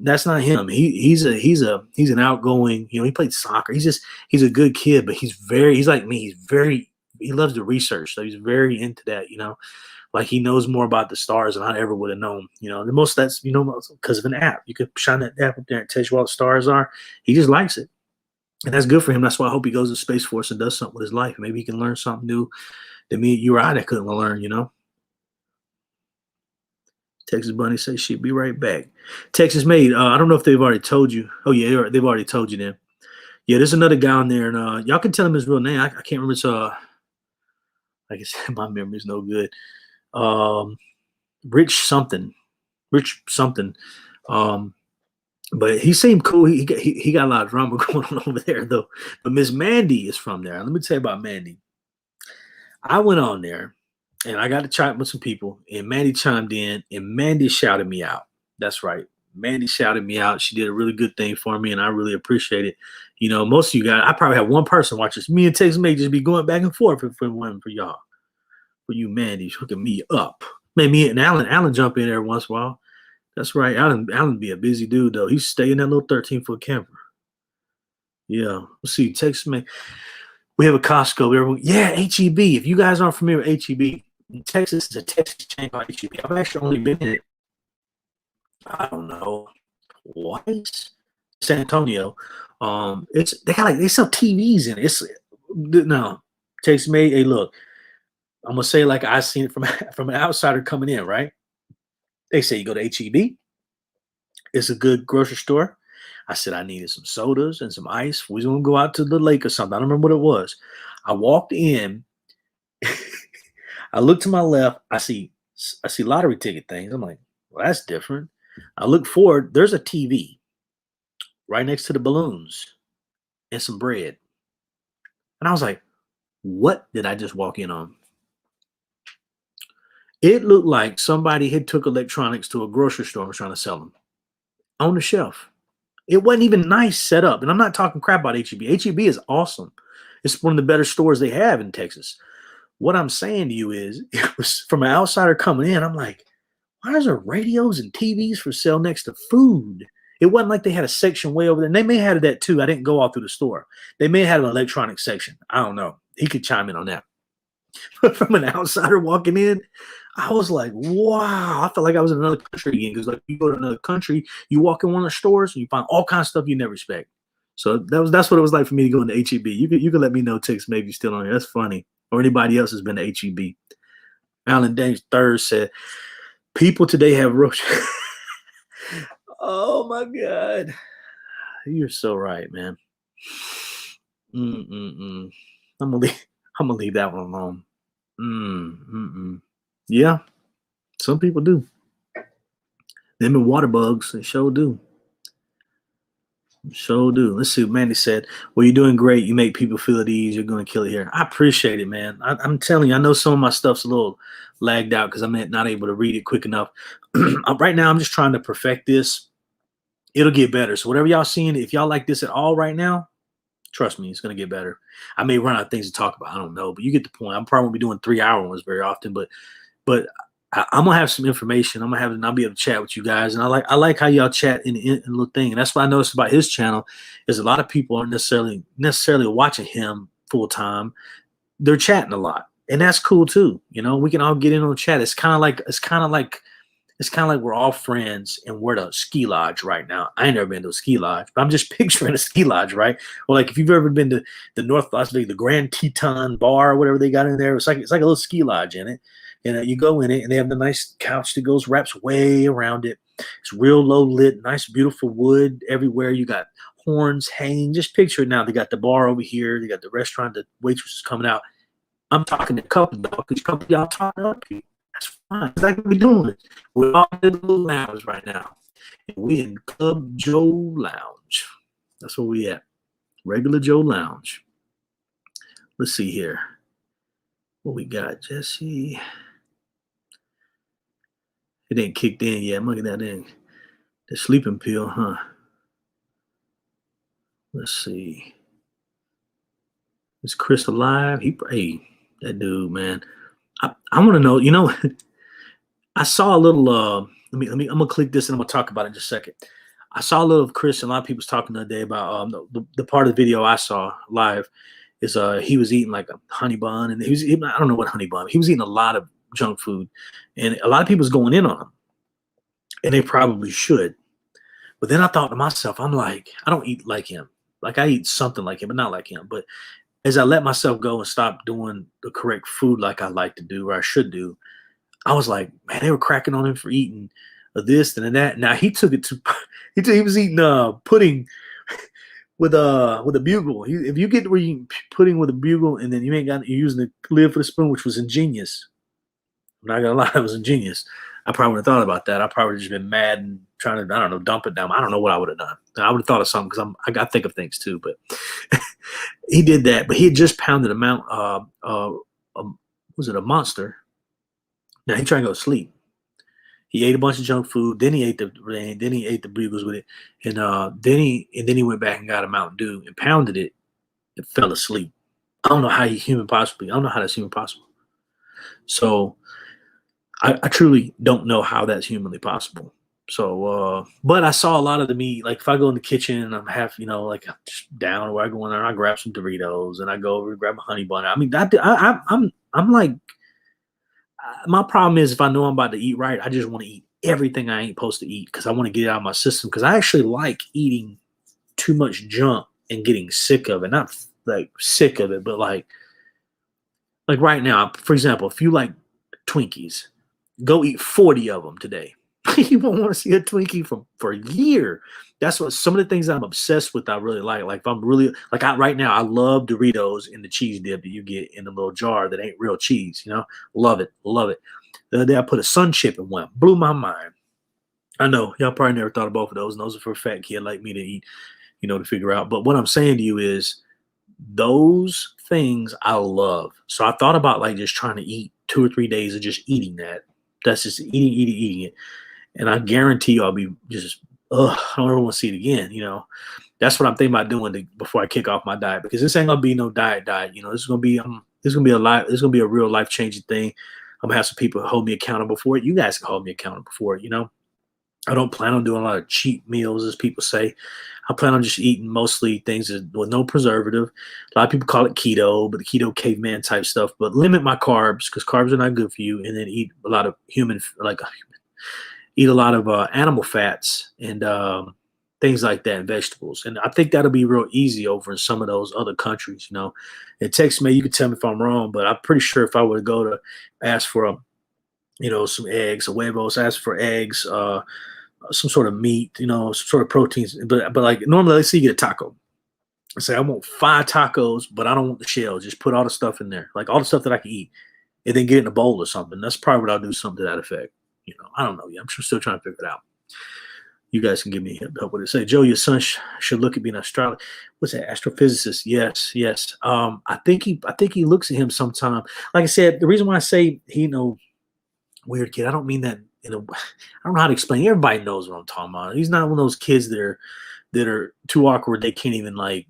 that's not him. He's an outgoing, he played soccer. He's a good kid, but he's like me. He loves to research. So he's very into that, like he knows more about the stars than I ever would have known. The most that's because of an app. You could shine that app up there and tell you what the stars are. He just likes it, and that's good for him. That's why I hope he goes to Space Force and does something with his life. Maybe he can learn something new that you or I couldn't learn. Texas Bunny says she'll be right back. Texas Maid. I don't know if they've already told you. Oh yeah, they've already told you then. Yeah, there's another guy on there, and y'all can tell him his real name. I can't remember. It's like I said, my memory's no good. Rich something. But he seemed cool. He got a lot of drama going on over there though. But Miss Mandy is from there. Let me tell you about Mandy. I went on there and I got to chat with some people, and Mandy chimed in, and Mandy shouted me out. That's right. Mandy shouted me out. She did a really good thing for me, and I really appreciate it. Most of you guys, I probably have one person watching this. Me and Texas may just be going back and forth if it wasn't for y'all. For you, Mandy, hooking me up. Man, me and Alan jump in there once in a while. That's right. Alan be a busy dude though. He's staying in that little 13-foot camper. Yeah. Let's see. Texas man. We have a Costco. Everyone, yeah, HEB. If you guys aren't familiar with HEB, Texas is a Texas chain called HEB. I've actually only been in it, I don't know, twice. San Antonio. They sell TVs in it. No, Texas made. Hey, look, I'm gonna say like I seen it from an outsider coming in, right? They say you go to HEB. It's a good grocery store. I said I needed some sodas and some ice. We was gonna go out to the lake or something. I don't remember what it was. I walked in. I look to my left. I see lottery ticket things. I'm like, well, that's different. I look forward. There's a TV right next to the balloons and some bread. And I was like, what did I just walk in on? It looked like somebody had took electronics to a grocery store and was trying to sell them on the shelf. It wasn't even nice set up. And I'm not talking crap about HEB. HEB is awesome. It's one of the better stores they have in Texas. What I'm saying to you is, it was from an outsider coming in. I'm like, why is there radios and TVs for sale next to food? It wasn't like they had a section way over there. And they may have had that too. I didn't go all through the store. They may have had an electronic section. I don't know. He could chime in on that. But from an outsider walking in, I was like, wow. I felt like I was in another country again. Because like you go to another country, you walk in one of the stores and you find all kinds of stuff you never expect. So that's what it was like for me to go into HEB. You could let me know, Tex, maybe you're still on here. That's funny. Or anybody else has been to HEB. Alan James III said, people today have roach. Oh my God. You're so right, man. I'm gonna leave that one alone. Yeah, some people do. Them and water bugs, they sure do. Sure do. Let's see what Mandy said. Well, you're doing great. You make people feel at ease. You're going to kill it here. I appreciate it, man. I'm telling you, I know some of my stuff's a little lagged out because I'm not able to read it quick enough. Right now, I'm just trying to perfect this. It'll get better. So whatever y'all seeing, if y'all like this at all right now, trust me, it's going to get better. I may run out of things to talk about. I don't know, but you get the point. I'm probably won't be doing 3-hour ones very often, but But I'm gonna have some information. I'll be able to chat with you guys, and I like how y'all chat in a little thing, and that's what I noticed about his channel is a lot of people aren't necessarily watching him full time. They're chatting a lot, and that's cool too. We can all get in on chat. It's kind of like we're all friends and we're at a ski lodge right now. I ain't never been to a ski lodge, but I'm just picturing a ski lodge, right? Or like if you've ever been to the North Las Vegas, the Grand Teton Bar, or whatever they got in there, it's like a little ski lodge in it. And you go in it, and they have the nice couch that wraps way around it. It's real low lit, nice, beautiful wood everywhere. You got horns hanging. Just picture it now. They got the bar over here. They got the restaurant. The waitress is coming out. I'm talking to a couple of y'all because couple of y'all talking up here. That's fine. That's like what we're doing. We're all in the little lounge right now. And we in Club Joe Lounge. That's where we at. Regular Joe Lounge. Let's see here. What we got, Jesse? It ain't kicked in yet. I'm looking at that in. The sleeping pill, huh? Let's see. Is Chris alive? Hey, that dude, man. I want to know, I saw a little I'm gonna click this and I'm gonna talk about it in just a second. I saw a little of Chris and a lot of people was talking the other day about the part of the video I saw live is he was eating like a honey bun, and I don't know what honey bun. He was eating a lot of junk food, and a lot of people was going in on him, and they probably should. But then I thought to myself, I'm like, I don't eat like him. Like I eat something like him, but not like him. But as I let myself go and stop doing the correct food like I like to do or I should do, I was like, man, they were cracking on him for eating this and that. Now he took it to he was eating pudding with a bugle. If you get where you pudding with a bugle and then you're using the lid for the spoon, which was ingenious. I'm not gonna lie, it was ingenious. I probably would have thought about that. I probably just been mad and trying to, I don't know, dump it down. I don't know what I would have done. I would have thought of something because I got to think of things too. But he did that. But he had just pounded was it a monster? Now he trying to go to sleep. He ate a bunch of junk food. Then he ate the bugles with it, and then he went back and got a Mountain Dew and pounded it and fell asleep. I don't know how that's human possible. So I truly don't know how that's humanly possible. So, but I saw a lot of the meat. Like if I go in the kitchen and I'm like just down where I go in there, I grab some Doritos and I go over and grab a honey bun. I mean, I'm like, my problem is if I know I'm about to eat right, I just want to eat everything I ain't supposed to eat because I want to get it out of my system. Because I actually like eating too much junk and getting sick of it. Not like sick of it, but like right now, for example, if you like Twinkies, go eat 40 of them today. You won't want to see a Twinkie for a year. That's what some of the things I'm obsessed with. I really like. Like if I'm really like right now, I love Doritos in the cheese dip that you get in the little jar that ain't real cheese. Love it, love it. The other day I put a sun chip in one, blew my mind. I know y'all probably never thought of both of those, and those are for a fat kid like me to eat, to figure out. But what I'm saying to you is those things I love. So I thought about like just trying to eat 2 or 3 days of just eating that. That's just eating it. And I guarantee you I'll be just, I don't ever want to see it again. That's what I'm thinking about doing before I kick off my diet, because this ain't gonna be no diet. This is gonna be it's gonna be a real life changing thing. I'm gonna have some people hold me accountable for it. You guys can hold me accountable for it. I don't plan on doing a lot of cheat meals, as people say. I plan on just eating mostly things with no preservative. A lot of people call it keto, but the keto caveman type stuff. But limit my carbs because carbs are not good for you, and then eat a lot of eat a lot of animal fats and things like that, and vegetables. And I think that'll be real easy over in some of those other countries. It takes me. You can tell me if I'm wrong, but I'm pretty sure if I were to go to ask for some eggs, a huevos, ask for eggs, some sort of meat, some sort of proteins. But like normally, let's say you get a taco. I say I want 5 tacos, but I don't want the shell. Just put all the stuff in there, like all the stuff that I can eat, and then get it in a bowl or something. That's probably what I'll do, something to that effect. I don't know. I'm still trying to figure it out. You guys can give me help with it. Say, Joe, your son should look at being an astrologer. What's that? Astrophysicist? Yes. I think he looks at him sometime. Like I said, the reason why I say weird kid, I don't mean that I don't know how to explain. Everybody knows what I'm talking about. He's not one of those kids that are too awkward they can't even like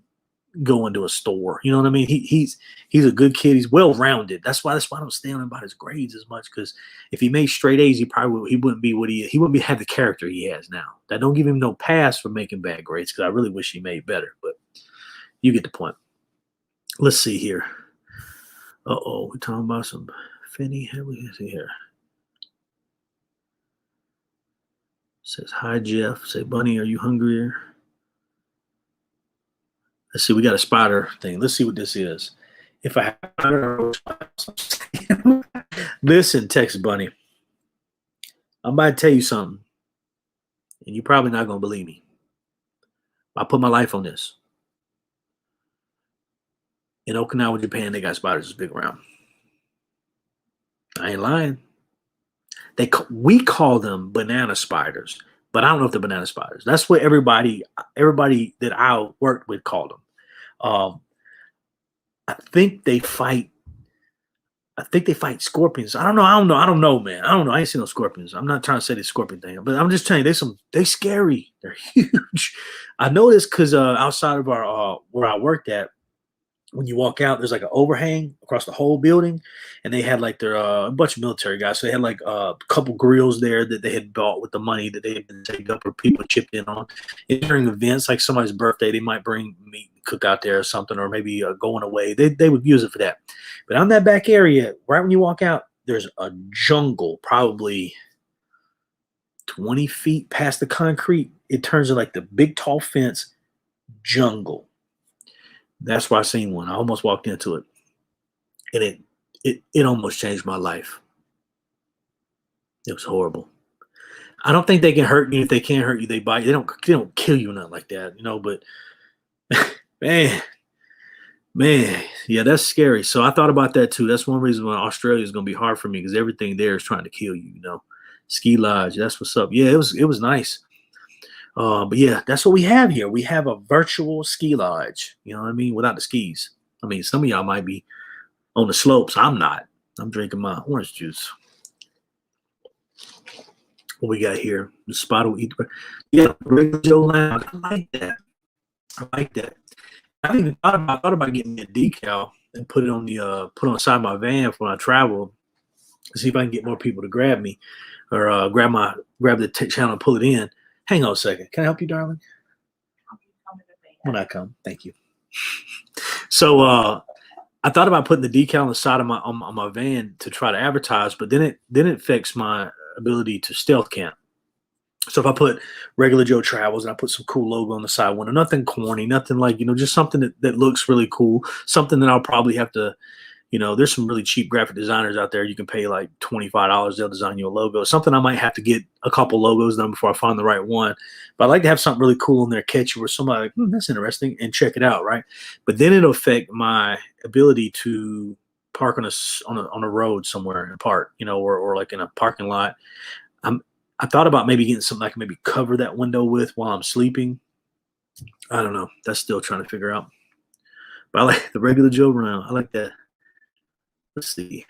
go into a store. You know what I mean? He's a good kid. He's well rounded. That's why I don't stay on him about his grades as much. Because if he made straight A's, he wouldn't be what he wouldn't be have the character he has now. That don't give him no pass for making bad grades. Because I really wish he made better. But you get the point. Let's see here. We're talking about some Finney. What we see here? Says hi Jeff. Say Bunny, are you hungrier? Let's see, we got a spider thing. Let's see what this is. If I have listen, Texas Bunny. I'm about to tell you something. And you're probably not gonna believe me. I put my life on this. In Okinawa, Japan, they got spiders this big around. I ain't lying. We call them banana spiders, but I don't know if they're banana spiders. That's what everybody that I worked with called them. I think they fight scorpions. I don't know, man. I don't know. I ain't seen no scorpions. I'm not trying to say the scorpion thing, but I'm just telling you, they scary. They're huge. I know this because outside of our where I worked at, when you walk out, there's like an overhang across the whole building, and they had like their a bunch of military guys. So they had like a couple grills there that they had bought with the money that they had been saved up or people chipped in on. And during events like somebody's birthday, they might bring meat and cook out there or something, or maybe going away. They would use it for that. But on that back area, right when you walk out, there's a jungle, probably 20 feet past the concrete. It turns into like the big tall fence jungle. That's where I seen one. I almost walked into it, and it almost changed my life. It was horrible. I don't think they can hurt you. If they can't hurt you, they bite. They don't kill you or nothing like that, you know. But man, yeah, that's scary. So I thought about that too. That's one reason why Australia is going to be hard for me because everything there is trying to kill you. You know, ski lodge. That's what's up. Yeah, it was nice. But yeah, that's what we have here. We have a virtual ski lodge. You know what I mean? Without the skis. I mean, some of y'all might be on the slopes. I'm not. I'm drinking my orange juice. What we got here? The spot will eat. Yeah, regular Joe Lounge. I like that. I even thought about getting me a decal and put it on the side of my van for when I travel. See if I can get more people to grab me or grab the channel and pull it in. Hang on a second. Can I help you, darling? When I come, thank you. So I thought about putting the decal on the side of my van to try to advertise, but then it affects my ability to stealth camp. So if I put regular Joe Travels and I put some cool logo on the side window, nothing corny, nothing like, just something that looks really cool, something that I'll probably have to, there's some really cheap graphic designers out there. You can pay like $25. They'll design you a logo. Something I might have to get a couple logos done before I find the right one. But I like to have something really cool in there, catchy, where somebody like, that's interesting, and check it out, right? But then it'll affect my ability to park on a road somewhere in a park, or like in a parking lot. I thought about maybe getting something I can maybe cover that window with while I'm sleeping. I don't know. That's still trying to figure out. But I like the regular Joe round. I like that. Let's see.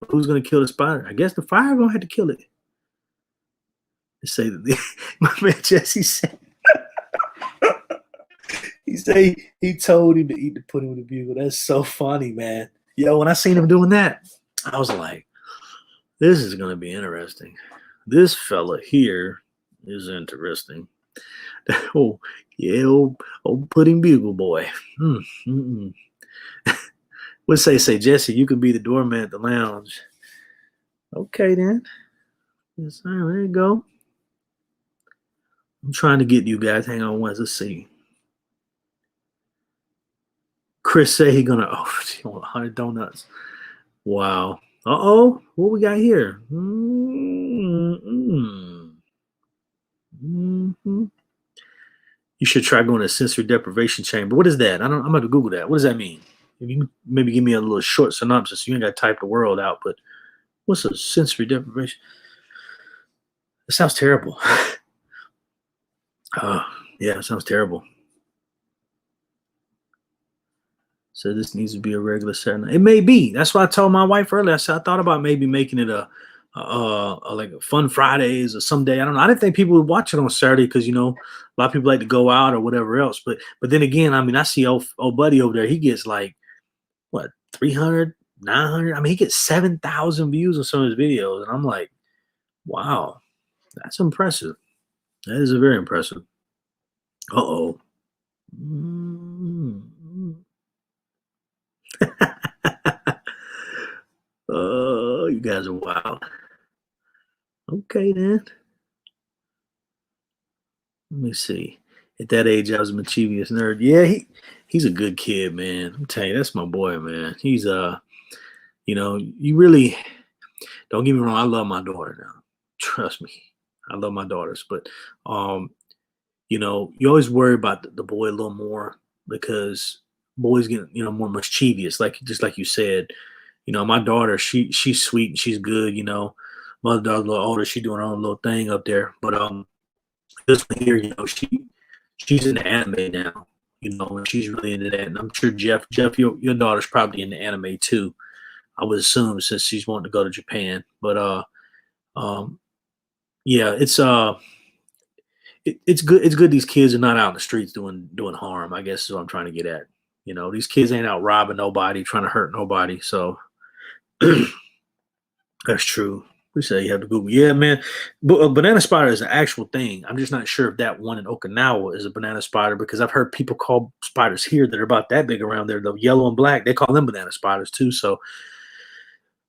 Who's going to kill the spider? I guess the fire going to have to kill it. They say that my man Jesse said he told him to eat the pudding with the bugle. That's so funny, man. Yo, when I seen him doing that, I was like, this is going to be interesting. This fella here is interesting. Oh, yeah, old pudding bugle boy. What's say, Jesse, you can be the doorman at the lounge. Okay, then. Yes, sir. There you go. I'm trying to get you guys. Hang on once. Let's see. Chris say he gonna 100 donuts. Wow. Uh-oh. What we got here? You should try going to sensory deprivation chamber. What is that? I'm going to Google that. What does that mean? If you can maybe give me a little short synopsis. You ain't got to type the world out, but what's a sensory deprivation? It sounds terrible. Yeah, it sounds terrible. So this needs to be a regular Saturday night. It may be. That's why I told my wife earlier. I said I thought about maybe making it a like Fun Fridays or someday. I don't know. I didn't think people would watch it on Saturday because a lot of people like to go out or whatever else. But then again, I mean, I see old buddy over there. He gets like what 300, 900. I mean, he gets 7,000 views on some of his videos, and I'm like, wow, that's impressive. That is a very impressive. Uh oh. Oh, you guys are wild. Okay then. Let me see. At that age, I was a mischievous nerd. Yeah, he's a good kid, man. I'm telling you, that's my boy, man. He's you really don't get me wrong. I love my daughter now. Trust me, I love my daughters, but um, you always worry about the boy a little more because boys get more mischievous, like just like you said. My daughter, she's sweet and she's good. My other daughter's a little older. She's doing her own little thing up there, but this one here, she's into anime now, and she's really into that. And I'm sure Jeff, your daughter's probably into anime too. I would assume since she's wanting to go to Japan. But um, yeah, it's good. It's good these kids are not out in the streets doing harm. I guess is what I'm trying to get at. These kids ain't out robbing nobody, trying to hurt nobody. So that's true. We say you have to Google. Yeah, man. But a banana spider is an actual thing. I'm just not sure if that one in Okinawa is a banana spider because I've heard people call spiders here that are about that big around there, the yellow and black. They call them banana spiders too. So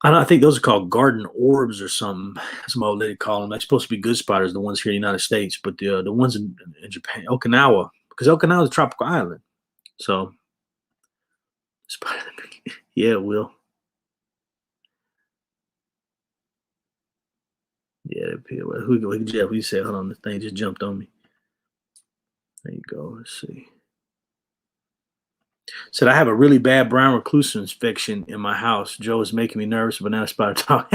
I think those are called garden orbs or something. That's my old lady call them. They're supposed to be good spiders, the ones here in the United States, but the ones in Japan, Okinawa, because Okinawa is a tropical island. So spider, yeah, it will. Yeah, who Jeff? We said, hold on, this thing just jumped on me. There you go. Let's see. Said I have a really bad brown recluse infection in my house. Joe is making me nervous. Banana spider talk.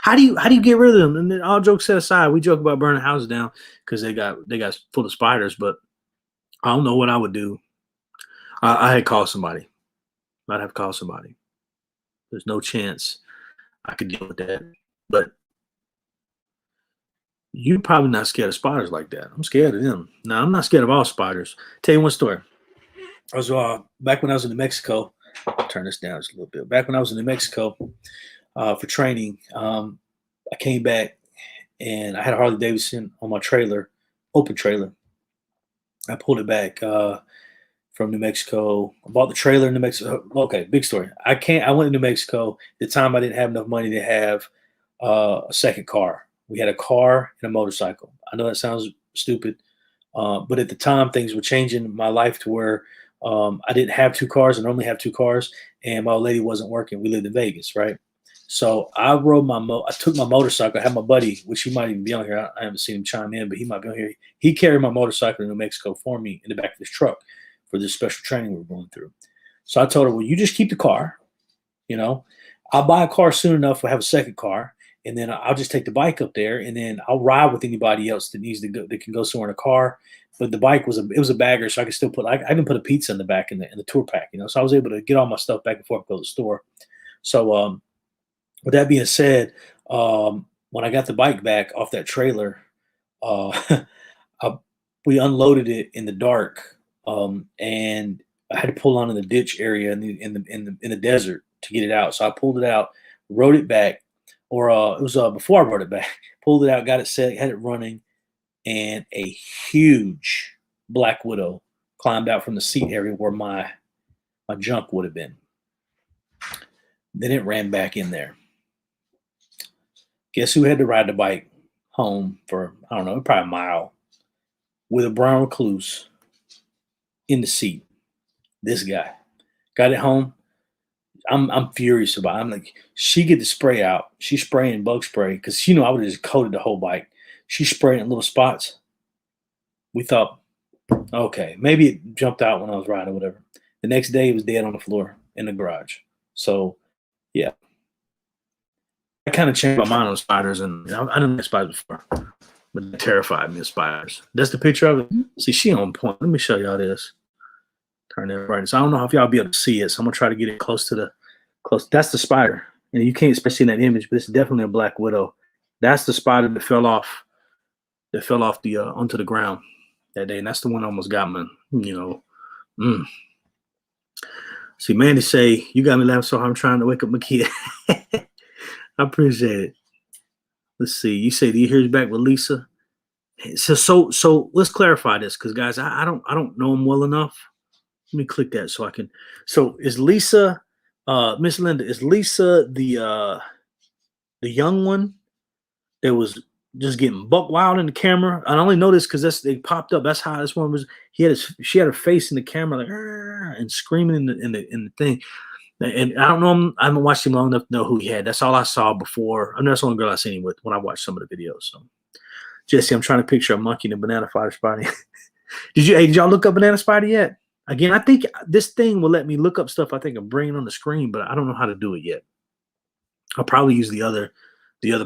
How do you get rid of them? And then all jokes set aside, we joke about burning houses down because they got full of spiders. But I don't know what I would do. I had called somebody. I'd have called somebody. There's no chance I could deal with that. But you're probably not scared of spiders like that. I'm scared of them. No, I'm not scared of all spiders. Tell you one story. I was back when I was in New Mexico. I'll turn this down just a little bit. Back when I was in New Mexico for training, I came back and I had a Harley Davidson on my trailer, open trailer. I pulled it back from New Mexico. I bought the trailer in New Mexico. Okay, big story. I went to New Mexico. At the time, I didn't have enough money to have a second car. We had a car and a motorcycle. I know that sounds stupid, but at the time, things were changing in my life to where I didn't have two cars. I normally have two cars, and my old lady wasn't working. We lived in Vegas, right? So I took my motorcycle. I had my buddy, which he might even be on here. I haven't seen him chime in, but he might be on here. He carried my motorcycle to New Mexico for me in the back of his truck for this special training we were going through. So I told her, well, you just keep the car. I'll buy a car soon enough. We'll have a second car, and then I'll just take the bike up there, and then I'll ride with anybody else that needs to go. That can go somewhere in a car. But the bike was a bagger, so I could still put. I even put a pizza in the back in the tour pack. So I was able to get all my stuff back and forth and go to the store. So with that being said, when I got the bike back off that trailer, uh, we unloaded it in the dark, and I had to pull on in the ditch area in the desert to get it out. So I pulled it out, rode it back, or it was before I rode it back. Pulled it out, got it set, had it running, and a huge black widow climbed out from the seat area where my junk would have been. Then it ran back in there. Guess who had to ride the bike home for, I don't know, probably a mile with a brown recluse in the seat? This guy got it home. I'm furious about it. I'm like, she get the spray out. She's spraying bug spray because I would have just coated the whole bike. She's spraying in little spots. We thought, okay, maybe it jumped out when I was riding or whatever. The next day, it was dead on the floor in the garage. So, yeah. I kind of changed my mind on spiders, and I didn't like spiders before, but they terrified me of spiders. That's the picture of it. See, she on point. Let me show y'all this. Turn that brightness. I don't know if y'all be able to see it, so I'm gonna try to get it close. That's the spider. And you can't especially in that image, but it's definitely a black widow. That's the spider that fell off the onto the ground that day, and that's the one that almost got me. Mm. See, Mandy say you got me laughing so hard. I'm trying to wake up my kid. I appreciate it. Let's see. You say do you hear back with Lisa? So let's clarify this because guys, I don't know him well enough. Let me click that so I can. So is Lisa, Miss Linda? Is Lisa the young one that was just getting buck wild in the camera? I only know this because they popped up. That's how this one was. She had her face in the camera like and screaming in the thing. And I don't know. I haven't watched him long enough to know who he had. That's all I saw before. I mean, that's the only girl I seen him with when I watched some of the videos. So Jesse, I'm trying to picture a monkey in a banana fighter spider. Did y'all look up banana spider yet? Again, I think this thing will let me look up stuff I think and bring it on the screen, but I don't know how to do it yet. I'll probably use the other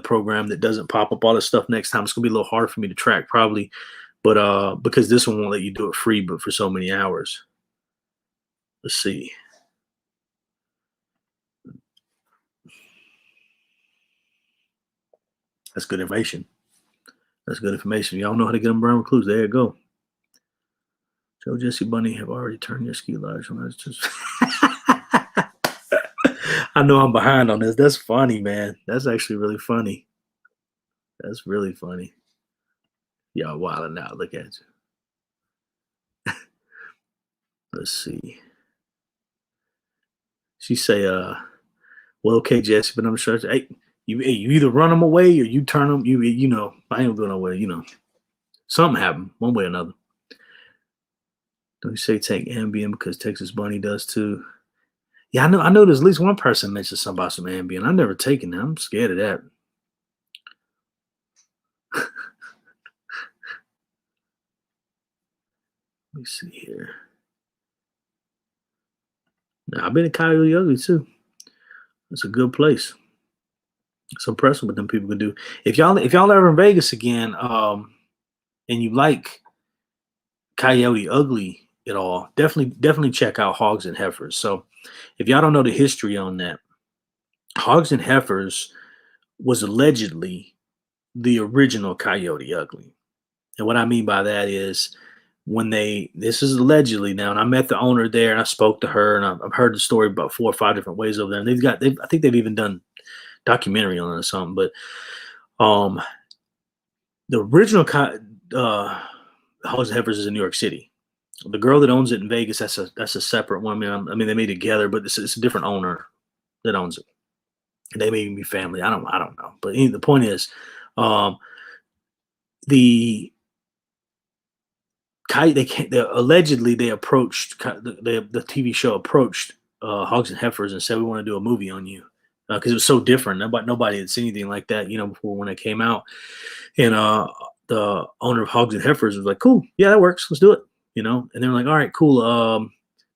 program that doesn't pop up all this stuff next time. It's gonna be a little harder for me to track probably, but because this one won't let you do it free, but for so many hours. Let's see. That's good information. Y'all know how to get them brown recluse. There you go. Joe, Jesse, Bunny have already turned your ski lodge. That's just. I know I'm behind on this. That's funny, man. That's actually really funny. That's really funny. Y'all wilding out. Look at you. Let's see. She say, well, okay, Jesse, but I'm sure. Hey, you either run them away or you turn them. I ain't going nowhere. Something happened one way or another. Don't you say take Ambien because Texas Bunny does too? Yeah, I know. There's at least one person mentioned something about some Ambien. I've never taken that. I'm scared of that. Let me see here. Now, I've been to Coyote Ugly too. It's a good place. It's impressive what them people can do. If y'all ever in Vegas again, and you like Coyote Ugly at all, definitely check out Hogs and Heifers. So if y'all don't know the history on that, Hogs and Heifers was allegedly the original Coyote Ugly. And what I mean by that is this is allegedly now, and I met the owner there and I spoke to her and I've heard the story about 4 or 5 different ways over there. And I think they've even done documentary on it or something. But the original Hogs and Heifers is in New York City. The girl that owns it in Vegas, that's a separate one. I mean they made it together, but it's a different owner that owns it. They may even be family. I don't know. But the point is, allegedly they approached the TV show approached Hogs and Heifers and said we want to do a movie on you because it was so different. Nobody had seen anything like that, before when it came out. And the owner of Hogs and Heifers was like, "Cool, yeah, that works. Let's do it." And they're like, "All right, cool.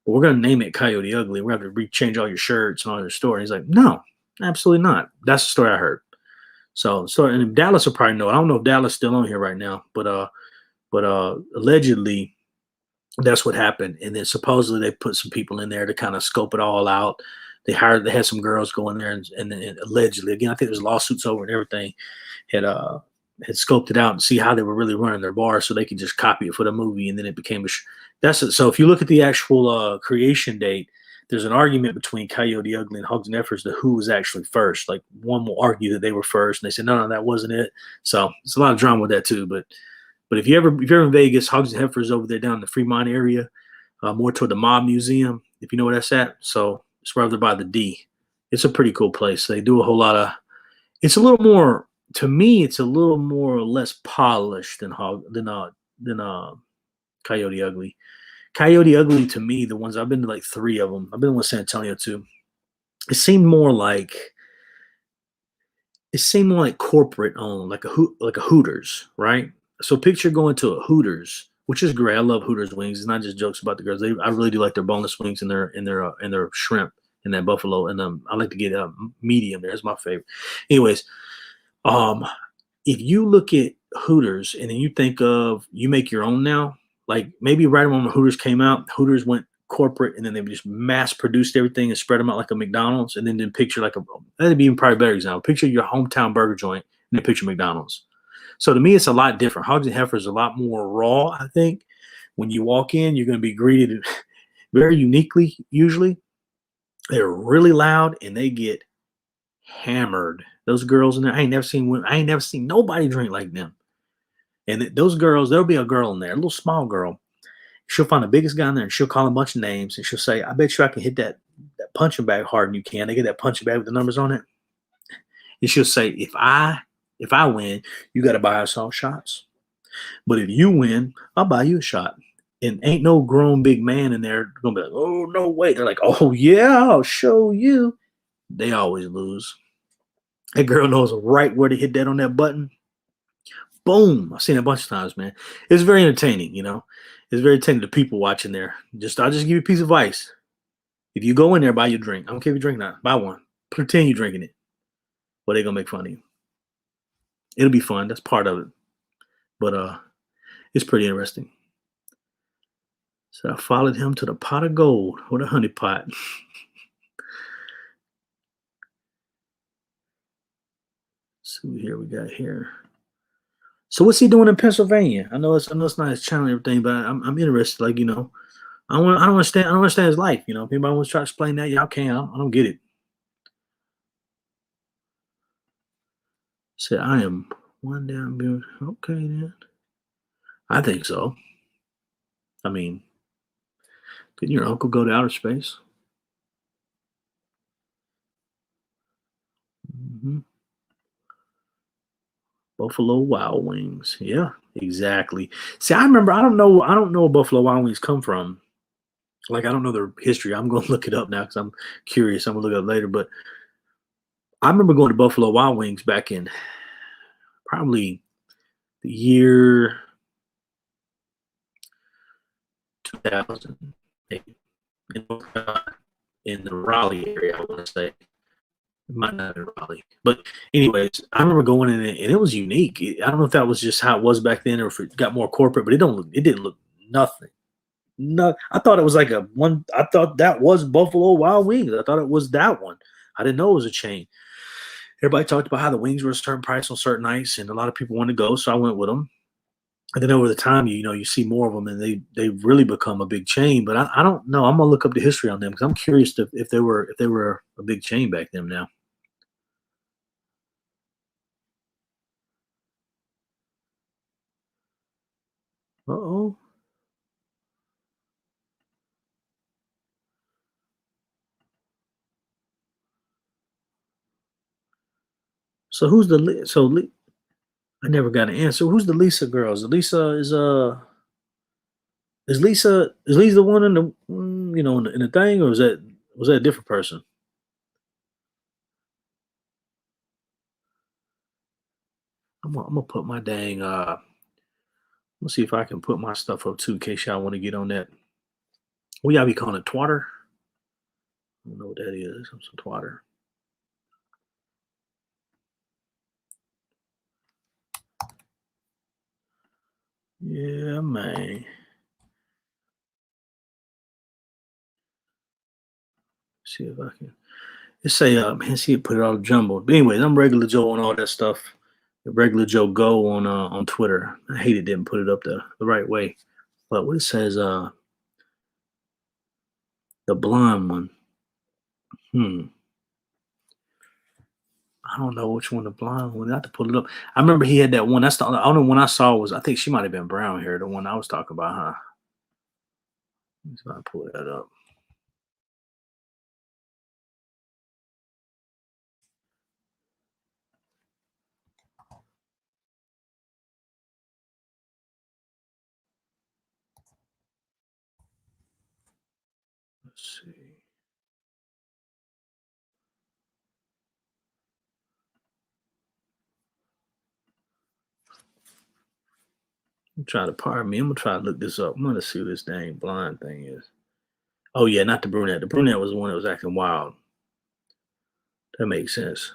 We're gonna name it Coyote Ugly. We're gonna have to change all your shirts and all your story." And he's like, "No, absolutely not. That's the story I heard." So and Dallas will probably know. I don't know if Dallas is still on here right now, but allegedly that's what happened. And then supposedly they put some people in there to kind of scope it all out. They had some girls go in there and allegedly, again, I think there's lawsuits over and everything, had scoped it out and see how they were really running their bar so they could just copy it for the movie. And then it became so if you look at the actual creation date, there's an argument between Coyote Ugly and Hogs and Heifers to who was actually first. Like one will argue that they were first, and they said no, that wasn't it. So it's a lot of drama with that too. But if you're in Vegas, Hogs and Heifers over there down in the Fremont area, more toward the Mob Museum, if you know where that's at. So it's right there by the D. It's a pretty cool place. They do a whole lot of. It's a little more, to me. It's a little more or less polished than Coyote Ugly. Coyote Ugly, to me, the ones I've been to, like 3 of them. I've been with San Antonio too. It seemed more like corporate owned, like a Hooters, right? So picture going to a Hooters, which is great. I love Hooters wings. It's not just jokes about the girls. I really do like their boneless wings and their shrimp and that buffalo. And I like to get a medium there. It's my favorite. Anyways, if you look at Hooters and then you think of you make your own now, like maybe right when Hooters came out, Hooters went corporate, and then they just mass produced everything and spread them out like a McDonald's, and then picture like a that'd be even probably a better example. Picture your hometown burger joint and then picture McDonald's. So to me, it's a lot different. Hogs and heifers are a lot more raw. I think when you walk in, you're going to be greeted very uniquely. Usually, they're really loud and they get hammered. Those girls in there, I ain't never seen women, I ain't never seen nobody drink like them. And those girls, there'll be a girl in there, a little small girl. She'll find the biggest guy in there and she'll call a bunch of names and she'll say, I bet you I can hit that punching bag harder than you can. They get that punching bag with the numbers on it. And she'll say, if I win, you gotta buy us all shots. But if you win, I'll buy you a shot. And ain't no grown big man in there gonna be like, oh no way. They're like, oh yeah, I'll show you. They always lose. That girl knows right where to hit that on that button. Boom. I've seen it a bunch of times, man. It's very entertaining, you know. It's very entertaining to people watching there. I'll just give you a piece of advice. If you go in there, buy your drink. I don't care if you drink or not. Buy one. Pretend you're drinking it. But they're gonna make fun of you. It'll be fun. That's part of it. But it's pretty interesting. So I followed him to the pot of gold with a honey pot. See what here we got here. So what's he doing in Pennsylvania? I know it's not his channel and everything, but I'm interested. Like, you know, I don't understand his life. You know, if anybody wants to try to explain that, y'all can. I don't get it. Said I am one down build. Okay then. I think so. I mean, didn't your uncle go to outer space? Hmm. Buffalo Wild Wings. Yeah, exactly. See, I remember. I don't know where Buffalo Wild Wings come from. Like, I don't know their history. I'm going to look it up now because I'm curious. I'm gonna look it up later. But I remember going to Buffalo Wild Wings back in probably the year 2008 in North Carolina, in the Raleigh area. I want to say it might not have been Raleigh, but anyways, I remember going in it, and it was unique. I don't know if that was just how it was back then, or if it got more corporate. But it didn't look nothing. No, I thought it was like a one. I thought that was Buffalo Wild Wings. I thought it was that one. I didn't know it was a chain. Everybody talked about how the wings were a certain price on certain nights, and a lot of people wanted to go, so I went with them. And then over the time, you know, you see more of them, and they really become a big chain. But I don't know. I'm gonna look up the history on them because I'm curious if they were a big chain back then. Now, oh, so who's the I never got an answer. Who's the Lisa girls? Lisa is Lisa the one in the you know in the thing, or was that a different person? I'm gonna put my dang let's see if I can put my stuff up too in case y'all want to get on that. We y'all be calling it twatter. I don't know what that is. I'm some twatter. Yeah, man. See if I can. Let's say, man, see, it put it all jumbled. But anyways, I'm regular Joe on all that stuff. Regular Joe Go on Twitter. I hate it didn't put it up the right way. But what it says, the blonde one. Hmm. I don't know which one the blonde one. I have to pull it up. I remember he had that one. That's the only one I saw was I think she might have been brown hair. The one I was talking about, huh? Let's see if I pull that up. Let's see. I'm trying to pardon me. I'm gonna try to look this up. I'm gonna see what this dang blind thing is. Oh yeah, not the brunette. The brunette was the one that was acting wild. That makes sense.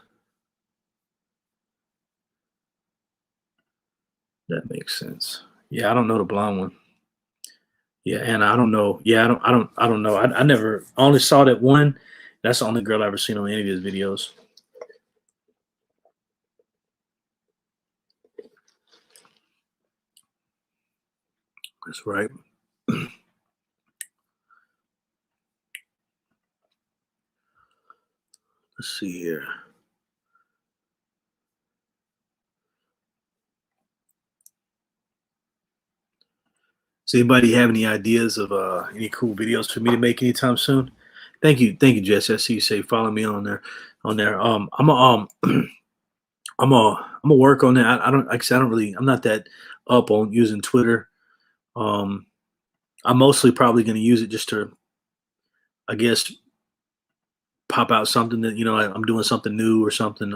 That makes sense. Yeah, I don't know the blonde one. Yeah, and I don't know. Yeah, I don't know. I never I only saw that one. That's the only girl I ever seen on any of his videos. That's right. Let's see here. Does anybody have any ideas of any cool videos for me to make anytime soon? Thank you, Jesse. I see you say follow me on there. On there, I'm a, I'm a work on that. I don't like I said, I don't really. I'm not that up on using Twitter. Um, I'm mostly probably going to use it just to, I guess, pop out something that I'm doing something new or something.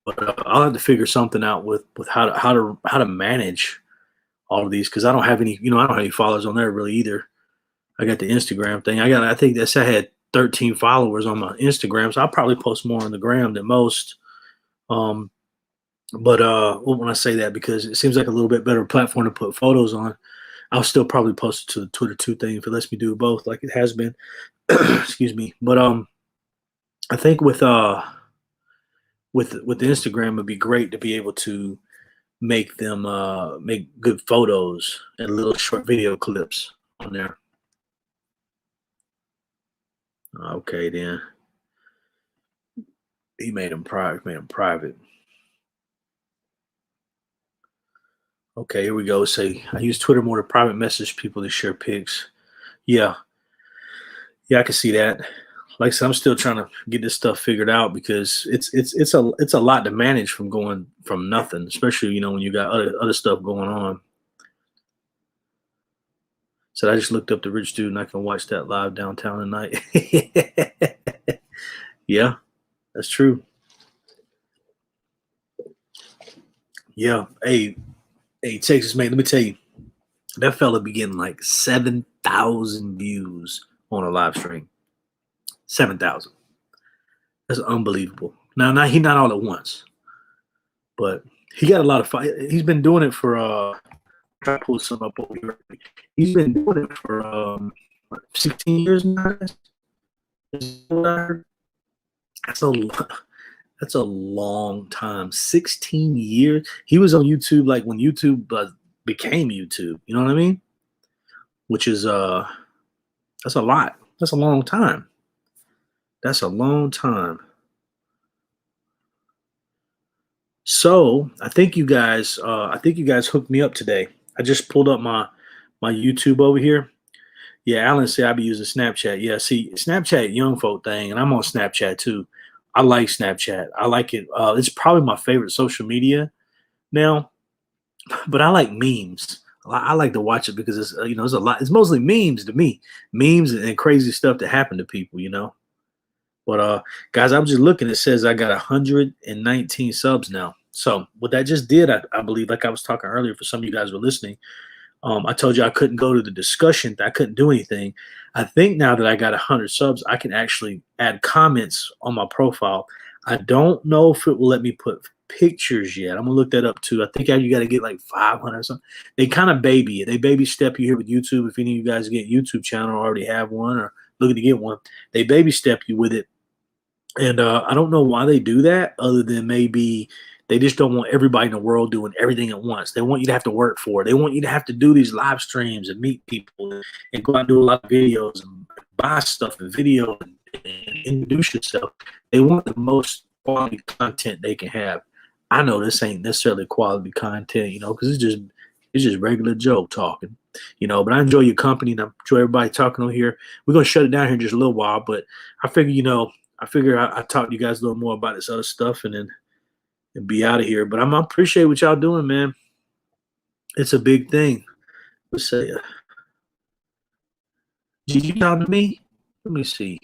But I'll have to figure something out with how to manage all of these because I don't have any. I don't have any followers on there really either. I got the Instagram thing. I think that's I had 13 followers on my Instagram, so I'll probably post more on the gram than most. Um, but well, when I say that, because it seems like a little bit better platform to put photos on, I'll still probably post it to the Twitter 2 thing if it lets me do both, like it has been. Excuse me. But I think with Instagram, it'd be great to be able to make them make good photos and little short video clips on there. Okay, then he made them private. Made them private. Okay, here we go. Say I use Twitter more to private message people to share pics. Yeah, yeah, I can see that. Like I said, I'm still trying to get this stuff figured out because it's a lot to manage from going from nothing, especially when you got other stuff going on. So I just looked up the rich dude and I can watch that live downtown tonight. Yeah, that's true. Yeah. Hey, Texas mate, let me tell you, that fella be getting like 7,000 views on a live stream. 7,000. That's unbelievable. Now he not all at once, but he got a lot of fight. He's been doing it for try to pull some up over here. He's been doing it for 16 years now. That's a that's a long time. 16 years. He was on YouTube like when YouTube became YouTube. You know what I mean? Which is that's a lot. That's a long time. That's a long time. So I think you guys hooked me up today. I just pulled up my YouTube over here. Yeah, Alan said I be using Snapchat. Yeah, see, Snapchat young folk thing, and I'm on Snapchat too. I like Snapchat. I like it. It's probably my favorite social media now, but I like memes. I like to watch it because it's it's a lot. It's mostly memes to me, memes and crazy stuff that happen to people. But guys, I'm just looking. It says I got 119 subs now. So what that just did, I believe, like I was talking earlier, for some of you guys who were listening. I told you I couldn't go to the discussion. I couldn't do anything. I think now that I got 100 subs, I can actually add comments on my profile. I don't know if it will let me put pictures yet. I'm gonna look that up too. I think you got to get like 500 or something. They kind of baby it. They baby step you here with YouTube. If any of you guys get a YouTube channel or already have one or looking to get one, they baby step you with it. And I don't know why they do that, other than maybe they just don't want everybody in the world doing everything at once. They want you to have to work for it. They want you to have to do these live streams and meet people and go out and do a lot of videos and buy stuff and video and introduce yourself. They want the most quality content they can have. I know this ain't necessarily quality content, because it's just regular Joe talking, But I enjoy your company and I enjoy everybody talking on here. We're gonna shut it down here in just a little while, but I figure, I talk to you guys a little more about this other stuff and then and be out of here. But I appreciate what y'all doing, man. It's a big thing. Let's say, did you talk to me? Let me see.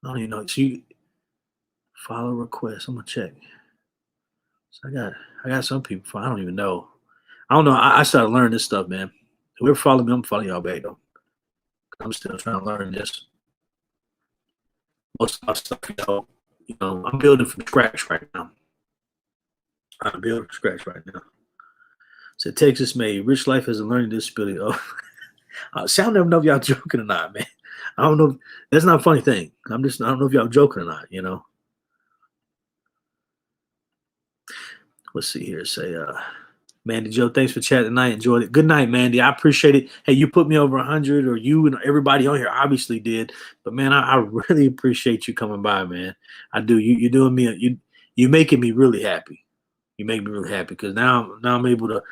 I don't even know. So you follow request. I'm gonna check. So I got some people. I don't even know. I don't know. I started learning this stuff, man. Whoever follow me, I'm following y'all back though. I'm still trying to learn this. Most of my stuff, I'm building from scratch right now. I'm building from scratch right now. So Texas made rich life has a learning disability. Oh, see, I don't never know if y'all joking or not, man. I don't know. That's not a funny thing. I don't know if y'all joking or not. Let's see here. Say, Mandy Joe, thanks for chatting tonight. Enjoyed it. Good night, Mandy. I appreciate it. Hey, you put me over 100, or you and everybody on here obviously did. But man, I really appreciate you coming by, man. I do. You're doing me. You making me really happy. You make me really happy because now I'm able to,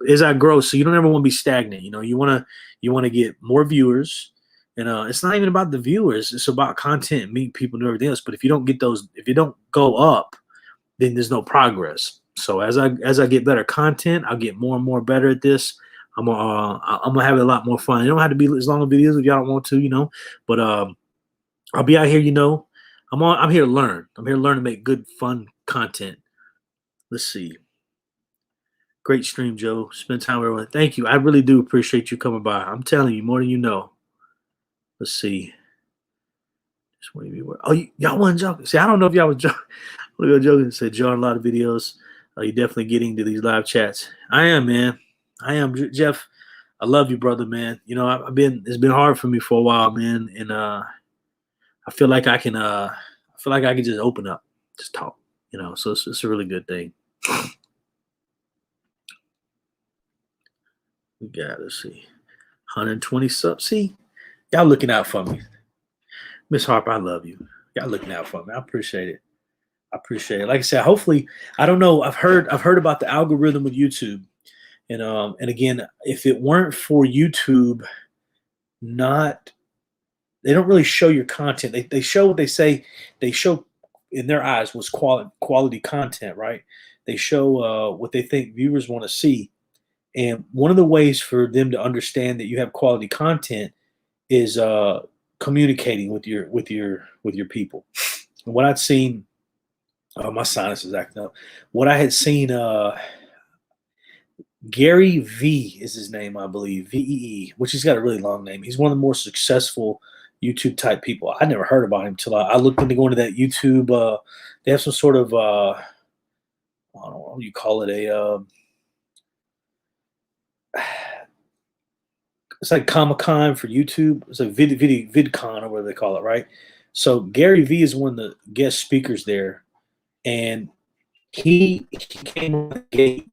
as I grow. So you don't ever want to be stagnant. You want to get more viewers, and it's not even about the viewers. It's about content, meet people, and everything else. But if you don't get those, if you don't go up, then there's no progress. So as I get better content, I'll get more and more better at this. I'm gonna have a lot more fun. It don't have to be as long as videos if y'all don't want to. But I'll be out here. I'm here to learn. I'm here to learn to make good, fun content. Let's see. Great stream, Joe. Spend time with everyone. Thank you. I really do appreciate you coming by. I'm telling you more than you know. Let's see. Just want to be Oh, y'all wasn't joking. See, I don't know if y'all was joking. Look at joking. Said Joe in a lot of videos. You're definitely getting to these live chats. I am, man. I am, Jeff. I love you, brother, man. It's been hard for me for a while, man, and I feel like I can just open up, just talk, So it's a really good thing. We got, let's see, 120 subs. See, y'all looking out for me, Miss Harper. I love you. Y'all looking out for me. I appreciate it. Like I said, hopefully, I don't know. I've heard about the algorithm with YouTube, and again, if it weren't for YouTube, they don't really show your content. They show what they say. They show in their eyes what's quality content, right? They show what they think viewers want to see, and one of the ways for them to understand that you have quality content is communicating with your people. And what I'd seen. My sinus is acting up. What I had seen, Gary V is his name, I believe, VEE, which he's got a really long name. He's one of the more successful YouTube type people. I never heard about him until I looked into going to that YouTube. They have some sort of, I don't know what you call it, it's like Comic-Con for YouTube. It's like VidCon or whatever they call it, right? So Gary V is one of the guest speakers there. And he came out of the gate.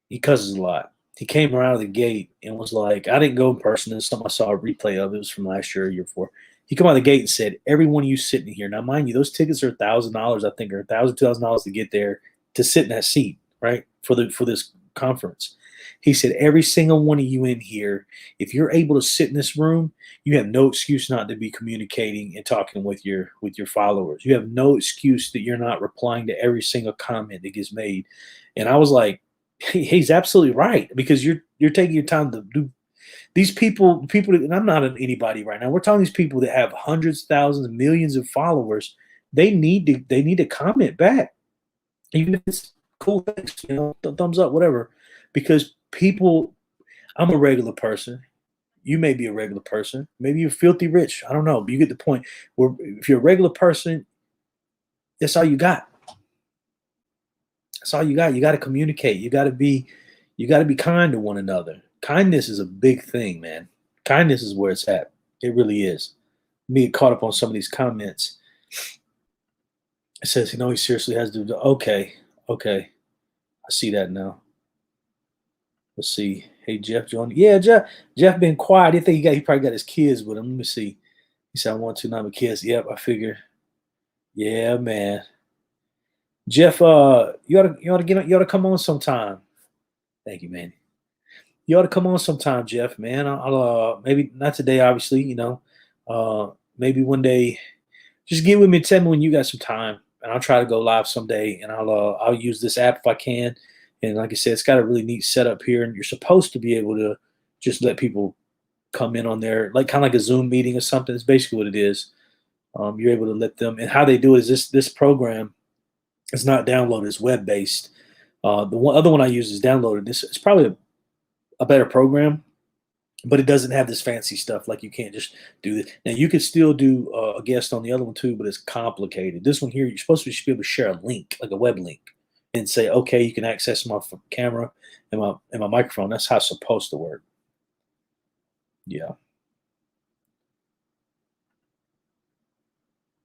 He cusses a lot. He came around the gate and was like, I didn't go in person. This is something I saw a replay of. It was from last year or year before. He came out of the gate and said, every one of you sitting here. Now, mind you, those tickets are $1,000, I think, or $1,000, $2,000 to get there to sit in that seat, right? For this conference. He said, every single one of you in here, if you're able to sit in this room, you have no excuse not to be communicating and talking with your followers. You have no excuse that you're not replying to every single comment that gets made. And I was like, he's absolutely right, because you're taking your time to do these people that, and I'm not anybody right now. We're talking these people that have hundreds, thousands, millions of followers. They need to comment back, even if it's cool things, thumbs up, whatever, because people. I'm a regular person. You may be a regular person. Maybe you're filthy rich. I don't know, but you get the point. Where if you're a regular person, that's all you got. That's all you got. You got to communicate. You got to be kind to one another. Kindness is a big thing, man. Kindness is where it's at. It really is. Me caught up on some of these comments. It says, he seriously has to do. Okay. I see that now. Let's see. Hey, Jeff joined. Yeah, Jeff been quiet. I didn't think he probably got his kids with him. Let me see. He said, I want to, not my kids. Yep, I figure. Yeah, man. Jeff, you ought to come on sometime. Thank you, man. You ought to come on sometime, Jeff, man. I'll maybe not today, obviously, maybe one day. Just get with me and tell me when you got some time, and I'll try to go live someday, and I'll use this app if I can. And like I said, it's got a really neat setup here, and you're supposed to be able to just let people come in on there, like kind of like a Zoom meeting or something. It's basically what it is. You're able to let them, and how they do it is this program is not downloaded; it's web based. The other one I use is downloaded. It's probably a better program, but it doesn't have this fancy stuff. Like you can't just do this. Now you could still do a guest on the other one too, but it's complicated. This one here, you're supposed to be able to share a link, like a web link, and say, okay, you can access my camera and my microphone. That's how it's supposed to work. Yeah,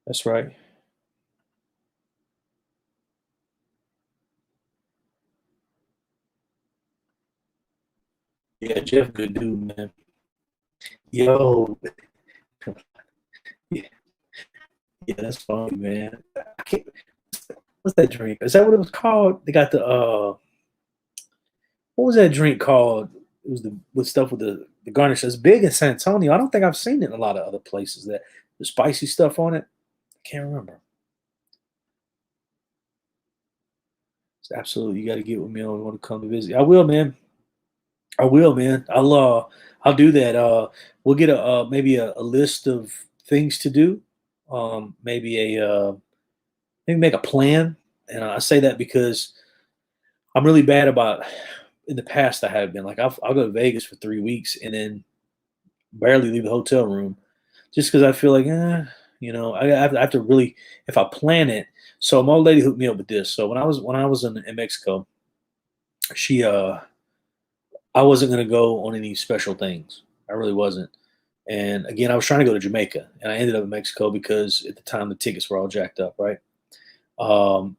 that's right. Yeah, Jeff, good dude, man. Yo, yeah, yeah, that's funny, man. I can't, what's that drink? Is that what it was called? They got the what was that drink called? It was the with stuff with the garnish. It's big in San Antonio. I don't think I've seen it in a lot of other places. That the spicy stuff on it. I can't remember. It's absolutely, you got to get with me on want to come to visit. I will, man. I will, man. I'll do that. We'll get a maybe a list of things to do. Maybe maybe make a plan. And I say that because I'm really bad about. In the past, I have been like I'll go to Vegas for 3 weeks and then barely leave the hotel room, just because I feel like, I have to really if I plan it. So my old lady hooked me up with this. So when I was in Mexico, she I wasn't going to go on any special things. I really wasn't. And again, I was trying to go to Jamaica, and I ended up in Mexico because at the time the tickets were all jacked up, right?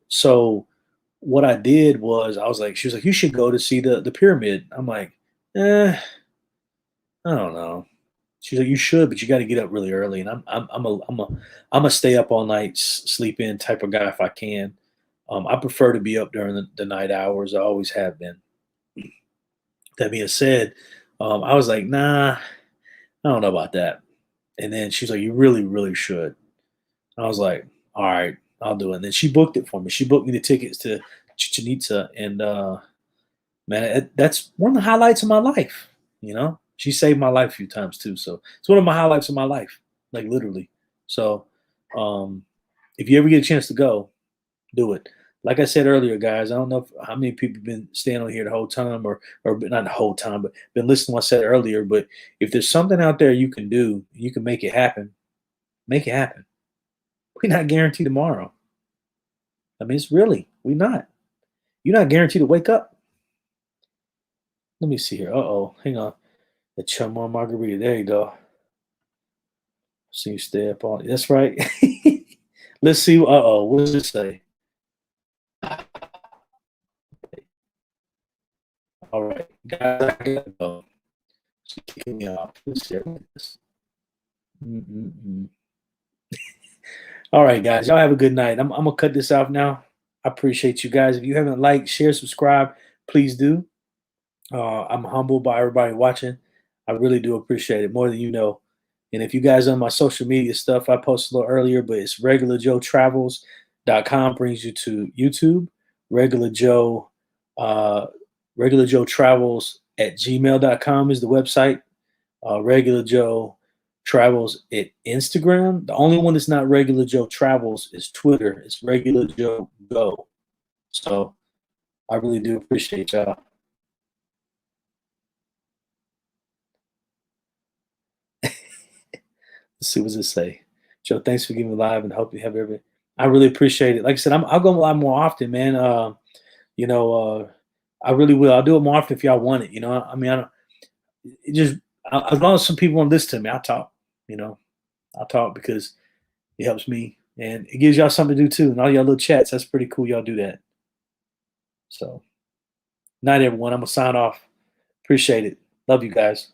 So what I did was I was like, she was like, you should go to see the pyramid. I'm like, I don't know. She's like, you should, but you got to get up really early. And I'm a stay up all night, sleep in type of guy if I can. I prefer to be up during the night hours. I always have been. That being said, I was like, nah, I don't know about that. And then she's like, you really, really should. I was like, all right, I'll do it. And then she booked it for me. She booked me the tickets to Chichen Itza. And man, that's one of the highlights of my life. She saved my life a few times too. So it's one of my highlights of my life, like literally. So um, if you ever get a chance to go, do it. Like I said earlier, guys, I don't know how many people have been staying on here the whole time, or not the whole time, but been listening to what I said earlier. But if there's something out there you can do, you can make it happen. Make it happen. We're not guaranteed tomorrow. I mean, it's really we're not. You're not guaranteed to wake up. Let me see here. Oh, hang on. The Chumar Margarita. There you go. So you stay up on. That's right. Let's see. What does it say? All right, guys, I gotta go. She's kicking me off. Let's share this. Mm-mm-mm. All right, guys, y'all have a good night. I'm gonna cut this off now. I appreciate you guys. If you haven't liked, share, subscribe, please do. I'm humbled by everybody watching. I really do appreciate it more than you know. And if you guys on my social media stuff, I posted a little earlier, but it's regularjoetravels.com brings you to YouTube. Regular Joe, uh, Regular Joe Travels at gmail.com is the website. Regular Joe Travels at Instagram. The only one that's not Regular Joe Travels is Twitter. It's Regular Joe Go. So I really do appreciate y'all. Let's see what does it say. Joe, thanks for giving me live and hope you have every. I really appreciate it. Like I said, I'll go a lot more often, man. You know, I really will. I'll do it more often if y'all want it. I mean, I don't. It just as long as some people want to listen to me, I'll talk. You know, I'll talk because it helps me and it gives y'all something to do too. And all y'all little chats, that's pretty cool. Y'all do that. So, night everyone. I'm gonna sign off. Appreciate it. Love you guys.